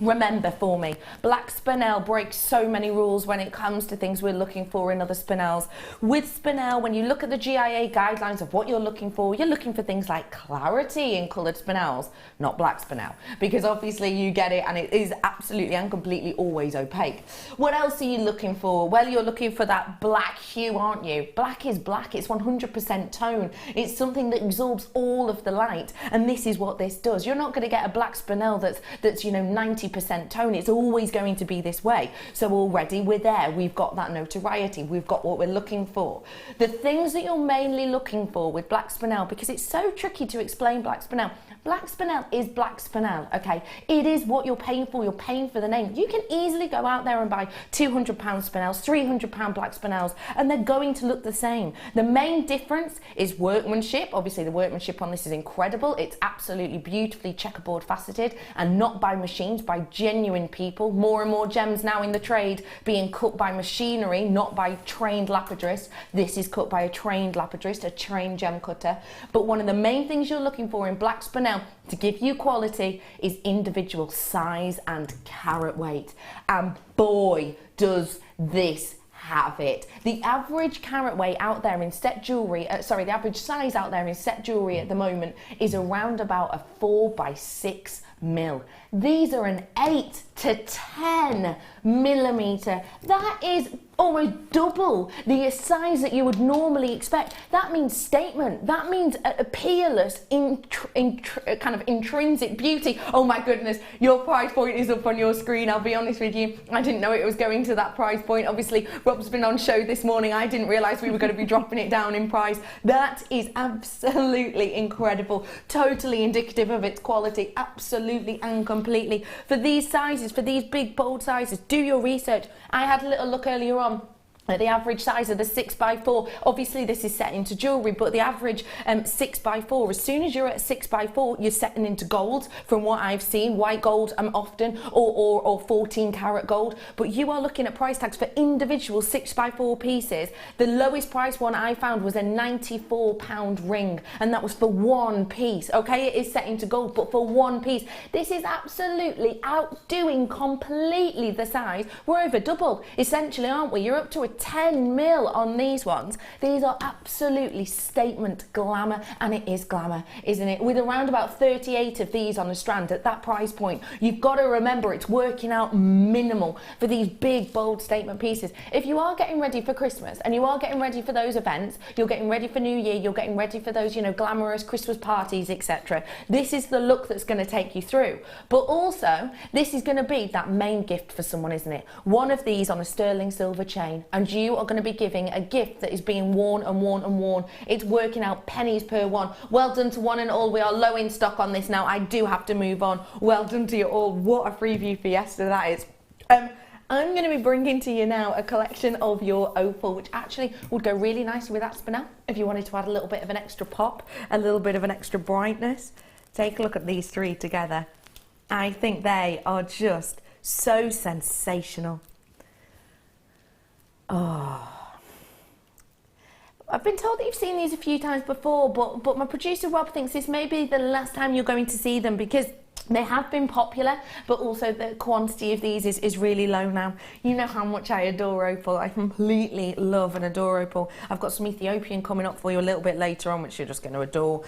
Remember for me, black spinel breaks so many rules when it comes to things we're looking for in other spinels. With spinel, when you look at the GIA guidelines of what you're looking for things like clarity in coloured spinels, not black spinel, because obviously you get it and it is absolutely and completely always opaque. What else are you looking for? Well, you're looking for that black hue, aren't you? Black is black, it's 100% tone. It's something that absorbs all of the light, and this is what this does. You're not going to get a black spinel that's you know, 90% tone. It's always going to be this way. So already we're there. We've got that notoriety. We've got what we're looking for. The things that you're mainly looking for with black spinel, because it's so tricky to explain black spinel. Black spinel is black spinel, okay? It is what you're paying for. You're paying for the name. You can easily go out there and buy £200 spinels, £300 black spinels, and they're going to look the same. The main difference is workmanship. Obviously, the workmanship on this is incredible. It's absolutely beautifully checkerboard faceted, and not by machines, by genuine people. More and more gems now in the trade being cut by machinery, not by trained lapidarists. This is cut by a trained lapidist, a trained gem cutter. But one of the main things you're looking for in black spinel to give you quality is individual size and carat weight. And boy, does this have it. The average carat weight out there in set jewellery, the average size out there in set jewellery at the moment is around about a 4 by 6 mil. These are an 8 to 10 millimetre. That is almost double the size that you would normally expect. That means statement. That means a peerless, kind of intrinsic beauty. Oh my goodness, your price point is up on your screen. I'll be honest with you, I didn't know it was going to that price point. Obviously, Rob's been on show this morning. I didn't realise we were going to be dropping it down in price. That is absolutely incredible. Totally indicative of its quality, absolutely and completely. For these sizes, for these big, bold sizes, do your research. I had a little look earlier on at the average size of the 6x4. Obviously this is set into jewellery, but the average 6x4, as soon as you're at 6x4, you're setting into gold from what I've seen, white gold often, or 14 karat gold, but you are looking at price tags for individual 6x4 pieces. The lowest price one I found was a £94 ring, and that was for one piece. Okay, it is set into gold, but for one piece. This is absolutely outdoing completely the size. We're over double, essentially, aren't we? You're up to a 10 mil on these ones. These are absolutely statement glamour, and it is glamour, isn't it? With around about 38 of these on a strand at that price point, you've got to remember it's working out minimal for these big, bold statement pieces. If you are getting ready for Christmas and you are getting ready for those events, you're getting ready for New Year, you're getting ready for those, you know, glamorous Christmas parties, etc. This is the look that's going to take you through. But also, this is going to be that main gift for someone, isn't it? One of these on a sterling silver chain, and you are going to be giving a gift that is being worn and worn and worn. It's working out pennies per one. Well done to one and all. We are low in stock on this now. I do have to move on. Well done to you all. What a preview for yesterday that is. I'm going to be bringing to you now a collection of your opal, which actually would go really nicely with that spinel if you wanted to add a little bit of an extra pop, a little bit of an extra brightness. Take a look at these three together. I think they are just so sensational. Oh, I've been told that you've seen these a few times before, but my producer Rob thinks this may be the last time you're going to see them, because they have been popular, but also the quantity of these is really low now. You know how much I adore opal. I completely love and adore opal. I've got some Ethiopian coming up for you a little bit later on, which you're just going to adore.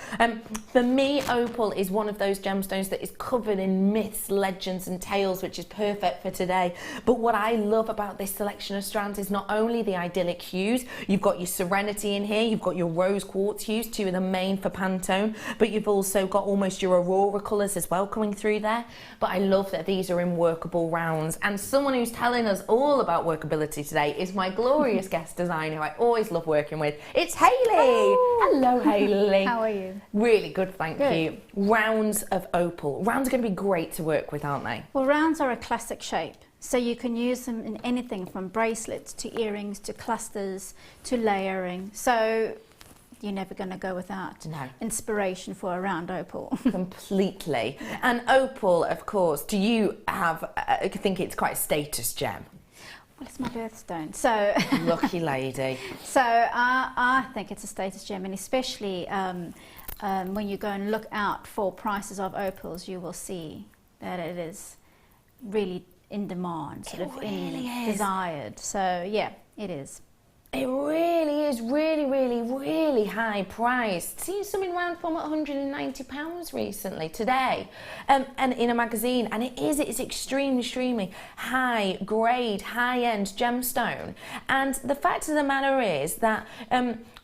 For me, opal is one of those gemstones that is covered in myths, legends and tales, which is perfect for today. But what I love about this selection of strands is not only the idyllic hues. You've got your serenity in here, you've got your rose quartz hues, two of the main for Pantone, but you've also got almost your aurora colours as well coming through there. But I love that these are in workable rounds, and someone who's telling us all about workability today is my glorious guest designer who I always love working with. It's Hayley. Oh. Hello, Hayley. How are you? Really good, thank you. Rounds of opal. Rounds are going to be great to work with, aren't they? Well, rounds are a classic shape, so you can use them in anything from bracelets to earrings to clusters to layering. So you're never going to go without inspiration for a round opal. Completely. And opal, of course, do you have, I think it's quite a status gem? Well, it's my birthstone, so... Lucky lady. So I think it's a status gem, and especially when you go and look out for prices of opals, you will see that it is really in demand, desired. So yeah, it is. It really is really high priced. Seen something around from £190 recently today, and in a magazine, and it's extremely high grade, high end gemstone. And the fact of the matter is that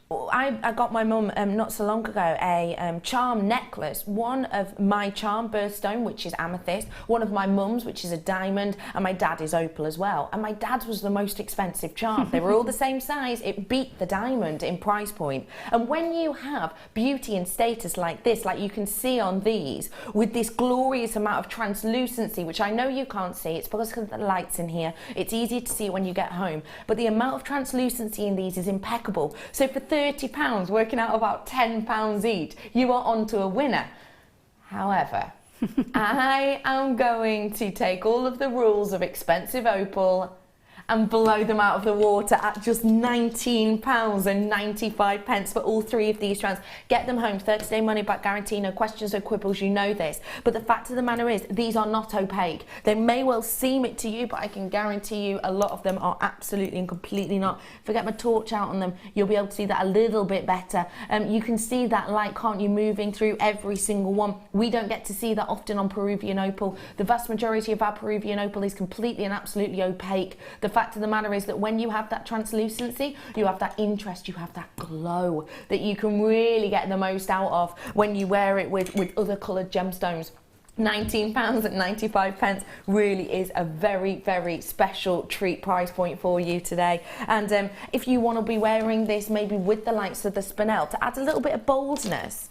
I got my mum not so long ago a charm necklace, one of my charm birthstone, which is amethyst, one of my mum's, which is a diamond, and my dad is opal as well. And my dad's was the most expensive charm. They were all the same size. It beat the diamond in price point. And when you have beauty and status like this, like you can see on these, with this glorious amount of translucency, which I know you can't see, it's because of the lights in here. It's easier to see when you get home. But the amount of translucency in these is impeccable. So for £30, working out about £10 each, you are onto a winner. However, I am going to take all of the rules of expensive opal and blow them out of the water at just £19.95 for all 3 of these strands. Get them home, 30-day money back guarantee, no questions, no quibbles, you know this. But the fact of the matter is, these are not opaque. They may well seem it to you, but I can guarantee you a lot of them are absolutely and completely not. If I get my torch out on them, you'll be able to see that a little bit better. You can see that light, can't you, moving through every single one. We don't get to see that often on Peruvian opal. The vast majority of our Peruvian opal is completely and absolutely opaque. The fact of the matter is that when you have that translucency, you have that interest, you have that glow that you can really get the most out of when you wear it with other coloured gemstones. £19.95 really is a very, very special treat price point for you today. And if you want to be wearing this maybe with the likes of the spinel to add a little bit of boldness,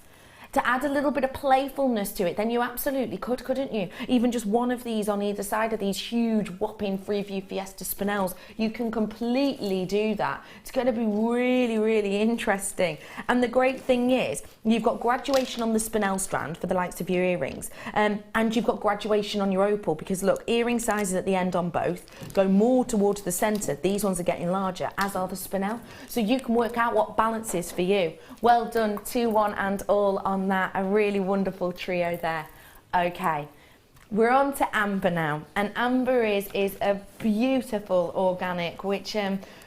to add a little bit of playfulness to it, then you absolutely could, couldn't you? Even just one of these on either side of these huge whopping Freeview Fiesta spinels, you can completely do that. It's going to be really, really interesting. And the great thing is, you've got graduation on the spinel strand for the likes of your earrings, and you've got graduation on your opal, because look, earring sizes at the end on both go more towards the centre. These ones are getting larger, as are the spinel. So you can work out what balance is for you. Well done to one and all on that. A really wonderful trio there. Okay, we're on to amber now, and amber is a beautiful organic which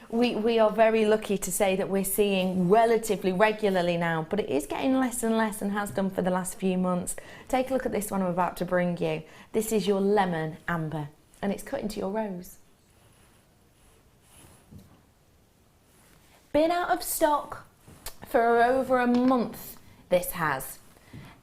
we are very lucky to say that we're seeing relatively regularly now, but it is getting less and less and has done for the last few months. Take a look at this one I'm about to bring you. This is your lemon amber, and it's cut into your rose. Been out of stock for over a month, this has.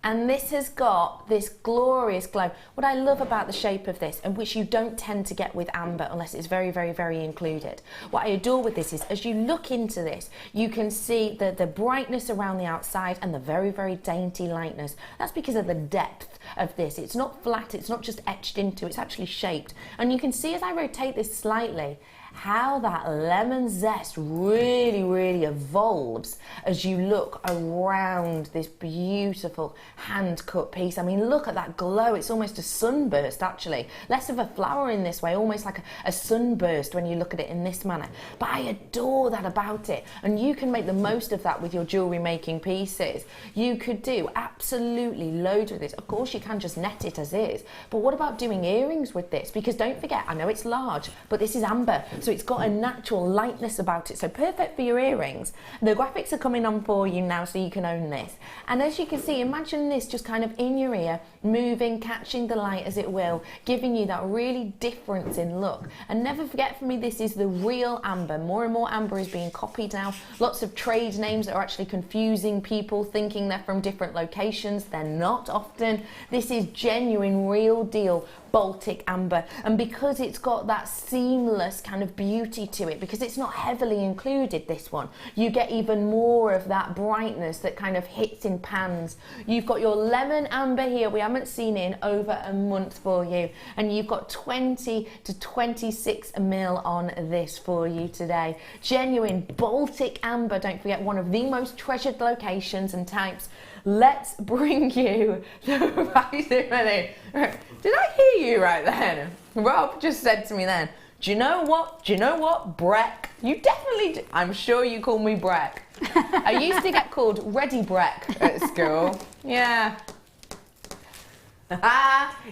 And this has got this glorious glow. What I love about the shape of this, and which you don't tend to get with amber unless it's very, very, very included. What I adore with this is, as you look into this, you can see the brightness around the outside and the very, very dainty lightness. That's because of the depth of this. It's not flat, it's not just etched into, it's actually shaped. And you can see as I rotate this slightly, how that lemon zest really, really evolves as you look around this beautiful hand-cut piece. I mean, look at that glow. It's almost a sunburst, actually. Less of a flower in this way, almost like a sunburst when you look at it in this manner. But I adore that about it. And you can make the most of that with your jewellery making pieces. You could do absolutely loads with this. Of course, you can just net it as is. But what about doing earrings with this? Because don't forget, I know it's large, but this is amber. So it's got a natural lightness about it, so perfect for your earrings. The graphics are coming on for you now, so you can own this. And as you can see, imagine this just kind of in your ear, moving, catching the light as it will, giving you that really difference in look. And never forget, for me, this is the real amber. More and more amber is being copied now. Lots of trade names that are actually confusing people, thinking they're from different locations. They're not often. This is genuine, real deal Baltic amber, and because it's got that seamless kind of beauty to it, because it's not heavily included, this one, you get even more of that brightness that kind of hits in pans. You've got your lemon amber here, we haven't seen it in over a month for you, and you've got 20 to 26 mil on this for you today. Genuine Baltic amber, don't forget, one of the most treasured locations and types. Let's bring you the faceted. Did I hear you right then? Rob just said to me then, do you know what? Do you know what? Breck. You definitely do. I'm sure you call me Breck. I used to get called Ready Breck at school. Yeah.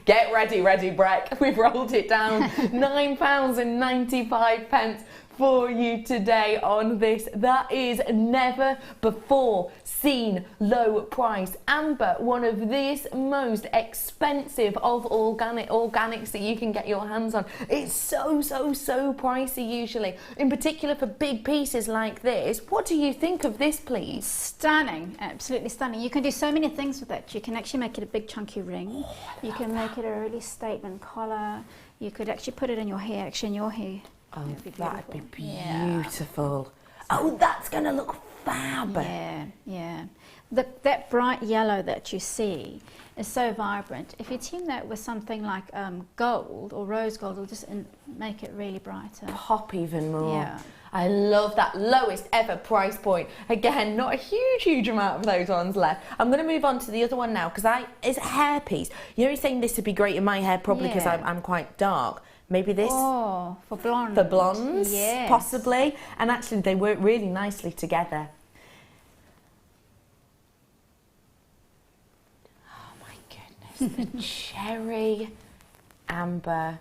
Get ready, Ready Breck. We've rolled it down. £9.95 for you today on this. That is never before seen low price amber, one of these most expensive of organics that you can get your hands on. It's so pricey usually, in particular for big pieces like this. What do you think of this, please? Stunning, absolutely stunning. You can do so many things with it. You can actually make it a big chunky ring. You can make it a really statement collar. You could actually put it in your hair, Oh, that'd be beautiful. Yeah. Oh, that's going to look fab. Yeah. That bright yellow that you see is so vibrant. If you team that with something like gold or rose gold, it'll just make it really brighter. Pop even more. Yeah. I love that lowest ever price point. Again, not a huge amount of those ones left. I'm going to move on to the other one now, because it's a hairpiece. You know, you're saying this would be great in my hair, probably because I'm quite dark. Maybe this. Oh, for blonde. For blondes, yes. possibly. And actually they work really nicely together. Oh my goodness, the cherry amber.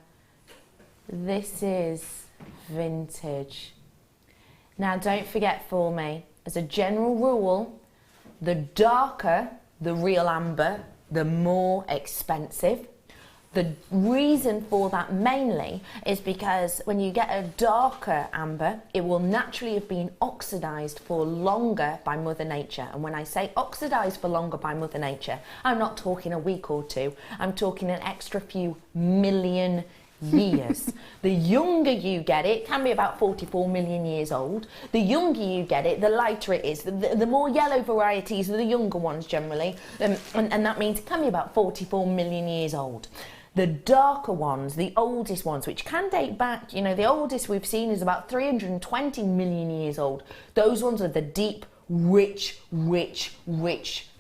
This is vintage. Now don't forget for me, as a general rule, the darker the real amber, the more expensive. The reason for that mainly is because when you get a darker amber, it will naturally have been oxidized for longer by Mother Nature. And when I say oxidized for longer by Mother Nature, I'm not talking a week or two, I'm talking an extra few million years. The younger you get it, can be about 44 million years old. The younger you get it, the lighter it is. The more yellow varieties are the younger ones generally, and that means it can be about 44 million years old. The darker ones, the oldest ones, which can date back, you know, the oldest we've seen is about 320 million years old. Those ones are the deep, rich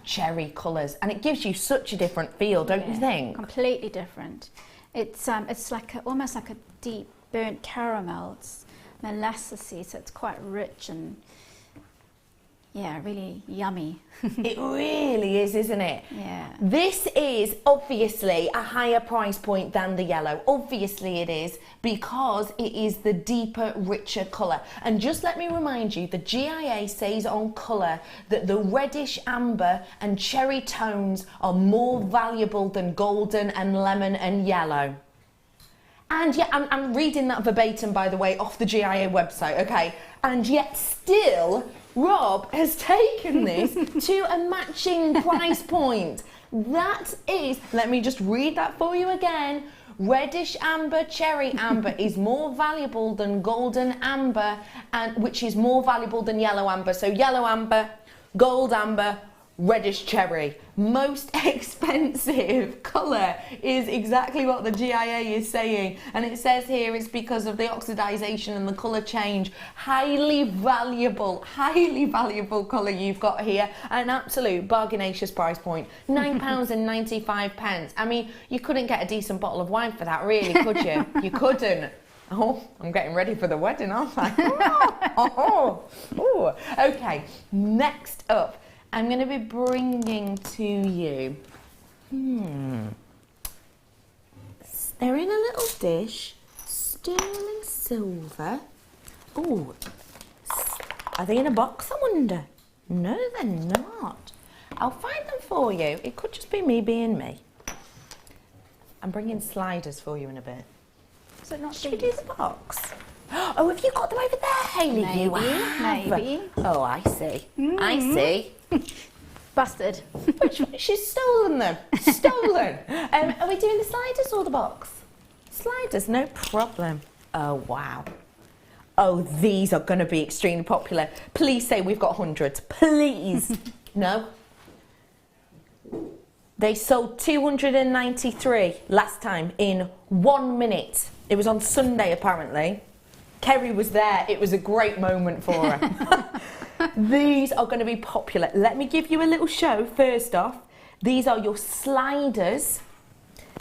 cherry colours. And it gives you such a different feel, don't you think? Completely different. It's like almost like a deep burnt caramel. It's molassesy, so it's quite rich and yeah, really yummy. It really is, isn't it? Yeah. This is obviously a higher price point than the yellow. Obviously it is, because it is the deeper, richer colour. And just let me remind you, the GIA says on colour that the reddish amber and cherry tones are more valuable than golden and lemon and yellow. And yeah, I'm reading that verbatim, by the way, off the GIA website, okay? And yet still, Rob has taken this to a matching price point. That is, let me just read that for you again. Reddish amber, cherry amber is more valuable than golden amber, and which is more valuable than yellow amber. So yellow amber, gold amber, reddish cherry. Most expensive colour is exactly what the GIA is saying, and it says here it's because of the oxidization and the colour change. Highly valuable colour you've got here. An absolute bargainacious price point, £9.95. I mean, you couldn't get a decent bottle of wine for that, really, could you? You couldn't. Oh, I'm getting ready for the wedding, aren't I? Okay, next up, I'm going to be bringing to you, they're in a little dish, sterling silver. Oh, are they in a box, I wonder? No, they're not. I'll find them for you. It could just be me being me. I'm bringing sliders for you in a bit. So not Should we do the box? Oh, have you got them over there, Hayley? Maybe, you have. maybe. Oh, I see. I see. Busted. She's stolen them. Stolen. Are we doing the sliders or the box? Sliders, no problem. Oh, wow. Oh, these are going to be extremely popular. Please say we've got hundreds. Please. No? They sold 293 last time in 1 minute. It was on Sunday, apparently. Kerry was there. It was a great moment for her. These are going to be popular. Let me give you a little show first off. These are your sliders.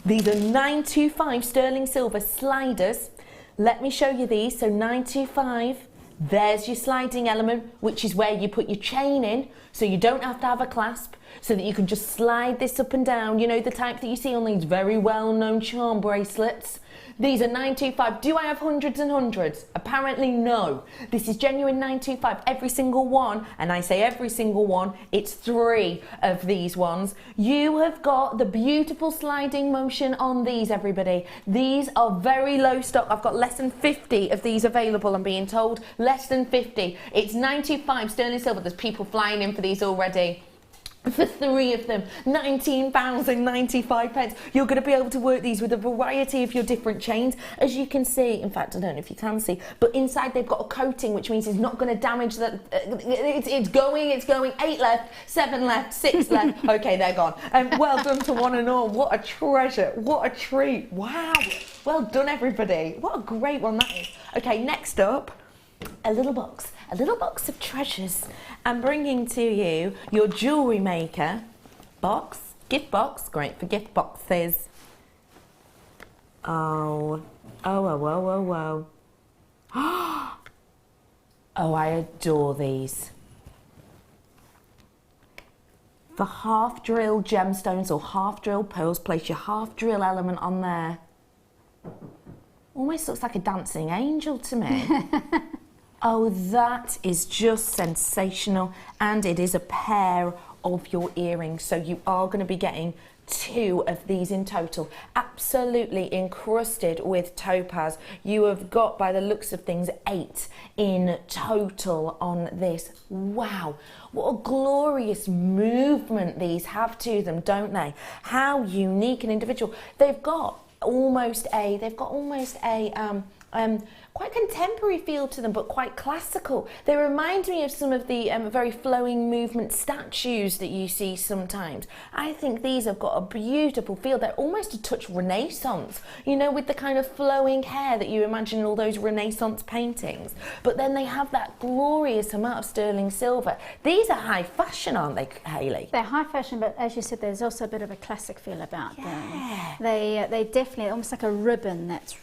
These are 925 sterling silver sliders. Let me show you these. So 925, there's your sliding element, which is where you put your chain in, so you don't have to have a clasp, so that you can just slide this up and down. You know, the type that you see on these very well-known charm bracelets. These are 925. Do I have hundreds and hundreds? Apparently no. This is genuine 925. Every single one, and I say every single one, it's 3 of these ones. You have got the beautiful sliding motion on these, everybody. These are very low stock. I've got less than 50 of these available, I'm being told. Less than 50. It's 925 sterling silver. There's people flying in for these already. For 3 of them, £19.95. You're going to be able to work these with a variety of your different chains. As you can see, in fact, I don't know if you can see, but inside they've got a coating, which means it's not going to damage the... It's going. 8 left, 7 left, 6 left. Okay, they're gone. Well done to one and all. What a treasure. What a treat. Wow. Well done, everybody. What a great one that is. Okay, next up, a little box of treasures. I'm bringing to you your JewelleryMaker box, gift box, great for gift boxes. Oh, Oh, whoa, whoa, whoa, whoa. Oh, I adore these. For half drill gemstones or half drill pearls, place your half drill element on there. Almost looks like a dancing angel to me. Oh, that is just sensational. And it is a pair of your earrings. So you are going to be getting 2 of these in total, absolutely encrusted with topaz. You have got, by the looks of things, 8 in total on this. Wow, what a glorious movement these have to them, don't they? How unique and individual. They've got almost a quite contemporary feel to them, but quite classical. They remind me of some of the very flowing movement statues that you see sometimes. I think these have got a beautiful feel. They're almost a touch Renaissance, you know, with the kind of flowing hair that you imagine in all those Renaissance paintings. But then they have that glorious amount of sterling silver. These are high fashion, aren't they, Hayley? They're high fashion, but as you said, there's also a bit of a classic feel about them. They definitely, almost like a ribbon that's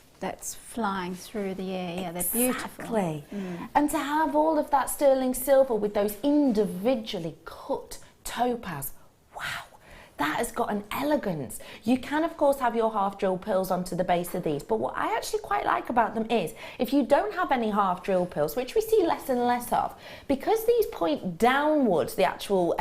flying through the air. Yeah, they're beautiful. Exactly. And to have all of that sterling silver with those individually cut topaz, wow, that has got an elegance. You can of course have your half drill pearls onto the base of these, but what I actually quite like about them is if you don't have any half drill pearls, which we see less and less of, because these point downwards, the actual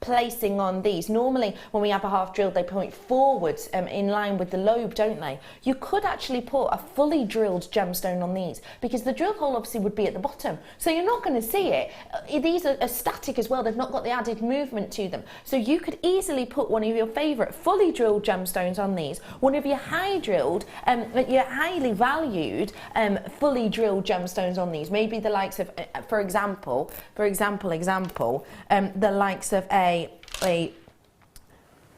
placing on these, normally when we have a half drill they point forwards in line with the lobe, don't they? You could actually put a fully drilled gemstone on these, because the drill hole obviously would be at the bottom, so you're not going to see it. These are static as well, they've not got the added movement to them, so you could easily put one of your favourite fully drilled gemstones on these, one of your high drilled, your highly valued fully drilled gemstones on these, maybe the likes of, for example, the likes of a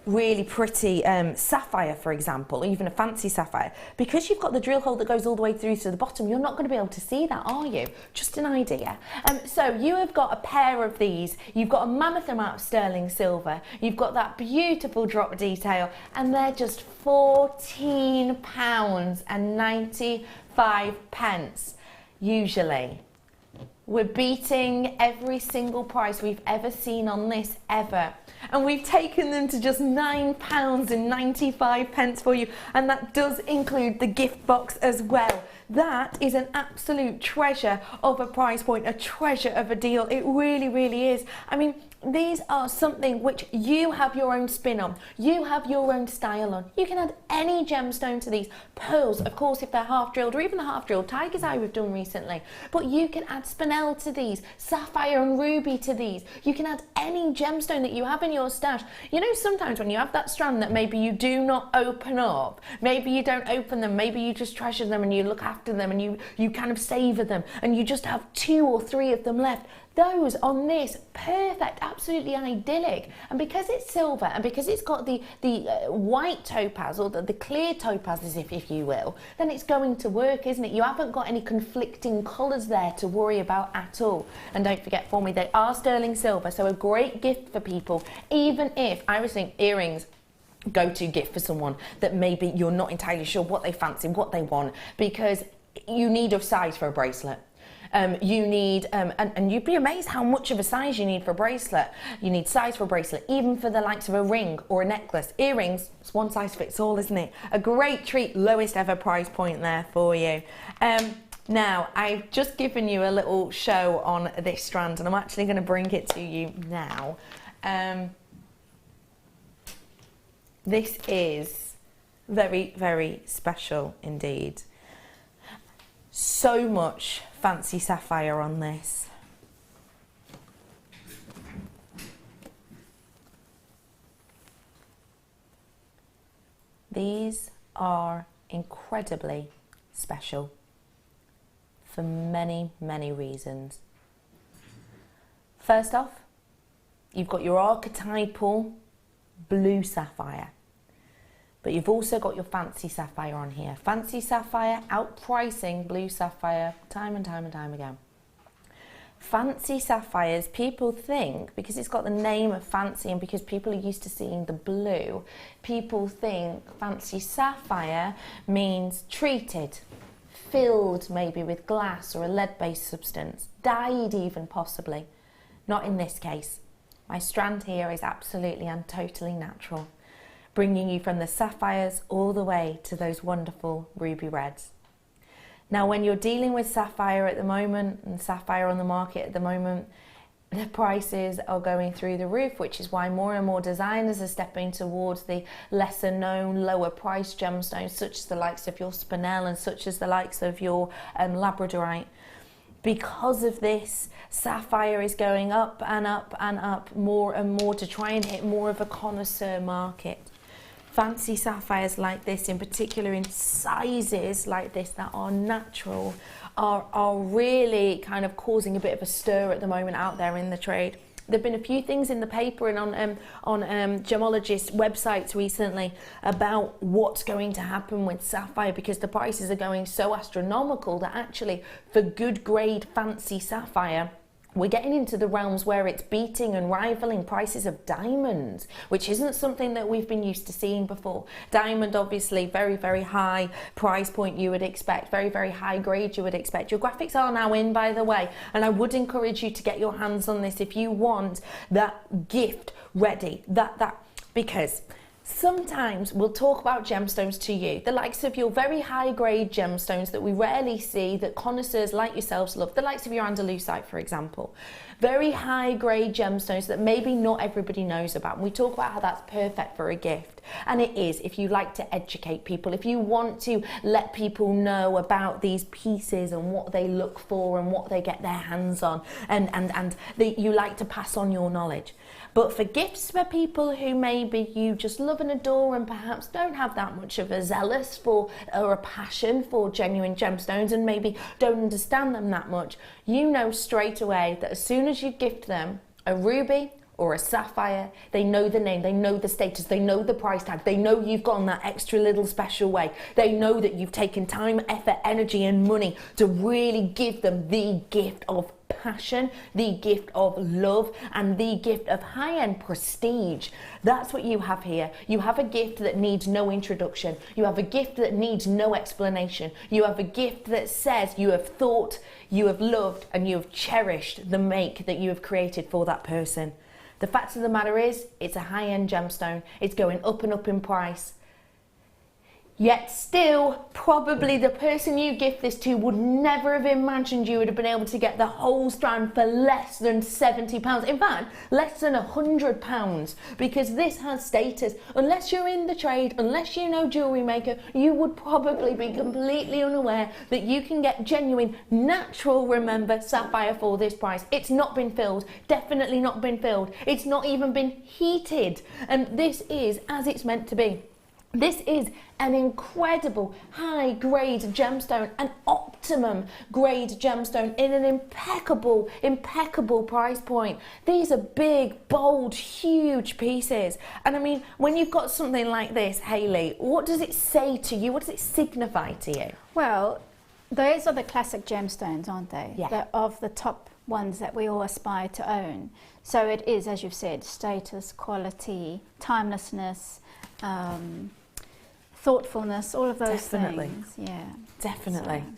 really pretty sapphire, for example, even a fancy sapphire. Because you've got the drill hole that goes all the way through to the bottom, you're not going to be able to see that, are you? Just an idea. So you have got a pair of these, you've got a mammoth amount of sterling silver, you've got that beautiful drop detail, and they're just £14.95 usually. We're beating every single price we've ever seen on this ever. And we've taken them to just £9.95 for you. And that does include the gift box as well. That is an absolute treasure of a price point, a treasure of a deal. It really, really is. I mean, these are something which you have your own spin on, you have your own style on. You can add any gemstone to these. Pearls, of course, if they're half drilled, or even the half drilled tiger's eye we've done recently. But you can add spinel to these, sapphire and ruby to these. You can add any gemstone that you have in your stash. You know, sometimes when you have that strand that maybe you do not open up, maybe you don't open them, maybe you just treasure them and you look after them and you kind of savour them, and you just have 2 or 3 of them left. Those on this, perfect, absolutely idyllic. And because it's silver and because it's got the white topaz, or the clear topazes, if you will, then it's going to work, isn't it? You haven't got any conflicting colours there to worry about at all. And don't forget, for me, they are sterling silver, so a great gift for people, even if, I was thinking earrings, go-to gift for someone that maybe you're not entirely sure what they fancy, what they want, because you need a size for a bracelet. You need, and you'd be amazed how much of a size you need for a bracelet. You need size for a bracelet, even for the likes of a ring or a necklace. Earrings, it's one size fits all, isn't it? A great treat, lowest ever price point there for you. Now, I've just given you a little show on this strand, and I'm actually going to bring it to you now. This is very, very special indeed. So much fancy sapphire on this. These are incredibly special for many, many reasons. First off, you've got your archetypal blue sapphire, but you've also got your fancy sapphire on here. Fancy sapphire outpricing blue sapphire time and time and time again. Fancy sapphires, people think, because it's got the name of fancy and because people are used to seeing the blue, people think fancy sapphire means treated, filled maybe with glass or a lead-based substance, dyed even possibly. Not in this case. My strand here is absolutely and totally natural, bringing you from the sapphires all the way to those wonderful ruby reds. Now, when you're dealing with sapphire at the moment, and sapphire on the market at the moment, the prices are going through the roof, which is why more and more designers are stepping towards the lesser known, lower priced gemstones, such as the likes of your spinel and such as the likes of your labradorite. Because of this, sapphire is going up and up and up more and more to try and hit more of a connoisseur market. Fancy sapphires like this, in particular in sizes like this that are natural, are really kind of causing a bit of a stir at the moment out there in the trade. There have been a few things in the paper and on gemologist websites recently about what's going to happen with sapphire, because the prices are going so astronomical that actually for good grade fancy sapphire, we're getting into the realms where it's beating and rivaling prices of diamonds, which isn't something that we've been used to seeing before. Diamond, obviously, very, very high price point you would expect, very, very high grade you would expect. Your graphics are now in, by the way, and I would encourage you to get your hands on this if you want that gift ready, because sometimes we'll talk about gemstones to you, the likes of your very high grade gemstones that we rarely see, that connoisseurs like yourselves love, the likes of your andalusite, for example. Very high grade gemstones that maybe not everybody knows about. And we talk about how that's perfect for a gift. And it is, if you like to educate people, if you want to let people know about these pieces and what they look for and what they get their hands on, and you like to pass on your knowledge. But for gifts for people who maybe you just love and adore and perhaps don't have that much of a zealous for or a passion for genuine gemstones and maybe don't understand them that much, you know straight away that as soon as you gift them a ruby or a sapphire, they know the name, they know the status, they know the price tag, they know you've gone that extra little special way, they know that you've taken time, effort, energy and money to really give them the gift of passion, the gift of love and the gift of high-end prestige. That's what you have here. You have a gift that needs no introduction. You have a gift that needs no explanation. You have a gift that says you have thought, you have loved and you have cherished the make that you have created for that person. The fact of the matter is, it's a high-end gemstone. It's going up and up in price. Yet still, probably the person you gift this to would never have imagined you would have been able to get the whole strand for less than £70. In fact, less than £100, because this has status. Unless you're in the trade, unless you know JewelleryMaker, you would probably be completely unaware that you can get genuine, natural, remember, sapphire for this price. It's not been filled, definitely not been filled. It's not even been heated. And this is as it's meant to be. This is an incredible high grade gemstone, an optimum grade gemstone in an impeccable price point. These are big, bold, huge pieces. And I mean, when you've got something like this, Hayley, what does it say to you? What does it signify to you? Well, those are the classic gemstones, aren't they? Yeah. They're of the top ones that we all aspire to own. So it is, as you've said, status, quality, timelessness, thoughtfulness, all of those things. Yeah, definitely. So.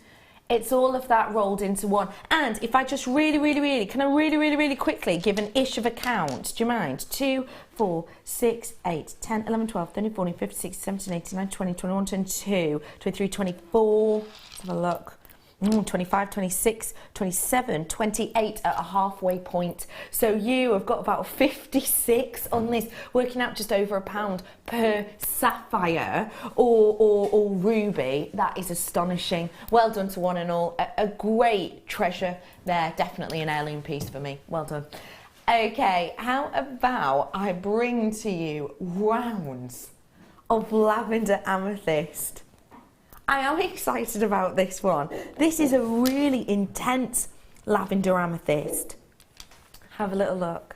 It's all of that rolled into one. And if I just really, can I really quickly give an ish of a count? Do you mind? 2, 4, 6, 8, 10, 11, 12, 13, 14, 15, 16, 17, 18, 19, 20, 21, 22, 23, 24. Let's have a look. 25, 26, 27, 28 at a halfway point. So you have got about 56 on this, working out just over £1 per sapphire or ruby. That is astonishing. Well done to one and all. A great treasure there. Definitely an heirloom piece for me. Well done. Okay, how about I bring to you rounds of lavender amethyst. I am excited about this one. This is a really intense lavender amethyst. Have a little look.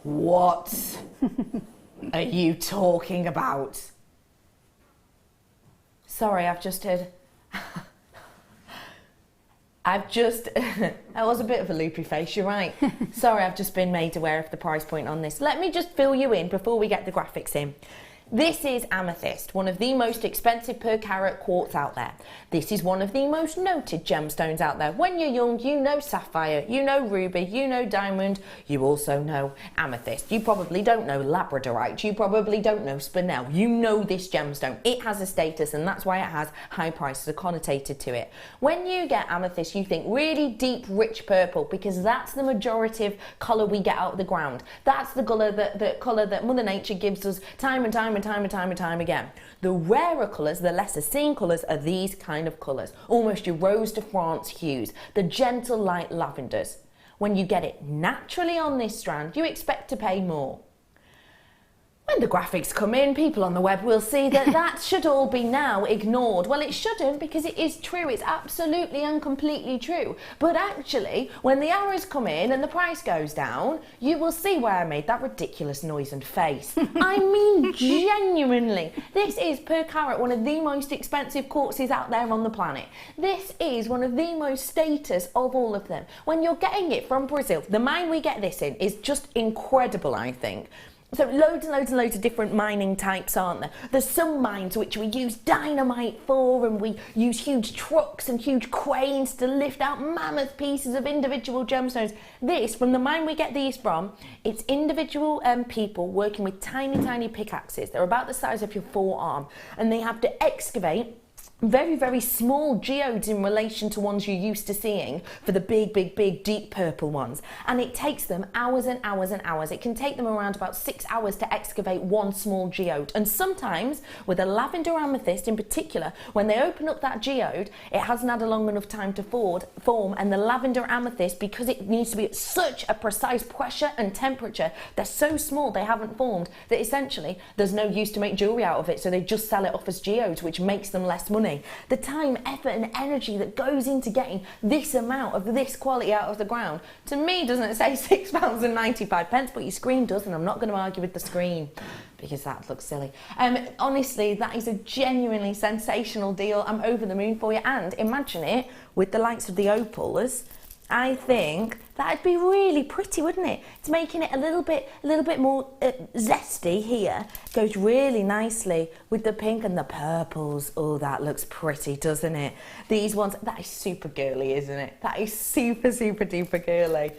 What are you talking about? Sorry, I've just heard I've just, that was a bit of a loopy face, you're right. Sorry, I've just been made aware of the price point on this. Let me just fill you in before we get the graphics in. This is Amethyst, one of the most expensive per carat quartz out there. This is one of the most noted gemstones out there. When you're young, you know sapphire, you know ruby, you know diamond, you also know amethyst. You probably don't know labradorite, you probably don't know spinel. You know this gemstone. It has a status, and that's why it has high prices connotated to it. When you get amethyst, you think really deep, rich purple, because that's the majority of colour we get out of the ground. That's the colour that Mother Nature gives us time and time again. The rarer colours, the lesser seen colours, are these kind of colours, almost your Rose de France hues, the gentle light lavenders. When you get it naturally on this strand, you expect to pay more. When the graphics come in, people on the web will see that that should all be now ignored. Well, it shouldn't, because it is true. It's absolutely and completely true. But actually, when the arrows come in and the price goes down, you will see why I made that ridiculous noise and face. I mean, genuinely, this is per carat one of the most expensive quartzes out there on the planet. This is one of the most status of all of them. When you're getting it from Brazil, the mine we get this in is just incredible, I think. So loads and loads and loads of different mining types, aren't there? There's some mines which we use dynamite for, and we use huge trucks and huge cranes to lift out mammoth pieces of individual gemstones. This, from the mine we get these from, it's individual people working with tiny, tiny pickaxes. They're about the size of your forearm, and they have to excavate very, very small geodes in relation to ones you're used to seeing for the big, big, big, deep purple ones. And it takes them hours and hours and hours. It can take them around about 6 hours to excavate one small geode. And sometimes, with a lavender amethyst in particular, when they open up that geode, it hasn't had a long enough time to form, and the lavender amethyst, because it needs to be at such a precise pressure and temperature, they're so small they haven't formed, that essentially there's no use to make jewellery out of it, so they just sell it off as geodes, which makes them less money. The time, effort and energy that goes into getting this amount of this quality out of the ground, to me doesn't say £6.95, but your screen does, and I'm not going to argue with the screen because that looks silly. Honestly, that is a genuinely sensational deal. I'm over the moon for you, and imagine it with the likes of the opals. I think that'd be really pretty, wouldn't it? It's making it a little bit more zesty here. Goes really nicely with the pink and the purples. Oh, that looks pretty, doesn't it? These ones, that is super girly, isn't it? That is super, super duper girly.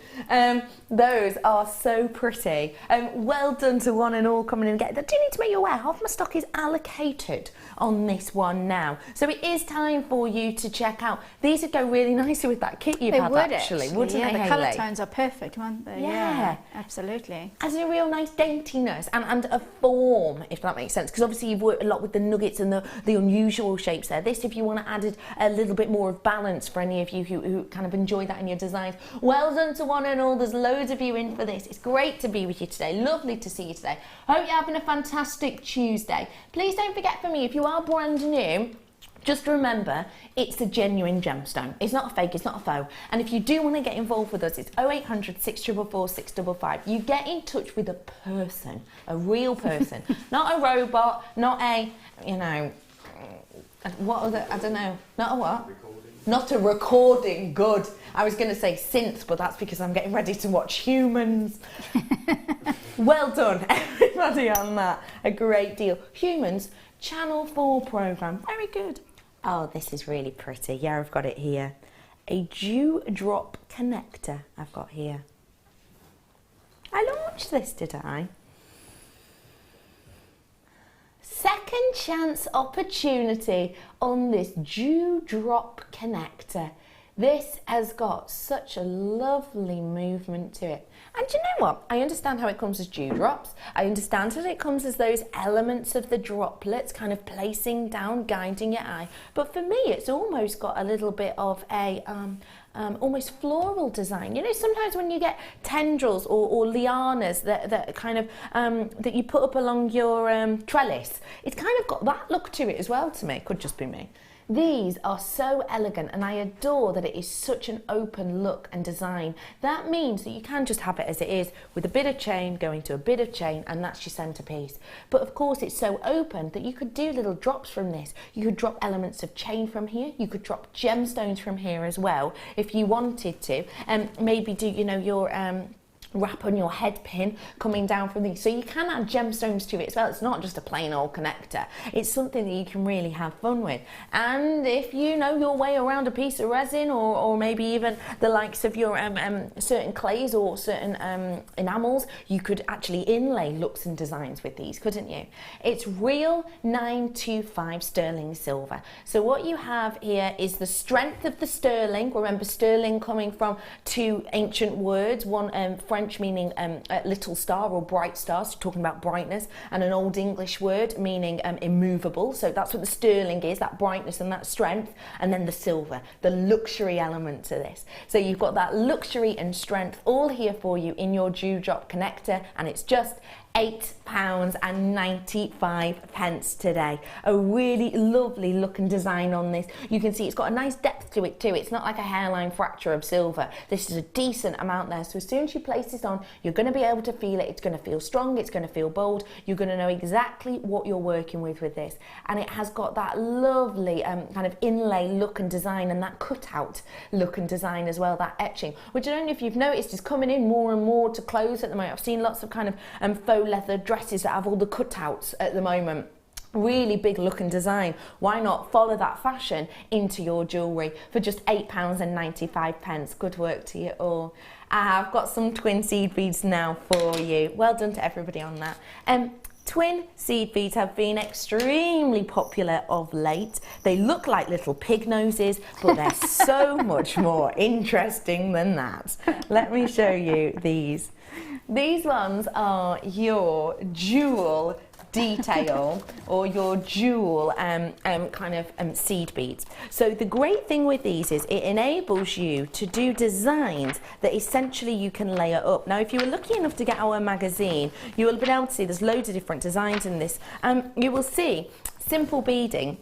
Those are so pretty. Well done to one and all coming in and getting. I do need to make you aware, half my stock is allocated on this one now. So it is time for you to check out. These would go really nicely with that kit you've had, actually, wouldn't they, the Hayley? colour tones are perfect, aren't they? Yeah, absolutely. As a real nice daintiness and a form, if that makes sense, because obviously you've worked a lot with the nuggets and the unusual shapes there. This, if you want to add a little bit more of balance for any of you who kind of enjoy that in your designs. Well done to one and all. There's loads of you in for this. It's great to be with you today. Lovely to see you today. Hope you're having a fantastic Tuesday. Please don't forget, for me, if you are brand new, just remember, it's a genuine gemstone. It's not a fake, it's not a faux. And if you do want to get involved with us, it's 0800 644 655. You get in touch with a person, a real person, not a robot, not a, you know, what other, I don't know, not a what? Not a recording, good. I was going to say synth, but that's because I'm getting ready to watch Humans. Well done, everybody on that. A great deal. Humans, Channel 4 programme, very good. Oh, this is really pretty. Yeah, I've got it here. A dewdrop connector I've got here. I launched this, did I? Second chance opportunity on this dewdrop connector. This has got such a lovely movement to it. And do you know what? I understand how it comes as dewdrops. I understand that it comes as those elements of the droplets kind of placing down, guiding your eye. But for me, it's almost got a little bit of a almost floral design. You know, sometimes when you get tendrils or lianas that kind of that you put up along your trellis, it's kind of got that look to it as well to me. Could just be me. These are so elegant, and I adore that it is such an open look and design. That means that you can just have it as it is, with a bit of chain going to a bit of chain, and that's your centerpiece. But of course it's so open that you could do little drops from this. You could drop elements of chain from here, you could drop gemstones from here as well if you wanted to, and maybe do, you know, your wrap on your head pin coming down from these. So you can add gemstones to it as well. It's not just a plain old connector. It's something that you can really have fun with. And if you know your way around a piece of resin, or maybe even the likes of your certain clays or certain enamels, you could actually inlay looks and designs with these, couldn't you? It's real 925 sterling silver. So what you have here is the strength of the sterling. Remember, sterling coming from two ancient words, one French meaning little star or bright star, so talking about brightness, and an old English word meaning immovable. So that's what the sterling is, that brightness and that strength. And then the silver, the luxury element to this. So you've got that luxury and strength all here for you in your dewdrop connector, and it's just £8.95 today. A really lovely look and design on this. You can see it's got a nice depth to it too. It's not like a hairline fracture of silver. This is a decent amount there. So as soon as you place this on, you're going to be able to feel it. It's going to feel strong. It's going to feel bold. You're going to know exactly what you're working with this. And it has got that lovely kind of inlay look and design, and that cutout look and design as well, that etching, which I don't know if you've noticed is coming in more and more to clothes at the moment. I've seen lots of kind of faux leather dresses that have all the cutouts at the moment. Really big look and design. Why not follow that fashion into your jewellery for just £8.95? Good work to you all. I've got some twin seed beads now for you. Well done to everybody on that. Twin seed beads have been extremely popular of late. They look like little pig noses, but they're so much more interesting than that. Let me show you these. These ones are your jewel detail or your jewel seed beads. So the great thing with these is it enables you to do designs that essentially you can layer up. Now if you were lucky enough to get our magazine, you will have been able to see there's loads of different designs in this. You will see simple beading.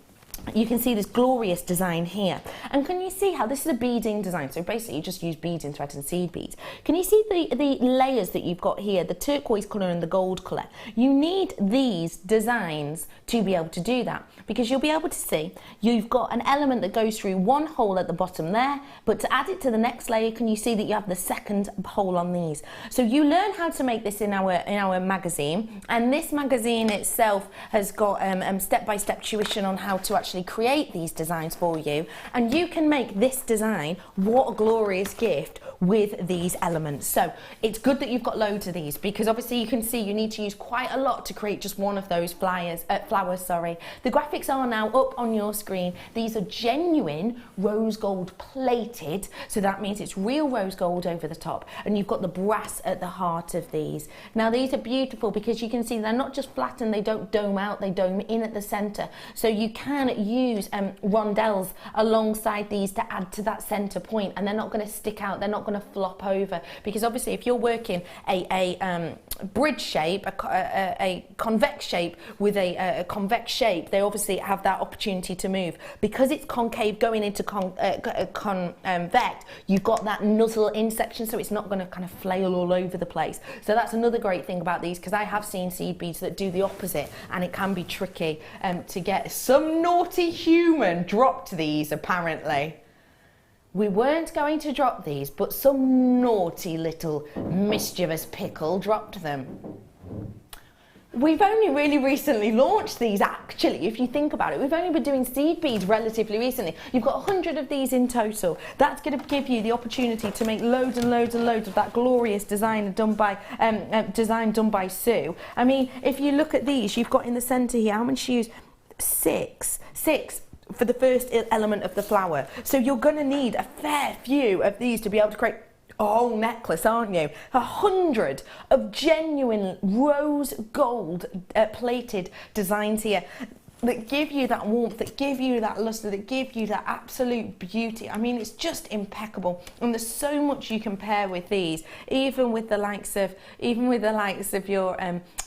You can see this glorious design here, and can you see how this is a beading design? So basically you just use beading thread and seed beads. Can you see the layers that you've got here, the turquoise colour and the gold colour? You need these designs to be able to do that, because you'll be able to see you've got an element that goes through one hole at the bottom there, but to add it to the next layer, can you see that you have the second hole on these? So you learn how to make this in our magazine, and this magazine itself has got step-by-step tuition on how to actually create these designs for you, and you can make this design. What a glorious gift with these elements. So it's good that you've got loads of these, because obviously you can see you need to use quite a lot to create just one of those flowers. The graphics are now up on your screen. These are genuine rose gold plated, so that means it's real rose gold over the top, and you've got the brass at the heart of these. Now these are beautiful because you can see they're not just flat and they don't dome out, they dome in at the center, so you can use rondelles alongside these to add to that center point, and they're not going to stick out, they're not going to flop over, because obviously if you're working a bridge shape, a convex shape with a convex shape, they obviously have that opportunity to move. Because it's concave going into convex, you've got that nuzzle in section, so it's not going to kind of flail all over the place. So that's another great thing about these, because I have seen seed beads that do the opposite, and it can be tricky to get. Some naughty human dropped these apparently. We weren't going to drop these, but some naughty little mischievous pickle dropped them. We've only really recently launched these, actually, if you think about it. We've only been doing seed beads relatively recently. You've got 100 of these in total. That's going to give you the opportunity to make loads and loads and loads of that glorious design done by Sue. I mean, if you look at these, you've got in the centre here, how many shoes? Six for the first element of the flower. So you're going to need a fair few of these to be able to create a whole necklace, aren't you? 100 of genuine rose gold plated designs here. that give you that warmth, that give you that lustre, that give you that absolute beauty. I mean, it's just impeccable, and there's so much you can pair with these, even with the likes of your,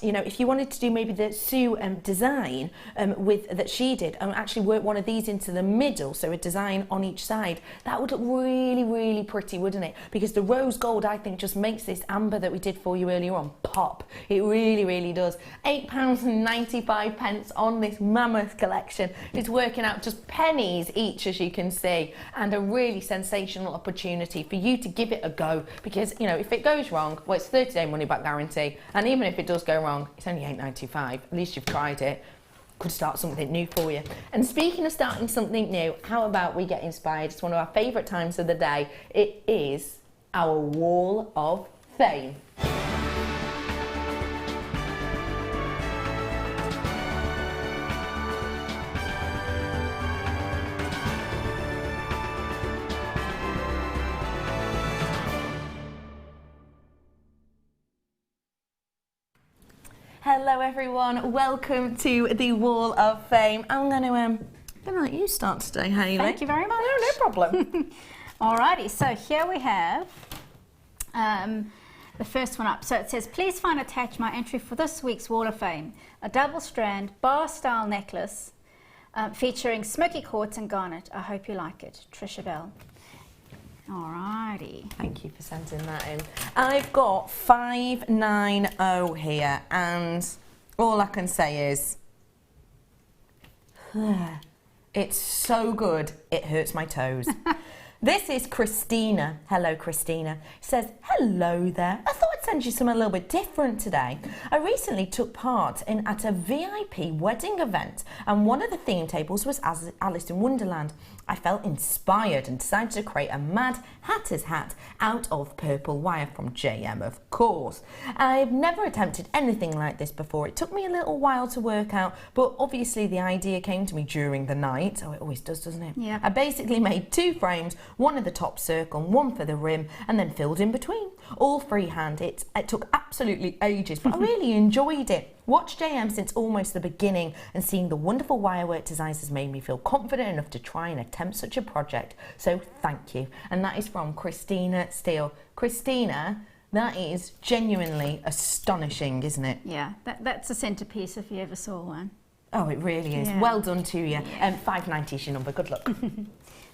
you know, if you wanted to do maybe the Sue design that she did, and actually work one of these into the middle, so a design on each side, that would look really, really pretty, wouldn't it? Because the rose gold, I think, just makes this amber that we did for you earlier on pop. It really, really does. £8.95 on this mammoth collection. It's working out just pennies each, as you can see, and a really sensational opportunity for you to give it a go, because, you know, if it goes wrong, well, it's 30-day money back guarantee, and even if it does go wrong, it's only £8.95. At least you've tried it. Could start something new for you. And speaking of starting something new, how about we get inspired? It's one of our favourite times of the day. It is our Wall of Fame. Hello everyone, welcome to the Wall of Fame. I'm going to let you start today, Hayley. Thank you very much. No problem. Alrighty, so here we have the first one up. So it says, please find attached my entry for this week's Wall of Fame, a double strand bar style necklace featuring smoky quartz and garnet. I hope you like it. Trisha Bell. Alrighty. Thank you for sending that in. I've got 590 here, and all I can say is, it's so good, it hurts my toes. This is Christina. Hello, Christina. Says, hello there. I thought I'd send you something a little bit different today. I recently took part at a VIP wedding event, and one of the theme tables was Alice in Wonderland. I felt inspired and decided to create a Mad Hatter's hat out of purple wire from JM, of course. I've never attempted anything like this before. It took me a little while to work out, but obviously the idea came to me during the night. Oh, it always does, doesn't it? Yeah. I basically made 2 frames, one at the top circle and one for the rim, and then filled in between. All freehand. It took absolutely ages, but I really enjoyed it. Watched JM since almost the beginning, and seeing the wonderful wirework designs has made me feel confident enough to try and attempt such a project. So thank you. And that is from Christina Steele. Christina, that is genuinely astonishing, isn't it? Yeah, that's a centrepiece if you ever saw one. Oh, it really is. Yeah. Well done to you. 590 is your number. Good luck.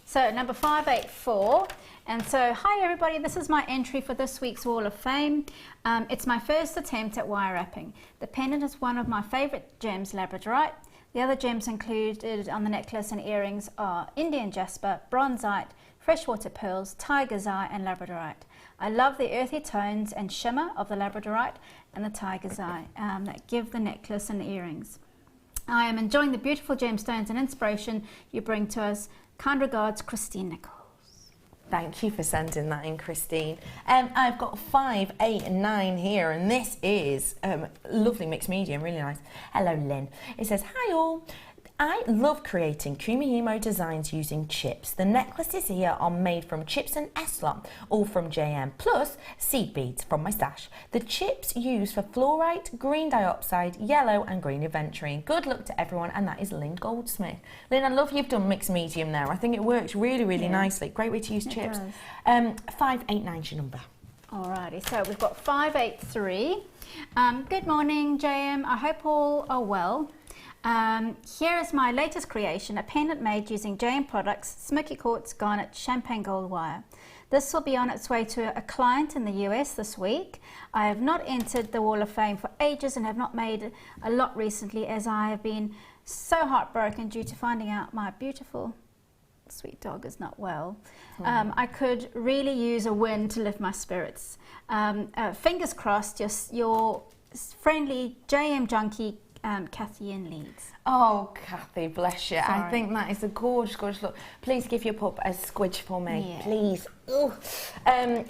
So number 584, and so hi everybody, this is my entry for this week's Wall of Fame. It's my first attempt at wire wrapping. The pendant is one of my favourite gems, labradorite. The other gems included on the necklace and earrings are Indian jasper, bronzite, freshwater pearls, tiger's eye and labradorite. I love the earthy tones and shimmer of the labradorite and the tiger's eye that give the necklace and earrings. I am enjoying the beautiful gemstones and inspiration you bring to us. Kind regards, Christine Nichols. Thank you for sending that in, Christine. I've got 589 here, and this is lovely mixed medium, really nice. Hello, Lynn. It says, hi all. I love creating Kumihimo designs using chips. The necklaces here are made from chips and Eslon, all from JM, plus seed beads from my stash. The chips used for fluorite, green dioxide, yellow and green aventurine. Good luck to everyone, and that is Lynn Goldsmith. Lynn, I love you've done mixed medium there. I think it works really, really nicely. Great way to use chips. 589 is your number. Alrighty, so we've got 583. Good morning, JM. I hope all are well. Here is my latest creation, a pendant made using JM products, smoky quartz, garnet, champagne gold wire. This will be on its way to a client in the US this week. I have not entered the Wall of Fame for ages and have not made a lot recently, as I have been so heartbroken due to finding out my beautiful sweet dog is not well. I could really use a win to lift my spirits. Fingers crossed, your friendly JM junkie Kathy in Leeds. Oh, Kathy, bless you. Sorry. I think that is a gorgeous, gorgeous look. Please give your pup a squidge for me, please.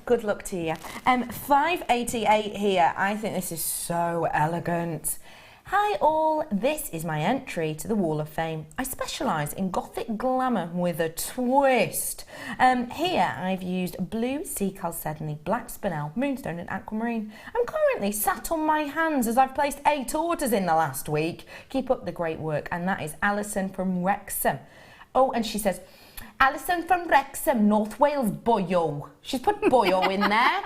Good luck to you. 588 here. I think this is so elegant. Hi all, this is my entry to the Wall of Fame. I specialise in gothic glamour with a twist. Here I've used blue sea chalcedony, black spinel, moonstone and aquamarine. I'm currently sat on my hands as I've placed 8 orders in the last week. Keep up the great work. And that is Alison from Wrexham. Oh, and she says, Alison from Wrexham, North Wales, boyo. She's put boyo in there.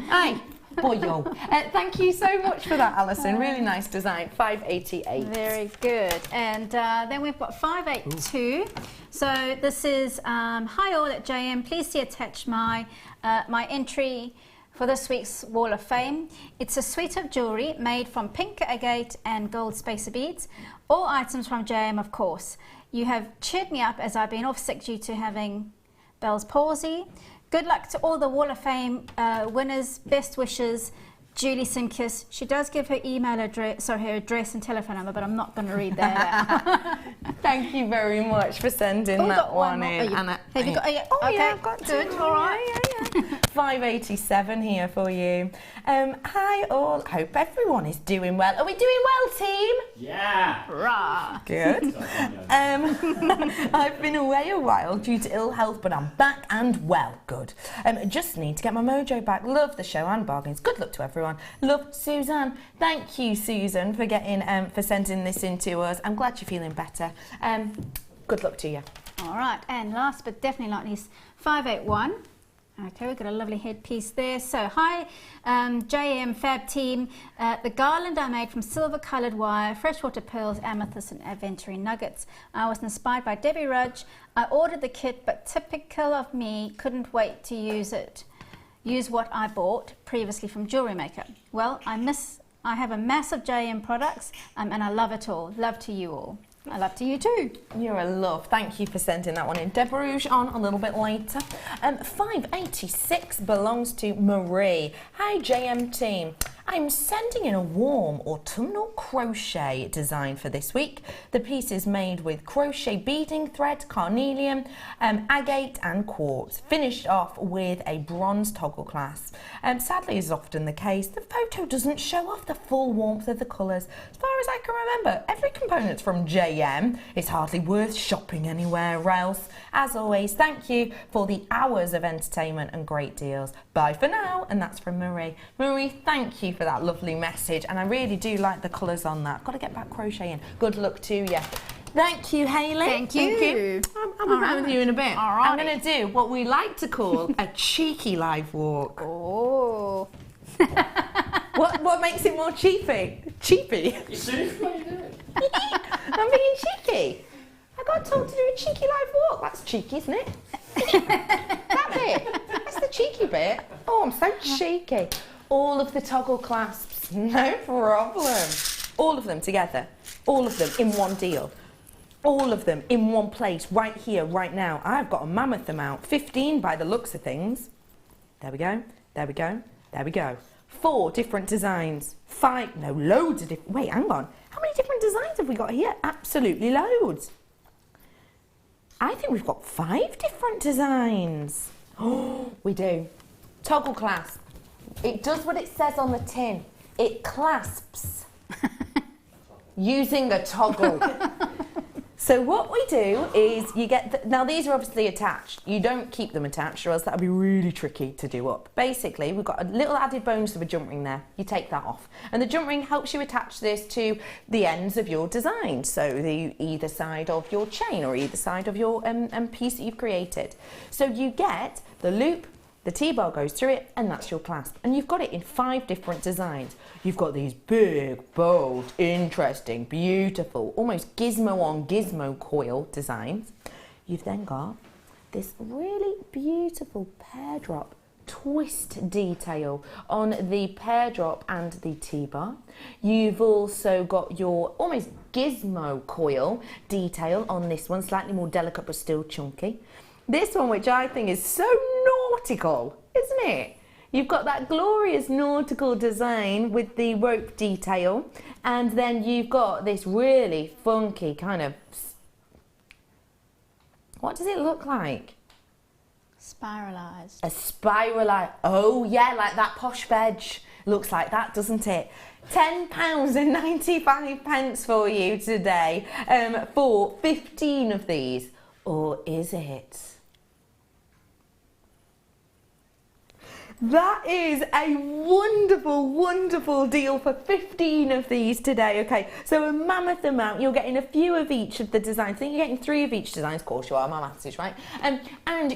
Aye, boyo. Thank you so much for that, Alison. Really nice design. 588. Very good. And then we've got 582. Ooh. So this is hi all at JM. Please see attached my entry for this week's Wall of Fame. It's a suite of jewellery made from pink agate and gold spacer beads. All items from JM, of course. You have cheered me up as I've been off sick due to having Bell's palsy. Good luck to all the Wall of Fame winners. Best wishes, Julie Sinkiss. She does give her email address, sorry, her address and telephone number, but I'm not going to read that out. Thank you very much for sending that one in. Have you got? Okay, I've got good. two. All right. Yeah. 587 here for you. Hi all. Hope everyone is doing well. Are we doing well, team? Yeah. Rah. Good. I've been away a while due to ill health, but I'm back and well. Good. Just need to get my mojo back. Love the show and bargains. Good luck to everyone. Love, Suzanne. Thank you, Susan, for getting for sending this in to us. I'm glad you're feeling better. Good luck to you. All right, and last but definitely not least, 581. Okay, we've got a lovely headpiece there. So, hi, JM Fab team. The garland I made from silver-coloured wire, freshwater pearls, amethyst, and aventurine nuggets. I was inspired by Debbie Rudge. I ordered the kit, but typical of me, couldn't wait to use it. Use what I bought previously from JewelleryMaker. Well, I have a mass of JM products, and I love it all. Love to you all. I love to you too. You're a love. Thank you for sending that one in. Deborah on a little bit later. 586 belongs to Marie. Hi, JM team. I'm sending in a warm autumnal crochet design for this week. The piece is made with crochet beading thread, carnelian, agate and quartz, finished off with a bronze toggle clasp. Sadly, as is often the case, the photo doesn't show off the full warmth of the colours. As far as I can remember, every component's from JM. It's hardly worth shopping anywhere else. As always, thank you for the hours of entertainment and great deals. Bye for now. And that's from Marie. Marie, thank you for that lovely message, and I really do like the colours on that. I've got to get back crocheting. Good luck to you. Thank you, Hayley. Thank you. I'll be back with you in a bit. All right. I'm going to do what we like to call a cheeky live walk. Oh. What makes it more cheapy? Cheapy? You serious? What are you doing? I'm being cheeky. I got told to do a cheeky live walk. That's cheeky, isn't it? That bit. That's the cheeky bit. Oh, I'm so cheeky. All of the toggle clasps, no problem. All of them together. All of them in one deal. All of them in one place, right here, right now. I've got a mammoth amount, 15 by the looks of things. There we go, there we go, there we go. 4 different designs, 5, no, loads of different, wait, hang on. How many different designs have we got here? Absolutely loads. I think we've got 5 different designs. Oh, we do. Toggle clasp. It does what it says on the tin. It clasps using a toggle. So what we do is you get, now these are obviously attached. You don't keep them attached or else that would be really tricky to do up. Basically, we've got a little added bonus of a jump ring there. You take that off. And the jump ring helps you attach this to the ends of your design. So the either side of your chain or either side of your piece that you've created. So you get the loop, the T-bar goes through it, and that's your clasp. And you've got it in 5 different designs. You've got these big, bold, interesting, beautiful, almost gizmo on gizmo coil designs. You've then got this really beautiful pear drop twist detail on the pear drop and the T-bar. You've also got your almost gizmo coil detail on this one, slightly more delicate but still chunky. This one, which I think is so nautical, isn't it? You've got that glorious nautical design with the rope detail, and then you've got this really funky kind of, what does it look like? Spiralised. A spiralised, oh yeah, like that posh veg. Looks like that, doesn't it? £10.95 for you today for 15 of these. Or is it? That is a wonderful, wonderful deal for 15 of these today. Okay, so a mammoth amount. You're getting a few of each of the designs. I think you're getting 3 of each design. Of course you are, my maths is right. And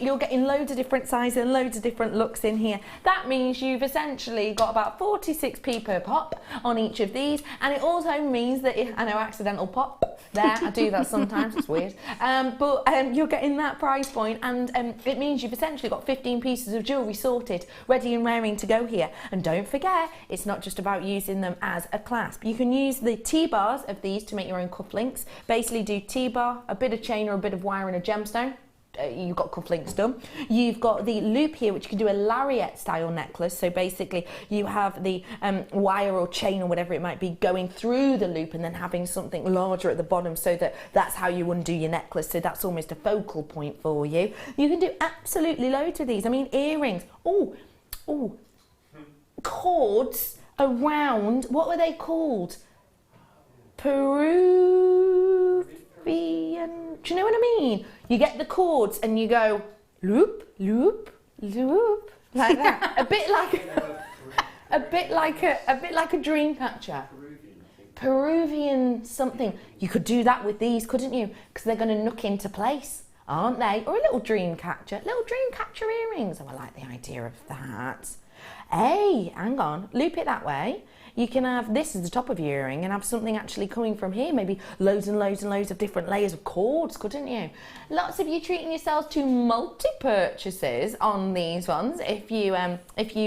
you're getting loads of different sizes and loads of different looks in here. That means you've essentially got about 46p per pop on each of these. And it also means that, I know, accidental pop there, I do that sometimes, it's weird. But you're getting that price point, and it means you've essentially got 15 pieces of jewellery sorted, ready and raring to go here. And don't forget, it's not just about using them as a clasp. You can use the T-bars of these to make your own cufflinks. Basically do T-bar, a bit of chain or a bit of wire and a gemstone. You've got cufflinks done. You've got the loop here, which you can do a lariat style necklace. So basically you have the wire or chain or whatever it might be going through the loop and then having something larger at the bottom, so that's how you undo your necklace. So that's almost a focal point for you. You can do absolutely loads of these. I mean, earrings. Oh, cords around, what were they called? Peruvian, do you know what I mean? You get the cords and you go loop, loop, loop, like that. a bit like a dream catcher. Peruvian something. You could do that with these, couldn't you? Because they're going to nook into place, aren't they? Or a little dream catcher earrings. Oh, I like the idea of that. Hey, hang on, loop it that way. You can have this as the top of your earring and have something actually coming from here, maybe loads and loads and loads of different layers of cords, couldn't you? Lots of you treating yourselves to multi-purchases on these ones. If you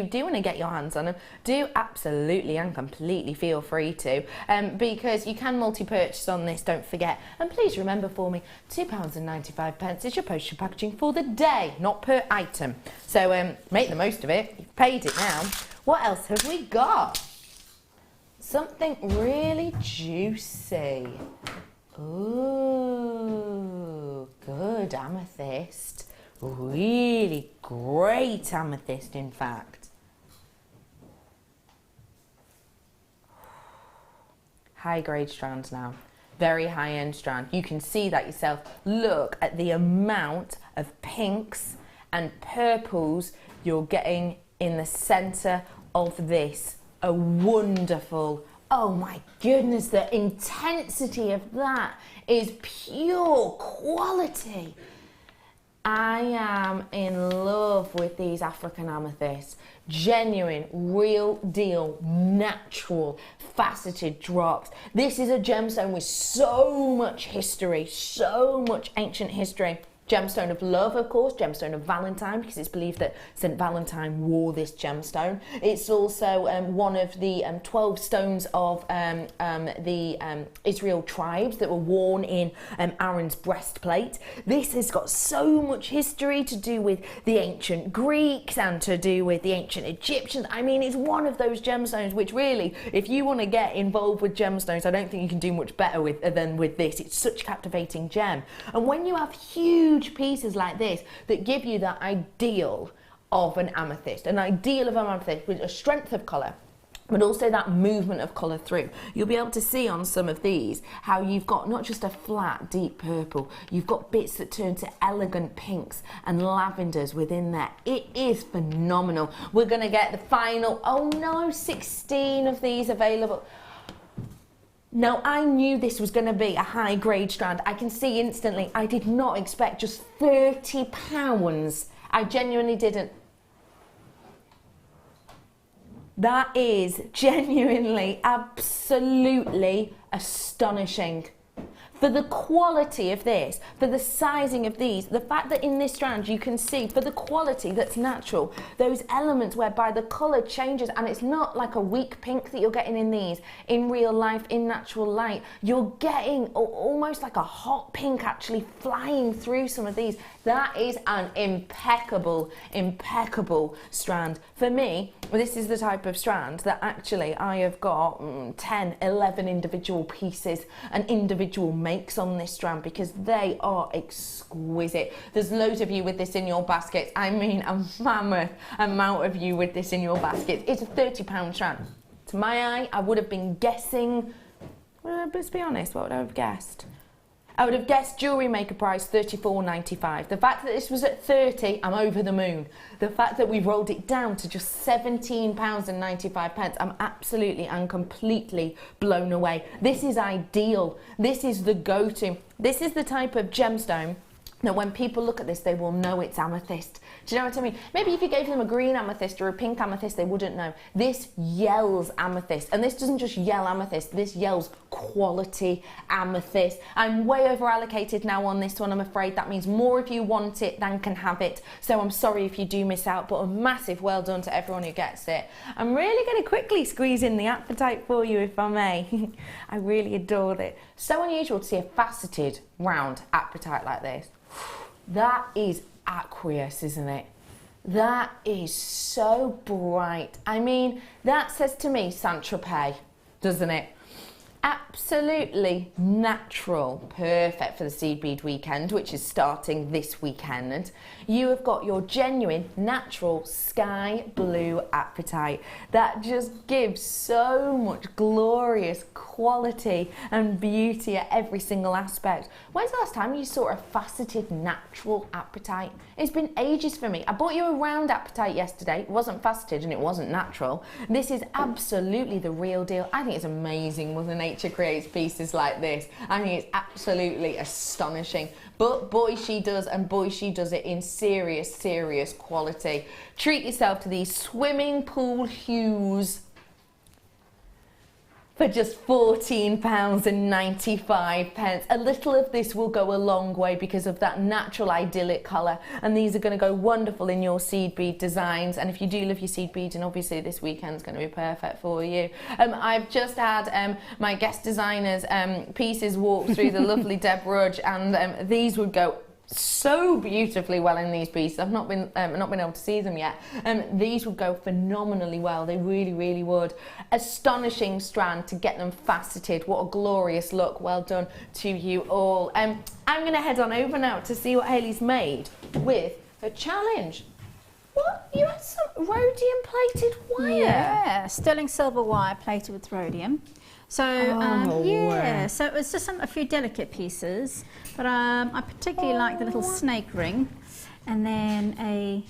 do want to get your hands on them, do absolutely and completely feel free to, because you can multi-purchase on this, don't forget. And please remember for me, £2.95 is your postage packaging for the day, not per item. So make the most of it. You've paid it now. What else have we got? Something really juicy. Ooh, good amethyst. Really great amethyst, in fact. High grade strands now. Very high end strand. You can see that yourself. Look at the amount of pinks and purples you're getting in the centre of this. A wonderful, oh my goodness, the intensity of that is pure quality. I am in love with these African amethysts. Genuine, real deal, natural, faceted drops. This is a gemstone with so much history, so much ancient history. Gemstone of love, of course, gemstone of Valentine, because it's believed that St. Valentine wore this gemstone. It's also one of the 12 stones of the Israel tribes that were worn in Aaron's breastplate. This has got so much history to do with the ancient Greeks and to do with the ancient Egyptians. I mean, it's one of those gemstones which really, if you want to get involved with gemstones, I don't think you can do much better than with this. It's such a captivating gem. And when you have huge pieces like this that give you that ideal of an amethyst with a strength of colour, but also that movement of colour through. You'll be able to see on some of these how you've got not just a flat deep purple, you've got bits that turn to elegant pinks and lavenders within there. It is phenomenal. We're going to get the final, 16 of these available. Now, I knew this was going to be a high grade strand. I can see instantly. I did not expect just £30. I genuinely didn't. That is genuinely, absolutely astonishing. For the quality of this, for the sizing of these, the fact that in this strand you can see, for the quality that's natural, those elements whereby the colour changes and it's not like a weak pink that you're getting in these, in real life, in natural light. You're getting almost like a hot pink actually flying through some of these. That is an impeccable, impeccable strand. For me, this is the type of strand that actually I have got 10, 11 individual pieces and individual makes on this strand because they are exquisite. There's loads of you with this in your baskets. I mean, a mammoth amount of you with this in your baskets. It's a £30 strand. To my eye, I would have been guessing, let's be honest, what would I have guessed? I would have guessed jewellery maker price $34.95. The fact that this was at $30, I'm over the moon. The fact that we've rolled it down to just £17.95, I'm absolutely and completely blown away. This is ideal. This is the go-to. This is the type of gemstone that when people look at this, they will know it's amethyst. Do you know what I mean? Maybe if you gave them a green amethyst or a pink amethyst, they wouldn't know. This yells amethyst, and this doesn't just yell amethyst, this yells quality amethyst. I'm way over allocated now on this one, I'm afraid. That means more if you want it than can have it. So I'm sorry if you do miss out, but a massive well done to everyone who gets it. I'm really going to quickly squeeze in the apatite for you, if I may. I really adored it. So unusual to see a faceted round apatite like this. That is aqueous, isn't it? That is so bright. I mean, that says to me Saint-Tropez, doesn't it? Absolutely natural, perfect for the seed bead weekend, which is starting this weekend. You have got your genuine, natural sky blue apatite that just gives so much glorious quality and beauty at every single aspect. When's the last time you saw a faceted natural apatite? It's been ages for me. I bought you a round apatite yesterday. It wasn't faceted and it wasn't natural. This is absolutely the real deal. I think it's amazing when nature creates pieces like this. I think it's absolutely astonishing. But boy, she does, and boy, she does it in serious, serious quality. Treat yourself to these swimming pool hues for just £14.95. A little of this will go a long way because of that natural idyllic colour, and these are going to go wonderful in your seed bead designs. And if you do love your seed beads, and obviously this weekend's going to be perfect for you. I've just had my guest designers pieces walk through the lovely Deb Rudge, and these would go so beautifully well in these pieces. I've not been able to see them yet. These would go phenomenally well. They really, really would. Astonishing strand to get them faceted. What a glorious look. Well done to you all. I'm going to head on over now to see what Hayley's made with her challenge. What? You had some rhodium-plated wire? Yeah, sterling silver wire plated with rhodium. So yeah, so it was just a few delicate pieces, but I particularly like the little snake ring, and then a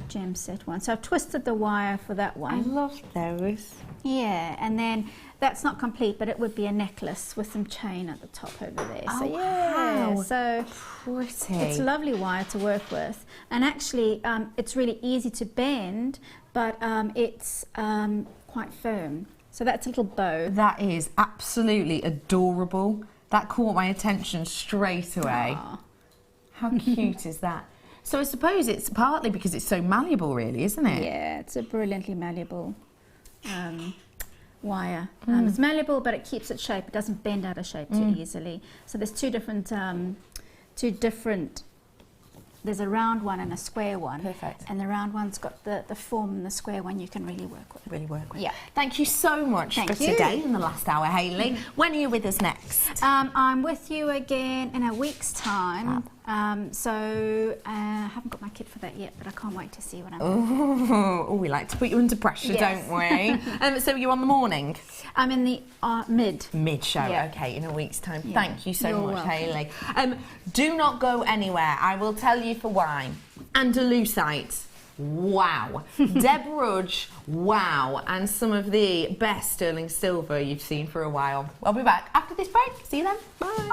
gem set one. So I've twisted the wire for that one. I love those. Yeah, and then that's not complete, but it would be a necklace with some chain at the top over there. Oh, so yeah, wow. so pretty. It's lovely wire to work with, and actually it's really easy to bend, but it's quite firm. So that's a little bow. That is absolutely adorable. That caught my attention straight away. Aww. How cute is that? So I suppose it's partly because it's so malleable, really, isn't it? Yeah, it's a brilliantly malleable wire. It's malleable, but it keeps its shape. It doesn't bend out of shape too easily. So there's two different. There's a round one and a square one. Perfect. And the round one's got the form, and the square one you can really work with. Yeah. Thank you so much for today in the last hour, Hayley. When are you with us next? I'm with you again in a week's time. So I haven't got my kit for that yet, but I can't wait to see what I'm doing. Oh, we like to put you under pressure, don't we? So you're on the morning? I'm in the mid show. Yeah. Okay, in a week's time. Yeah. Thank you so much, welcome. Hayley. Do not go anywhere. I will tell you for why. Andalusite. Wow. Deb Rudge, wow. And some of the best sterling silver you've seen for a while. I'll be back after this break. See you then. Bye.